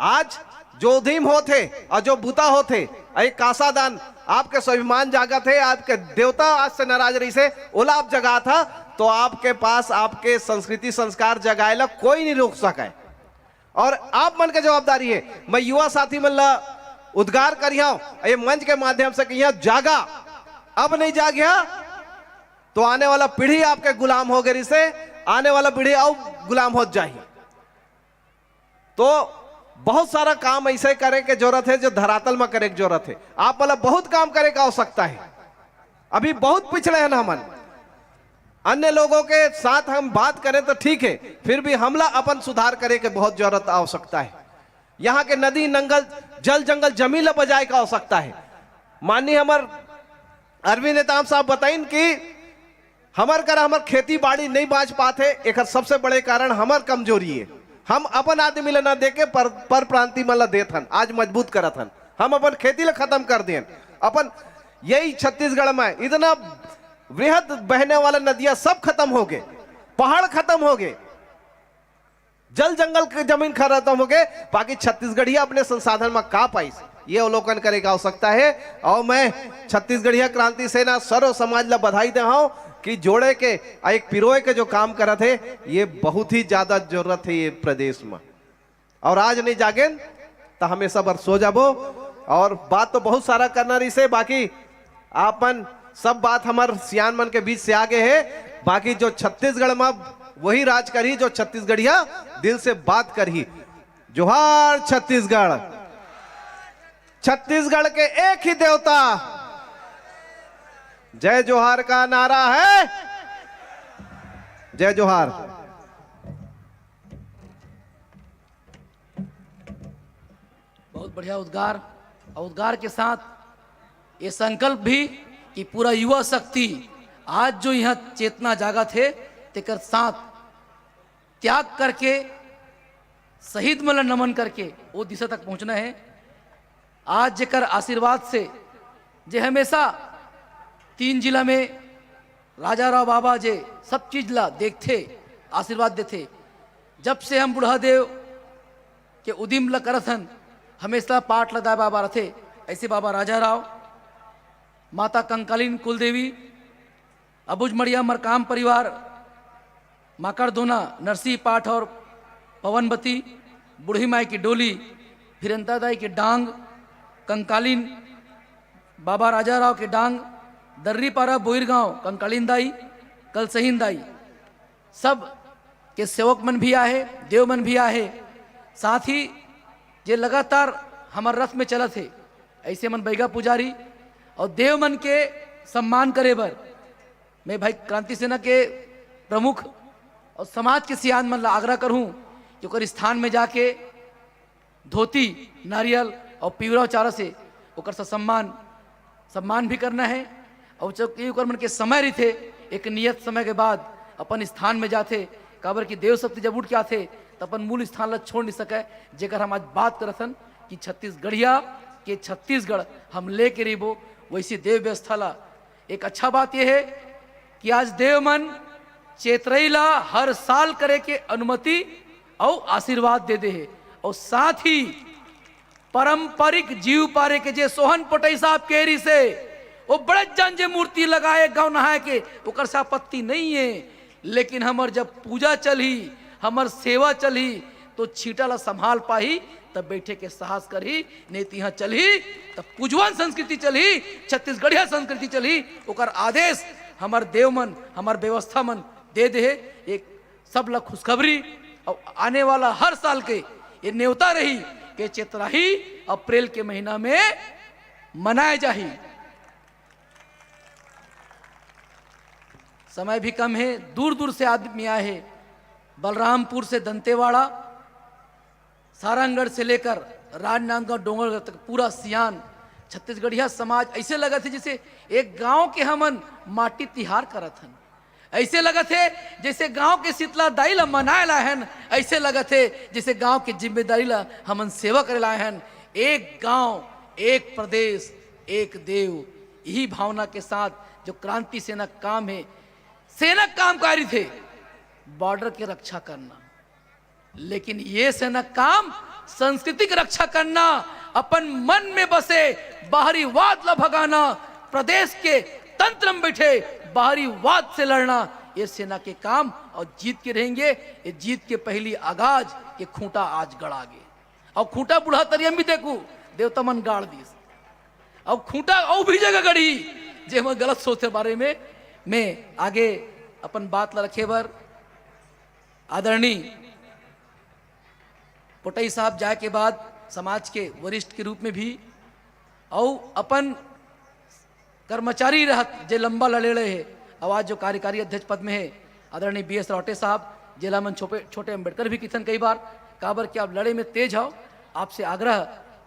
आज जो उधीम होते और जो बुता होते एक कासादान आपके स्वाभिमान जागा थे, आपके देवता आज से नाराज रही से ओला आप जगा था, तो आपके पास आपके संस्कृति संस्कार जगाएला कोई नहीं रोक सका है। और आप मन के जवाबदारी है। मैं युवा साथी मन ला उद्गार करिया ये मंच के माध्यम से कि जागा, अब नहीं जागिया तो आने वाला पीढ़ी आपके गुलाम हो गई से आने वाला पीढ़ी और गुलाम हो जाए। तो बहुत सारा काम ऐसे करे के जरूरत है जो धरातल में करे की जरूरत है। आप वाला बहुत काम करे का आवश्यकता है। अभी बहुत पिछड़े हैं ना हमन, अन्य लोगों के साथ हम बात करें तो ठीक है, फिर भी हमला अपन सुधार करे के बहुत जरूरत आवश्यकता है। यहाँ के नदी नंगल जल जंगल जमीन ला बजाए का आवश्यकता है। माननीय हमार अरविंद नेताम साहब बताइन कि हमार खेती बाड़ी नहीं बाज पाते, एक सबसे बड़े कारण हमार कमजोरी है। हम अपन आदमी ला ना देके पर प्रांति मन ला देत हन, आज मजबूत करत हन। हम अपन खेती ला खत्म कर दिए अपन। यही छत्तीसगढ़ में इतना वृहद बहने वाला नदियां सब खत्म हो गए, पहाड़ खत्म हो गए, जल जंगल की जमीन खत्म हो गए, बाकी छत्तीसगढ़िया अपने संसाधन में का पाई ये अवलोकन करे का आवश्यकता है। और मैं छत्तीसगढ़िया क्रांति सेना सर्व समाज ला बधाई दे हूं कि जोड़े के एक पिरोए के जो काम करा थे ये बहुत ही ज्यादा जरूरत है ये प्रदेश में। और आज नहीं जागे तो हमेशा बर सो जाबो। और बात तो बहुत सारा करना रही से, बाकी आपन सब बात हमार सियान मन के बीच से आगे है। बाकी जो छत्तीसगढ़ में वही राज करी जो छत्तीसगढ़िया दिल से बात करी। जोहार छत्तीसगढ़। छत्तीसगढ़ के एक ही देवता जय जोहार का नारा है। जय जोहार। बहुत बढ़िया उद्गार। और उद्गार के साथ ये संकल्प भी कि पूरा युवा शक्ति आज जो यहाँ चेतना जागा थे तेकर साथ त्याग करके शहीद मन नमन करके वो दिशा तक पहुंचना है। आज जेकर आशीर्वाद से जे हमेशा 3 जिला में राजा राव बाबा जे सब चीज ला देखते आशीर्वाद देते। जब से हम बुढ़ादेव के उदिम ला करथन हमेशा पाठ लदाय बाबा रथे। ऐसे बाबा राजा राव, माता कंकालीन कुलदेवी, अबुज मड़िया मरकाम परिवार, माकर दोना, नरसी पाठ और पवनवती, बूढ़ी माई की डोली, फिरंता दाई की डांग, कंकालीन बाबा राजा राव के डांग, दर्री पारा बोईरगांव कंकालीन दाई, कलसहीन दाई, सब के सेवक मन भी आए, देव मन भी आए। साथ ही जे लगातार हमार रथ में चलत है ऐसे मन बैगा पुजारी और देव मन के सम्मान करे बर मैं भाई क्रांति सेना के प्रमुख और समाज के सियान मन ला आग्रह करूं कि ओकर स्थान में जाके धोती नारियल और पिवरा चारा से ओकर सम्मान भी करना है। और जब ओकर मन के समय रही थे एक नियत समय के बाद अपन स्थान में जाते काबर की देव शक्ति जब उठ के आते तो अपन मूल स्थान ला छोड़ नहीं सके। जेकर हम आज बात करथन कि छत्तीसगढ़िया के छत्तीसगढ़ हम ले के रहीबो वैसी देव व्यवस्था ला। एक अच्छा बात यह है कि आज देव मन चेतरई ला हर साल करे के अनुमति और आशीर्वाद दे दे है। और साथ ही पारंपरिक जीव पारे के जे सोहन पटई साहब केरी से वो बड़े जन जे मूर्ति लगाए गाँव नहाए के ओकर से आपत्ति नहीं है, लेकिन हमर जब पूजा चली हमर सेवा चली तो छीटा ला संभाल पाही तब बैठे के साहस करी। नहीं तो यहाँ चली तब पूजवन संस्कृति चली, छत्तीसगढ़िया संस्कृति चली। ओकर आदेश हमार देव मन हमार व्यवस्था मन दे दे। एक सब ला खुशखबरी और आने वाला हर साल के ये न्योता रही कि चेतराही अप्रैल के महीना में मनाए जाही। समय भी कम है, दूर दूर से आदमी आए हैं, बलरामपुर से दंतेवाड़ा, सारंगगढ़ से लेकर राजनांदगांव डोंगरगढ़ तक पूरा सियान छत्तीसगढ़िया समाज ऐसे लगा थे जैसे एक गांव के हमन माटी तिहार करत हन, ऐसे लगा थे जैसे गांव के शीतला दाई ला मनाए लाए हन, ऐसे लगा थे जैसे गांव के जिम्मेदारी ला हमन सेवा करे लाए हन। एक गांव, एक प्रदेश, एक देव, यही भावना के साथ जो क्रांति सेना काम है। सेना कामकारी थे बॉर्डर की रक्षा करना, लेकिन ये सेना काम संस्कृति की रक्षा करना, अपन मन में बसे बाहरी वाद ला भगाना, प्रदेश के तंत्र में बैठे बाहरी वाद से लड़ना, ये सेना के काम और जीत के रहेंगे। ये जीत के पहली आगाज ये खूंटा आज गड़ा गे और खूंटा बुढ़ा तरियम भी देखू देवता मन गाड़ दी और खूंटा और भी जगह गढ़ी जे हम गलत सोचते बारे में। मैं आगे अपन बात ला रखे बर आदरणीय पोटई साहब जाए के बाद समाज के वरिष्ठ के रूप में भी और अपन कर्मचारी रहत जे लंबा लड़े रहे है, आवाज जो कार्यकारी अध्यक्ष पद में है आदरणीय BS रावटे साहब, जिला मन छोटे अम्बेडकर भी किथन कई बार काबर कि आप लड़े में तेज हो। आपसे आग्रह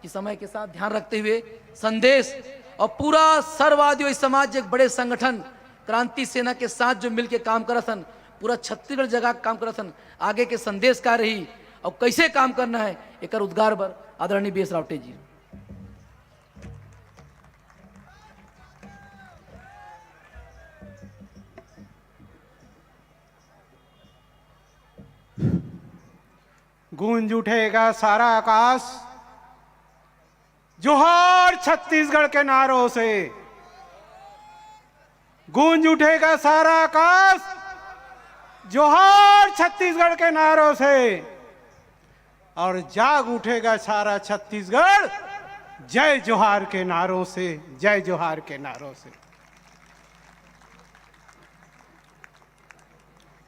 कि समय के साथ ध्यान रखते हुए संदेश और पूरा सर्ववादी समाज एक बड़े संगठन क्रांति सेना के साथ जो मिलके काम करत हन, पूरा छत्तीसगढ़ जगह काम करत हन, आगे के संदेश का रही और कैसे काम करना है एक उद्गार बर आदरणीय BS रावटे जी। गूंज उठेगा सारा आकाश जोहार छत्तीसगढ़ के नारों से, गूंज उठेगा सारा आकाश जोहार छत्तीसगढ़ के नारों से, और जाग उठेगा सारा छत्तीसगढ़ जय जोहार के नारों से, जय जोहार के नारों से।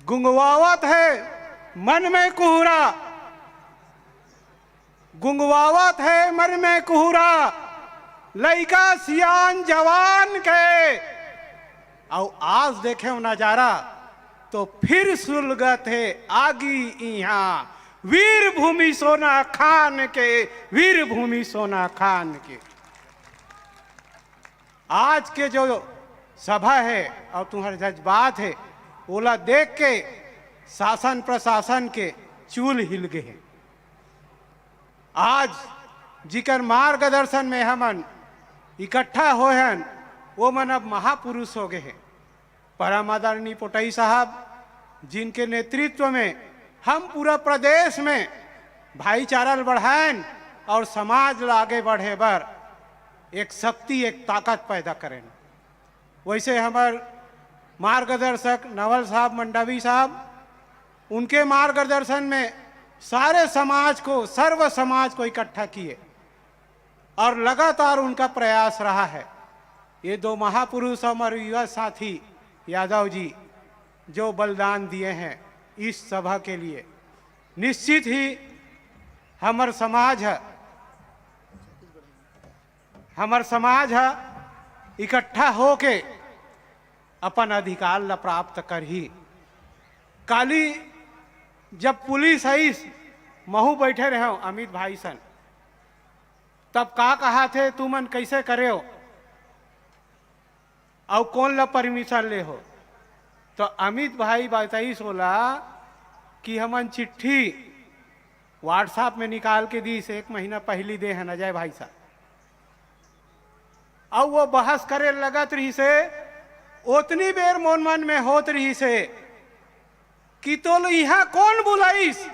गुंगवावत है मन में कुहरा, गुंगवावत है मन में कुहरा, लइका सियान जवान के, और आज देखे नजारा तो फिर सुलगत है आगी यहाँ वीर भूमि सोना खान के, वीर भूमि सोना खान के। आज के जो सभा है और तुम्हारे जज्बात है ओला देख के शासन प्रशासन के चूल हिल गए हैं। आज जिकर मार्गदर्शन में हमन इकट्ठा हो हैं वो मन अब महापुरुष हो गए हैं। परम आदरणीय पोटई साहब जिनके नेतृत्व में हम पूरा प्रदेश में भाईचारा बढ़ाएं और समाज आगे बढ़े बर एक शक्ति एक ताकत पैदा करें। वैसे हमारे मार्गदर्शक नवल साहब मंडावी साहब, उनके मार्गदर्शन में सारे समाज को, सर्व समाज को इकट्ठा किए और लगातार उनका प्रयास रहा है। ये दो महापुरुष हमारे युवा साथी यादव जी जो बलिदान दिए हैं इस सभा के लिए, निश्चित ही हमार समाज है इकट्ठा होके अपन अधिकार ला प्राप्त कर ही। काली जब पुलिस आई महू बैठे रहे हो अमित भाई सन, तब का कहा थे तुमन कैसे करे हो और कौन ला परमिशन ले हो, तो अमित भाई बताई सोला कि हमन चिट्ठी व्हाट्सएप में निकाल के दी से 1 महीना पहली दे है अजय भाई साहब, और वो बहस करे लगत रही से उतनी बेर मोन मन में होत रही से कि तो यहाँ कौन बुलाईस,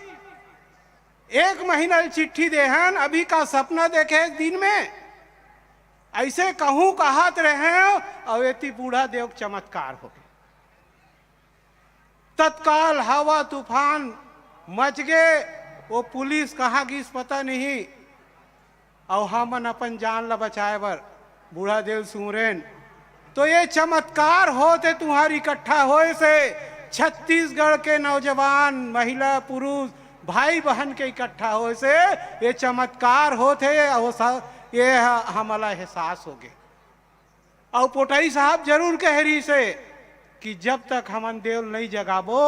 1 महीना चिट्ठी देहन अभी का सपना देखे दिन में, ऐसे कहूं कहत रहे और एती बूढ़ा देव चमत्कार हो गए। तत्काल हवा तूफान मच गए, वो पुलिस कहाँ गिस पता नहीं, और हमन अपन जान ला बचाए बर बूढ़ा देव सुमरेन। तो ये चमत्कार होते तुम्हारी इकट्ठा होए से छत्तीसगढ़ के नौजवान महिला पुरुष भाई बहन के इकट्ठा हो से ये चमत्कार होते ये हमला एहसास हो गए। और पोटई साहब जरूर कह रही से कि जब तक हमन देव नहीं जगाबो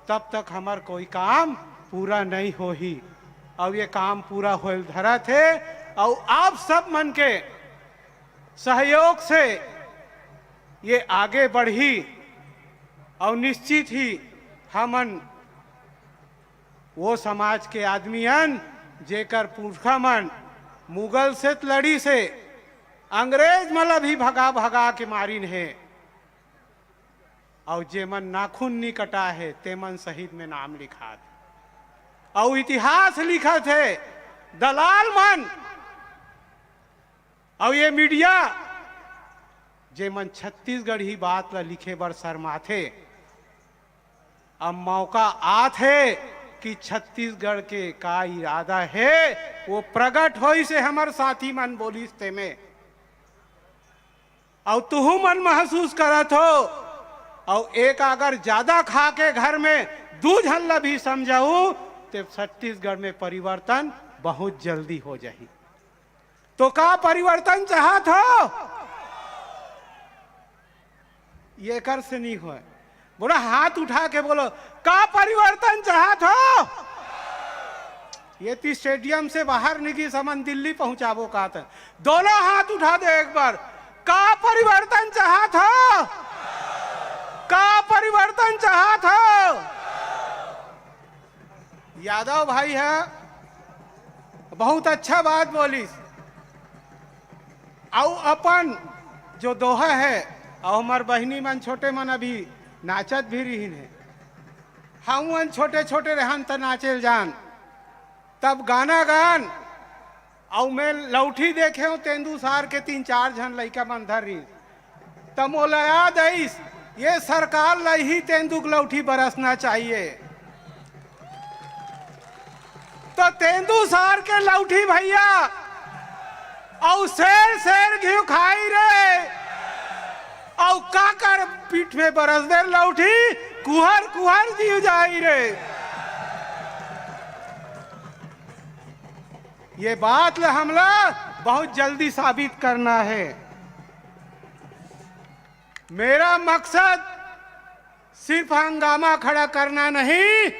तब तक हमार कोई काम पूरा नहीं हो ही। और ये काम पूरा हो धरा थे और आप सब मन के सहयोग से ये आगे बढ़ी और निश्चित ही हमन वो समाज के आदमियन जेकर पुरखा मन मुगल से लड़ी से अंग्रेज मला भी भगा भगा के मारिन है और जे मन नाखून नहीं कटा है ते मन शहीद में नाम लिखा थे और इतिहास लिखा थे दलाल मन और ये मीडिया जे मन छत्तीसगढ़ी बात ला लिखे बर शर्मा थे। अब मौका आथे कि छत्तीसगढ़ के का इरादा है वो प्रकट हो से हमार साथी मन बोलिस ते में और तुहू मन महसूस करत हो। और एक अगर ज्यादा खा के घर में दूध हल्ला भी समझाऊ तो छत्तीसगढ़ में परिवर्तन बहुत जल्दी हो जाही। तो का परिवर्तन चाहत हो? ये कर से नहीं हो, बोला हाथ उठा के बोलो का परिवर्तन चाहत हो? ये ती स्टेडियम से बाहर निकली समन दिल्ली पहुंचाबो का था। दोनों हाथ उठा दे एक बार, का परिवर्तन चाहत हो? का परिवर्तन चाहत हो? यादव भाई है, बहुत अच्छा बात बोली। और अपन जो दोहा है और हमार बहनी मन छोटे मन अभी नाचत भी रही है। हम छोटे छोटे रहन त नाचेल जान तब गाना गान और मैं लौठी देखे हूँ तेंदुसार के 3-4 जन लड़का मन धर रही तब मोला याद आईस ये सरकार लही तेंदुक लौठी बरसना चाहिए। तो तेंदुसार के लौठी भैया और शेर शेर घी खाई रे और काकर पीठ में बरस दे लौठी कुहर कुहर जीव जाई रे। ये बात ले हमला बहुत जल्दी साबित करना है। मेरा मकसद सिर्फ हंगामा खड़ा करना नहीं,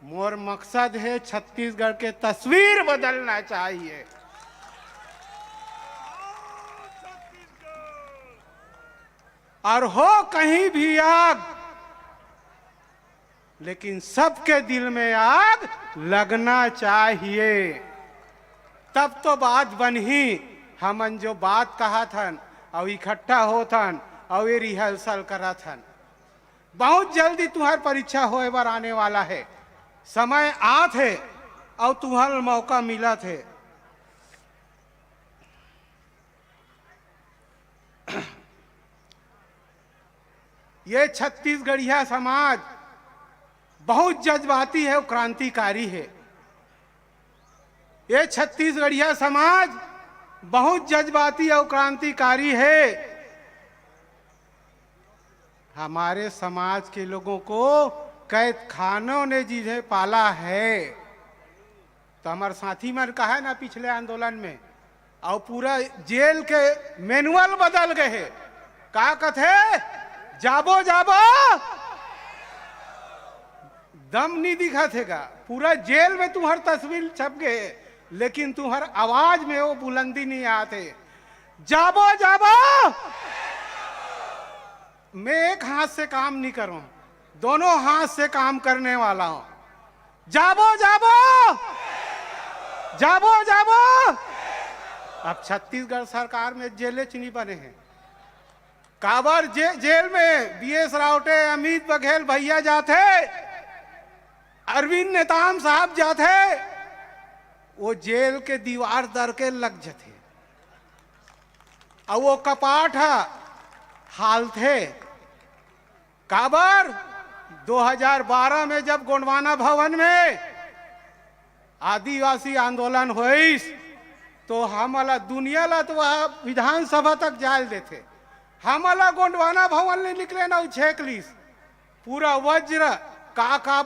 मोर मकसद है छत्तीसगढ़ के तस्वीर बदलना चाहिए। और हो कहीं भी आग लेकिन सबके दिल में आग लगना चाहिए। तब तो बात बनी। हमन जो बात कहा थन और इकट्ठा हो थन और ये रिहर्सल करा थन। बहुत जल्दी तुम्हार परीक्षा होए बार आने वाला है, समय आत है और तुम्हार मौका मिला थे। ये छत्तीसगढ़िया समाज बहुत जज्बाती है और क्रांतिकारी है। ये छत्तीसगढ़िया समाज बहुत जज्बाती और क्रांतिकारी है। हमारे समाज के लोगों को कैद खानों ने जिन्हें पाला है। तो हमारे साथी मन कहा है ना पिछले आंदोलन में और पूरा जेल के मैनुअल बदल गए है। का कथे जाबो जाबो दम नहीं दिखा थेगा। पूरा जेल में तुम्हार तस्वीर छप गए लेकिन तुम्हार आवाज में वो बुलंदी नहीं आते। जाबो जाबो मैं एक हाथ से काम नहीं करूं, दोनों हाथ से काम करने वाला हूं। जाबो जाबो जाबो जाबो। अब छत्तीसगढ़ सरकार में जेलें नहीं बने हैं। काबर जेल में BS रावटे, अमित बघेल भैया जाते, अरविंद नेताम साहब जाते, वो जेल के दीवार दर के लग जाते और वो कपाट हाल थे। काबर 2012 में जब गोंडवाना भवन में आदिवासी आंदोलन हुई तो हमला दुनिया ला तो वह विधानसभा तक जाल देते। हमला गोंडवाना भवन ने निकले ना छेक लीस पूरा वज्र का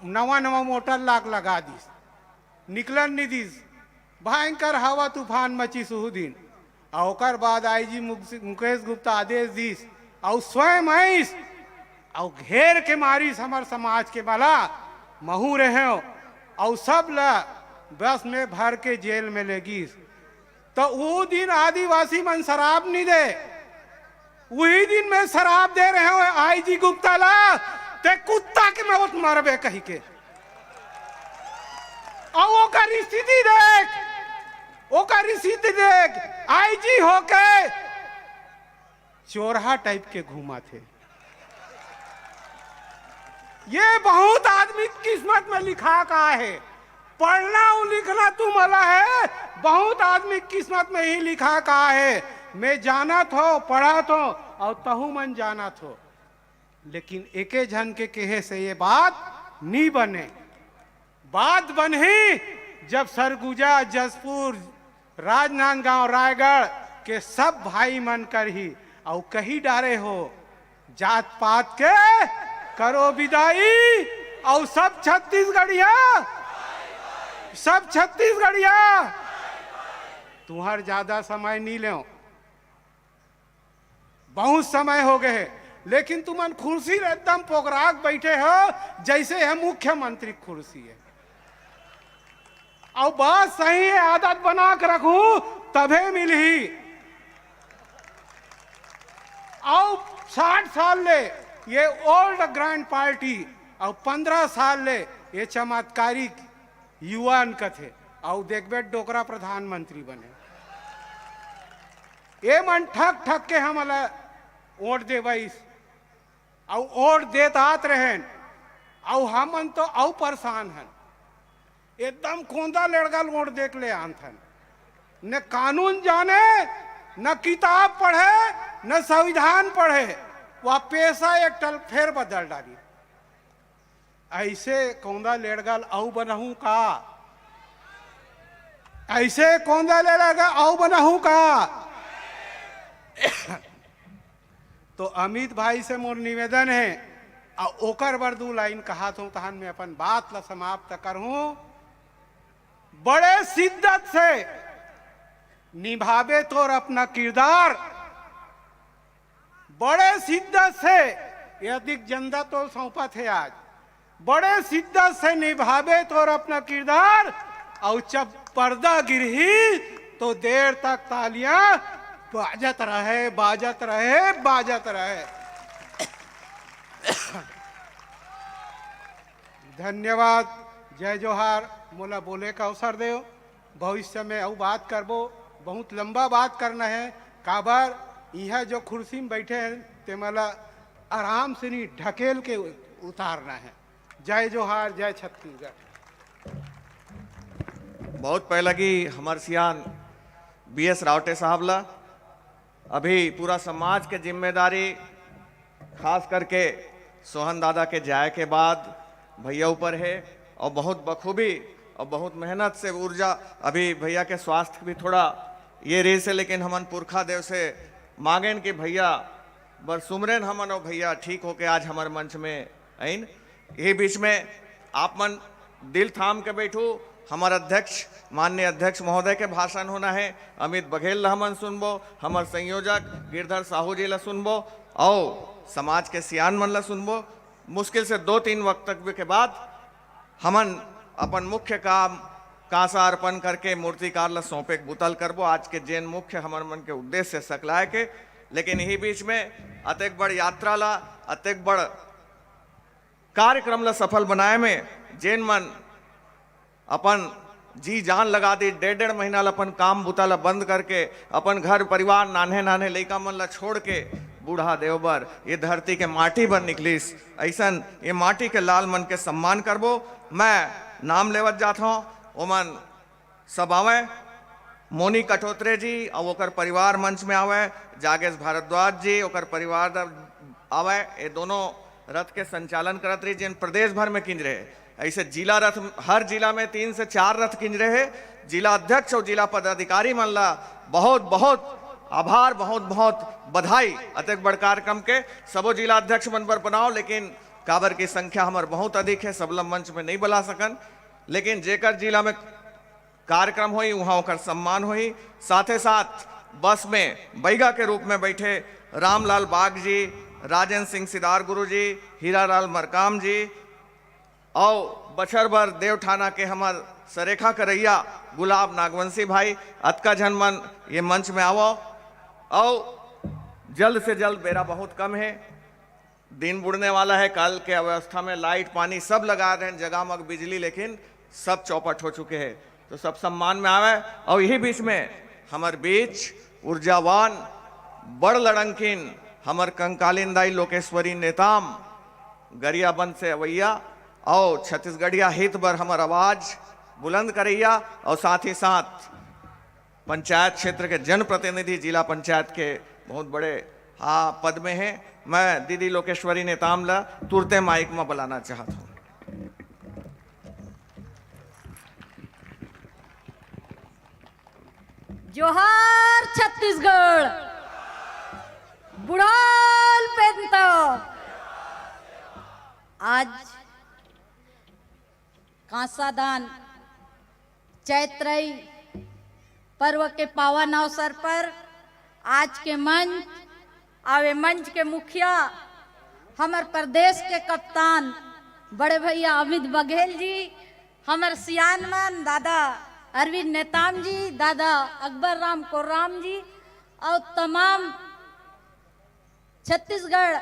नवा नवा मोटर लाक लगा दीस, निकलन नहीं दीस, भयंकर हवा तूफान मची सुहु दिन। और ओकर बाद आईजी मुकेश गुप्ता आदेश दीस और स्वयं आईस और घेर के मारिस हमार समाज के मला महू रहे और सब ला बस में भर के जेल में ले गीस। तो वो दिन आदिवासी मन शराब नहीं दे, वही दिन में शराब दे रहे हो आईजी गुप्ता ला, ते कुत्ता के मौत मारबे कही के। और वो का स्थिति देख, वो का स्थिति देख, आईजी होके चोरहा टाइप के घूमा थे। ये बहुत आदमी किस्मत में लिखा का है, पढ़ना और लिखना तुम मला है, बहुत आदमी किस्मत में ही लिखा का है। मैं जाना थो, पढ़ा थो और तहु मन जाना थो, लेकिन एके जन के कहे से ये बात नहीं बने। बात बने जब सरगुजा, जसपुर, राजनांदगांव, रायगढ़ के सब भाई मन कर ही और कही डारे हो जात पात के करो विदाई और सब छत्तीसगढ़िया, सब छत्तीसगढ़िया तुम्हार ज्यादा समय नहीं ले, बहुत समय हो गए है, लेकिन तुमन कुर्सी एकदम पोगराग बैठे हो जैसे है मुख्यमंत्री कुर्सी है। और बात सही है, आदत बना कर रखू तभे मिली। और 60 साल ले ये ओल्ड ग्रैंड पार्टी और 15 साल ले ये चमत्कारी युवान का थे और देखबे डोकरा प्रधानमंत्री बने। ये मन ठक ठक के हमला वोट दे बैस और वोट देत आत रहें और हमन तो और परेशान हैं, एकदम खोंदा लड़गल वोट देख ले आंथन, न कानून जाने, न किताब पढ़े, न संविधान पढ़े, वह पैसा एक टल फेर बदल डाली। ऐसे कौंदा लेड़गल औ बनहू का, ऐसे कौंदा लेड़गल औ बनहू का। तो अमित भाई से मोर निवेदन है और ओकर बर 2 लाइन कहा तो तहन में अपन बात ला समाप्त करूं। बड़े शिद्दत से निभावे तोर अपना किरदार, बड़े शिद्दत से यदि जनता तो सौंपा थे आज, बड़े शिद्दत से निभावे तोर अपना किरदार और जब पर्दा गिरही तो देर तक तालियां बाजत रहे, बाजत रहे, बाजत रहे। धन्यवाद, जय जोहार। मोला बोले का अवसर दे, भविष्य में और बात करबो, बहुत लंबा बात करना है। काबर यह जो कुर्सी में बैठे हैं ते मला आराम से नहीं ढकेल के उतारना है। जय जोहार, जय छत्तीसगढ़। बहुत पहले की हमार सियान BS रावटे साहब ला, अभी पूरा समाज के जिम्मेदारी खास करके सोहन दादा के जाए के बाद भैया ऊपर है और बहुत बखूबी और बहुत मेहनत से ऊर्जा। अभी भैया के स्वास्थ्य भी थोड़ा ये रेस है, लेकिन हमन पुरखा देव से मांगेन कि भैया बरसुमरेन हमन और भैया ठीक होके आज हमारे मंच में आइन। यही बीच में आप मन दिल थाम के बैठू, हमारे अध्यक्ष माननीय अध्यक्ष महोदय के भाषण होना है। अमित बघेल ला हमन सुनबो, हमार संयोजक गिरधर साहू जी ला सुनबो और समाज के सियान मन ला सुनबो। मुश्किल से 2-3 वक्तव्य के बाद हमन अपन मुख्य काम कांसा अर्पण करके मूर्तिकार ला सौंपे बुतल करबो। आज के जैन मुख्य हमार मन के उद्देश्य सकलाए के, लेकिन यही बीच में अतेक बड़ यात्रा ला, अतेक बड़ कार्यक्रम ला सफल बनाए में जैन मन अपन जी जान लगा दी। 1.5 महीना ला अपन काम बुता ला बंद करके अपन घर परिवार नान्हे नान्हे लइका मन ला छोड़ के बूढ़ा देवबर ये धरती के माटी पर निकलिस। ऐसन ये माटी के लाल मन के सम्मान करबो। मैं नाम लेवत जाता हूँ, ओमन सब आवे, मोनी कटोत्रे जी और ओकर परिवार मंच में आवे, जागेश भारद्वाज जी ओकर परिवार आवे। ये दोनों रथ के संचालन करत रही जिन प्रदेश भर में किंज रहे। ऐसे जिला रथ हर जिला में 3 से 4 रथ किंज रहे। जिला अध्यक्ष और जिला पदाधिकारी मन ला बहुत बहुत आभार, बहुत बहुत बधाई। अतेक बड़ कार्यक्रम के सबो जिला अध्यक्ष मन पर बनाओ, लेकिन काबर की संख्या हमार बहुत अधिक है, सबला मंच में नहीं बुला सकन, लेकिन जेकर जिला में कार्यक्रम हुई वहाँ ओकर सम्मान हुई। साथ ही साथ बस में बैगा के रूप में बैठे रामलाल बाग जी, राजेंद्र सिंह सिदार गुरु जी, हीरालाल मरकाम जी और बछर भर देवठाना के हमार सरेखा करैया गुलाब नागवंशी भाई, अतका जनमन ये मंच में आओ। और जल्द से जल्द, बेरा बहुत कम है, दिन बुड़ने वाला है, कल के अवस्था में लाइट पानी सब लगा रहे हैं, जगह मग बिजली लेकिन सब चौपट हो चुके हैं, तो सब सम्मान में आवे। और यही बीच में हमार बीच ऊर्जावान बड़ लड़ंकिन हमार कंकालीन दाई लोकेश्वरी नेताम गरियाबंद से अवैया और छत्तीसगढ़िया हित बर हमार आवाज बुलंद करैया, और साथ ही साथ पंचायत क्षेत्र के जनप्रतिनिधि जिला पंचायत के बहुत बड़े पद में हैं। मैं दीदी लोकेश्वरी नेताम ला तुरते माइक में बुलाना चाहता हूँ। जोहार छत्तीसगढ़, बुढ़ाल पेंतो। आज कांसादान चैत्रई पर्व के पावन अवसर पर आज के मंच आवे मंच के मुखिया हमार प्रदेश के कप्तान बड़े भैया अमित बघेल जी, हमार सियानमन दादा अरविंद नेताम जी, दादा अकबर राम कोर्राम जी और तमाम छत्तीसगढ़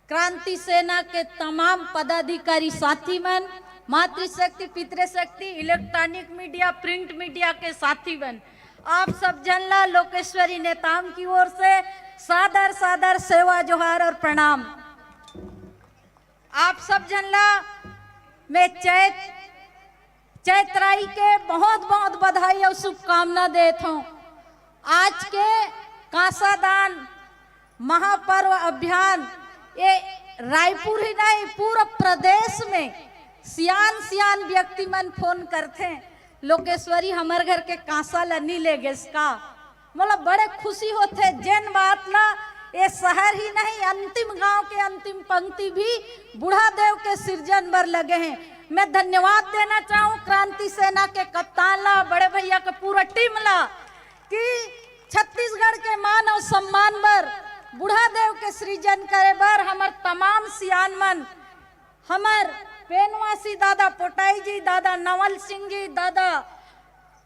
क्रांति सेना के तमाम पदाधिकारी साथी मन, मातृशक्ति पितृशक्ति इलेक्ट्रॉनिक मीडिया प्रिंट मीडिया के साथी बन, आप सब जनला लोकेश्वरी नेताम की ओर से सादर सादर सेवा जोहार और प्रणाम। आप सब जनला मैं चैत्राई के बहुत बहुत बधाई और शुभकामना देता हूँ। आज के कांसादान महापर्व अभियान ये रायपुर ही नहीं पूरा प्रदेश में सियान सियान व्यक्ति मन फोन करते हैं, लोकेश्वरी हमारे घर के कांसा लनी ले गए इसका, मतलब बड़े खुशी होते। जैन बात ला ये शहर ही नहीं, अंतिम गांव के अंतिम पंक्ति भी बूढ़ा देव के सृजन बर लगे हैं। मैं धन्यवाद देना चाहूँ क्रांति सेना के कप्तान ला, बड़े भैया के पूरा टीम ला कि छत्तीसगढ़ के मान और सम्मान बर बूढ़ा देव के सृजन करे बर हमार तमाम सियान मन, हमार पेनवासी दादा पोटाई जी, दादा नवल सिंह जी, दादा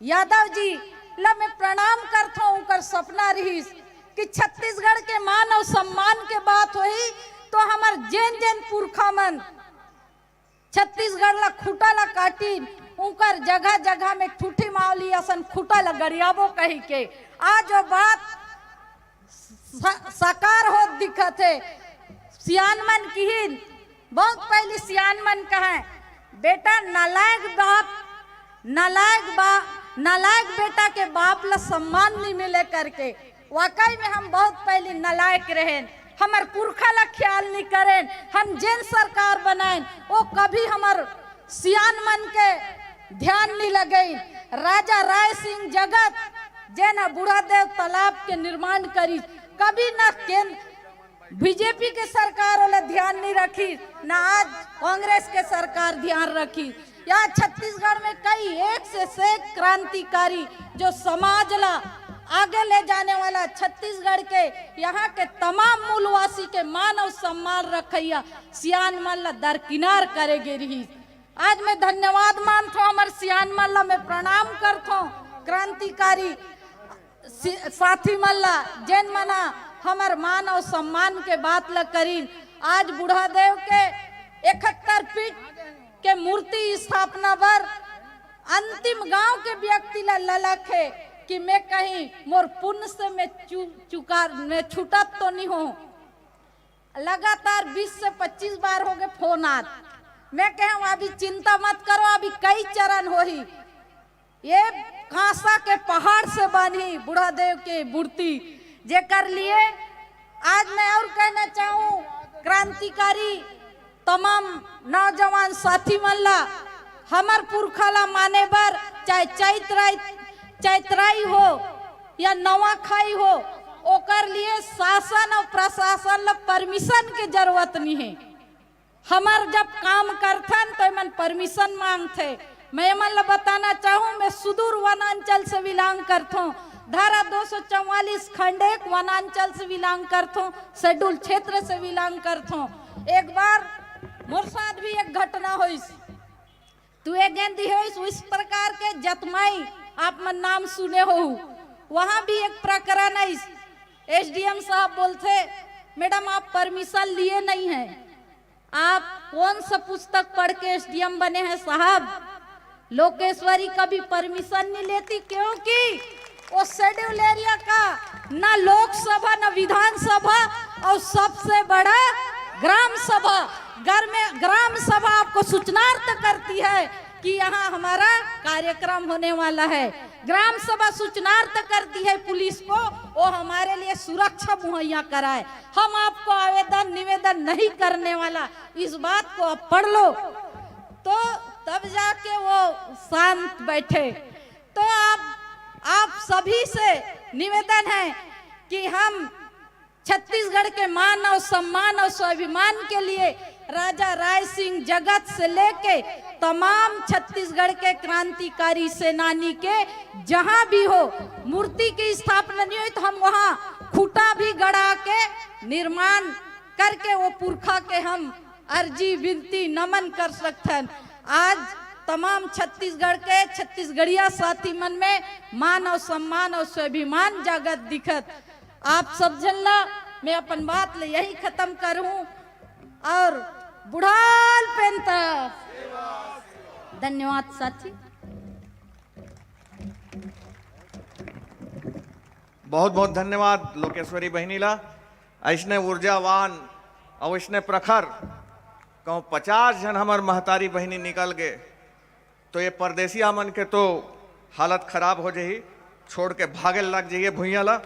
यादव जी ला मैं प्रणाम करता हूँ। कर सपना रही कि छत्तीसगढ़ के मान और सम्मान के बात हुई तो हमार जैन जैन पुरखा मन छत्तीसगढ़ ला खूटा ला काटी, उनकर जगह जगह में ठूठी मावली असन खूटा ला गरियाबो कही के आज वो बात साकार हो दिखत है। सियान मन की ही बहुत पहले सियान मन कहे बेटा नालायक बेटा के बाप ला सम्मान नहीं मिले करके, वाकई में हम बहुत पहले नालायक रहे, हमार पुरखा ला ख्याल नहीं करें, हम जैन सरकार बनाए वो कभी हमार सियान मन के ध्यान नहीं लगे। राजा राय सिंह जगत जैन बूढ़ा देव तालाब के निर्माण करी, कभी ना केंद्र बीजेपी के सरकार वाला ध्यान नहीं रखी, ना आज कांग्रेस के सरकार ध्यान रखी। यहाँ छत्तीसगढ़ में कई एक से क्रांतिकारी जो समाज ला आगे ले जाने वाला छत्तीसगढ़ के यहाँ के तमाम मूलवासी के मान और सम्मान रखैया सियान मन ला दरकिनार करेगे रही। आज मैं धन्यवाद मानता हूँ हमारे सियान मन ला, मैं प्रणाम करता हूँ क्रांतिकारी साथी मन ला जैन मना हमार मान और सम्मान के बात ल करी। आज बूढ़ा देव के 71 फीट के मूर्ति स्थापना पर अंतिम गांव के व्यक्ति ला ललक है कि मैं कहीं मोर पुण्य से मैं छूटत तो नहीं हूँ। लगातार 20 से 25 बार हो गए फोन आज, मैं कहूँ अभी चिंता मत करो, अभी कई चरण हो ही, ये कांसा के पहाड़ से बनी बूढ़ा देव के मूर्ति जे कर लिए। आज मैं और कहना चाहूँ क्रांतिकारी तमाम नौजवान साथी मन ला हमार पुरखा ला माने बर, चाहे चैत्राई हो या नवाखाई हो, ओकर लिए शासन और प्रशासन ला परमिशन की जरूरत नहीं है। हमार जब काम करथन तो मन परमिशन मांगथे। मैं मन ला बताना चाहूँ, मैं सुदूर वनांचल से बिलोंग करथूं। धारा 244 खंड 1 वनांचल से बिलोंग करथूं, शेड्यूल क्षेत्र से बिलोंग करथूं। एक बार मोर साथ भी एक घटना हुई, तू एक गेंदी हुई इस प्रकार के जतमाई आप मन नाम सुने हो। वहां भी एक प्रकरण है, एसडीएम साहब बोलते मैडम आप परमिशन लिए नहीं हैं, आप कौन सा पुस्तक पढ़ के एसडीएम बने हैं साहब? लोकेश्वरी का भी परमिशन नहीं लेती, क्योंकि वो शेड्यूल एरिया का ना लोकसभा ना विधानसभा और सबसे बड़ा ग्राम सभा। ग्राम सभा आपको सूचनार्थ करती है कि यहाँ हमारा कार्यक्रम होने वाला है। ग्राम सभा सूचनार्थ करती है पुलिस को, वो हमारे लिए सुरक्षा मुहैया कराए। हम आपको आवेदन निवेदन नहीं करने वाला, इस बात को आप पढ़ लो। तो तब जाके वो शांत बैठे। तो आप सभी से निवेदन है कि हम छत्तीसगढ़ के मान और सम्मान और स्वाभिमान के लिए राजा राय सिंह जगत से लेके तमाम छत्तीसगढ़ के क्रांतिकारी सेनानी के जहां भी हो मूर्ति की स्थापना नहीं हुई तो हम वहां खूंटा भी गड़ा के निर्माण करके वो पुरखा के हम अर्जी विनती नमन कर सकते हैं। आज तमाम छत्तीसगढ़ के छत्तीसगढ़िया साथी मन में मान और सम्मान और स्वाभिमान जागत दिखत। आप सब जनला मैं अपन बात ले यही खत्म करूं और बुढ़ाल पेंता। धन्यवाद साथी। बहुत बहुत धन्यवाद लोकेश्वरी बहनीला। ऐसने ऊर्जावान और ऐसने प्रखर कहूँ 50 जन हमार महतारी बहनी निकल गए तो ये परदेसिया मन के तो हालत खराब हो जाही, छोड़ के भागे लग जाइए भुइया ला।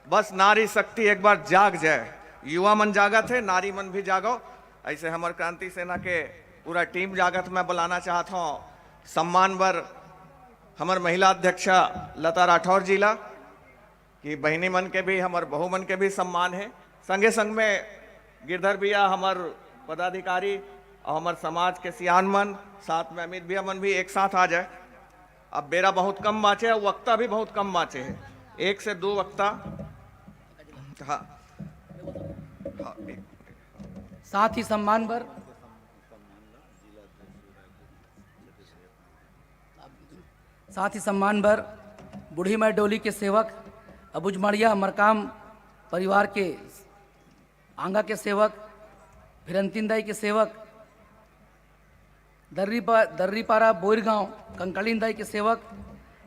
बस नारी शक्ति एक बार जाग जाए, युवा मन जागत है, नारी मन भी जागो। ऐसे हमार क्रांति सेना के पूरा टीम जागत मैं बुलाना चाहता हूँ सम्मान बर हमार महिला अध्यक्षा लता राठौर जी ला कि बहनी मन के भी हमार बहू मन के भी सम्मान है। संगे संग में गिरधर भैया हमार पदाधिकारी और हमार समाज के सियान मन साथ में अमित भैया मन भी एक साथ आ जाए। अब बेरा बहुत कम बाँचे और वक्ता भी बहुत कम बाँचे है, 1 से 2 वक्ता। हाँ साथ ही सम्मान पर बूढ़ी माई डोली के सेवक अबुजमड़िया मरकाम परिवार के आंगा के सेवक फिरंतिन दाई के सेवक दर्रीपारा बोरगांव कंकालीन दाई के सेवक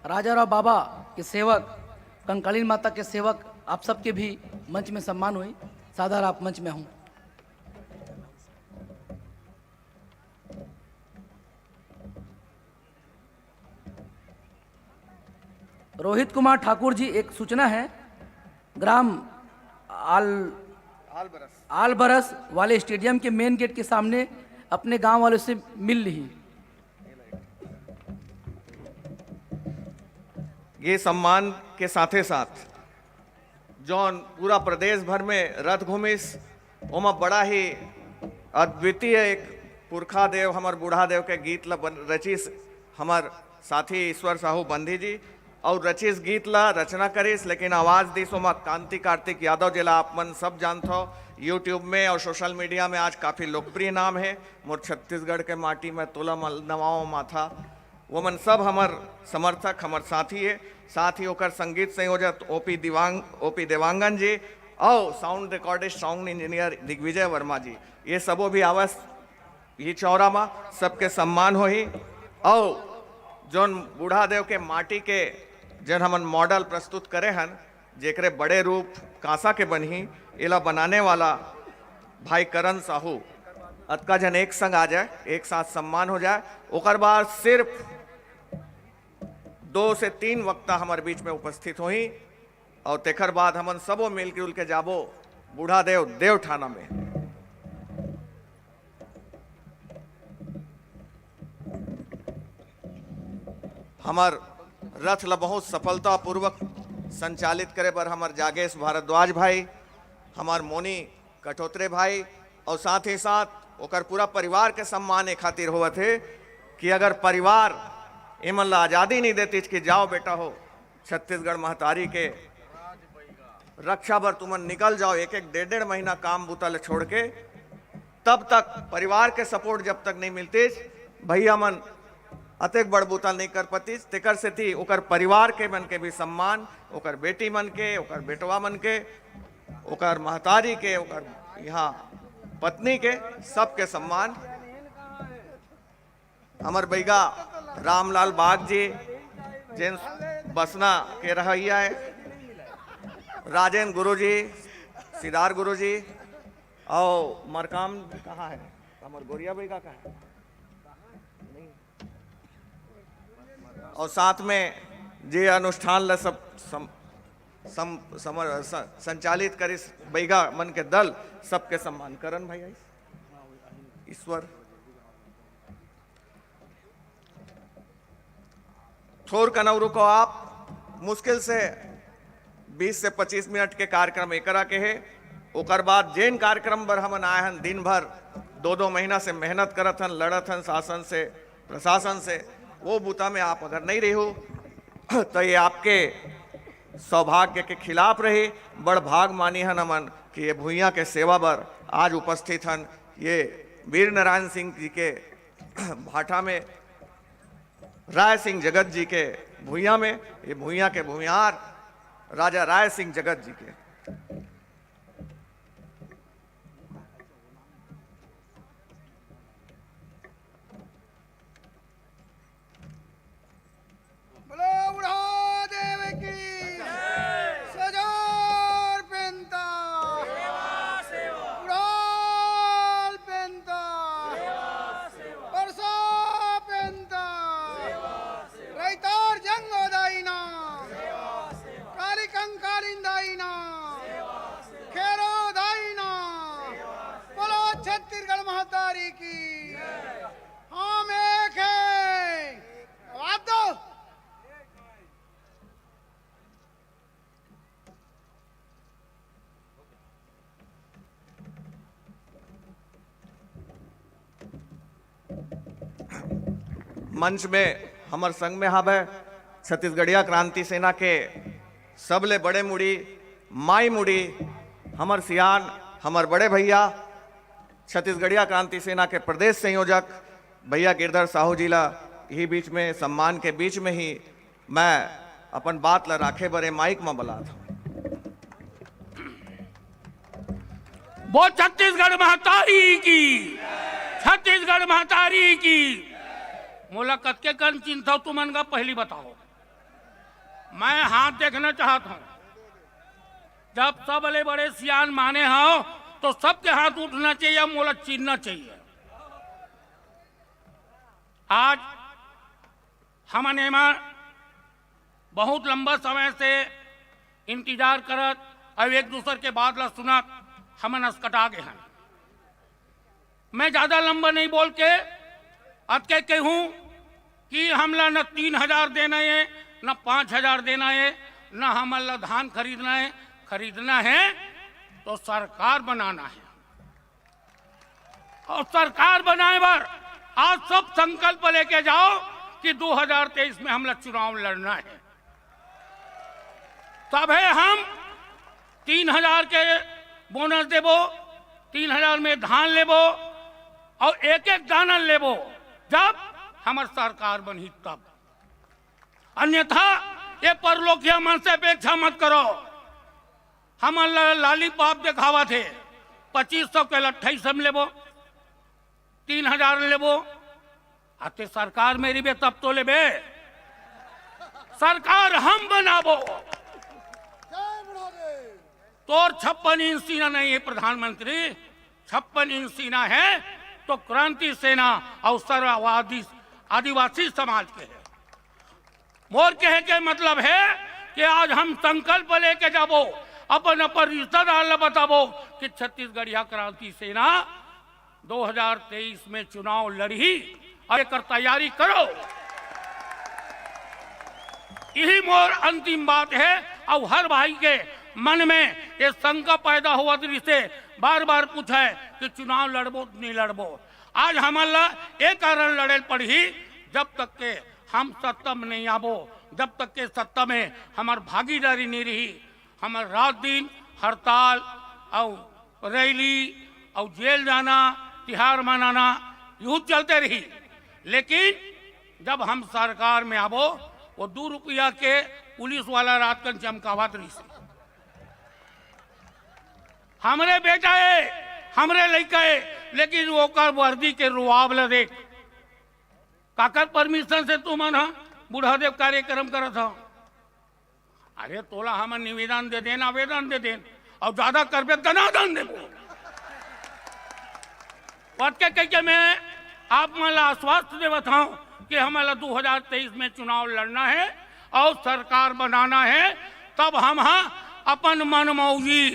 राजाराव बाबा के सेवक कंकालीन माता के सेवक, आप सबके भी मंच में सम्मान हुई। सादर आप मंच में हूँ। रोहित कुमार ठाकुर जी, एक सूचना है, ग्राम आलबरस वाले स्टेडियम के मेन गेट के सामने अपने गांव वालों से मिल रही। ये सम्मान के साथे साथ जौन पूरा प्रदेश भर में रथ घूमिस ओमा बड़ा ही अद्वितीय एक पुरखा देव हमार बूढ़ा देव के गीत ला रचिस हमार साथी ईश्वर साहू बंधी जी और रचिस गीत ला रचना करिस, लेकिन आवाज दिस ओमा कांति कार्तिक यादव जिला आप मन सब जानते हो। यूट्यूब में और सोशल मीडिया में आज काफ़ी लोकप्रिय नाम है। मोर छत्तीसगढ़ के माटी में तोला नवाओ माथा, वो मन सब हमार समर्थक हमार साथी है। साथ ही होकर संगीत संयोजक ओपी देवांगन जी और sound recordist sound engineer Digvijay Verma ji, ये सबो भी आवस ये चौरा में सबके सम्मान हो ही। और जौन बूढ़ा देव के माटी के जन हमन मॉडल प्रस्तुत करे हन जेकरे बड़े रूप कांसा के बनही, इला बनाने वाला भाई करण साहू अतका जन एक संग आ जाए, एक साथ सम्मान हो जाए। ओकर बाद सिर्फ 2 से 3 वक्ता हमारे बीच में उपस्थित हुई और तेखर बाद हमन सबो मिल के उल के जाबो बूढ़ा देव देवठाना में। हमार रथ ला बहुत सफलता पूर्वक संचालित करे पर हमार जागेश भारद्वाज भाई, हमार मोनी कठोत्रे भाई और साथ ही साथ ओकर पूरा परिवार के सम्मान खातिर हुआ थे कि अगर परिवार एमन ला आज़ादी नहीं देती कि जाओ बेटा हो छत्तीसगढ़ महतारी के रक्षा बर तुमन निकल जाओ, एक एक डेढ़ महीना काम बुतल छोड़ के, तब तक परिवार के सपोर्ट जब तक नहीं मिलती भैया मन अतेक बड़ बुतल नहीं कर पाती। तेकर से थी ओकर परिवार के मन के भी सम्मान, ओकर बेटी मन के, ओकर बेटवा मन के, ओकर महतारी के, ओकर यहाँ पत्नी के, सबके सम्मान। हमार बैगा रामलाल बाग जी जिन बसना के रहिया है, राजेंद्र गुरुजी, सिदार गुरुजी और मरकाम कहाँ है, हमार गोरिया बैगा कहाँ है, और साथ में जे अनुष्ठान ला सब संचालित करी बैगा मन के दल, सबके सम्मान करन भाई ईश्वर। थोर कनौरू को आप मुश्किल से 20 से 25 मिनट के कार्यक्रम एकरा के है। ओकर बाद जैन कार्यक्रम पर हमन आए हन, दिन भर 2-2 महीना से मेहनत करत हन, लड़त हन शासन से प्रशासन से। वो बूता में आप अगर नहीं रही हो तो ये आपके सौभाग्य के खिलाफ रही। बड़ भाग मानी हन हमन कि ये भूइया के सेवा बर आज उपस्थित हन। ये वीर नारायण सिंह जी के भाटा में, राय सिंह जगत जी के भूइया में, ये भूइया के भूमिहार राजा राय सिंह जगत जी के। छत्तीसगढ़ महतारी की हम एक है। आवाज दो। मंच में हमर संग में हाब है छत्तीसगढ़िया क्रांति सेना के सबले बड़े मुड़ी, माई मुड़ी, हमर सियान, हमर बड़े भैया छत्तीसगढ़िया क्रांति सेना के प्रदेश संयोजक भैया गिरधर साहू जी ला ही बीच में सम्मान के बीच में ही मैं अपन बात ला राखे बरे माइक में बुला था। वो छत्तीसगढ़ महतारी की, छत्तीसगढ़ महतारी की। मोला कतके कन चिंता हो तुमन का पहली बताओ। मैं हाथ देखना चाहता हूं। जब सब बड़े सियान माने हो तो सबके हाथ उठना चाहिए, मोला चीनना चाहिए। आज हमने बहुत लंबा समय से इंतजार करत और एक दूसरे के बात ला सुनत हमन अस्कटा गए हैं। मैं ज्यादा लंबा नहीं बोल के अतके कहूं कि हमला न 3000 देना है, न 5000 देना है, न हमला धान खरीदना है। खरीदना है तो सरकार बनाना है, और सरकार बनाए बार आज सब संकल्प लेके जाओ कि 2023 में हमला चुनाव लड़ना है। तब है हम 3000 के बोनस देबो, 3000 में धान लेबो और एक एक दाना लेबो जब हमार सरकार बनी तब। अन्यथा ये परलोकिया मन से अपेक्षा मत करो। हम लालीपाप दिखावा थे 2500 के 2800 लेबो, 3000 लेबो। आते सरकार मेरी बे तब तो लेबे। सरकार हम बनाबो। तोर 56 इंच सीना नहीं है प्रधानमंत्री, 56 इंच सीना है तो क्रांति सेना और सर्ववादी आदिवासी समाज के है। मोर कहे के मतलब है कि आज हम संकल्प लेके जाबो, अपन अपन रिश्तेदार बताबो कि छत्तीसगढ़िया क्रांति सेना 2023 में चुनाव लड़ी और एक तैयारी करो। यही मोर अंतिम बात है। और हर भाई के मन में ये शंका पैदा हुआ से बार बार पूछा है कि चुनाव लड़बो नहीं लड़बो। आज हमारा एक कारण लड़े पड़ी, जब तक के हम सत्ता में नहीं आबो, जब तक के सत्ता में हमार भागीदारी नहीं रही, हमार रात दिन हड़ताल और रैली और जेल जाना, तिहार मनाना यूं चलते रही। लेकिन जब हम सरकार में आबो, वो 2 रुपया के पुलिस वाला रात कन चमकावत रही से। हमरे बेटा है, हमरे लड़का है, लेकिन वो कर वर्दी के रुआवला देख काकर परमिशन से तू मन बूढ़ादेव कार्यक्रम करत हो। अरे तोला हम निवेदन दे देन, आवेदन दे देन, और ज्यादा करबे दनादन देबो। के कह के मैं आप मला आश्वासन देवत हूं कि हमारा 2023 में चुनाव लड़ना है और सरकार बनाना है। तब हम अपन मनमौजी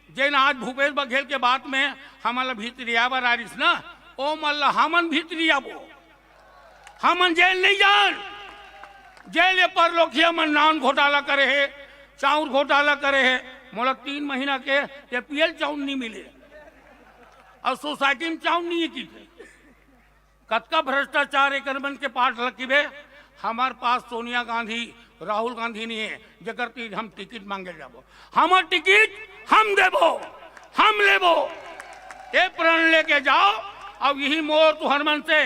जेन आज भूपेश बघेल के बात में हमारा भीतरिया बरारिस ना, ओ मल्ला हमन भीतरिया बो, हमन जेल नहीं जान। जेल पर लोग मन नान घोटाला करे है, चाउर घोटाला करे है। मोला 3 महीना के एपीएल चाउर नहीं मिले और सोसाइटी में चाउर नहीं की थे। कतका भ्रष्टाचार एक के पाठ लकीबे। हमारे पास सोनिया गांधी, राहुल गांधी नहीं है जकर तीन हम टिकट मांगे जाबो। हमार टिकट हम देबो, हम लेबो। ये प्रण लेके जाओ। अब यही मोर तुहर मन से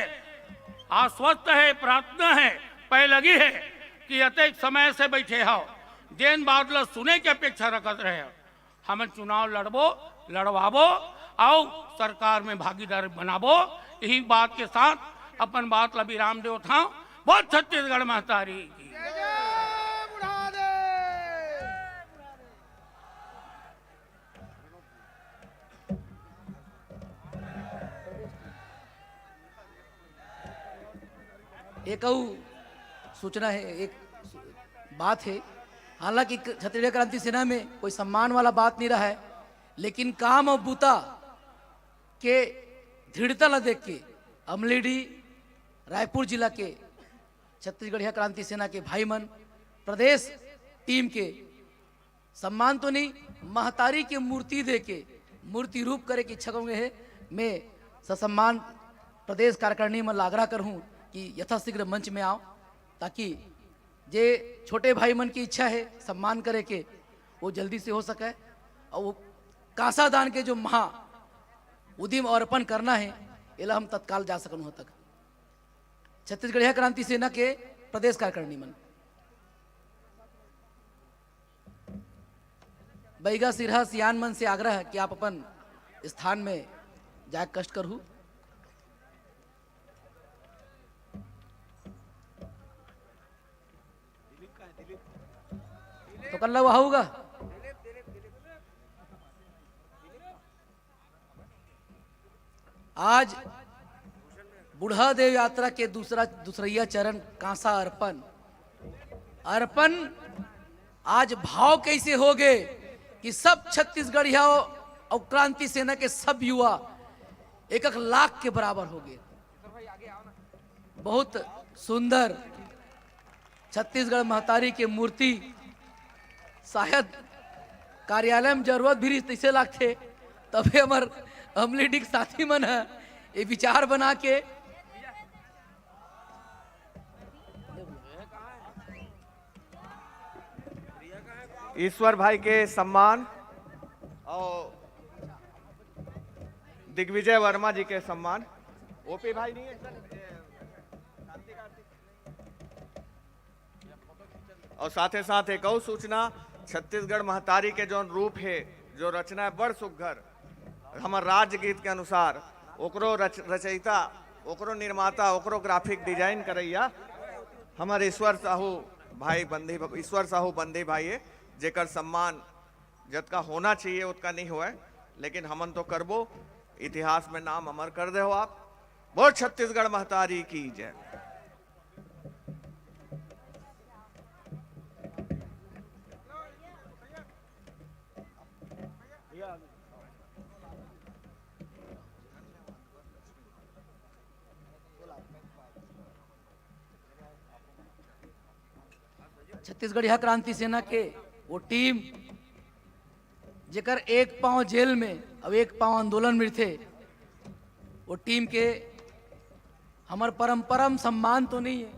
आश्वस्त है, प्रार्थना है, पहले लगी है कि अतेक समय से बैठे हो, जेन बात ला सुने की अपेक्षा रखत रहे। हम चुनाव लड़बो, लड़वाबो और सरकार में भागीदार बनाबो। यही बात के साथ अपन बात ला विराम दे उठाओ। बहुत छत्तीसगढ़ महतारी की। एक सूचना है, एक बात है। हालांकि छत्तीसगढ़ क्रांति सेना में कोई सम्मान वाला बात नहीं रहा है, लेकिन काम और बूता के दृढ़ता ला देख के अमलेडी रायपुर जिला के छत्तीसगढ़िया क्रांति सेना के भाई मन प्रदेश टीम के सम्मान तो नहीं, महतारी के मूर्ति दे के मूर्ति रूप करे की इच्छा होंगे है। मैं ससम्मान प्रदेश कार्यकारिणी में आग्रह करूँ कि यथाशीघ्र मंच में आओ, ताकि जे छोटे भाई मन की इच्छा है सम्मान करे के वो जल्दी से हो सके। और वो कांसा दान के जो महा उद्यम और अर्पण करना है, इला हम तत्काल जा सकूँ वहाँ तक। छत्तीसगढ़िया क्रांति सेना के प्रदेश कार्यकारिणी मन बैगा सिरहा सियान मन से आग्रह है कि आप अपन स्थान में जाए कष्ट करूँ। तो कल वह होगा। आज बूढ़ा देव यात्रा के दूसरा चरण कांसा अर्पण आज भाव कैसे हो गए कि सब छत्तीसगढ़िया और क्रांति सेना के सब युवा 1 लाख के बराबर हो गए। बहुत सुंदर छत्तीसगढ़ महतारी के मूर्ति शायद कार्यालय में जरूरत भी तैसे लागते, तबे हमार अमलेडिक साथी मन है ये विचार बना के ईश्वर भाई के सम्मान और दिग्विजय वर्मा जी के सम्मान। ओपी भाई नहीं है और साथ साथ एक और सूचना, छत्तीसगढ़ महतारी के जो रूप है, जो रचना है बड़ सुघर हमार राज्य गीत के अनुसार, ओकरो रचयिता, ओकरो निर्माता, ओकरो ग्राफिक डिजाइन करैया हमारे ईश्वर साहू बंदी भाई है, जेकर सम्मान जितना होना चाहिए उतना नहीं हुआ है, लेकिन हमन तो करबो। इतिहास में नाम अमर कर दे हो आप। बहुत छत्तीसगढ़ महतारी की जय। छत्तीसगढ़िया क्रांति सेना के वो टीम जेकर एक पांव जेल में अब एक पांव आंदोलन में थे, वो टीम के हमार परम सम्मान तो नहीं है।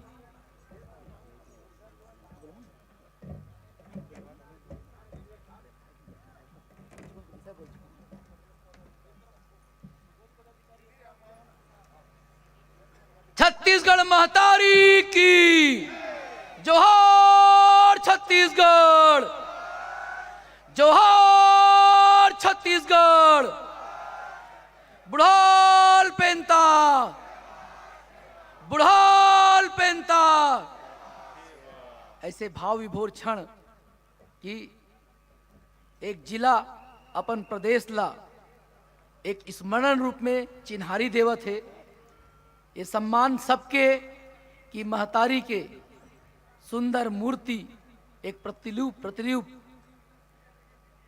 छत्तीसगढ़ महतारी की जोहार, छत्तीसगढ़ जोहार, छत्तीसगढ़ बुढ़ाल पेंता, बुढ़ाल पेंता। ऐसे भाव विभोर क्षण कि एक जिला अपन प्रदेश ला एक स्मरण रूप में चिन्हारी देवत है। ये सम्मान सबके कि महतारी के सुंदर मूर्ति एक प्रतिरूप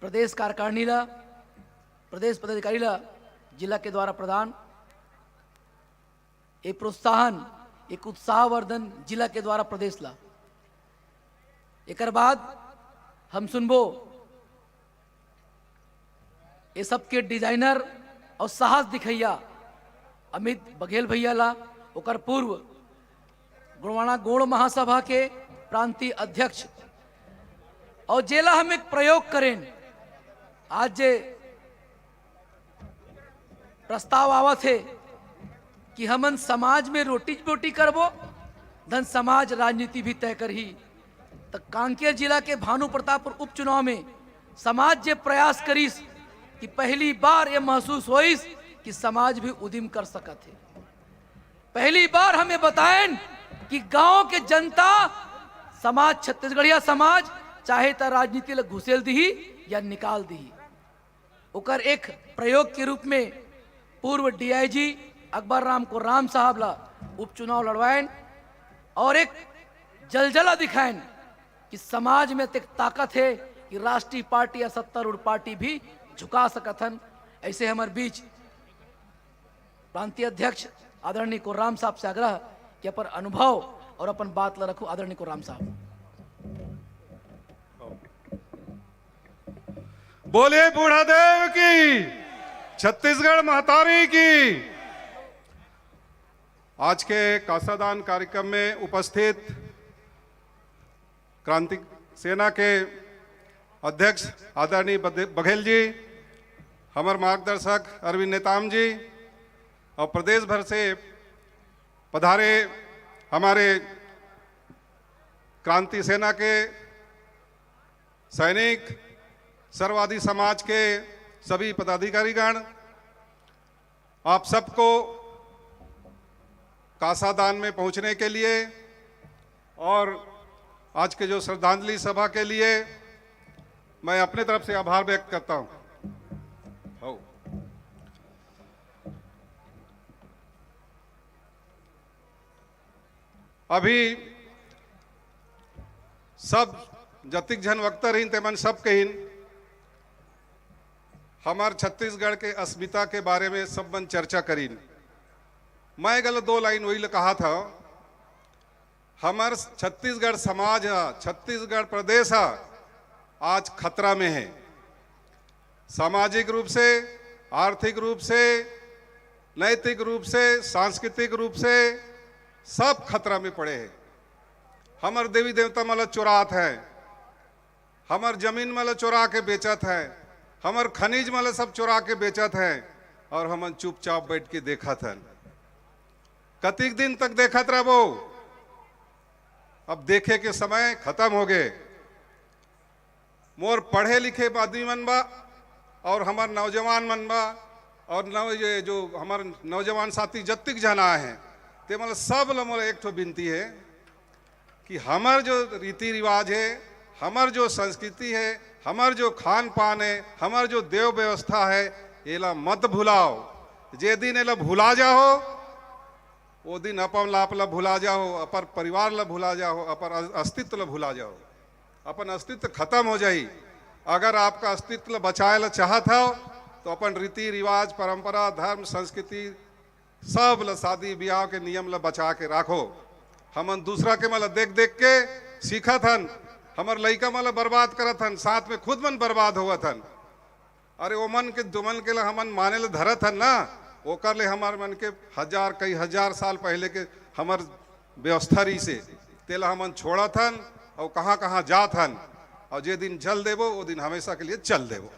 प्रदेश कार्यकारिणी ला, प्रदेश पदाधिकारी ला जिला के द्वारा प्रदान, एक प्रोत्साहन, एक उत्साहवर्धन जिला के द्वारा प्रदेश ला। एक बाद हम सुनबो ये सबके डिजाइनर और साहस दिखैया अमित बघेल भैया ला, ओकर पूर्व गुणवाना गौड़ महासभा के प्रांतीय अध्यक्ष, और जेला हम एक प्रयोग करें। आज जे प्रस्ताव आवत है कि हमन समाज में रोटी बोटी करबो, धन समाज राजनीति भी तय कर ही। तो कांकेर जिला के भानु प्रतापपुर उपचुनाव में समाज जे प्रयास करीस कि पहली बार ये महसूस होइस कि समाज भी उद्यम कर सकत है। पहली बार हमें बताएं कि गांव के जनता समाज, छत्तीसगढ़िया समाज चाहे तो राजनीति ला घुसेल दी या निकाल दी। ओकर एक प्रयोग के रूप में पूर्व डीआईजी अकबर राम को राम साहब ला उपचुनाव लड़वाएं और एक जलजला दिखाएं कि समाज में एक ताकत है कि राष्ट्रीय पार्टी या सत्तारूढ़ पार्टी भी झुका सकथन। ऐसे हमारे बीच प्रांतीय अध्यक्ष आदरणीय को राम साहब से आग्रह कि अपन अनुभव और अपन बात ला रखो। आदरणीय को राम साहब। बोले बूढ़ादेव की, छत्तीसगढ़ महतारी की। आज के कासादान कार्यक्रम में उपस्थित क्रांति सेना के अध्यक्ष आदरणीय बघेल जी, हमारे मार्गदर्शक अरविंद नेताम जी और प्रदेश भर से पधारे हमारे क्रांति सेना के सैनिक, सर्ववादी समाज के सभी पदाधिकारीगण, आप सबको कासादान में पहुंचने के लिए और आज के जो श्रद्धांजलि सभा के लिए मैं अपने तरफ से आभार व्यक्त करता हूं। अभी सब जतिक जन वक्त रहीन तेमन सब कहीन हमार छत्तीसगढ़ के अस्मिता के बारे में सब मन चर्चा करीन। मैं गलत 2 लाइन वही कहा था, हमार छत्तीसगढ़ समाज है, छत्तीसगढ़ प्रदेश है आज खतरा में है। सामाजिक रूप से, आर्थिक रूप से, नैतिक रूप से, सांस्कृतिक रूप से सब खतरा में पड़े हैं। हमार देवी देवता मला चुरात है, हमार जमीन मला चुरा के बेचत है, हमार खनिज मला सब चुरा के बेचत है और हमन चुपचाप बैठ के देखत है। कतिक दिन तक देखत रहो, अब देखे के समय खत्म हो गए। मोर पढ़े लिखे आदमी मन बा और हमार नौजवान मन बा और ये जो हमार नौजवान साथी जतिक जना हैं ते मतलब सब मोला एक ठो विनती है कि हमार जो रीति रिवाज है, हमार जो संस्कृति है, हमार जो खान पान है, हमार जो देव व्यवस्था है, एला मत भुलाओ। जे दिन एला भुला जाओ वो दिन अपन लाप ला भुला जाओ, अपन परिवार ला भुला जाओ, अपन अस्तित्व ला भुला जाओ, अपन अस्तित्व खत्म हो जाई। अगर आपका अस्तित्व बचाए ला चाहत हो तो अपन रीति रिवाज, परंपरा, धर्म, संस्कृति सब ला, शादी ब्याह के नियम ला बचा के राखो। हमन दूसरा के मला देख देख के सीखत हन, हमार लइका मला बर्बाद करत हन, साथ में खुद मन बर्बाद होवत हन। अरे ओ मन के दुमन के ला हमन माने ले धरत हन ना, ओकर ले हमार मन के कई हजार साल पहले के हमार व्यवस्था रही से तेला हमन छोड़त हन और कहाँ कहाँ जात हन, और जे दिन चल देवो वो दिन हमेशा के लिए चल देवो,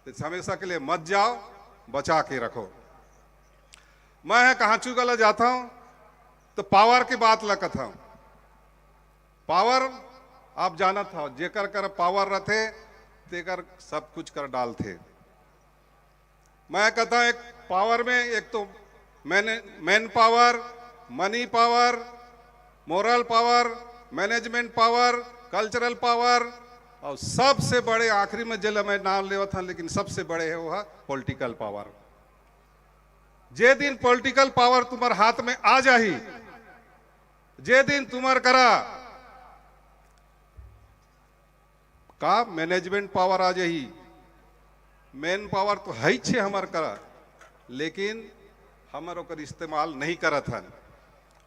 तो हमेशा के लिए मत जाओ, बचा के रखो। मैं कहाँ चुगला जाता हूँ तो पावर की बात लगत हूँ। पावर आप जानत हो, जेकर कर पावर रथे तेकर सब कुछ कर डालते। मैं कहता हूँ एक पावर में एक तो man power, money power, moral power, management power, cultural power, और सबसे बड़े आखिरी में जल मैं नाम लेवा था, लेकिन सबसे बड़े है वो है पॉलिटिकल पावर। जे दिन पॉलिटिकल पावर तुम्हारे हाथ में आ जाही, जे दिन तुम्हार करा का मैनेजमेंट पावर आ जाही, मेन पावर तो है छे हमार करा, लेकिन हमार ओकर इस्तेमाल नहीं करत हन।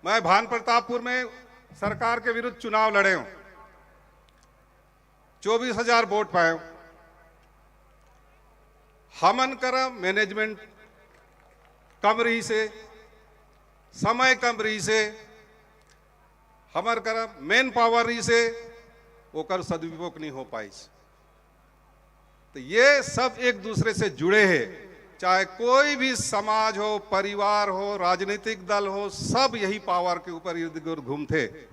मैं भान प्रतापपुर में सरकार के विरुद्ध चुनाव लड़े हूं, 24,000 वोट पाए हूं। हमन करा मैनेजमेंट कम रही से, समय कम रही से, हमार करा मेन पावर रही से, ओकर सदुपयोग नहीं हो पाई। तो ये सब एक दूसरे से जुड़े हैं, चाहे कोई भी समाज हो, परिवार हो, राजनीतिक दल हो, सब यही पावर के ऊपर इर्द गिर्द घूमते।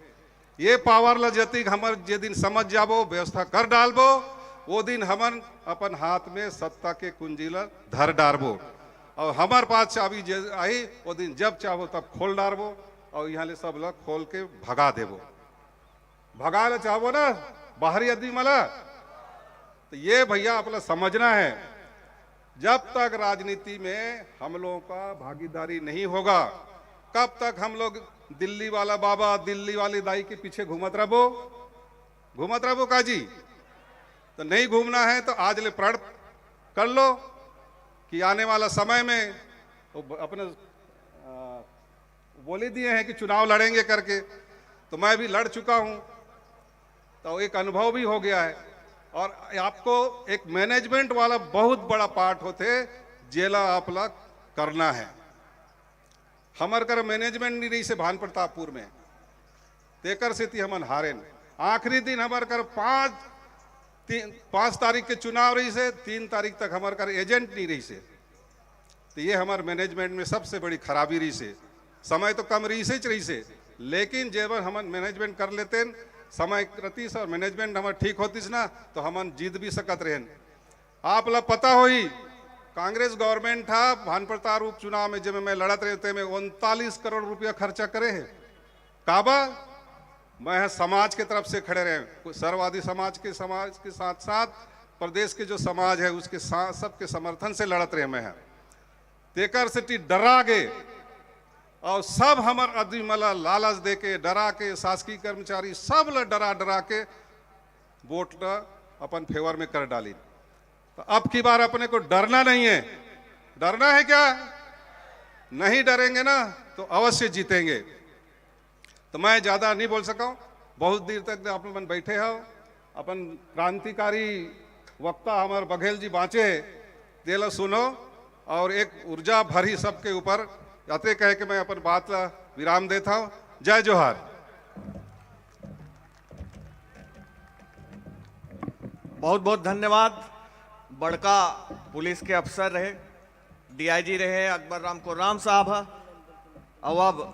ये पावर ला जति हमर जे दिन समझ जाबो, व्यवस्था कर डालबो, वो दिन हमन अपन हाथ में सत्ता के कुंजी ला धर डालबो, और हमार पास चाबी आई वो दिन जब चाहो तब खोल डालबो, और यहाँ ले सब ला खोल के भगा देबो। भगा ले चाहो ना बाहरी आदमी मला, तो ये भैया अपना समझना है, जब तक राजनीति में हम लोगों का भागीदारी नहीं होगा, कब तक हम लोग दिल्ली वाला बाबा, दिल्ली वाली दाई के पीछे घूमत रहो काजी। तो नहीं घूमना है तो आज ले प्रण कर लो कि आने वाला समय में अपने बोले दिए हैं कि चुनाव लड़ेंगे करके, तो मैं भी लड़ चुका हूं, तो एक अनुभव भी हो गया है। और आपको एक मैनेजमेंट वाला बहुत बड़ा पार्ट होते जेला आपला करना है। हमार कर मैनेजमेंट नहीं रही से भान प्रतापपुर में, तेकर से थी हमन हारे। आखिरी दिन हमार कर 5 तारीख के चुनाव रही से 3 तारीख तक हमार कर एजेंट नहीं रही से, तो ये हमार मैनेजमेंट में सबसे बड़ी खराबी रही से। समय तो कम रही से, लेकिन जब हम मैनेजमेंट कर लेते, समय रतीस और मैनेजमेंट हमारे ठीक होतीस ना, तो हम जीत भी सकत रहें। आप ला पता होई कांग्रेस गवर्नमेंट था भान प्रताप उपचुनाव में जब मैं लड़त रहे थे, में 39 करोड़ रुपया खर्चा करे हैं। काबा मैं समाज के तरफ से खड़े रहे, सर्ववादी समाज के साथ साथ प्रदेश के जो समाज है उसके साथ सबके समर्थन से लड़त रहे। मैं तेकर से डरा गए, और सब हमार आदमी मला लालच दे के डरा के, शासकीय कर्मचारी सब ला डरा के वोट ला अपन फेवर में कर डाली। तो अब की बार अपने को डरना नहीं है। डरना है क्या? नहीं डरेंगे ना तो अवश्य जीतेंगे। तो मैं ज्यादा नहीं बोल सका हूं, बहुत देर तक आप लोग बैठे हो। अपन क्रांतिकारी वक्ता हमारे बघेल जी बाँचे, दिल सुनो और एक ऊर्जा भरी सबके ऊपर यात्रे कहे कि मैं अपन बात ला विराम देता हूं। जय जोहार। बहुत बहुत धन्यवाद। बड़का पुलिस के अफसर रहे, डीआईजी रहे अकबर राम को राम साहब, अब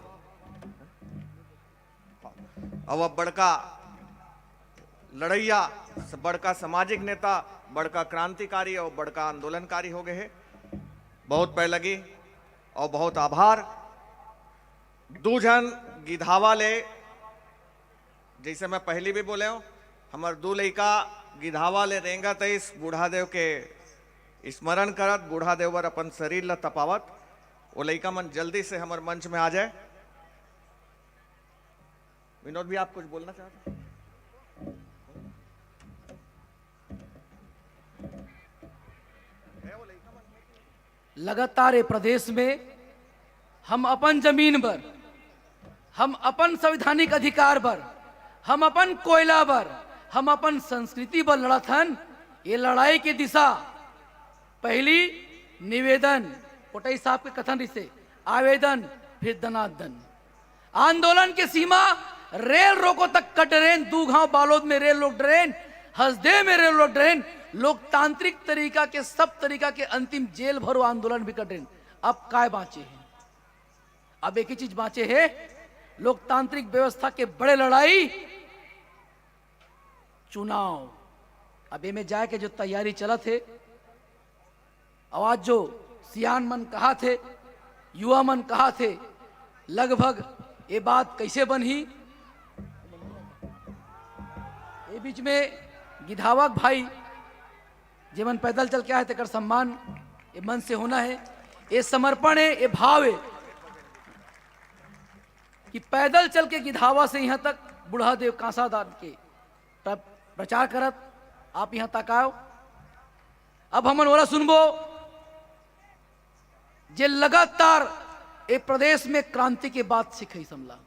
बड़का लड़ैया, बड़का सामाजिक नेता, बड़का क्रांतिकारी और बड़का आंदोलनकारी हो गए हैं। बहुत पै लगी और बहुत आभार। दूजन गिधावा ले, जैसे मैं पहली भी बोले हूँ, हमार दू लड़का गिधावा ले रेंगा तेईस बूढ़ादेव के स्मरण करत, बूढ़ादेव वर अपन शरीर ला तपावत। वो लड़का मन जल्दी से हमारे मंच में आ जाए। विनोद भी आप कुछ बोलना चाहते हैं? लगातार ये प्रदेश में हम अपन जमीन पर, हम अपन संवैधानिक अधिकार पर, हम अपन कोयला पर, हम अपन संस्कृति पर लड़त हन। ये लड़ाई की दिशा पहली निवेदन, कोटाई साहब के कथन से आवेदन, फिर धनादन। आंदोलन की सीमा रेल रोको तक का ट्रेन, दूघाव बालोद में रेल रोक ट्रेन, हसदे में रेल रोक ट्रेन, लोकतांत्रिक तरीका के सब तरीका के अंतिम जेल भरो आंदोलन भी का ट्रेन। अब काय बाँचे हैं? अब एक ही चीज बाँचे है, लोकतांत्रिक व्यवस्था के बड़े लड़ाई चुनाव। अब में जाए के जो तैयारी चला थे, आवाज जो सियान मन कहा थे, युवा मन कहा थे, लगभग ये बात कैसे बनी? ये बीच में गिधावक भाई जीवन पैदल चल के आए थे, कर सम्मान ये मन से होना है, ये समर्पण है, ये भाव है कि पैदल चल के गिधावा से यहाँ तक बुढ़ा देव कांसादान के तब प्रचार करत आप यहाँ तक आओ। अब हमन वाला सुनबो जे लगातार ए प्रदेश में क्रांति के बाद सिखई समला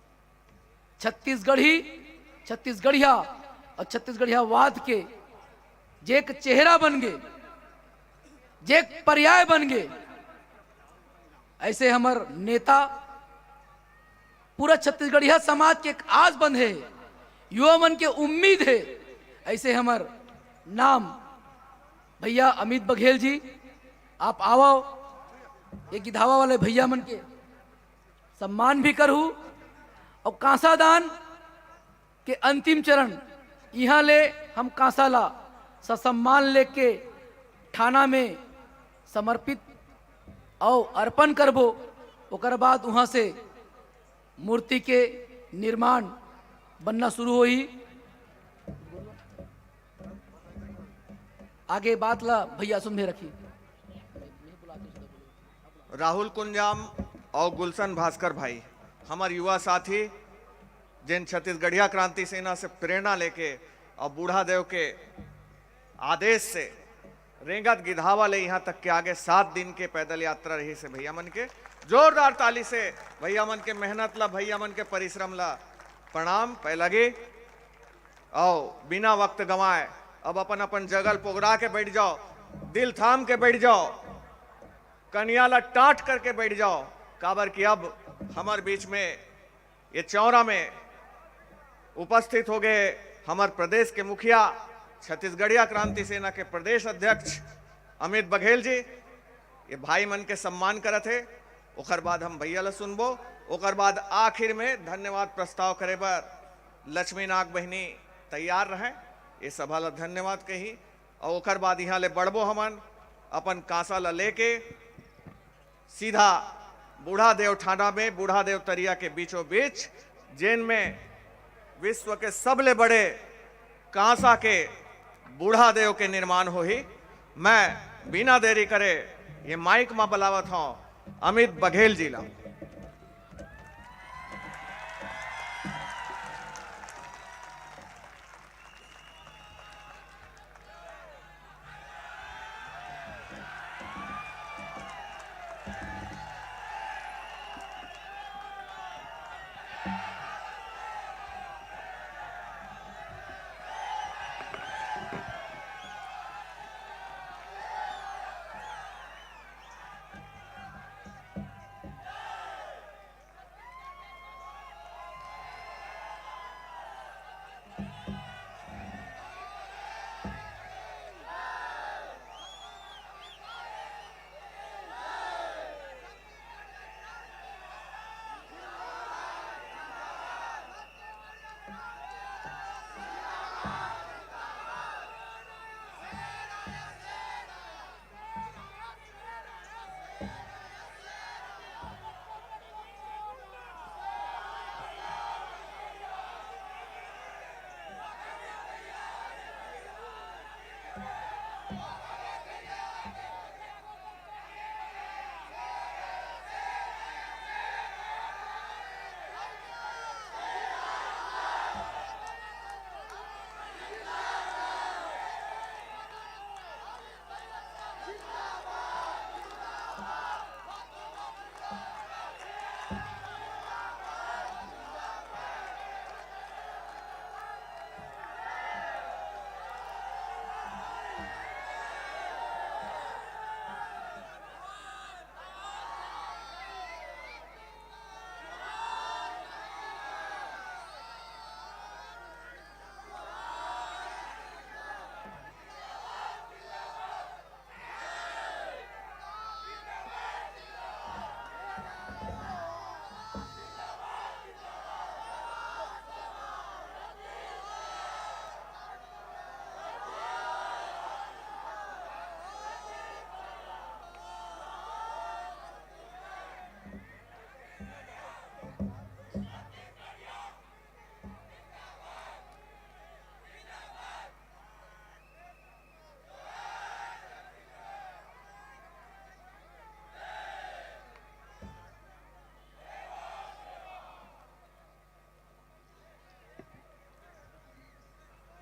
छत्तीसगढ़िया और छत्तीसगढ़िया वाद के जे एक चेहरा बन गए, जे एक पर्याय बन गए, ऐसे हमर नेता पूरा छत्तीसगढ़िया समाज के एक आस बंद है, युवा मन के उम्मीद है। ऐसे हमर नाम भैया अमित बघेल जी, आप आओ, ये गिधावा वाले भैया मन के सम्मान भी करहू और कांसादान के अंतिम चरण यहाँ ले हम कांसाला ससम्मान लेके थाना में समर्पित और अर्पण करबो। ओकर बाद वहाँ से मूर्ति के निर्माण बनना शुरू हुई। आगे बात ला भैया सुनने रखी। राहुल कुंजाम और गुलशन भास्कर भाई हमार युवा साथी, जिन छत्तीसगढ़िया क्रांति सेना से प्रेरणा लेके और बूढ़ा देव के आदेश से रेंगत गिधावा ले यहाँ तक के आगे 7 दिन के पैदल यात्रा रही से भैया मन के जोरदार ताली से भैया मन के मेहनत ला, भैया मन के परिश्रम ला प्रणाम पै लगे। आओ बिना वक्त गंवाए अब अपन अपन जगल पोगरा के बैठ जाओ, दिल थाम के बैठ जाओ, कन्या ला टाट करके बैठ जाओ। काबर कि अब हमारे बीच में ये चौरा में उपस्थित हो गए हमारे प्रदेश के मुखिया, छत्तीसगढ़िया क्रांति सेना के प्रदेश अध्यक्ष अमित बघेल जी। ये भाई मन के सम्मान करत है। ओकर बाद हम भैया ला सुनबो, ओकर बाद आखिर में धन्यवाद प्रस्ताव करे बर लक्ष्मी नाग बहिनी तैयार रहे। ये सभा ला धन्यवाद कही और ओकर बाद यहाँ ले बढ़बो हमन अपन कांसा ला लेके सीधा बूढ़ा देव ठाणा में बूढ़ा देव तरिया के बीचों बीच, जेन में विश्व के सबले बड़े कांसा के बूढ़ा देव के निर्माण हो ही। मैं बिना देरी करे ये माइक में बुलावत हूं अमित बघेल जी ला।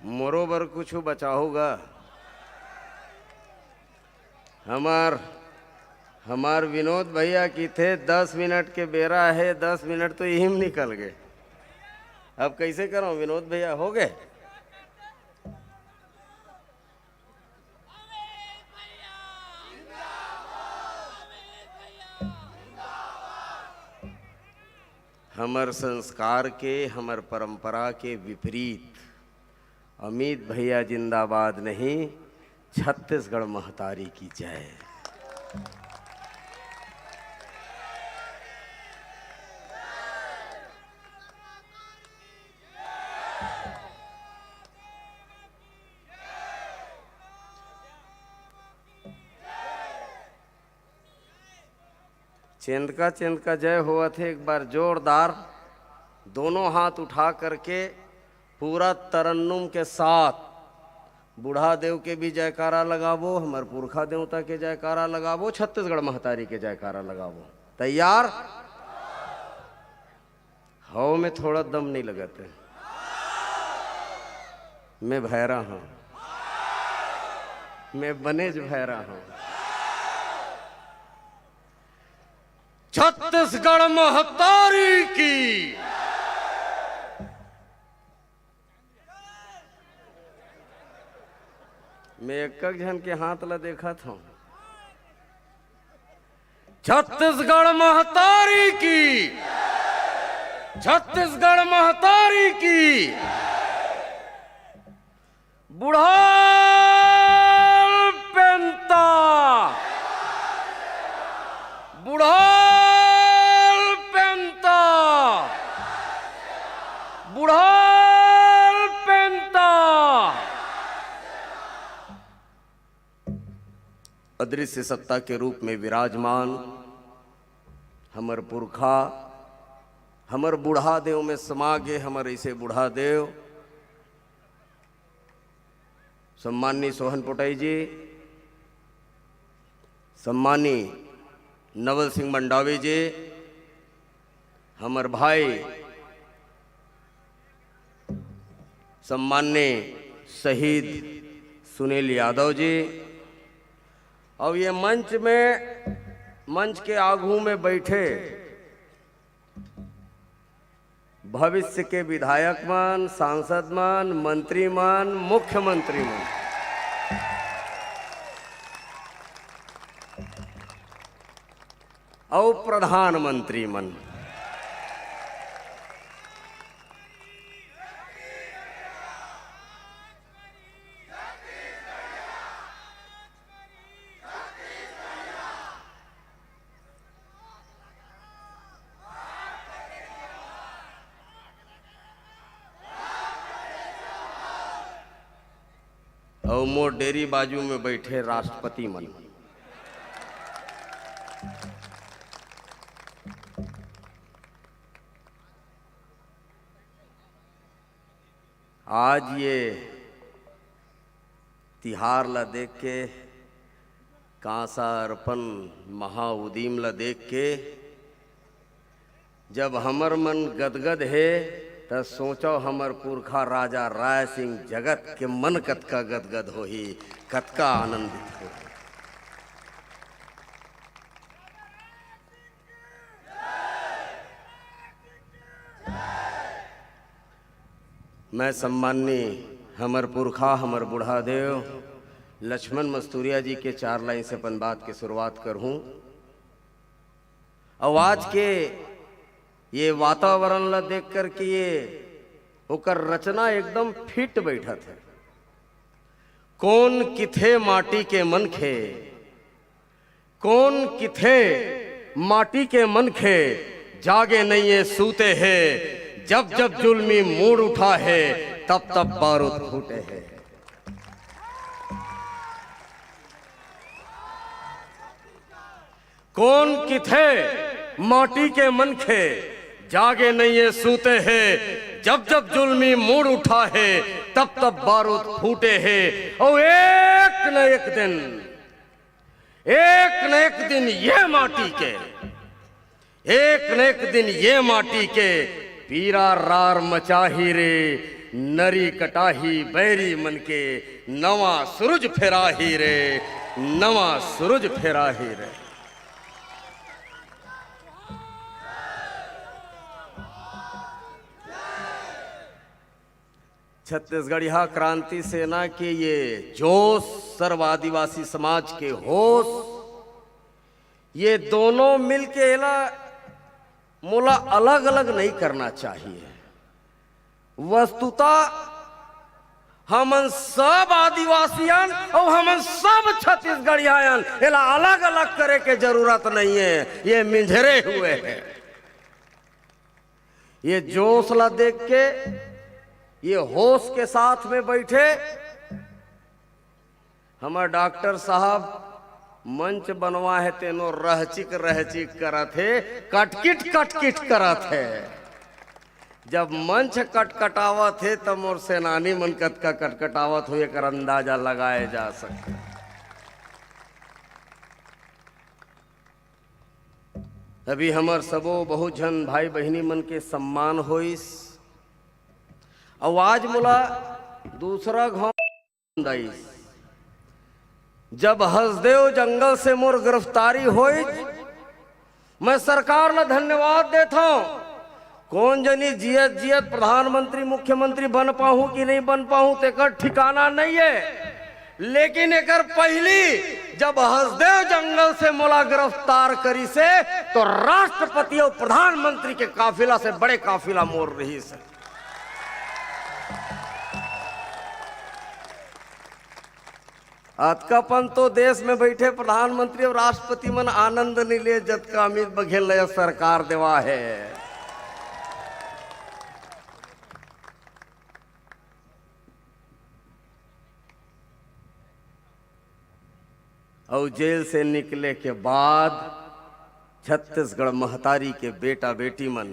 मोरोबर कुछ बचाओगा। हमार विनोद भैया की थे 10 मिनट के बेरा है, 10 मिनट तो यही में निकल गए। अब कैसे करो विनोद भैया, हो गए? हमर संस्कार के, हमर परंपरा के विपरीत अमित भैया जिंदाबाद नहीं, छत्तीसगढ़ महतारी की जय। चेंद का जय हुआ थे। एक बार जोरदार दोनों हाथ उठा करके पूरा तरन्नुम के साथ बूढ़ा देव के भी जयकारा लगावो, हमार पुरखा देवता के जयकारा लगावो, छत्तीसगढ़ महतारी के जयकारा लगावो। तैयार? हव में थोड़ा दम नहीं लगाते, मैं भैरा हूं, मैं बनेज भैरा हूं। छत्तीसगढ़ महतारी की। मैं एक जन के हाथ ला देखा था। छत्तीसगढ़ महतारी की, छत्तीसगढ़ महतारी की। बुढ़ाल पेंता, बुढ़ाल पेंता, बुढ़ाल पेंता। अदृश्य सत्ता के रूप में विराजमान हमर पुरखा, हमर बूढ़ा देव में समा गे हमर ऐसे बूढ़ा देव। सम्मानी सोहन पोटाई जी, सम्मानी नवल सिंह मंडावी जी, हमर भाई सम्मान्य शहीद सुनील यादव जी। और ये मंच के आगू में बैठे भविष्य के विधायक मान, सांसद मान, मंत्री मान, मुख्यमंत्री मान। और प्रधानमंत्री मन। और मोर डेरी बाजू में बैठे राष्ट्रपति मन। आज ये तिहार ला देख के, कांसा अर्पण महाउदीम ला देख के जब हमर मन गदगद है, तो सोचो हमर पुरखा राजा राय सिंह जगत के मन कतका गदगद होही, कतका आनंदित हो। मैं सम्माननीय हमर पुरखा, हमर बूढ़ा देव लक्ष्मण मस्तूरिया जी के 4 लाइन से अपन बात की शुरुआत करूं। और आज के ये वातावरण ला देख कर के ये होकर रचना एकदम फिट बैठा था। कौन किथे माटी के मन खे, कौन किथे माटी के मन खे, जागे नहीं ये सूते हैं, जब जब जुल्मी मूड उठा है, तब तब बारूद फूटे हैं। कौन किथे माटी के मन खे, जागे नहीं ये सूते हैं, जब जब जुल्मी मूड उठा है, तब तब बारूद फूटे हैं। और एक न एक दिन ये माटी के, एक न एक दिन ये माटी के पीरा रार मचाही रे, नरी कटाही बैरी मन के, नवा सूरज फेराही रे, नवा सूरज फेराही रे। छत्तीसगढ़िया क्रांति सेना के ये जोश, सर्व आदिवासी समाज के होश, ये दोनों मिलके एला मोला अलग अलग नहीं करना चाहिए। वस्तुतः हमन सब आदिवासियन और हमन सब छत्तीसगढ़ियान एला अलग अलग करे के जरूरत नहीं है, ये मिंझरे हुए हैं। ये जोश ला देख के, ये होश के साथ में बैठे हमारे डॉक्टर साहब मंच बनवा है, तेनो रहचिक रहचिक करत है, कटकिट करत है। जब मंच कटकटावत है तब मोर सेनानी मन कतका कटकटावत हो, एकर अंदाजा लगाए जा सकते। अभी हमार सबो बहुत जन भाई बहिनी मन के सम्मान होइस। आवाज मोला दूसरा घाव दाइस। जब हसदेव जंगल से मोर गिरफ्तारी होई, मैं सरकार ला धन्यवाद देता हूं। कौन जनी जियत जियत प्रधानमंत्री मुख्यमंत्री बन पाऊं कि नहीं बन पाऊं तेकर ठिकाना नहीं है, लेकिन एकर पहली जब हसदेव जंगल से मोला गिरफ्तार करी से तो राष्ट्रपति और प्रधानमंत्री के काफिला से बड़े काफिला मोर रही से। अतकापन तो देश में बैठे प्रधानमंत्री और राष्ट्रपति मन आनंद नहीं ले जतका अमित बघेल सरकार देवा है। और जेल से निकले के बाद छत्तीसगढ़ महतारी के बेटा बेटी मन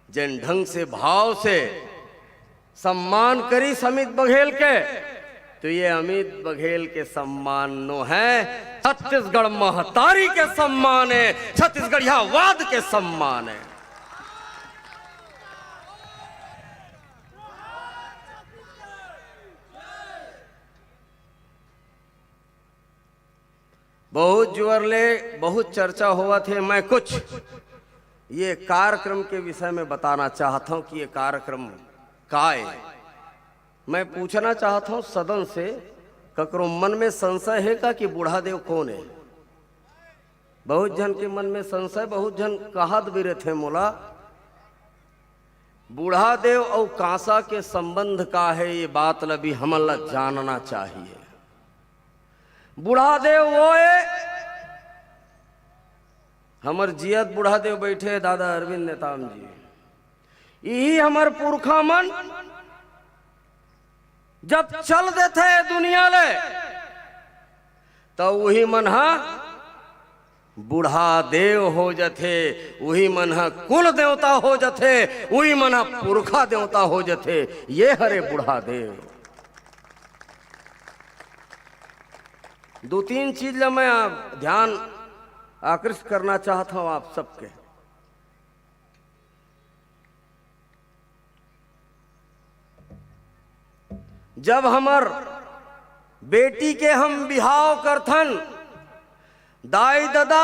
जिन ढंग से भाव से सम्मान करी अमित बघेल के, तो ये अमित बघेल के सम्मान नो है, छत्तीसगढ़ महतारी के सम्मान है, छत्तीसगढ़िया वाद के सम्मान है। बहुत जोरले बहुत चर्चा हुआ थे। मैं कुछ ये कार्यक्रम के विषय में बताना चाहता हूं कि ये कार्यक्रम का है। मैं पूछना चाहता हूं सदन से, ककरो मन में संशय है का कि बूढ़ादेव कौन है? बहुत जन के मन में संशय, बहुत जन कहत भी रहते मोला बूढ़ादेव और कांसा के संबंध का है, ये बात ला भी हमन ला जानना चाहिए। बूढ़ादेव वो है, हमर जियत बूढ़ादेव बैठे दादा अरविंद नेताम जी, यही हमर पुरखा मन जब चल देते दुनिया ले तो वही मन हा बूढ़ा देव हो जाते, वही मन हा कुल देवता हो जाते, वही मन हा पुरखा देवता हो जाते। ये हरे बूढ़ा देव। दो तीन चीज ला मैं ध्यान आकृष्ट करना चाहता हूं आप सबके। जब हमर बेटी के हम बिहाव करथन, दाई दादा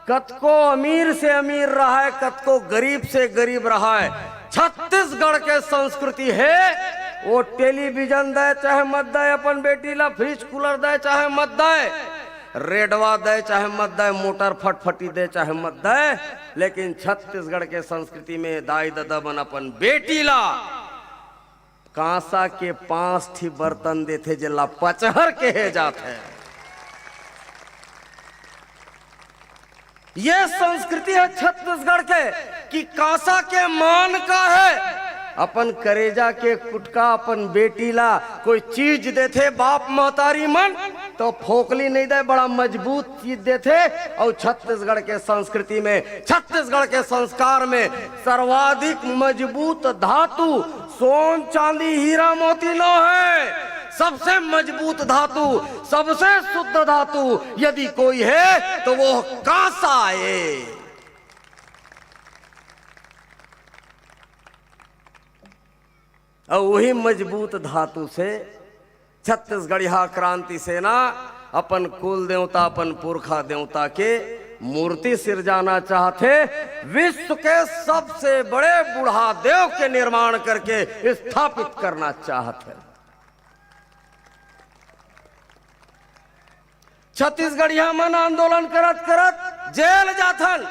कतको अमीर से अमीर रहा है, कतको गरीब से गरीब रहा है। छत्तीसगढ़ के संस्कृति है, वो टेलीविजन दे चाहे मत दे, अपन बेटी ला फ्रिज कूलर दे चाहे मत दे, रेडवा दे चाहे मत दे, मोटर फटफटी दे चाहे मत दे, लेकिन छत्तीसगढ़ के संस्कृति में दाई दादा बन अपन बेटी ला कांसा के 5 ठी बर्तन देते जिला पचहर कहे जाते। ये संस्कृति है छत्तीसगढ़ के कि कांसा के मान का है। अपन करेजा के कुटका अपन बेटी ला कोई चीज देते बाप महतारी मन तो फोकली नहीं दे, बड़ा मजबूत चीज देते। और छत्तीसगढ़ के संस्कृति में, छत्तीसगढ़ के संस्कार में सर्वाधिक मजबूत धातु सोन चांदी हीरा मोती नो है। सबसे मजबूत धातु, सबसे शुद्ध धातु यदि कोई है तो वो कांसा है। और वही मजबूत धातु से छत्तीसगढ़िया क्रांति सेना अपन कुल देवता अपन पुरखा देवता के मूर्ति सिरजाना चाहते, विश्व के सबसे बड़े बूढ़ा देव के निर्माण करके स्थापित करना चाहते। छत्तीसगढ़िया मन आंदोलन करत करत जेल जाथन,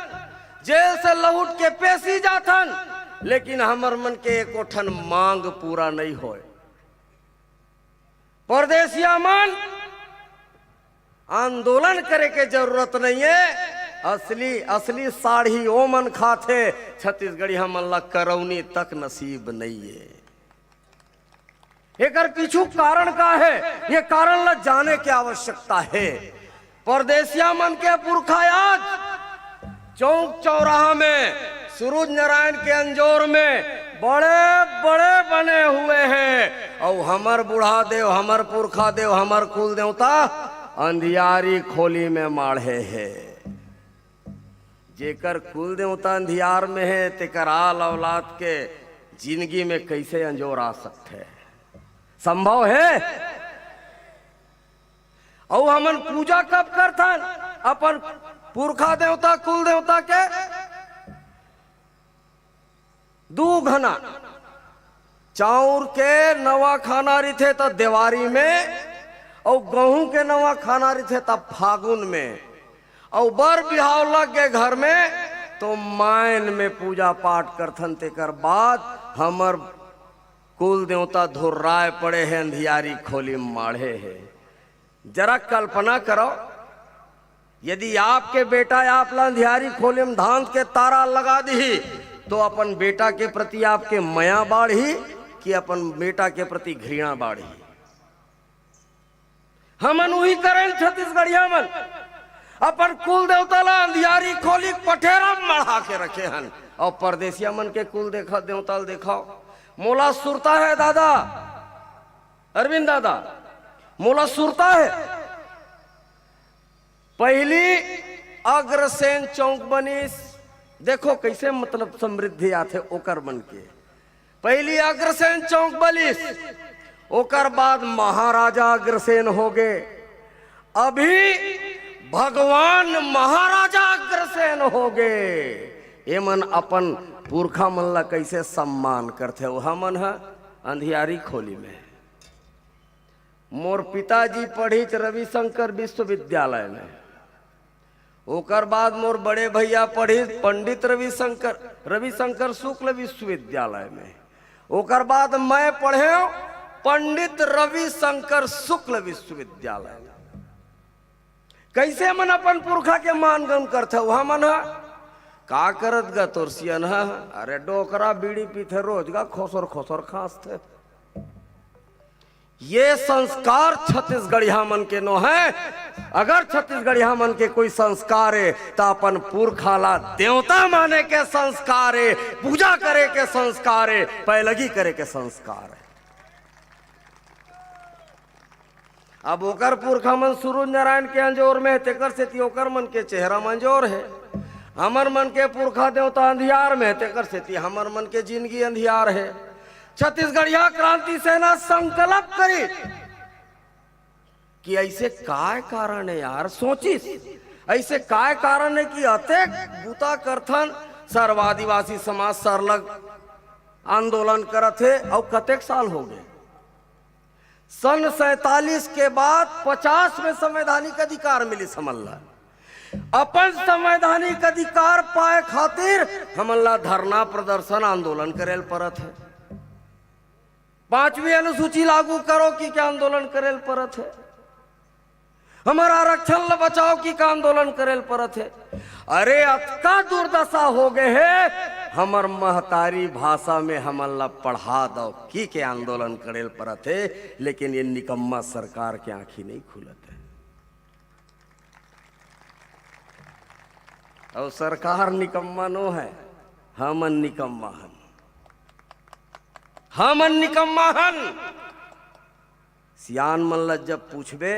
जेल से लौट के पेशी जाथन, लेकिन हमर मन के एको ठन मांग पूरा नहीं होए। परदेसिया मन आंदोलन करे के जरूरत नहीं है, असली साड़ी ओ मन खाते, छत्तीसगढ़िया मन ला करौनी तक नसीब नहीं है। एकर पीछू कारण का है, ये कारण ला जाने की आवश्यकता है। परदेसिया मन के पुरखा आज चौक चौराहा में सूरज नारायण के अंजोर में बड़े बड़े बने हुए हैं, और हमर बूढ़ा देव, हमर पुरखा देव, हमर कुल देवता अंधियारी खोली में माढ़े है। जेकर कुल देवता अंधियार में है, तेकर आल औलाद के जिंदगी में कैसे अंजोर आ सकते है? संभव है? और हमन पूजा कब करथन अपन पुरखा देवता कुल देवता के? दू घना चाउर के नवा खाना रही तो दिवारी में, और गेहूं के नवा खाना रही तब फागुन में, और बर बिहाव लग गए घर में तो मायन में पूजा पाठ करथन। तेकर बाद हमर कुल देवता धुर्राए पड़े हैं, अंधियारी खोली माढ़े है। जरा कल्पना करो, यदि आपके बेटा आप ला अंधियारी खोली में धान के तारा लगा दी तो अपन बेटा के प्रति आपके माया बाढ़ी कि अपन बेटा के प्रति घृणा बाढ़ी? हमन वही करें छत्तीसगढ़िया मन, अपन कुल देवता ला अंधियारी खोली पठेरा मढ़ा के रखे हन, और परदेसिया मन के कुल देखा देवता देखो। मोला सुरता है दादा, अरविंद दादा, मोला सुरता है। पहली अग्रसेन चौक बनीस, देखो कैसे मतलब समृद्धि आते ओकर मन के। पहली अग्रसेन चौक बनीस, ओकर बाद महाराजा अग्रसेन हो गए, अभी भगवान महाराजा अग्रसेन हो गए। ये मन अपन पुरखा मन ला कैसे सम्मान करते? वह मन है अंधियारी खोली में। मोर पिताजी पढ़ित रविशंकर विश्वविद्यालय में, ओकर बाद मोर बड़े भैया पढ़ित पंडित रविशंकर शुक्ल विश्वविद्यालय में, ओकर बाद मैं पढ़े पंडित रविशंकर शुक्ल विश्वविद्यालय में। कैसे मन अपन पुरखा के मानगन करते? वह मन है का करत गा तोर सियन है? अरे डोकरा बीड़ी पीते रोज गा खोसर खोसर खांसते। ये संस्कार छत्तीसगढ़िया मन के नो है। अगर छत्तीसगढ़िया मन के कोई संस्कार है तो अपन पुरखा ला देवता माने के संस्कार है, पूजा करे के संस्कार है, पैलगी करे के संस्कार है। अब ओकर पुरखा मन सूरज नारायण के अंजोर में, तेकर से ओकर मन के चेहरा मंजोर है। हमर मन के पुरखा देवता अंधियार में, तेकर से हमर मन के जिंदगी अंधियार है। छत्तीसगढ़िया क्रांति सेना संकल्प करी कि ऐसे काय कारण है यार? सोचिस ऐसे काय कारण है कि अतेक बूता करथन सर्व आदिवासी समाज सरलग आंदोलन करत है, और कतेक साल हो गए? सन 47 के बाद 50 में संवैधानिक अधिकार मिली समल्ला। अपन संवैधानिक अधिकार पाए खातिर हमला धरना प्रदर्शन आंदोलन करेल परत है। 5वीं अनुसूची लागू करो कि क्या आंदोलन करेल परत है। हमारा आरक्षण ल बचाओ की का आंदोलन करेल परत है। अरे अतका दुर्दशा हो गए है, हमर महतारी भाषा में हमन ला पढ़ा दो की के आंदोलन करेल परत है। लेकिन ये निकम्मा सरकार के आंखी नहीं खुलत है, और सरकार निकम्मा नो है, हमन निकम्मा हन, हमन निकम्मा हन। सियान मन ला जब पूछबे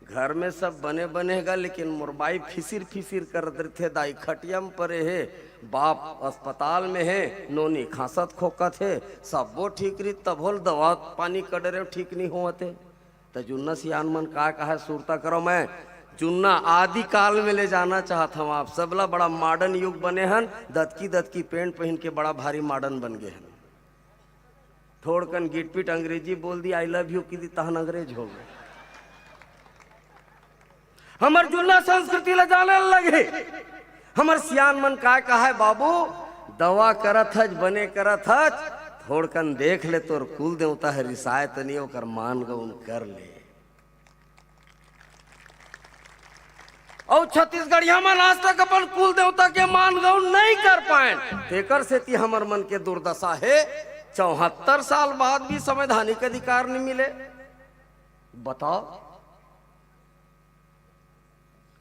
घर में सब बने बनेगा, लेकिन मुरबाई फिसिर फिसिर कर थे। दाई खटिया में परे है, बाप अस्पताल में है, नोनी खांसत खोकत है, सब वो ठीक रही तब होल दवा पानी कड़ रहे ठीक नहीं होते। तो जुन्ना सियान मन का है सुरता करो। मैं जुन्ना आदि काल में ले जाना चाहता हूँ आप सबला। बड़ा मॉडर्न युग बने हन, दतकी पेंट पहन के बड़ा भारी मॉडर्न बन गए हैं। थोड़कन गिट पिट अंग्रेजी बोल दी, आई लव यू की दी, तहन अंग्रेज हो गए। हमर जुन्ना संस्कृति ले जाने लगे। हमर सियान मन का है बाबू, दवा करत हज बने करत हज, थोड़कन देख ले तोर कुल देवता है रिसाय तनी ओकर मान गौन कर ले। और छत्तीसगढ़िया में आज तक अपन कुल देवता के मान गौन नहीं कर पाए। तेकर से ती हमर मन के दुर्दशा है। 74 साल बाद भी संवैधानिक अधिकार नहीं मिले। बताओ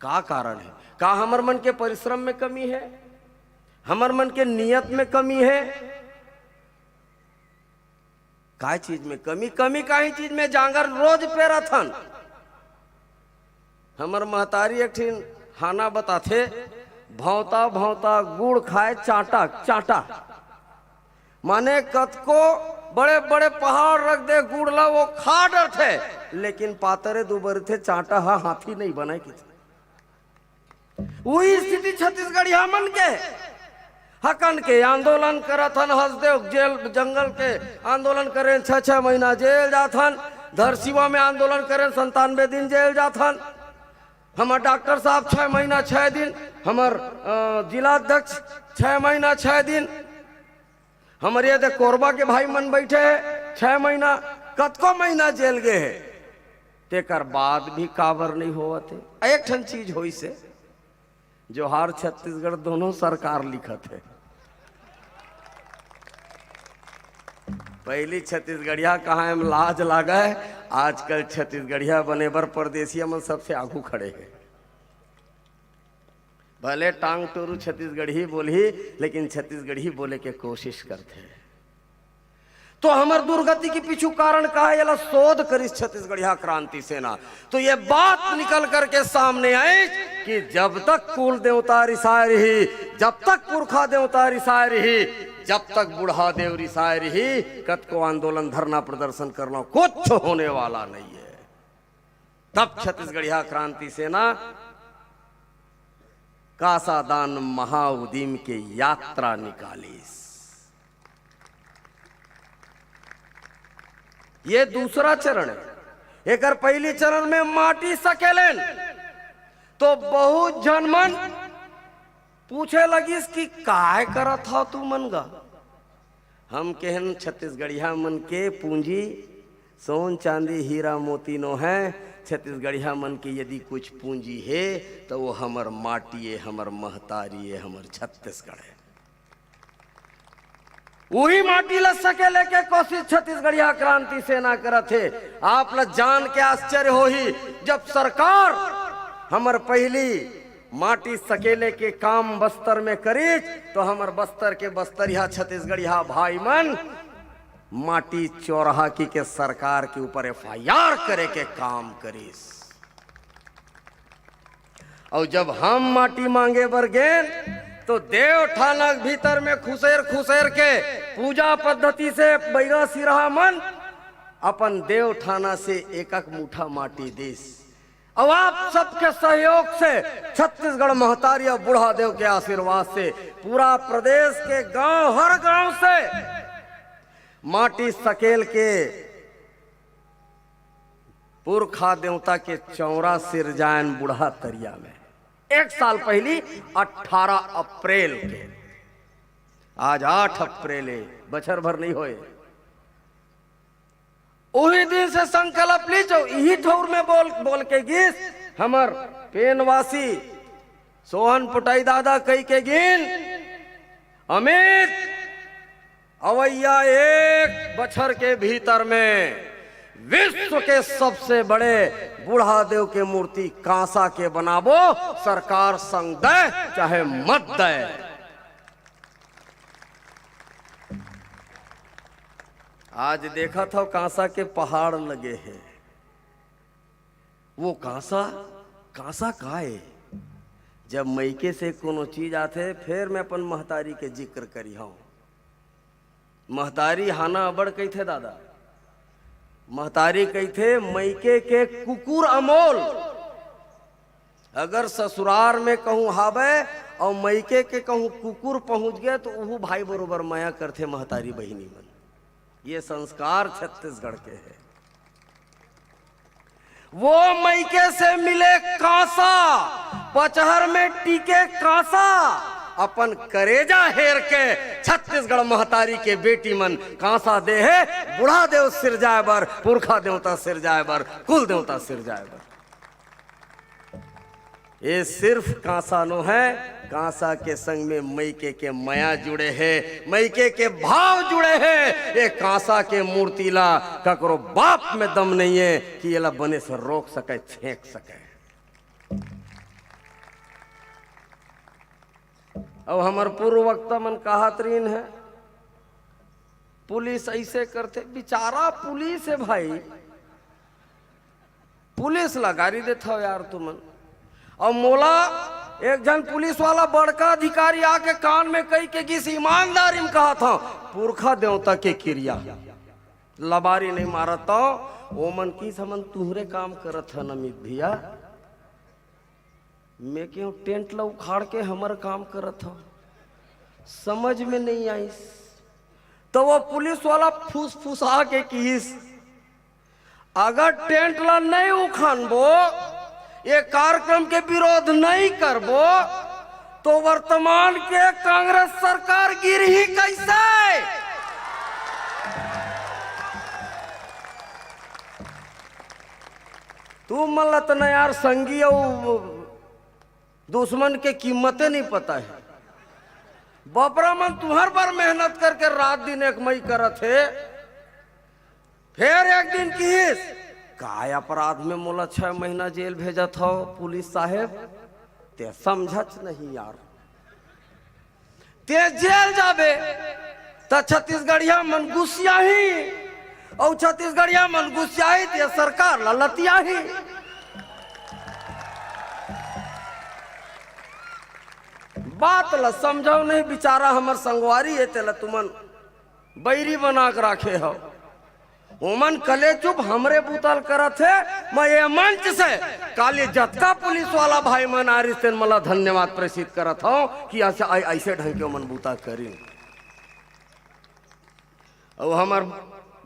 का कारण है? का हमर मन के परिश्रम में कमी है? हमर मन के नियत में कमी है? का चीज में कमी? कमी का ही चीज में? जांगर रोज पेरथन। हमर महतारी एक ठिन हाना बताथे, भौता भौता गुड़ खाए चाटा चाटा। माने कतको बड़े बड़े पहाड़ रख दे गुड़ ला वो खा डर थे, लेकिन पातरे दुबर थे चाटा हा हाथी नहीं बनाए कि। वही स्थिति छत्तीसगढ़िया मन के हकन के आंदोलन करथन, हसदेव जेल जंगल के आंदोलन करें 6-6 महीना जेल जाथन। धरसीवा में आंदोलन करें 97 दिन जेल जाथन। हमार डॉक्टर साहब 6 महीना 6 दिन, हमार जिलाध्यक्ष 6 महीना 6 दिन, हमारे ये कोरबा के भाई मन बैठे है 6 महीना, कतको महीना जेल गए है। तेकर बाद भी काबर नहीं हुआ थे। एक ठन चीज होई से जोहार छत्तीसगढ़ दोनों सरकार लिखत है। पहली छत्तीसगढ़िया कहाँ में लाज लागा है, आजकल छत्तीसगढ़िया बने बर परदेसिया में सबसे आगू खड़े हैं। भले टांग टोरू छत्तीसगढ़ी बोली, लेकिन छत्तीसगढ़ी बोले के कोशिश करते हैं। तो हमार दुर्गति के पीछू कारण का है, ये शोध करिस छत्तीसगढ़िया क्रांति सेना। तो ये बात निकल करके सामने आई कि जब तक कुल देवता रिसाय रही, जब तक पुरखा देवता रिसाय रही, जब तक बूढ़ा देव रिसाय रही, कत को आंदोलन धरना प्रदर्शन करना कुछ होने वाला नहीं है। तब छत्तीसगढ़िया क्रांति सेना कासादान महाउदीम के यात्रा निकाली। ये दूसरा चरण है। एक पहली चरण में माटी सकेलन तो बहुत जनमन पूछे लगिस कि काय करत था तू मनगा। हम कहन छत्तीसगढ़िया मन के पूंजी सोन चांदी हीरा मोती नो है। छत्तीसगढ़िया मन के यदि कुछ पूंजी है तो वो हमर माटी है, हमर महतारी है, हमर छत्तीसगढ़ है। वही माटी ल सके लेके कोशिश छत्तीसगढ़िया क्रांति सेना करत थे। आप ल जान के आश्चर्य हो ही, जब सरकार हमर पहली माटी सकेले के काम बस्तर में करीच, तो हमर बस्तर के बस्तरिया छत्तीसगढ़िया भाई मन माटी चौराहा की के सरकार के ऊपर FIR करे के काम करीस। और जब हम माटी मांगे बर गए तो देव ठानक भीतर में खुसेर खुसेर के पूजा पद्धति से बैगा सिरहा मन अपन देव ठाना से एक मुठा माटी देस। अब आप सबके सहयोग से छत्तीसगढ़ महतारी और बूढ़ा देव के आशीर्वाद से पूरा प्रदेश के गांव, हर गांव से माटी सकेल के पुरखा देवता के चौरा सिरजायन बूढ़ा तरिया में 1 साल पहली 18 अप्रैल के। आज 8 अप्रैल है, बछर भर नहीं होए। वही दिन से संकल्प ली जो यही ठौर में बोल के गीस हमर पेनवासी सोहन पुटाई दादा कई के गिन अमित अवैया 1 बछर के भीतर में विश्व के सबसे बड़े बूढ़ा देव के मूर्ति कांसा के बनाबो, सरकार संग दे चाहे मत दे। आज देखा था कांसा के पहाड़ लगे हैं। वो कांसा कांसा काए जब मैके से कोनो चीज आते फिर मैं अपन महतारी के जिक्र करी हूँ। महतारी हाना अबड़ कही थे दादा, महतारी कही थे मैके के कुकुर अमोल। अगर ससुरार में कहूँ हावे और मैके के कहूँ कुकुर पहुंच गए तो वह भाई बरोबर माया करते महतारी बहिनी मन। ये संस्कार छत्तीसगढ़ के है। वो मैके से मिले कांसा, पचहर में टीके कांसा, अपन करेजा हेर के छत्तीसगढ़ महतारी के बेटी मन कांसा दे है। बुढ़ा देव सिर जाए बर, पुरखा देवता सिर जाए बर, कुल देवता सिर जाए बर। ये सिर्फ कांसा नो है, कांसा के संग में मैके के माया जुड़े है, मैके के भाव जुड़े है। ये कांसा के मूर्ति ला ककरो बाप में दम नहीं है कि ये ला बने से रोक सके, छेक सके। अब हमार पूर्व वक्ता मन कहत रीन है पुलिस ऐसे करते। बेचारा पुलिस है भाई, पुलिस ला गाड़ी देता हो यार तुमन। और मोला एक जन पुलिस वाला बड़का अधिकारी आके कान में कही के किस ईमानदारी में कहा था पुरखा देवता के क्रिया लबारी नहीं मारता। ओमन की समन तुहरे काम करत है नमित भैया, मैं क्यों टेंट ला उखाड़ के हमर काम करत हो, समझ में नहीं आई। तो वो पुलिस वाला फूस फूसा के किस अगर टेंट ला नहीं उखाड़बो, ये कार्यक्रम के विरोध नहीं करबो तो वर्तमान के कांग्रेस सरकार गिर ही कैसे। तू मल्लत न यार संगी दुश्मन के कीमतें नहीं पता है। बपरा मन तुम्हार पर मेहनत करके रात दिन एक मई करत है, फिर एक दिन किस काय अपराध में मोला 6 महीना जेल भेजा था पुलिस साहेब। ते समझच नहीं यार, ते जेल जाबे तो छत्तीसगढ़िया मन गुस्सिया ही, और छत्तीसगढ़िया मन गुस्सिया ही ते सरकार ललतिया ही। बात ला समझो नहीं, बेचारा हमर संगवारी है तेला तुमन बैरी बना के रखे हो। ओमन कले चुप हमरे बुतल करत है। मैं ये मंच से काले जतका पुलिस वाला भाई मन आरिस तेन मला धन्यवाद प्रेषित करत हूँ कि ऐसे ढंग के ओमन बुता करी। और हमार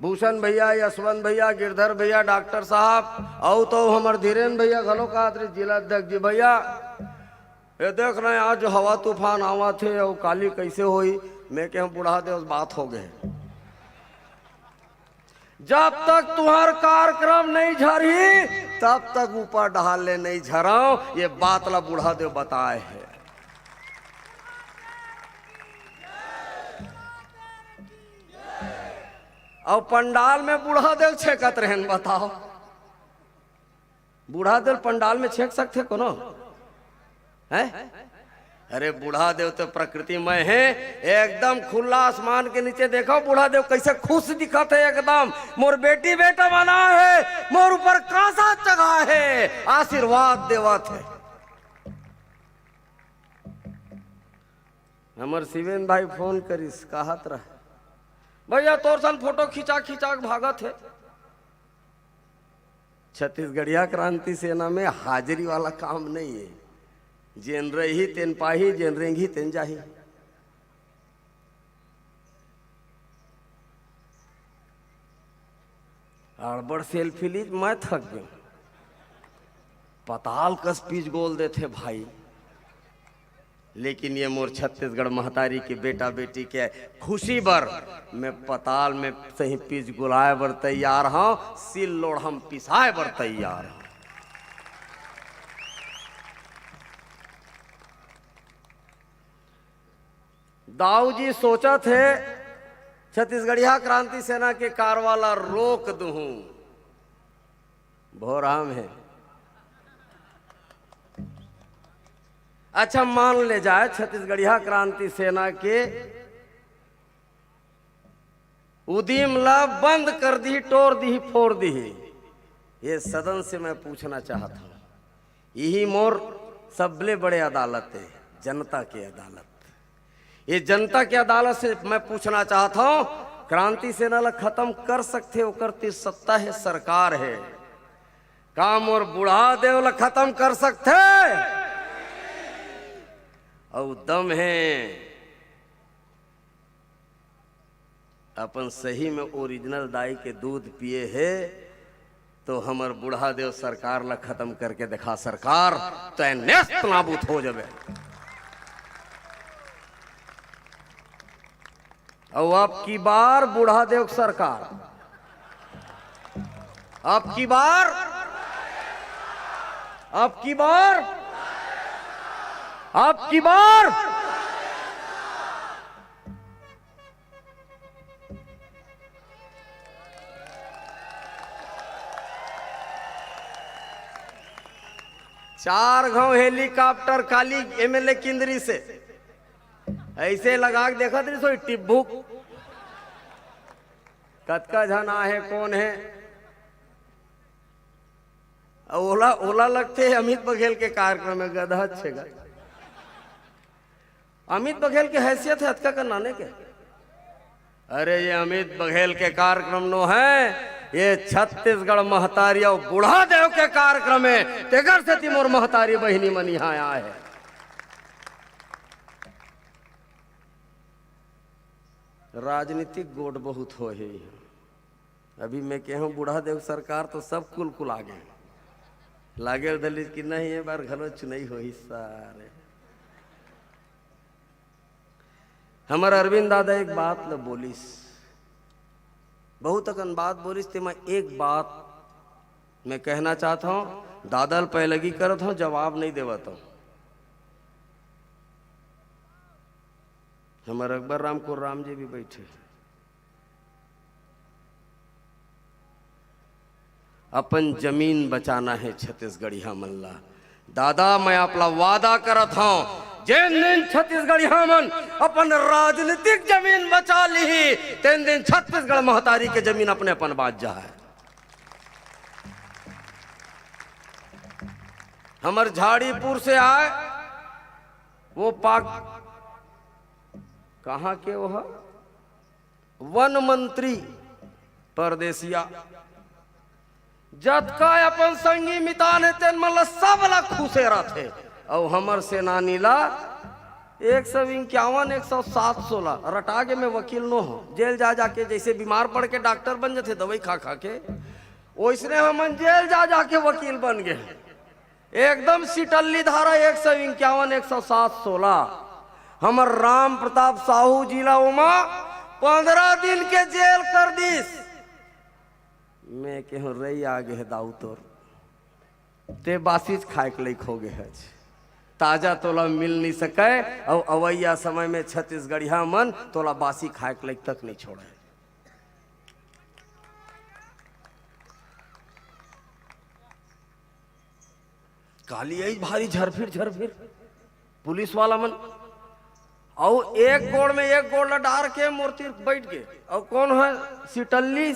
भूषण भैया, यशवंत भैया, गिरधर भैया, डॉक्टर साहब, और तो हमार धीरेन्द्र भैया घलो का जिला अध्यक्ष जी भैया, ये देख रहे हैं आज जो हवा तूफान आवा थे और काली कैसे हुई। मैं क्या बुढ़ा दे उस बात हो गए। जब तक तुम्हार कार्यक्रम नहीं झरी तब तक ऊपर ढाले नहीं झराओ, ये बात ला बुढ़ा देव बताए है। और पंडाल में बुढ़ा देव छेकत रहन, बताओ बुढ़ा देव पंडाल में छेक सकते कोनो है? अरे बुढ़ा देव तो प्रकृति में है, एकदम खुला आसमान के नीचे देखो बुढ़ा देव कैसे खुश दिखत है एकदम। मोर बेटी बेटा बना है, मोर ऊपर कांसा चढ़ा है, आशीर्वाद देवत है। हमर शिवेन भाई फोन करिस कहत रहे भैया तोर सन फोटो खिंचा खिंचा भागत है। छत्तीसगढ़िया क्रांति सेना में हाजिरी वाला काम नहीं है, जेन रही तेन पाही, जेन रेंगी तेन जाही। अड़बड़ सेल्फी ली मैं थक गई, पताल कस पीछ गोल देते भाई। लेकिन ये मोर छत्तीसगढ़ महतारी के बेटा बेटी के खुशी बर मैं पताल में सही पीछ गुलाए बर तैयार हूँ, सिल लोड़ हम पिसाए बर तैयार हूँ। दाऊ जी सोचा थे छत्तीसगढ़िया क्रांति सेना के कारवाला रोक दूं, भोराम है। अच्छा मान ले जाए छत्तीसगढ़िया क्रांति सेना के उदीम ला बंद कर दी, तोड़ दी, फोड़ दी, ये सदन से मैं पूछना चाहता हूँ, यही मोर सबले बड़े अदालत है, जनता की अदालत। ये जनता की अदालत से मैं पूछना चाहता हूँ, क्रांति सेना ला खत्म कर सकते हो, करती सत्ता है, सरकार है, काम और बुढ़ा देव ला खत्म कर सकते और दम है अपन सही में ओरिजिनल दाई के दूध पिए है तो हमर बुढ़ा देव सरकार ला खत्म करके दिखा सरकार, तो नेस्त नाबूद हो जावे। और अब की बार बुढ़ा देव सरकार, अब की बार 4 गांव हेलीकॉप्टर काली एमएलए किंदरी से ऐसे लगा के देखा थी, सोई टिब्बू कतका झना है, कौन है, ओला ओला लगते हैं अमित बघेल के कार्यक्रम में गधा छेगा। अमित बघेल की हैसियत है हत्का का नाने के, अरे ये अमित बघेल के कार्यक्रम नो है, ये छत्तीसगढ़ महतारी और बुढ़ा देव के कार्यक्रम में तेगर से तिमोर महतारी बहिनी मन यहाँ आया है। राजनीतिक गोट बहुत हो है। अभी मैं कहूँ बुढ़ा देव सरकार तो सब कुल आ गए, लागे दलित की नहीं है, बार घलो चुनाई हो ही सारे। हमारे अरविंद दादा एक बात ल बोलिस, बहुत अकन बात बोलिस, ते मैं एक बात मैं कहना चाहता हूँ, दादा पहलगी करत हूँ, जवाब नहीं देवत हूँ। हमारे अकबर राम को राम जी भी बैठे, अपन जमीन बचाना है छत्तीसगढ़िया मल्ला। दादा मैं अपना वादा करत हूँ, जिन दिन छत्तीसगढ़िया मन अपन राजनीतिक जमीन बचा ली, तीन दिन छत्तीसगढ़ महतारी के जमीन अपने अपन बात जा है। हमर झाड़ीपुर से आए वो पाक कहाँ के वो है? वन मंत्री परदेसिया जतका अपन संगी मितान है तेन मतलब सब ला खुशे रहते, और हमर सेनानी ला 151 107 16 रटा के में वकील नो हो, जेल जा जाके जैसे बीमार पड़ के डॉक्टर बन जाते दवाई खा खा के, वैसने हमन जेल जा जाके वकील बन गए। एकदम सिटल्ली धारा 151 107 16 हमर राम प्रताप साहू जिला उमा 15 दिन के जेल कर दीस। मैं कहूँ रही आगे है दाऊ तोर ते बासीज खाए के लायक हो गए है, ताजा तोला मिल नहीं सके, और अवैया समय में छत्तीसगढ़िया मन तोला बासी खाए के लायक तक नहीं छोड़े। काली आई भारी झरफिर पुलिस वाला मन, और एक गोड़ में एक गोड़ ला डार के मूर्ति बैठ गए, और कौन है सिटल्ली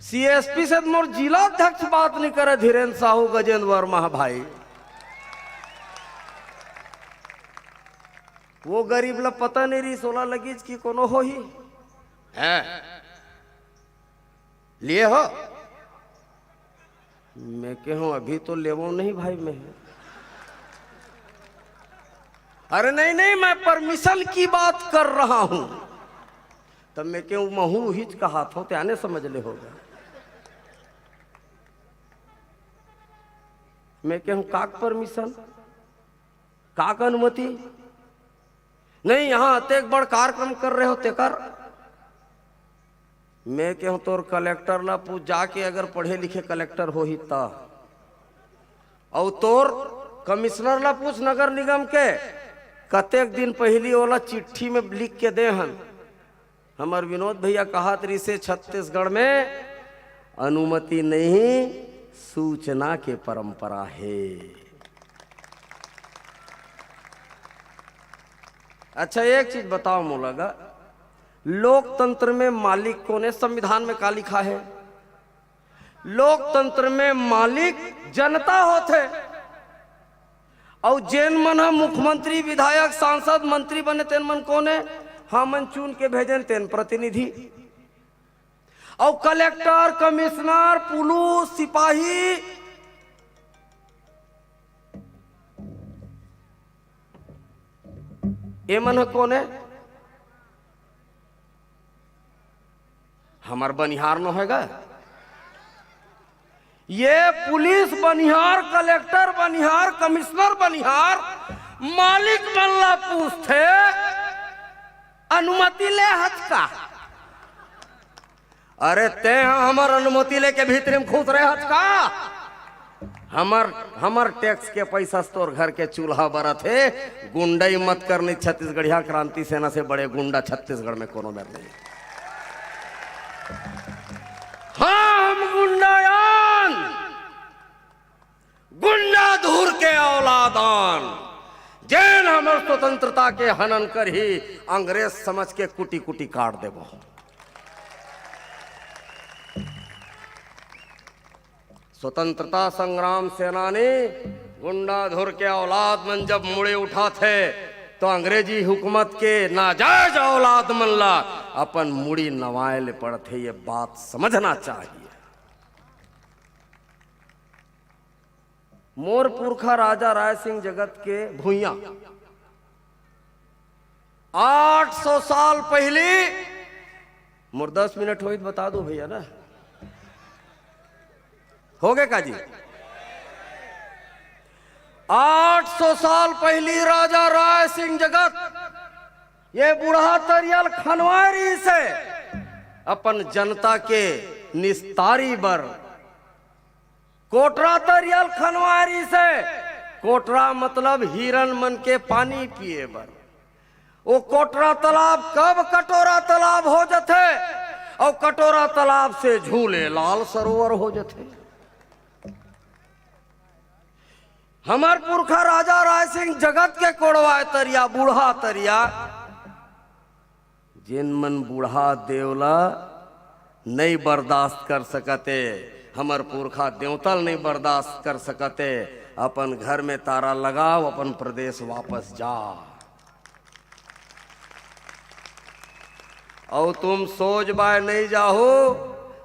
सीएसपी से मोर जिला अध्यक्ष बात नहीं करे, धीरेन्द्र साहू गजेंद्र वर्मा भाई, वो गरीब ला पता नहीं रही 16 लगीज की कोनो हो ही है लिए हो। मैं कहूँ अभी तो लेवो नहीं भाई मैं, अरे नहीं मैं परमिशन की बात कर रहा हूं, तब मैं क्यों महू हिच का हाथ हो त्याने समझ ले होगा। मैं कहूं काक परमिशन, काक अनुमति नहीं, यहां एक बड़ कार्यक्रम कर रहे हो ते कर। मैं कहूं तोर कलेक्टर ला पूछ जाके, अगर पढ़े लिखे कलेक्टर हो ही ता, और तोर कमिश्नर ला पूछ नगर निगम के, कतेक दिन पहली वाला चिट्ठी में लिख के दे हन। हमार विनोद भैया कहा तरी से छत्तीसगढ़ में अनुमति नहीं सूचना के परंपरा है। अच्छा एक चीज बताओ मोलागा, लोकतंत्र में मालिक कौन है? संविधान में का लिखा है? लोकतंत्र में मालिक जनता होते। और जैन मन हम मुख्यमंत्री, विधायक, सांसद, मंत्री बने तेन मन कौन है? हमन चुन के भेजन तेन प्रतिनिधि। और कलेक्टर, कमिश्नर, पुलिस, सिपाही, ये मन कौन है? हमार बनिहार न होगा। ये पुलिस बनिहार, कलेक्टर बनिहार, कमिश्नर बनिहार मालिक बनला पूछते अनुमति ले हथ का। अरे ते हमार अनुमति लेके भीतर में खुद रहे हथ का। हमर टैक्स के पैसा से तोर घर के चूल्हा बरत है। गुंडाई मत करनी। छत्तीसगढ़िया क्रांति सेना से बड़े गुंडा छत्तीसगढ़ में कोनो दर नहीं। हाँ, हम गुंडायान, गुंडा धूर के औलादान, जैन हमर स्वतंत्रता के हनन कर ही अंग्रेज समझ के कुटी कुटी काट देबो। स्वतंत्रता संग्राम सेनानी गुंडा धुर के औलाद मन जब मुड़े उठा थे तो अंग्रेजी हुकूमत के नाजायज औलाद मन ला अपन मुड़ी नवाए ले पड़ते। ये बात समझना चाहिए। मोर पुरखा राजा राय सिंह जगत के भूइया 800 साल पहले, मोर 10 मिनट हो बता दो भैया ना, हो गए का जी? 800 साल पहली राजा राय सिंह जगत ये बूढ़ा तरियल खनवारी से अपन जनता के निस्तारी बर, कोटरा तरियल खनवारी से, कोटरा मतलब हिरन मन के पानी पिए बर, वो कोटरा तालाब कब कटोरा तालाब हो जाते और कटोरा तालाब से झूले लाल सरोवर हो जाते। हमार पुरखा राजा राय सिंह जगत के कोड़वाए तरिया, बूढ़ा तरिया, जिन मन बूढ़ा देवला नहीं बर्दाश्त कर सकते, हमार पुरखा देवतल नहीं बर्दाश्त कर सकते। अपन घर में तारा लगाओ, अपन प्रदेश वापस जा। और तुम सोच बाय नहीं जाओ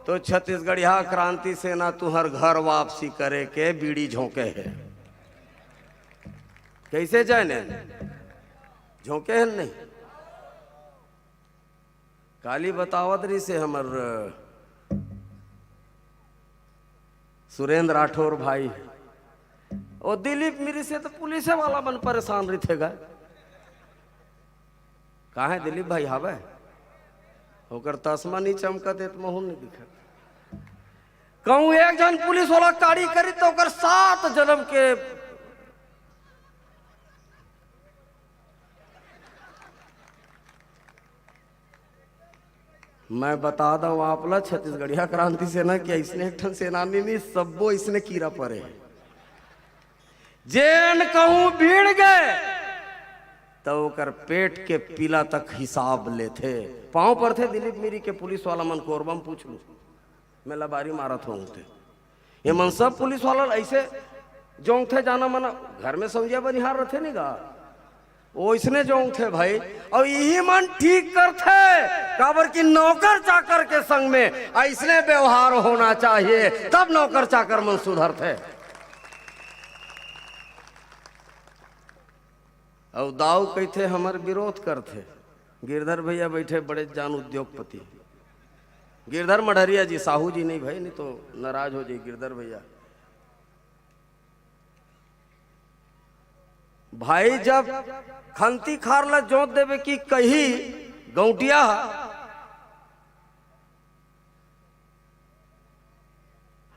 तो छत्तीसगढ़िया क्रांति सेना तुहर घर वापसी करे के बीड़ी झोंके है। कैसे जाने झोंके हैं नहीं? काली बतावत रही से हमर सुरेंद्र राठौर भाई और दिलीप मिरी से तो पुलिस वाला मन परेशान रही थे। कहा है दिलीप भाई? हवे होकर तस्मा नहीं चमकत है तो महून नहीं दिखा। कहूँ एक जन पुलिस वाला गाड़ी करी तो 7 जन्म के मैं बता दूं आप ला, छत्तीसगढ़िया क्रांति सेना की इसने एक ठन सेनानी नहीं, सबो इसने कीड़ा परे है। जेन कहूं भीड़ गए तो ओकर पेट के पीला तक हिसाब लेते। पांव पर थे दिलीप मिरी के पुलिस वाला मन कोरबम पूछ लू, मैं लबारी मारत हूँ थे। ये मन सब पुलिस वाला ऐसे जोंग थे जाना मना, घर में समझिया बनिहार रहे नहीं गा, वो इसने जोंग थे भाई। और यही मन ठीक करते काबर की नौकर चाकर के संग में ऐसने व्यवहार होना चाहिए, तब नौकर चाकर मन सुधरते। और दाऊ कहते हमारे विरोध करते। गिरधर भैया बैठे बड़े जान उद्योगपति, गिरधर मढ़रिया जी, साहू जी नहीं भाई, नहीं तो नाराज हो जाए गिरधर भैया। भाई जब खंती खार ला जोत देवे की कही गौटिया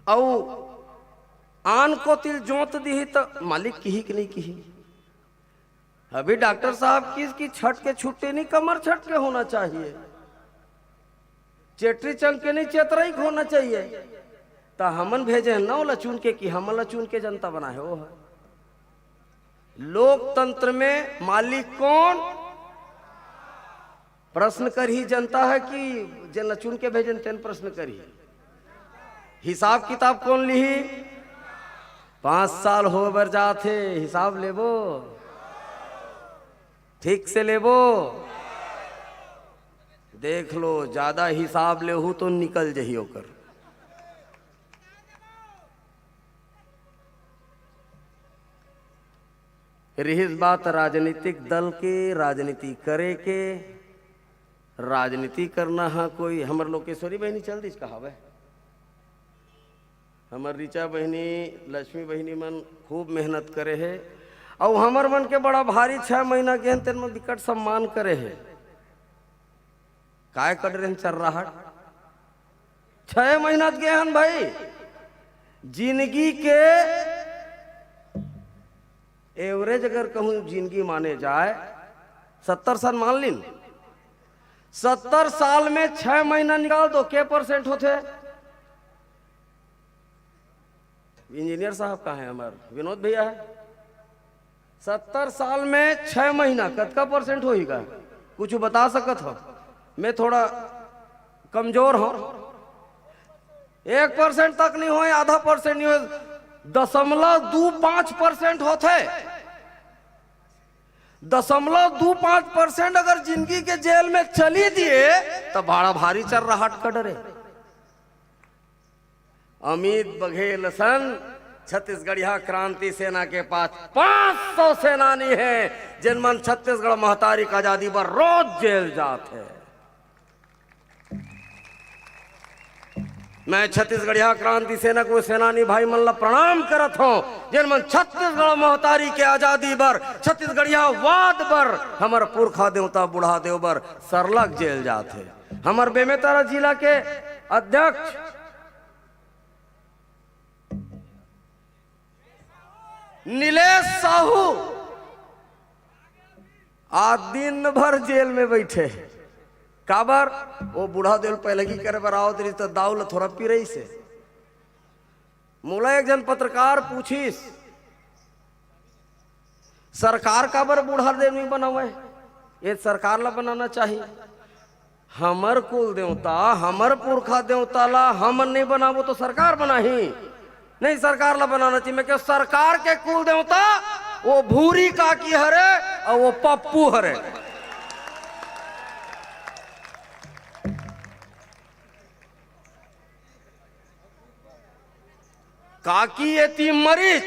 औ आन को तिल जोत दी तो मालिक की कि नहीं की। अभी डॉक्टर साहब की छठ के छुट्टी नहीं, कमर छठ के होना चाहिए, चेटरी चल के नहीं चेतराई होना चाहिए। तो हमन भेजे न ला चुन के कि हमन ला चुन के जनता बना है। वो है लोकतंत्र में मालिक कौन? प्रश्न कर ही जनता है कि जन चुन के भेजन तेन प्रश्न करी। हिसाब किताब कौन ली? 5 साल हो बर जाते, हिसाब लेबो, ठीक से लेबो। देख लो ज्यादा हिसाब लेहू तो निकल जही होकर। रही बात राजनीतिक दल के, राजनीति करे के, राजनीति करना है कोई। हमर लोकेश्वरी बहनी चल दी कहावे, हमर ऋचा बहनी, लक्ष्मी बहनी मन खूब मेहनत करे है और हमर मन के बड़ा भारी 6 महीना के तेन में विकट सम्मान करे है। काय कर रहे चल रहा 6 महीना के हन भाई। जिंदगी के एवरेज अगर कहूं जिंदगी माने जाए 70 साल मान लीन, 70 साल में 6 महीना निकाल दो, क्या % होते? इंजीनियर साहब कहाँ है? हमारे विनोद भैया है। 70 साल में 6 महीना कतका % होगा? कुछ बता सकत हो? मैं थोड़ा कमजोर हूं। 1% तक नहीं हो, आधा % नहीं हो, 0.25% होते। 0.25% अगर जिंदगी के जेल में चली दिए तो बड़ा भारी चल रहा कटरे। अमित बघेल सन छत्तीसगढ़िया क्रांति सेना के पास 500 सेनानी हैं जिनमन छत्तीसगढ़ महतारी का आजादी पर रोज जेल जाते। मैं छत्तीसगढ़िया क्रांति सेना को सेनानी भाई मन ला प्रणाम करत हूं जिनमन छत्तीसगढ़ महतारी के आजादी बर, छत्तीसगढ़िया वाद बर, हमर पुरखा देवता बुढ़ा देव बर सरलग जेल जाते। हमर बेमेतरा जिला के अध्यक्ष नीलेश साहू आज दिन भर जेल में बैठे। काबर? वो बूढ़ा देव पहले की करे बरावत रही तो दाऊल थोड़ा पी रही से। मोला एक जन पत्रकार पूछीस सरकार काबर बूढ़ा देव नहीं बनावे? ये सरकार ला बनाना चाहिए। हमर कुल देवता, हमर पुरखा देवता ला हमन नहीं बनावो तो सरकार बनाही नहीं, सरकार ला बनाना चाहिए। मैं क्या सरकार के कुल देवता वो भूरी काकी हरे और वो पप्पू हरे। काकी ये थी मरीच,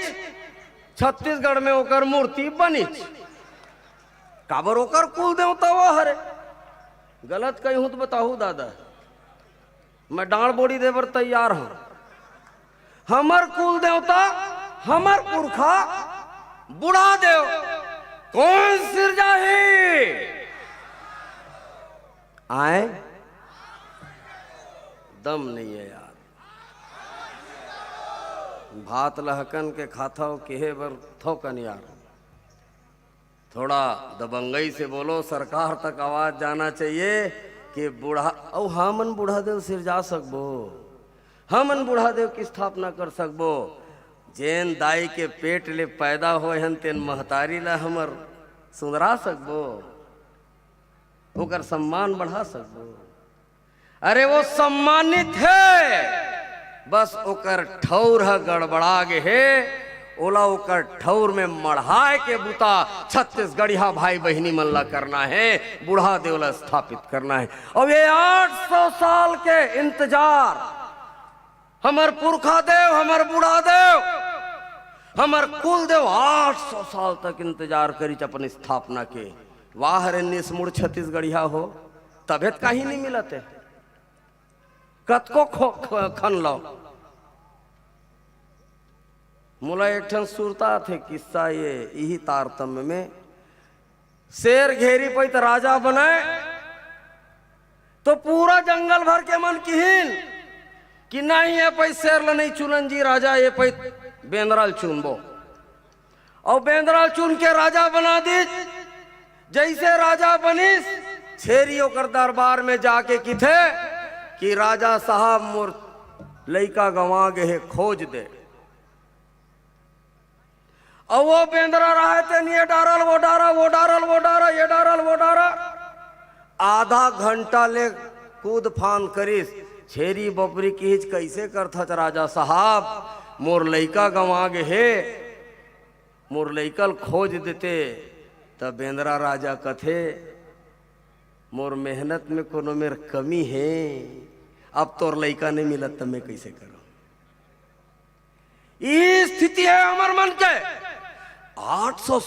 छत्तीसगढ़ में ओकर मूर्ति बनीच। काबर ओकर कुल देवता वो हरे। गलत कही हूं तो बताऊ दादा, मैं डांड बोड़ी देवर तैयार हूं। हमर कुल देवता, हमर पुरखा बुढ़ा देव कौन सिर जाही आए? दम नहीं है यार। भात लहकन के खाता हो केहे बर थोकन यार। थोड़ा दबंगई से बोलो, सरकार तक आवाज जाना चाहिए कि बूढ़ा औ हमन बूढ़ा देव सिर जा सकबो, हमन बूढ़ा देव की स्थापना कर सकबो। जेन दाई के पेट ले पैदा होए हन तेन महतारी ला हमर सुधरा सकबो, ओकर सम्मान बढ़ा सकबो। अरे वो सम्मानित है, बस ओकर ठौर ह गड़बड़ा गे है। ओला ओकर ठौर में मढ़ाए के बुता छत्तीसगढ़िया भाई बहनी मन ला करना है, बूढ़ा देव ला स्थापित करना है। और ये 800 साल के इंतजार हमर पुरखा देव, हमर बूढ़ा देव, हमर कुल देव 800 साल तक इंतजार करी अपन स्थापना के। वाह रे निस्मुड़ छत्तीसगढ़िया हो, तबियत कहीं नहीं मिलते, कतको खन लो। मुला एक ठन सुरता थे किस्सा ये यही तारतम्य में। शेर घेरी पैत राजा बनाए तो पूरा जंगल भर के मन किहिन कि नहीं ये पै शेर ला नहीं चुनन जी राजा, ये पै बेंदराल चुनबो। और बेंदराल चुन के राजा बना दी। जैसे राजा बनिस, छेरी ओकर दरबार में जाके किथे कि राजा साहब मोर लइका गंवा गे है, खोज दे। और वो बेंदरा रहे थे, ये डारल वो डारा, वो डारल वो डारा, ये डारल वो डारा। आधा घंटा ले कूद फान करिस, छेरी बपरी कीच कैसे करथत राजा साहब, मोर लइका गंवा गे हे, मोर लइकल खोज देते। तब बेंद्रा राजा कथे मोर मेहनत में कोनो मेर कमी है, अब तोर लइका नहीं मिलत तब मैं कैसे करूं। ये स्थिति है अमर मन के। 800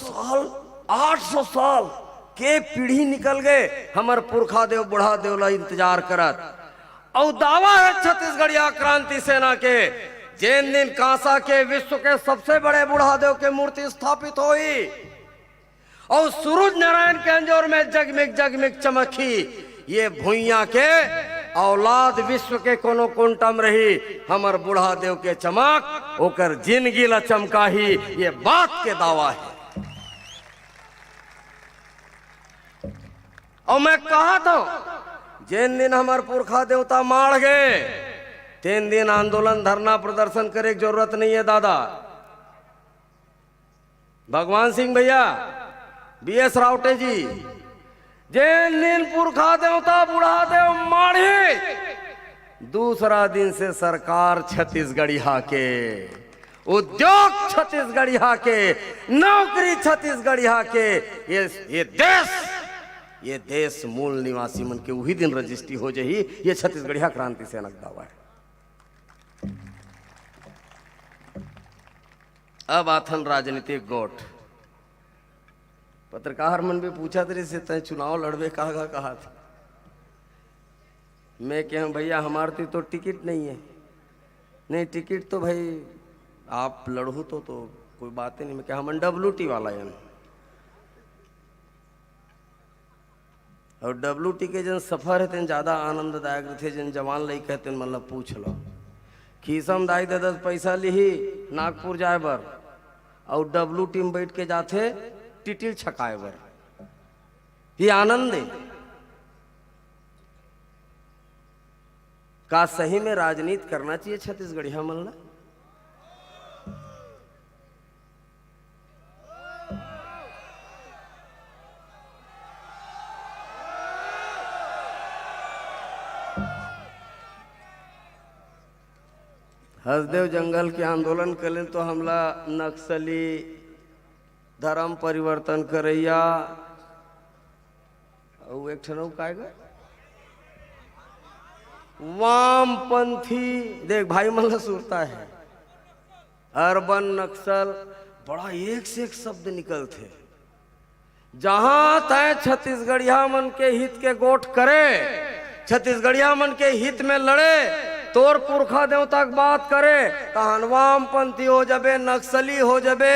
साल के पीढ़ी निकल गए, हमर पुरखा देव बुढ़ा देव ला इंतजार करत। और दावा है छत्तीसगढ़िया क्रांति सेना के, जिन दिन कांसा के विश्व के सबसे बड़े बुढ़ा देव के मूर्ति स्थापित हुई और सूरज नारायण के अंजोर में जगमिग जगमिग चमकी, ये भुइया के औलाद विश्व के कोनो कुंटम रही, हमर बुढ़ा देव के चमक ओकर जिंदगी ला चमका ही, ये बात के दावा है। और मैं कहा था जिन दिन हमार पुरखा देवता मार गए, तीन दिन आंदोलन धरना प्रदर्शन करे की जरूरत नहीं है दादा। भगवान सिंह भैया, BS रावटे जी, जिन दिन पुरखा देवता बुढ़ा देव मारे, दूसरा दिन से सरकार छत्तीसगढ़िया के, उद्योग छत्तीसगढ़िया के, नौकरी छत्तीसगढ़िया के, ये देश मूल निवासी मन के वही दिन रजिस्ट्री हो जाही। ये छत्तीसगढ़िया क्रांति सेना का दावा है। अब आथन राजनीतिक गोठ। पत्रकार मन भी पूछा तेरे से तय चुनाव लड़वे कहा था। मैं क्या भैया हमारे तो टिकट नहीं है। नहीं टिकट तो भाई आप लड़ो तो कोई बात ही नहीं। मैं क्या हम WT वाला है, और WT के जन सफर है तेन ज्यादा आनंददायक रहते। जन जवान लई कहते मतलब पूछ लो खीसम दाई 10 पैसा ली नागपुर जाए बर, और WT में बैठ के जाते टिटिल छकाए बर, ये आनंद है। का सही में राजनीति करना चाहिए छत्तीसगढ़िया मन ला? हसदेव जंगल के आंदोलन करें तो हमला नक्सली, धर्म परिवर्तन करैया, और एक ठनऊ काय गए वामपंथी। देख भाई मन सुरता है, अर्बन नक्सल, बड़ा एक से एक शब्द निकलते। जहां तय छत्तीसगढ़िया मन के हित के गोठ करे, छत्तीसगढ़िया मन के हित में लड़े, तोर पुरखा देवता की बात करे, तहन वामपंथी हो जाबे, नक्सली हो जाबे।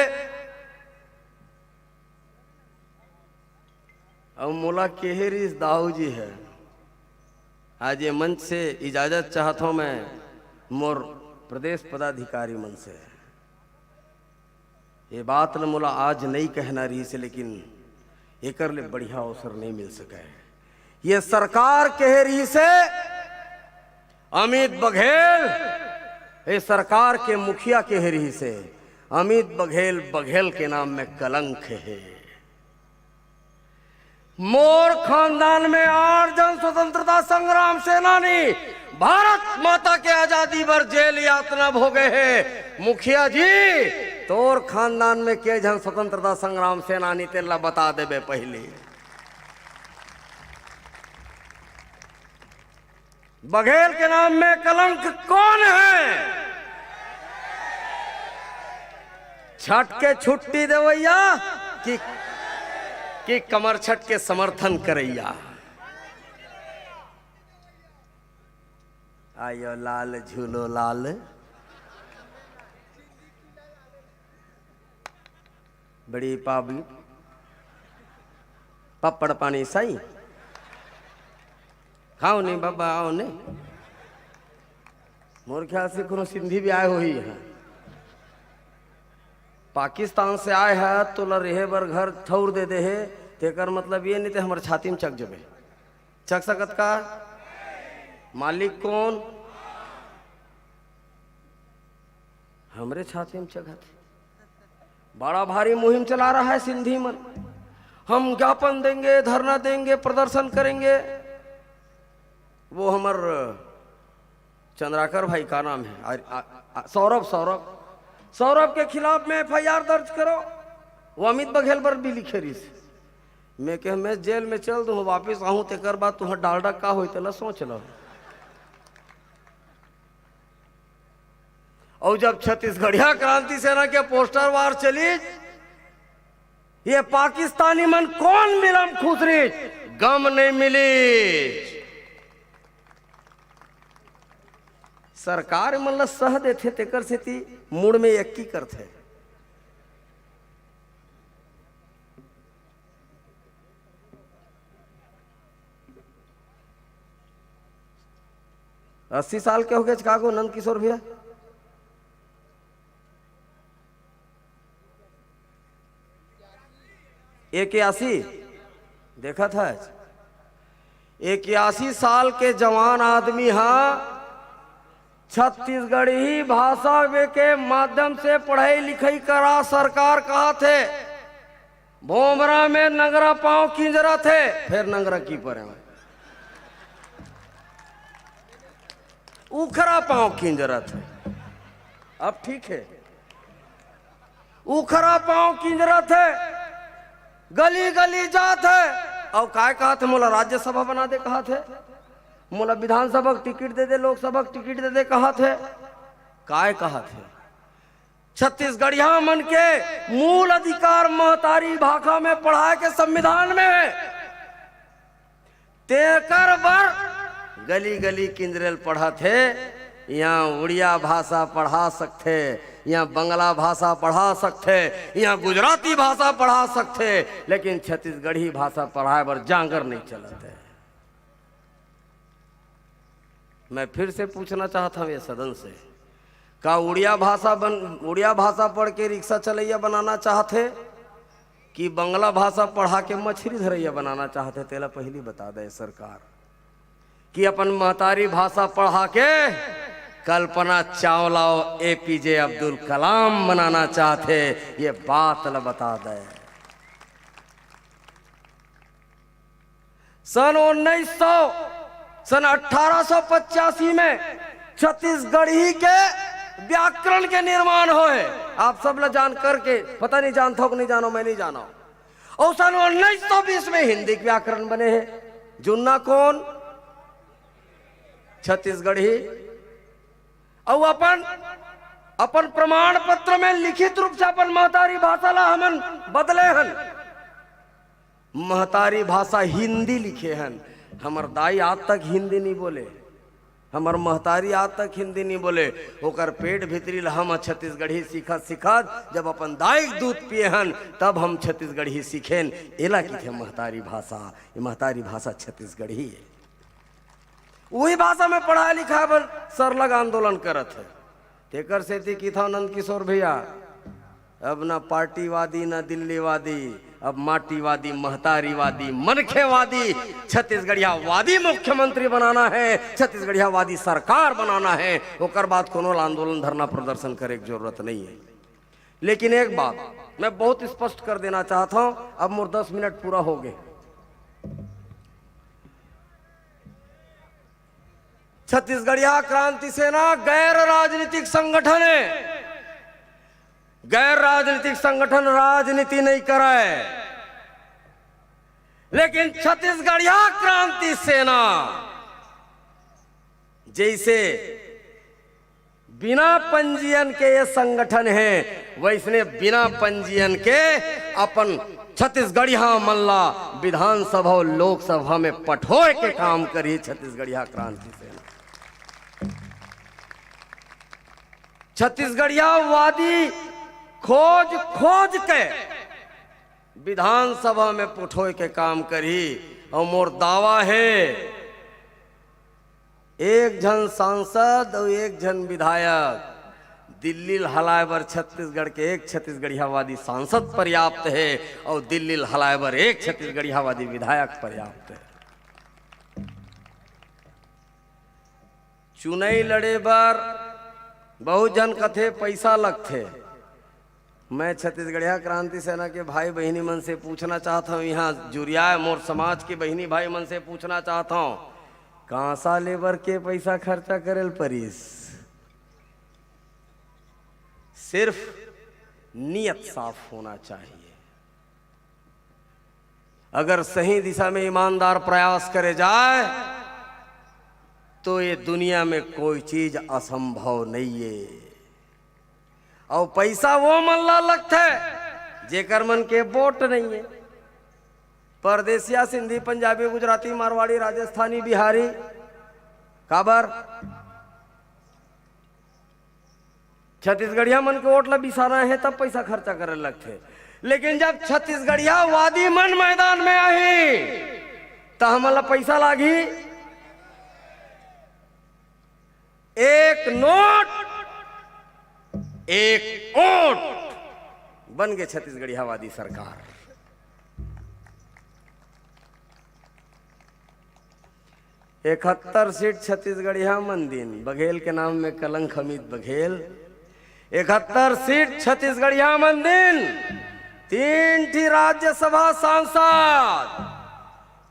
और मोला केहरी दाऊ जी है। आज ये मंच से इजाजत चाहता हूं मैं मोर प्रदेश पदाधिकारी मन से। ये बात न मोला आज नहीं कहना रही से, लेकिन एकर ले बढ़िया अवसर नहीं मिल सका है। ये सरकार कह रही से अमित बघेल, ये सरकार के मुखिया कह रही से अमित बघेल, बघेल के नाम में कलंक है। मोर खानदान में 8 जन स्वतंत्रता संग्राम सेनानी भारत माता के आजादी पर जेल यातना भोगे हैं। मुखिया जी, तोर खानदान में के जन स्वतंत्रता संग्राम सेनानी तेला बता देबे पहले। बघेल के नाम में कलंक कौन है? छठ के छुट्टी देवैया कि कमर छठ के समर्थन करैया। आयो लाल झूलो लाल, बड़ी पाबली पपड़ पानी सही खाओ नहीं बाबा, आओ नहीं। मोर ख्याल से कोनो सिंधी भी आए हो ही है, पाकिस्तान से आए है तो ला रहे बर घर ठौर दे दे है, तेकर मतलब ये नहीं थे हमारे छाती में चक जबे। चक सकत का मालिक कौन? हमरे छाती में चक। बड़ा भारी मुहिम चला रहा है सिंधी मन, हम ज्ञापन देंगे, धरना देंगे, प्रदर्शन करेंगे। वो हमार चंद्राकर भाई का नाम है, सौरभ के खिलाफ में FIR दर्ज करो। वो अमित बघेल पर भी लिखे रही से मैं कह मैं जेल में चल दूँ, वापिस आऊँ तेकर बाद तुहर डालडा का हो तला सोच लो। और जब छत्तीसगढ़िया क्रांति सेना के पोस्टर वार चली, ये पाकिस्तानी मन कौन मिलम खुसरी, गम नहीं मिली। सरकार मतलब सह देते तेकर से मूड में एक की करते। अस्सी साल के हो गए काको नंद किशोर भैया? इक्यासी देखा था। 81 साल के जवान आदमी हाँ छत्तीसगढ़ी भाषा के माध्यम से पढ़ाई लिखाई करा सरकार कहा थे। भोमरा में नंगरा पांव किंजरा थे, फिर नंगरा की पर उखरा पांव किंजरा थे। अब ठीक है, उखरा पांव किंजरा थे, गली गली जात है। और काय कहा थे मोला राज्यसभा बना दे कहा थे, मोला विधानसभा टिकट दे दे, लोकसभा टिकट दे दे कहा थे। काय कहा थे छत्तीसगढ़िया मन के मूल अधिकार महतारी भाषा में पढ़ाए के संविधान में है। तेकर बर गली गली किंजरेल पढ़ा थे। यहाँ उड़िया भाषा पढ़ा सकते, यहाँ बंगला भाषा पढ़ा सकते, यहाँ गुजराती भाषा पढ़ा सकते, लेकिन छत्तीसगढ़ी भाषा पढ़ाए बर जांगर नहीं चलते। मैं फिर से पूछना चाहता हूँ ये सदन से, का उड़िया भाषा पढ़ के रिक्शा चलैया बनाना चाहते कि बंगला भाषा पढ़ा के मछली धरैया बनाना चाहते? तेला पहली बता दे सरकार कि अपन महतारी भाषा पढ़ा के कल्पना चावला और APJ अब्दुल कलाम बनाना चाहते, ये बात ल बता दे। सन 1885 में छत्तीसगढ़ी के व्याकरण के निर्माण होए। आप सब ल जान करके पता नहीं जानता हो कि नहीं जानो, मैं नहीं जाना। और सन 1920 में हिंदी के व्याकरण बने हैं। जुन्ना कौन? छत्तीसगढ़ी। और अपन प्रमाण पत्र में लिखित रूप से अपन महतारी भाषा ला हमन बदले हन। महतारी भाषा हिंदी लिखे हन। हमर दाई आज तक हिंदी नहीं बोले, हमर महतारी आज तक हिंदी नहीं बोले। ओकर पेट भीतरी हम छत्तीसगढ़ी सीखत जब अपन दाई दूध पिए हन तब हम छत्तीसगढ़ी सीखेन। एला की थे महतारी भाषा। ये महतारी भाषा छत्तीसगढ़ी है। वही भाषा में पढ़ाया लिखा पर सरलग आंदोलन करत है। तेकर से की था नंद किशोर भैया, अब ना पार्टीवादी ना दिल्लीवादी, अब माटीवादी, महतारीवादी, मनखेवादी, छत्तीसगढ़ियावादी मुख्यमंत्री बनाना है, छत्तीसगढ़ियावादी सरकार बनाना है। ओकर बाद कोनो आंदोलन धरना प्रदर्शन करे की जरूरत नहीं है। लेकिन एक बात मैं बहुत स्पष्ट कर देना चाहता हूं, अब मोर 10 मिनट पूरा हो गए। छत्तीसगढ़िया क्रांति सेना गैर राजनीतिक संगठन है। गैर राजनीतिक संगठन राजनीति नहीं करे, लेकिन छत्तीसगढ़िया क्रांति सेना जैसे बिना पंजीयन के ये संगठन है, वैसने बिना पंजीयन के अपन छत्तीसगढ़िया मल्ला विधानसभा और लोकसभा में पठोए के काम करी छत्तीसगढ़िया क्रांति सेना। छत्तीसगढ़ियावादी खोज के विधानसभा में पुठोए के काम करी। और मोर दावा है एक जन सांसद और एक जन विधायक दिल्ली हलाए बर छत्तीसगढ़ के एक छत्तीसगढ़ियावादी सांसद पर्याप्त है और दिल्ली हलाए बर एक छत्तीसगढ़ियावादी विधायक पर्याप्त है। चुनाई लड़े बर बहुत जन कथे पैसा लगथे, मैं छत्तीसगढ़िया क्रांति सेना के भाई बहनी मन से पूछना चाहता हूँ, यहाँ जुरिया मोर समाज के बहनी भाई मन से पूछना चाहता हूँ, कांसा लेबर के पैसा खर्चा करेल परिस? सिर्फ नियत साफ होना चाहिए। अगर सही दिशा में ईमानदार प्रयास करे जाए तो ये दुनिया में कोई चीज असंभव नहीं है। और पैसा वो मन ला लगता है जेकर मन के वोट नहीं है। परदेसिया सिंधी पंजाबी गुजराती मारवाड़ी राजस्थानी बिहारी काबर छत्तीसगढ़िया मन के वोट ला बिसाना है तब पैसा खर्चा करे लगते। लेकिन जब छत्तीसगढ़िया वादी मन मैदान में आई तो हमला पैसा लागी। एक नोट एक वोट बन गए छत्तीसगढ़िया वादी सरकार। 71 सीट छत्तीसगढ़िया मंदिन बघेल के नाम में कलंक हमीद बघेल। 71 सीट छत्तीसगढ़िया मंदिन, 3 ठी राज्यसभा सांसद,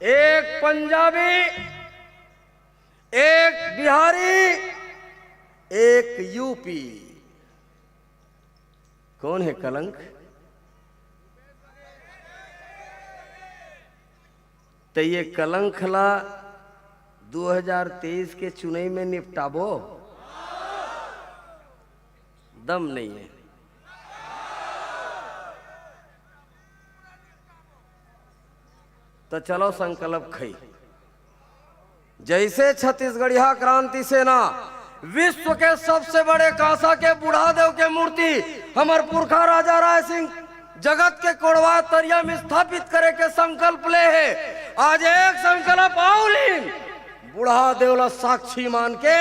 1 पंजाबी, 1 बिहारी, 1 यूपी। कौन है कलंक? तो ये कलंक ला 2023 के चुनाव में निपटाबो? दम नहीं है। तो चलो संकल्प खई। जैसे छत्तीसगढ़िया क्रांति सेना विश्व के सबसे बड़े कांसा के बुढ़ादेव के मूर्ति हमार पुरखा राजा राय सिंह जगत के कोड़वा तरिया में स्थापित करे के संकल्प ले है। आज एक संकल्प आउलीन बुढ़ादेव ला साक्षी मान के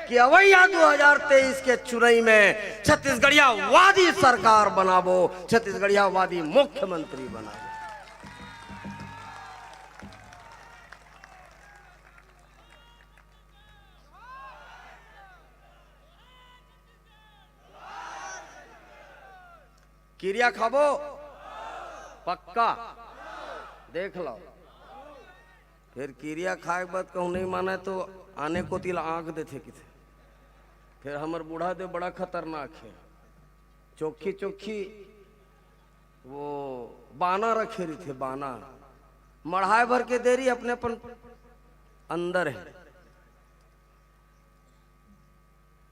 कि अवैया 2023 के चुनाव में छत्तीसगढ़िया वादी सरकार बनाबो, छत्तीसगढ़िया वादी मुख्यमंत्री बनाबो। किरिया खाबो पक्का देख लो। फिर किरिया खाए के बाद कहूँ नहीं माना तो आने को तिल आंख देते किथे। फिर हमर बूढ़ा दे बड़ा खतरनाक है। चोखी चोखी वो बाना रखे रही थे, बाना मढ़ाए भर के देरी अपने अपन अंदर है।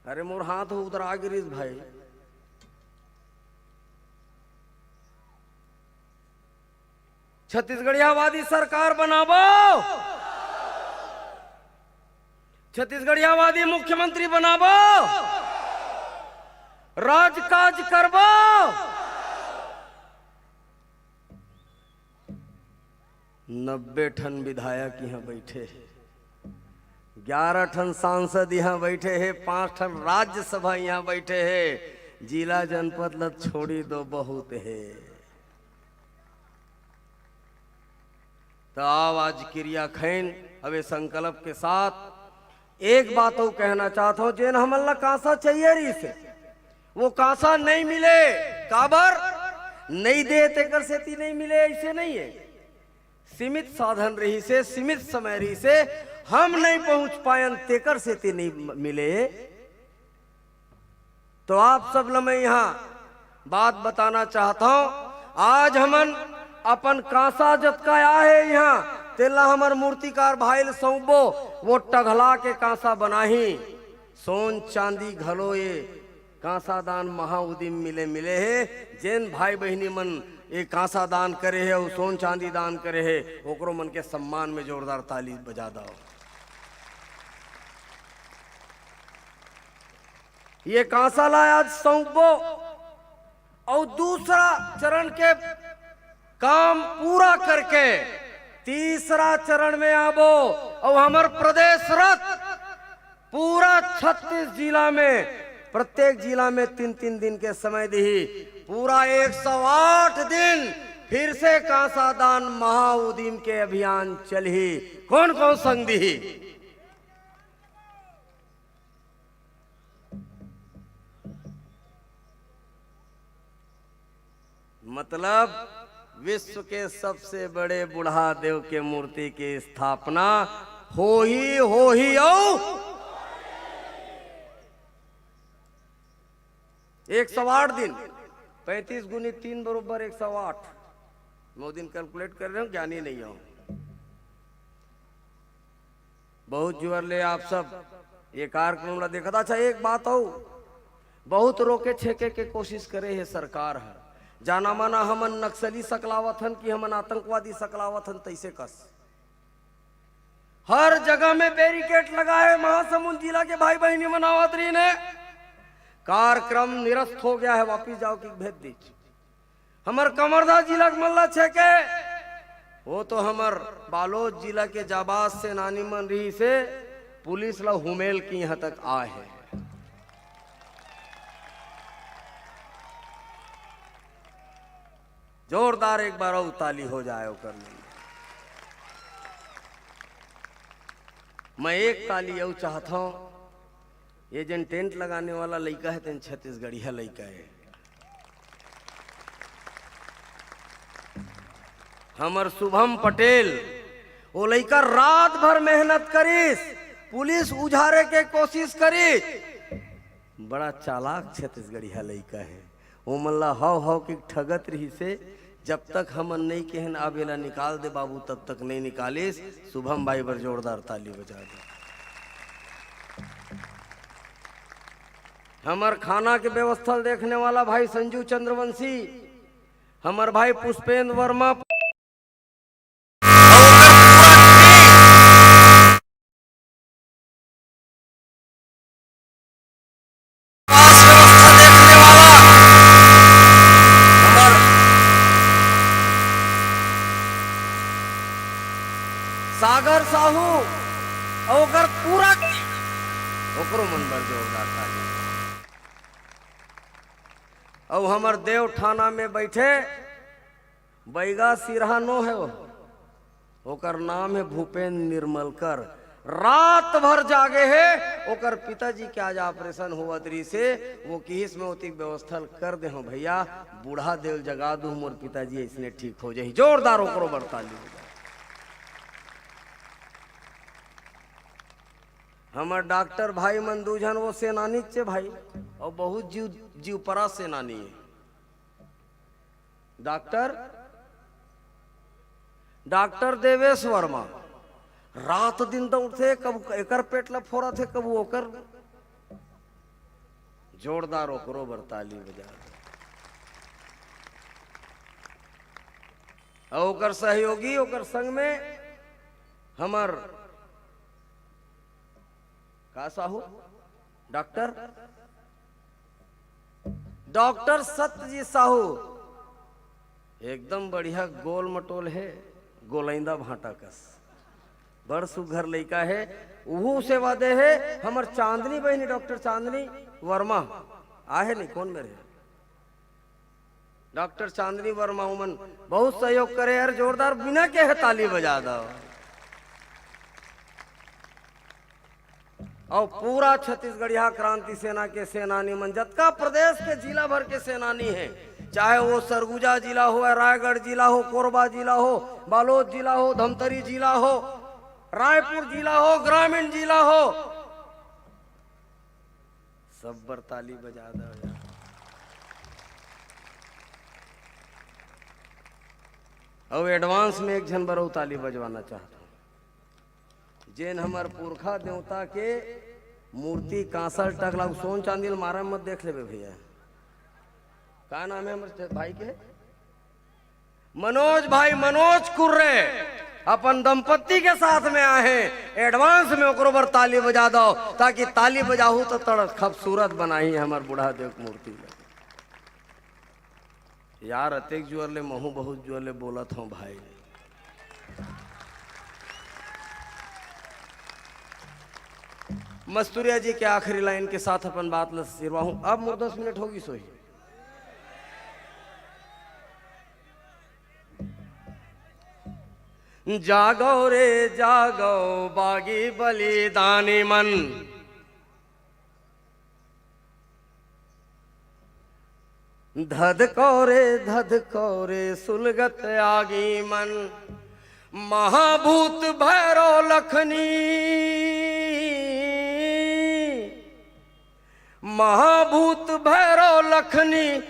अरे मोर हाथ हो उधर आ गिरीश भाई। छत्तीसगढ़िया वादी सरकार बनाबो, छत्तीसगढ़िया वादी मुख्यमंत्री बनाबो, राजकाज करबो। 90 ठन विधायक यहाँ बैठे हैं, 11 ठन सांसद यहाँ बैठे हैं, 5 ठन राज्यसभा यहाँ बैठे हैं। जिला जनपद लत छोड़ी दो बहुत है। तो आओ आज क्रिया खैन अबे संकल्प के साथ एक बात और कहना चाहता हूं। जेन हमला कांसा चाहिए रही से वो कांसा नहीं मिले, काबर नहीं दे तेकर सेती नहीं मिले, ऐसे नहीं है। सीमित साधन रही से, सीमित समय रही से हम नहीं पहुंच पायन तेकर सेती नहीं मिले। तो आप सब ल मैं यहाँ बात बताना चाहता हूं। आज हमन अपन कांसा जतकाया है यहाँ तेला हमर मूर्तिकार भाई सौंपो वो टघला के कांसा बनाही। सोन चांदी घलो ये कांसा दान महाउदीम मिले मिले है। जैन भाई बहनी मन ये कांसा दान करे है और सोन चांदी दान करे है, ओकरो मन के सम्मान में जोरदार ताली बजा दो। ये कांसा लाया आज सौंपो और दूसरा चरण के काम पूरा करके तीसरा चरण में आबो और हमार प्रदेश रथ पूरा 36 जिला में, प्रत्येक जिला में 3-3 दिन के समय दी। पूरा 108 दिन फिर से कांसा दान महाउदीम के अभियान चली। कौन कौन संग दी? मतलब विश्व के सबसे बड़े बुढ़ा देव के मूर्ति की स्थापना हो ही ओ 108 दिन 35 गुनी 3 बरोबर 108 9 दिन कैलकुलेट कर रहे हो, ज्ञानी नहीं हो। बहुत जुअर ले आप सब ये कार्यक्रम देखा था। अच्छा एक बात हो, बहुत रोके छेके के कोशिश करे है सरकार है, जाना माना हमन नक्सली सकलावत हन कि हमन आतंकवादी सकलावत हन, तैसे कस हर जगह में बैरिकेड लगाए। महासमुंद जिला के भाई बहनी मनावतरी ने कार्यक्रम निरस्त हो गया है, वापिस जाओ कि भेज दीजिए। हमर कमरदा जिला के मल्ला छेके वो तो हमर बालोद जिला के जाबाज सेनानी मन रही से पुलिस ला हुमेल की यहाँ तक आए है। जोरदार एक बार और ताली हो जाए ओकर में। मैं एक ताली और चाहता हूं, ये जन टेंट लगाने वाला लड़का है तेन छत्तीसगढ़िया लड़का है, हमर शुभम पटेल। वो लड़का रात भर मेहनत करीस, पुलिस उझारे के कोशिश करी, बड़ा चालाक छत्तीसगढ़िया लड़का है। वो मल्ला हाव की ठगत रही से जब तक हमन नहीं कहन आवेला निकाल दे बाबू तब तक नहीं निकालिस। शुभम भाई पर जोरदार ताली बजा दे। हमर खाना के व्यवस्था देखने वाला भाई संजू चंद्रवंशी, हमर भाई पुष्पेंद्र वर्मा, सागर साहू और पूरा ओकरो मन बर जोरदार ताली। और हमर देव थाना में बैठे बैगा सिरहा नो है, ओकर नाम है भूपेंद्र निर्मलकर। रात भर जागे है, ओकर पिताजी के आज ऑपरेशन हुआ तरी से वो किस में होती व्यवस्था कर दे हो भैया, बूढ़ा देव जगा दू मोर पिताजी इसने ठीक हो जाए। जोरदार ओकरो बर ताली। हमर डॉक्टर भाई मंदूजन वो सेनानी चे भाई, और बहुत जीव परा सेनानी है। डॉक्टर देवेश वर्मा रात दिन दौड़ते, कब एकर पेट ला फोड़ा थे, कब ओकर। जोरदार ओकरो बरताली बजा। और ओकर सहयोगी ओकर संग में हमर का साहू डॉक्टर सत्यजीत साहू, एकदम बढ़िया गोल मटोल है, गोलैंदा भाटा कस, बड़ सुघर लड़का है। वहू सेवा दे है हमर चांदनी बहनी डॉक्टर चांदनी वर्मा आहे नहीं कौन मेरे डॉक्टर चांदनी वर्मा उमन बहुत सहयोग करे यार। जोरदार बिना के है ताली बजा दो। और पूरा छत्तीसगढ़िया क्रांति सेना के सेनानी मन, जतका प्रदेश के जिला भर के सेनानी हैं, चाहे वो सरगुजा जिला हो, रायगढ़ जिला हो, कोरबा जिला हो, बालोद जिला हो, धमतरी जिला हो, रायपुर जिला हो, ग्रामीण जिला हो, सब बर ताली बजा दो। और एडवांस में एक झन बरो ताली बजवाना चाहता हूं। जेन हमार पुरखा देवता के मूर्ति कांसल टकला सोन चांदी मारा मत देख ले भैया। क्या नाम है हमारे भाई के? मनोज भाई, मनोज कुर्रे अपन दंपत्ति के साथ में आए हैं। एडवांस में ओकरो बर ताली बजा दो, ताकि ताली बजाहू तो तड़ खूबसूरत बनाई है हमार बूढ़ा देव मूर्ति। यार अतेक जुअर ले महू बहुत जुअर ले बोलत हूँ भाई। मस्तूरिया जी के आखिरी लाइन के साथ अपन बात सिरवा हूं। अब मोर 10 मिनट होगी सोई। जागो रे जागो बागी बलिदानी मन, धधकौरे सुलगत आगी मन, महाभूत भैरव लखनी, महाभूत भैरव लखनी,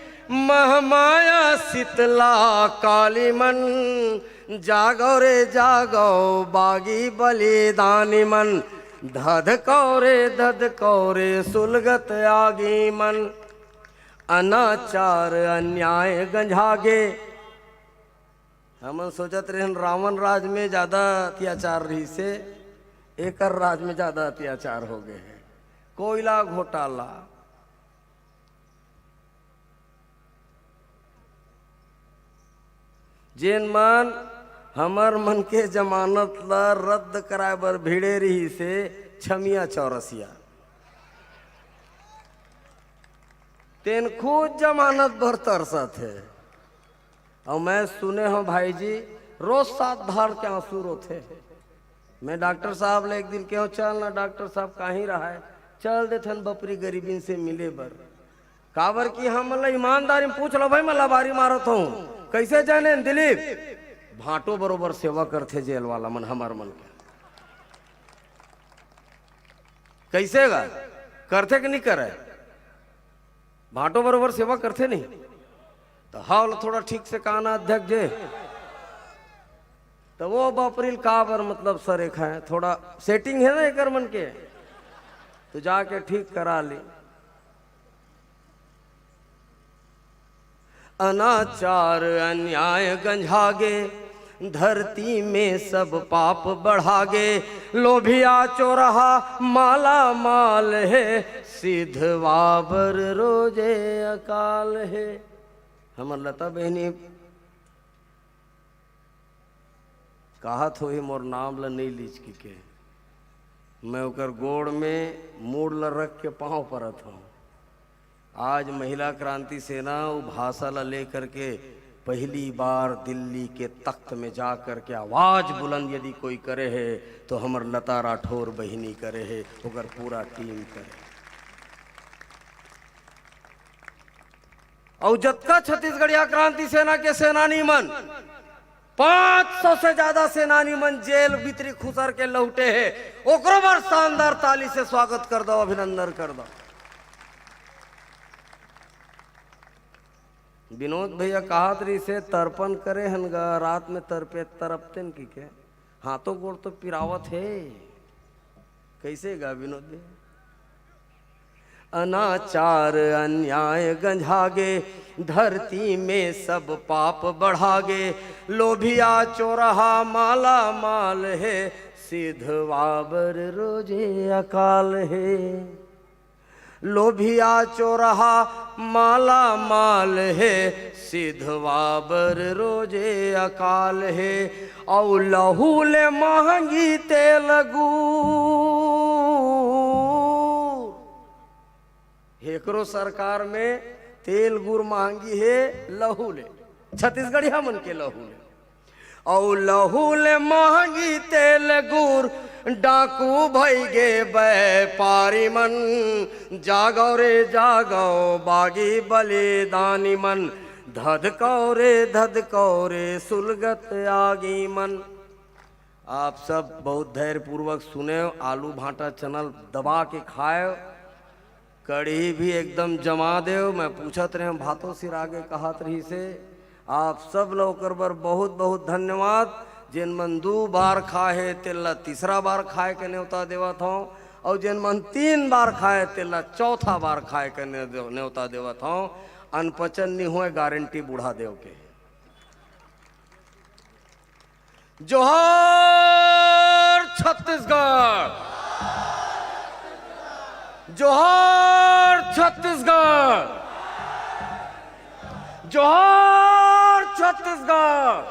महमाया शीतला काली मन, जागो रे जागो बागी बलिदानी मन, धधकौरे सुलगत आगी मन, अनाचार अन्याय गंझागे। हम सोचत रहे रावण राज में ज्यादा अत्याचार रही से एक राज में ज्यादा अत्याचार हो गए हैं। कोयला घोटाला, जेन मन हमर मन के जमानत ला रद्द कराए बर भिड़े रही से छमिया चौरसिया, तेन खुद जमानत भर तरसत है। और मैं सुने हूँ भाई जी रोज 7 धार के आंसू रोते। मैं डॉक्टर साहब ले एक दिन क्यों चल ना, डॉक्टर साहब कहीं रहा है, चल देथन बपरी गरीबी से मिले बर। काबर की हम मतलब ईमानदारी में पूछ लो भाई, मैं लबारी मारत हूँ कैसे जाने दिलीप भाटो बरोबर सेवा करते जेल वाला मन, हमार मन के कैसे गा करते कि नहीं करे, भाटो बरोबर सेवा करते नहीं तो हाल थोड़ा ठीक से कहना अध्यक्ष जे, तो वो बापरिल काबर मतलब सर एक है थोड़ा सेटिंग है ना एक मन के, तो जाके ठीक करा ली। अनाचार अन्याय गंझागे, धरती में सब पाप बढ़ागे, लोभिया चोरहा माला माल है, सिद्धवाबर रोजे अकाल है। हमर लता बहनी कहत हो मोर नाम ल नहीं लीच के, मैं ओकर गोड़ में मूड़ ल रख के पाँव परत हूँ। आज महिला क्रांति सेना वो भाषा ला लेकर के पहली बार दिल्ली के तख्त में जा कर के आवाज बुलंद यदि कोई करे है तो हमर लता राठौर बहिनी करे है, ओकर पूरा टीम करे। और जतका छत्तीसगढ़िया क्रांति सेना के सेनानी मन 500 से ज्यादा सेनानी मन जेल भीतरी खुसर के लौटे है, ओकरो बार शानदार ताली से स्वागत कर दो, अभिनंदन कर दो। विनोद भैया कहात रही से तर्पण करे हनगा रात में तरपे तरपतेन की के हाथों गोड़ तो पिरावत है, कैसे गा विनोद भैया। अनाचार अन्याय गंझागे, धरती में सब पाप बढ़ागे, लोभिया चोरहा माला माल है, सिद्धवाबर रोजे अकाल है। लोभिया चोरहा माला माल है, सिद्धवाबर रोजे अकाल है। औ लहू ले महंगी तेल गुड़, हेकरो सरकार में तेल गुड़ महंगी है, लहू ले छत्तीसगढ़िया मन के लहू ले। और लहू ले महंगी तेल गुड़, डाकू भई गे व्यापारी मन, जागो रे जागो बागी बलिदानी मन, धधकौरे सुलगत आगी मन। आप सब बहुत धैर्य पूर्वक सुने, आलू भाटा चनल दबा के खाए, कढ़ी भी एकदम जमा दे। मैं पूछत रहे भातों सिर आगे कहत रही से, आप सब लोग बर बहुत बहुत धन्यवाद। जिन मन 2 बार खाए तेला 3रा बार खाए के न्योता देवत हूँ, और जिन मन 3 बार खाए तेला 4था बार खाए के न्योता देवत हूँ। अनपचन नहीं हुए गारंटी बूढ़ा देव के। जोहार छत्तीसगढ़, जोहार छत्तीसगढ़, जोहार छत्तीसगढ़,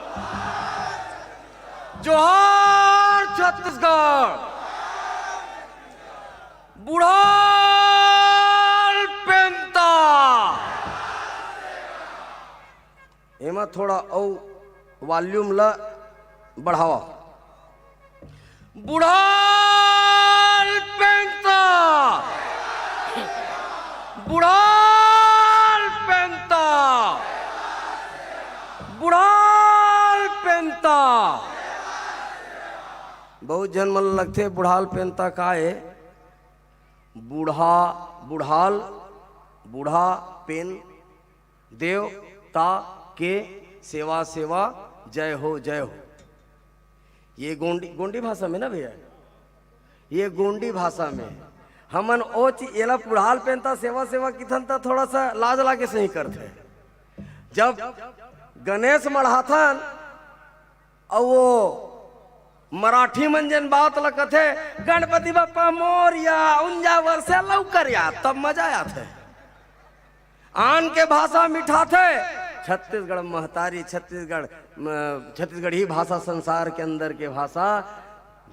जोहार छत्तीसगढ़। बुढ़ाल पेंता एमा थोड़ा औ वॉल्यूम ला बढ़ावा। बुढ़ाल पेंता, बुढ़ाल पेंता। बहुत जन मन लगते बुढ़ाल पेनता काए बूढ़ा पेन देवता के सेवा सेवा जय हो जय हो। ये गोंडी भाषा में ना भैया, ये गोंडी भाषा में हमन ओच एला बुढ़ाल पेनता सेवा सेवा किथन ता थोड़ा सा लाज लागे सही करते। जब गणेश मढ़ाथन और वो मराठी मंजन बात लगते गणपति बप्पा मोरिया 49 वर्ष लौकर या तब मजा आते। आन के भाषा मिठा थे छत्तीसगढ़ महतारी छत्तीसगढ़ी भाषा संसार के अंदर के भाषा।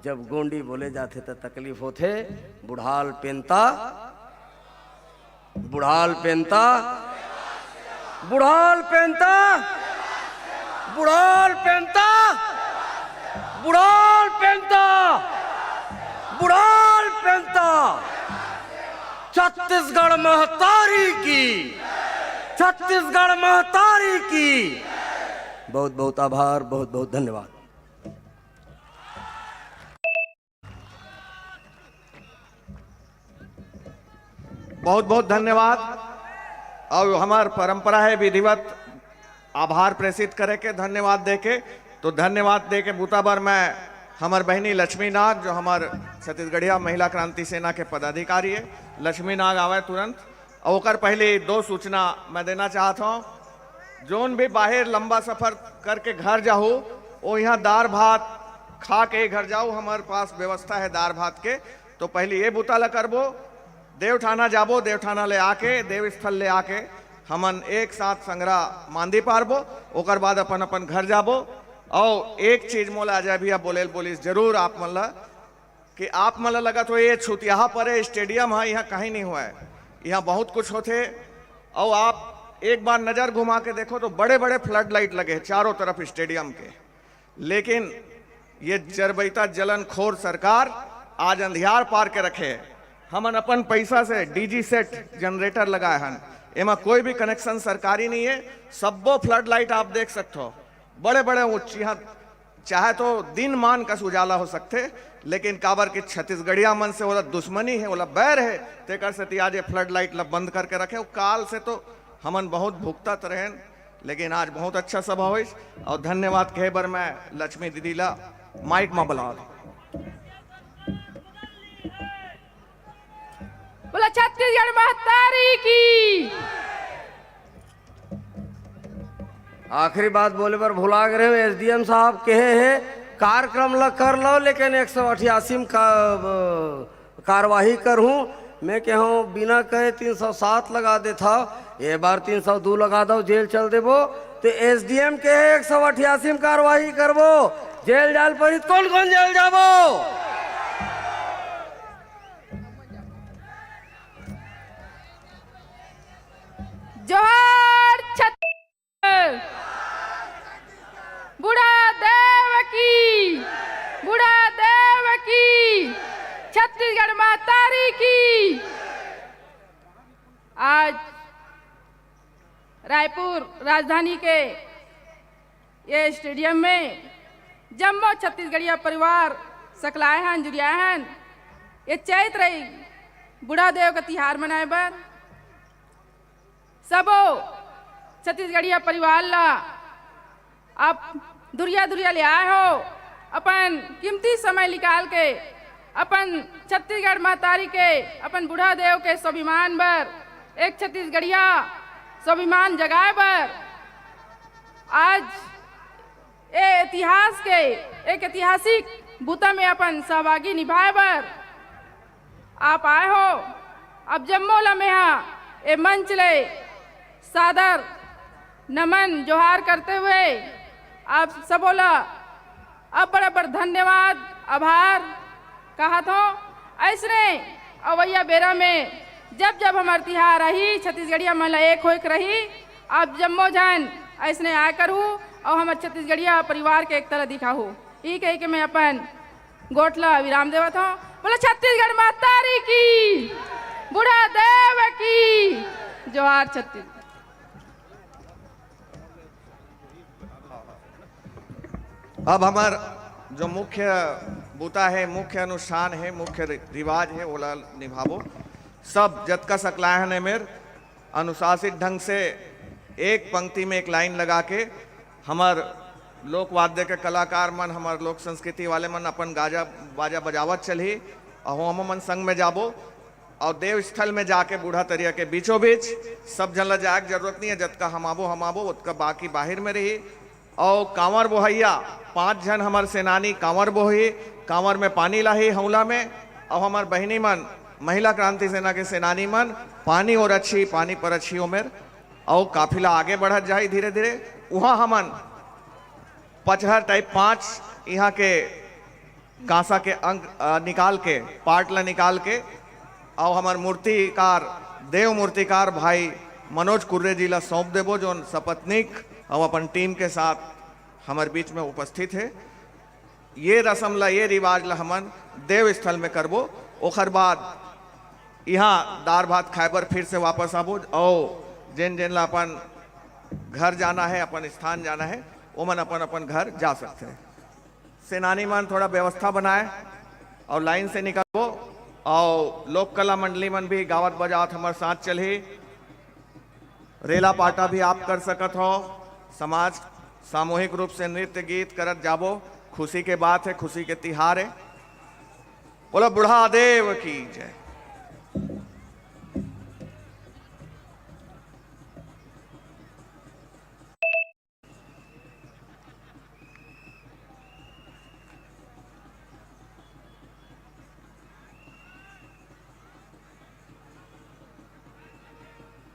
जब गोंडी बोले जाते तो तकलीफ होते। बुढ़ाल पेनता बुढ़ाल पेनता बुढ़ाल पेनता बुढ़ाल पेनता बुढ़ाल पेनता बुढ़ाल पेनता छत्तीसगढ़ महतारी की छत्तीसगढ़ महतारी की। बहुत बहुत आभार, बहुत बहुत धन्यवाद। बहुत बहुत धन्यवाद। और हमार परंपरा है विधिवत आभार प्रेषित करे के धन्यवाद दे के। तो धन्यवाद दे के बूताबर मैं हमार बहनी लक्ष्मी नाग जो हमार छत्तीसगढ़िया महिला क्रांति सेना के पदाधिकारी है, लक्ष्मी नाग आवे तुरंत। और ओकर पहले 2 सूचना मैं देना चाहता हूँ। जोन भी बाहर लंबा सफर करके घर जाओ वो यहाँ दाल भात खा के घर जाओ, हमारे पास व्यवस्था है दाल भात के। तो पहले ये बूता करबो, देवठाना जाबो, देवठाना ले आके देव स्थल ले आके हमन एक साथ संग्रह मांदी पारबो। ओकर बाद अपन अपन घर जाबो। और एक चीज मोला अजय भैया बोले बोलिस जरूर आप मन ला कि आप मन ला लगत हो ये छुतिया पर स्टेडियम है, यहाँ कहीं नहीं हुआ है, यहाँ बहुत कुछ होते। और आप एक बार नजर घुमा के देखो तो बड़े बड़े फ्लड लाइट लगे चारों तरफ स्टेडियम के। लेकिन ये जरबैता जलनखोर सरकार आज अंधियार पार के रखे। हमन अपन पैसा से डीजी सेट जनरेटर लगाए हन, एमा कोई भी कनेक्शन सरकारी नहीं है। सबो फ्लड लाइट आप देख सकते हो, बड़े बड़े ऊंची, यहाँ चाहे तो दिन मान का उजाला हो सकते। लेकिन काबर की छत्तीसगढ़िया मन से वो दुश्मनी है, वो बैर है, तेकर से आज फ्लड लाइट ला बंद करके रखे। वो काल से तो हमन बहुत भुगतत रहे, लेकिन आज बहुत अच्छा सभा हुई। और धन्यवाद कहे बर मैं लक्ष्मी दीदी ला माइक में बुला। बोला छत्तीसगढ़ महतारी की। आखिरी बात बोले पर भुला गए हो। एसडीएम साहब कहे है कार्यक्रम ला कर लो, लेकिन 188 का कार्यवाही करूं। मैं कहूँ बिना कहे 307 लगा देता, ये बार 302 लगा दो, जेल चल देबो। तो एसडीएम के 188 कार्यवाही करबो, जेल जाल पर कौन कौन जेल जाबो। जोहार छत्तीसगढ़, बूढ़ा देव की, बूढ़ा देव की, छत्तीसगढ़ महतारी की। आज रायपुर राजधानी के ये स्टेडियम में जम्मो छत्तीसगढ़िया परिवार सकलाए हैं, जुड़िया हैं। ये चैत रही बूढ़ा देव का तिहार मनाए बर सबो छत्तीसगढ़िया परिवार ला आप दुरिया दुरिया ले आए हो। अपन कीमती समय निकाल के अपन छत्तीसगढ़ महतारी के, अपन बूढ़ा देव के स्वाभिमान बर एक छत्तीसगढ़िया स्वाभिमान जगाए बर आज ए इतिहास के एक ऐतिहासिक बूता में अपन सहभागी निभाए बर आप आए हो। अब जम्मो लम्हा ए मंच ले सादर नमन जोहार करते हुए आप सबोला अब बड़ा बड़ा धन्यवाद आभार कहा था। ऐसने अवैया बेरा में जब जब हमार तिहार रही छत्तीसगढ़िया महिला एक होक रही। आप जम्मो जान ऐसने आय करूँ और हमारे छत्तीसगढ़िया परिवार के एक तरह दिखा हो। ये कह के मैं अपन गोटला विराम देवा था। बोला छत्तीसगढ़ महतारी की, बूढ़ा देव की, जोहार छत्तीसगढ़। अब हमार जो मुख्य बूता है, मुख्य अनुष्ठान है, मुख्य रिवाज है, ओला निभावो। सब जतका सकलायन है मेर अनुशासित ढंग से एक पंक्ति में एक लाइन लगा के हमार लोक वाद्य के कलाकार मन, हमार लोक संस्कृति वाले मन अपन गाजा बाजा बजावत चली और हम मन संग में जाबो और देव स्थल में जाके बूढ़ा तरिया के बीचों बीच सब जन ला जाए के जरूरत नहीं है। जतका हम आबो उतका बाकी बाहर में रही। और कांवर बोहैया 5 जन हमार सेनानी कांवर बोही, कांवर में पानी लाही हौला में, और हमार बहिनी मन महिला क्रांति सेना के सेनानी मन पानी और अच्छी पानी पर अच्छी उमेर और काफिला आगे बढ़त जाए धीरे धीरे। वहाँ हमन पचहर टाइप 5 यहाँ के कांसा के अंग निकाल के पार्टला निकाल के और हमार मूर्तिकार देव मूर्तिकार भाई मनोज कुर्रे जी ला सौंप देबो, जो सपत्निक और अपन टीम के साथ हमारे बीच में उपस्थित है। ये रस्म ला, ये रिवाज ला हमन देव स्थल में करबो। ओखर बाद यहाँ दार भात खाए पर फिर से वापस आबो और जिन जिन ला अपन घर जाना है, अपन स्थान जाना है, वो मन अपन अपन घर जा सकते हैं। सेनानी मन थोड़ा व्यवस्था बनाए और लाइन से निकलबो और लोक कला मंडली मन भी गावत बजावत हमारे साथ चली। रेला पाटा भी आप कर सकत हो। समाज सामूहिक रूप से नृत्य गीत करत जाबो। खुशी के बात है, खुशी के तिहार है। बोलो बुढ़ा देव की जय।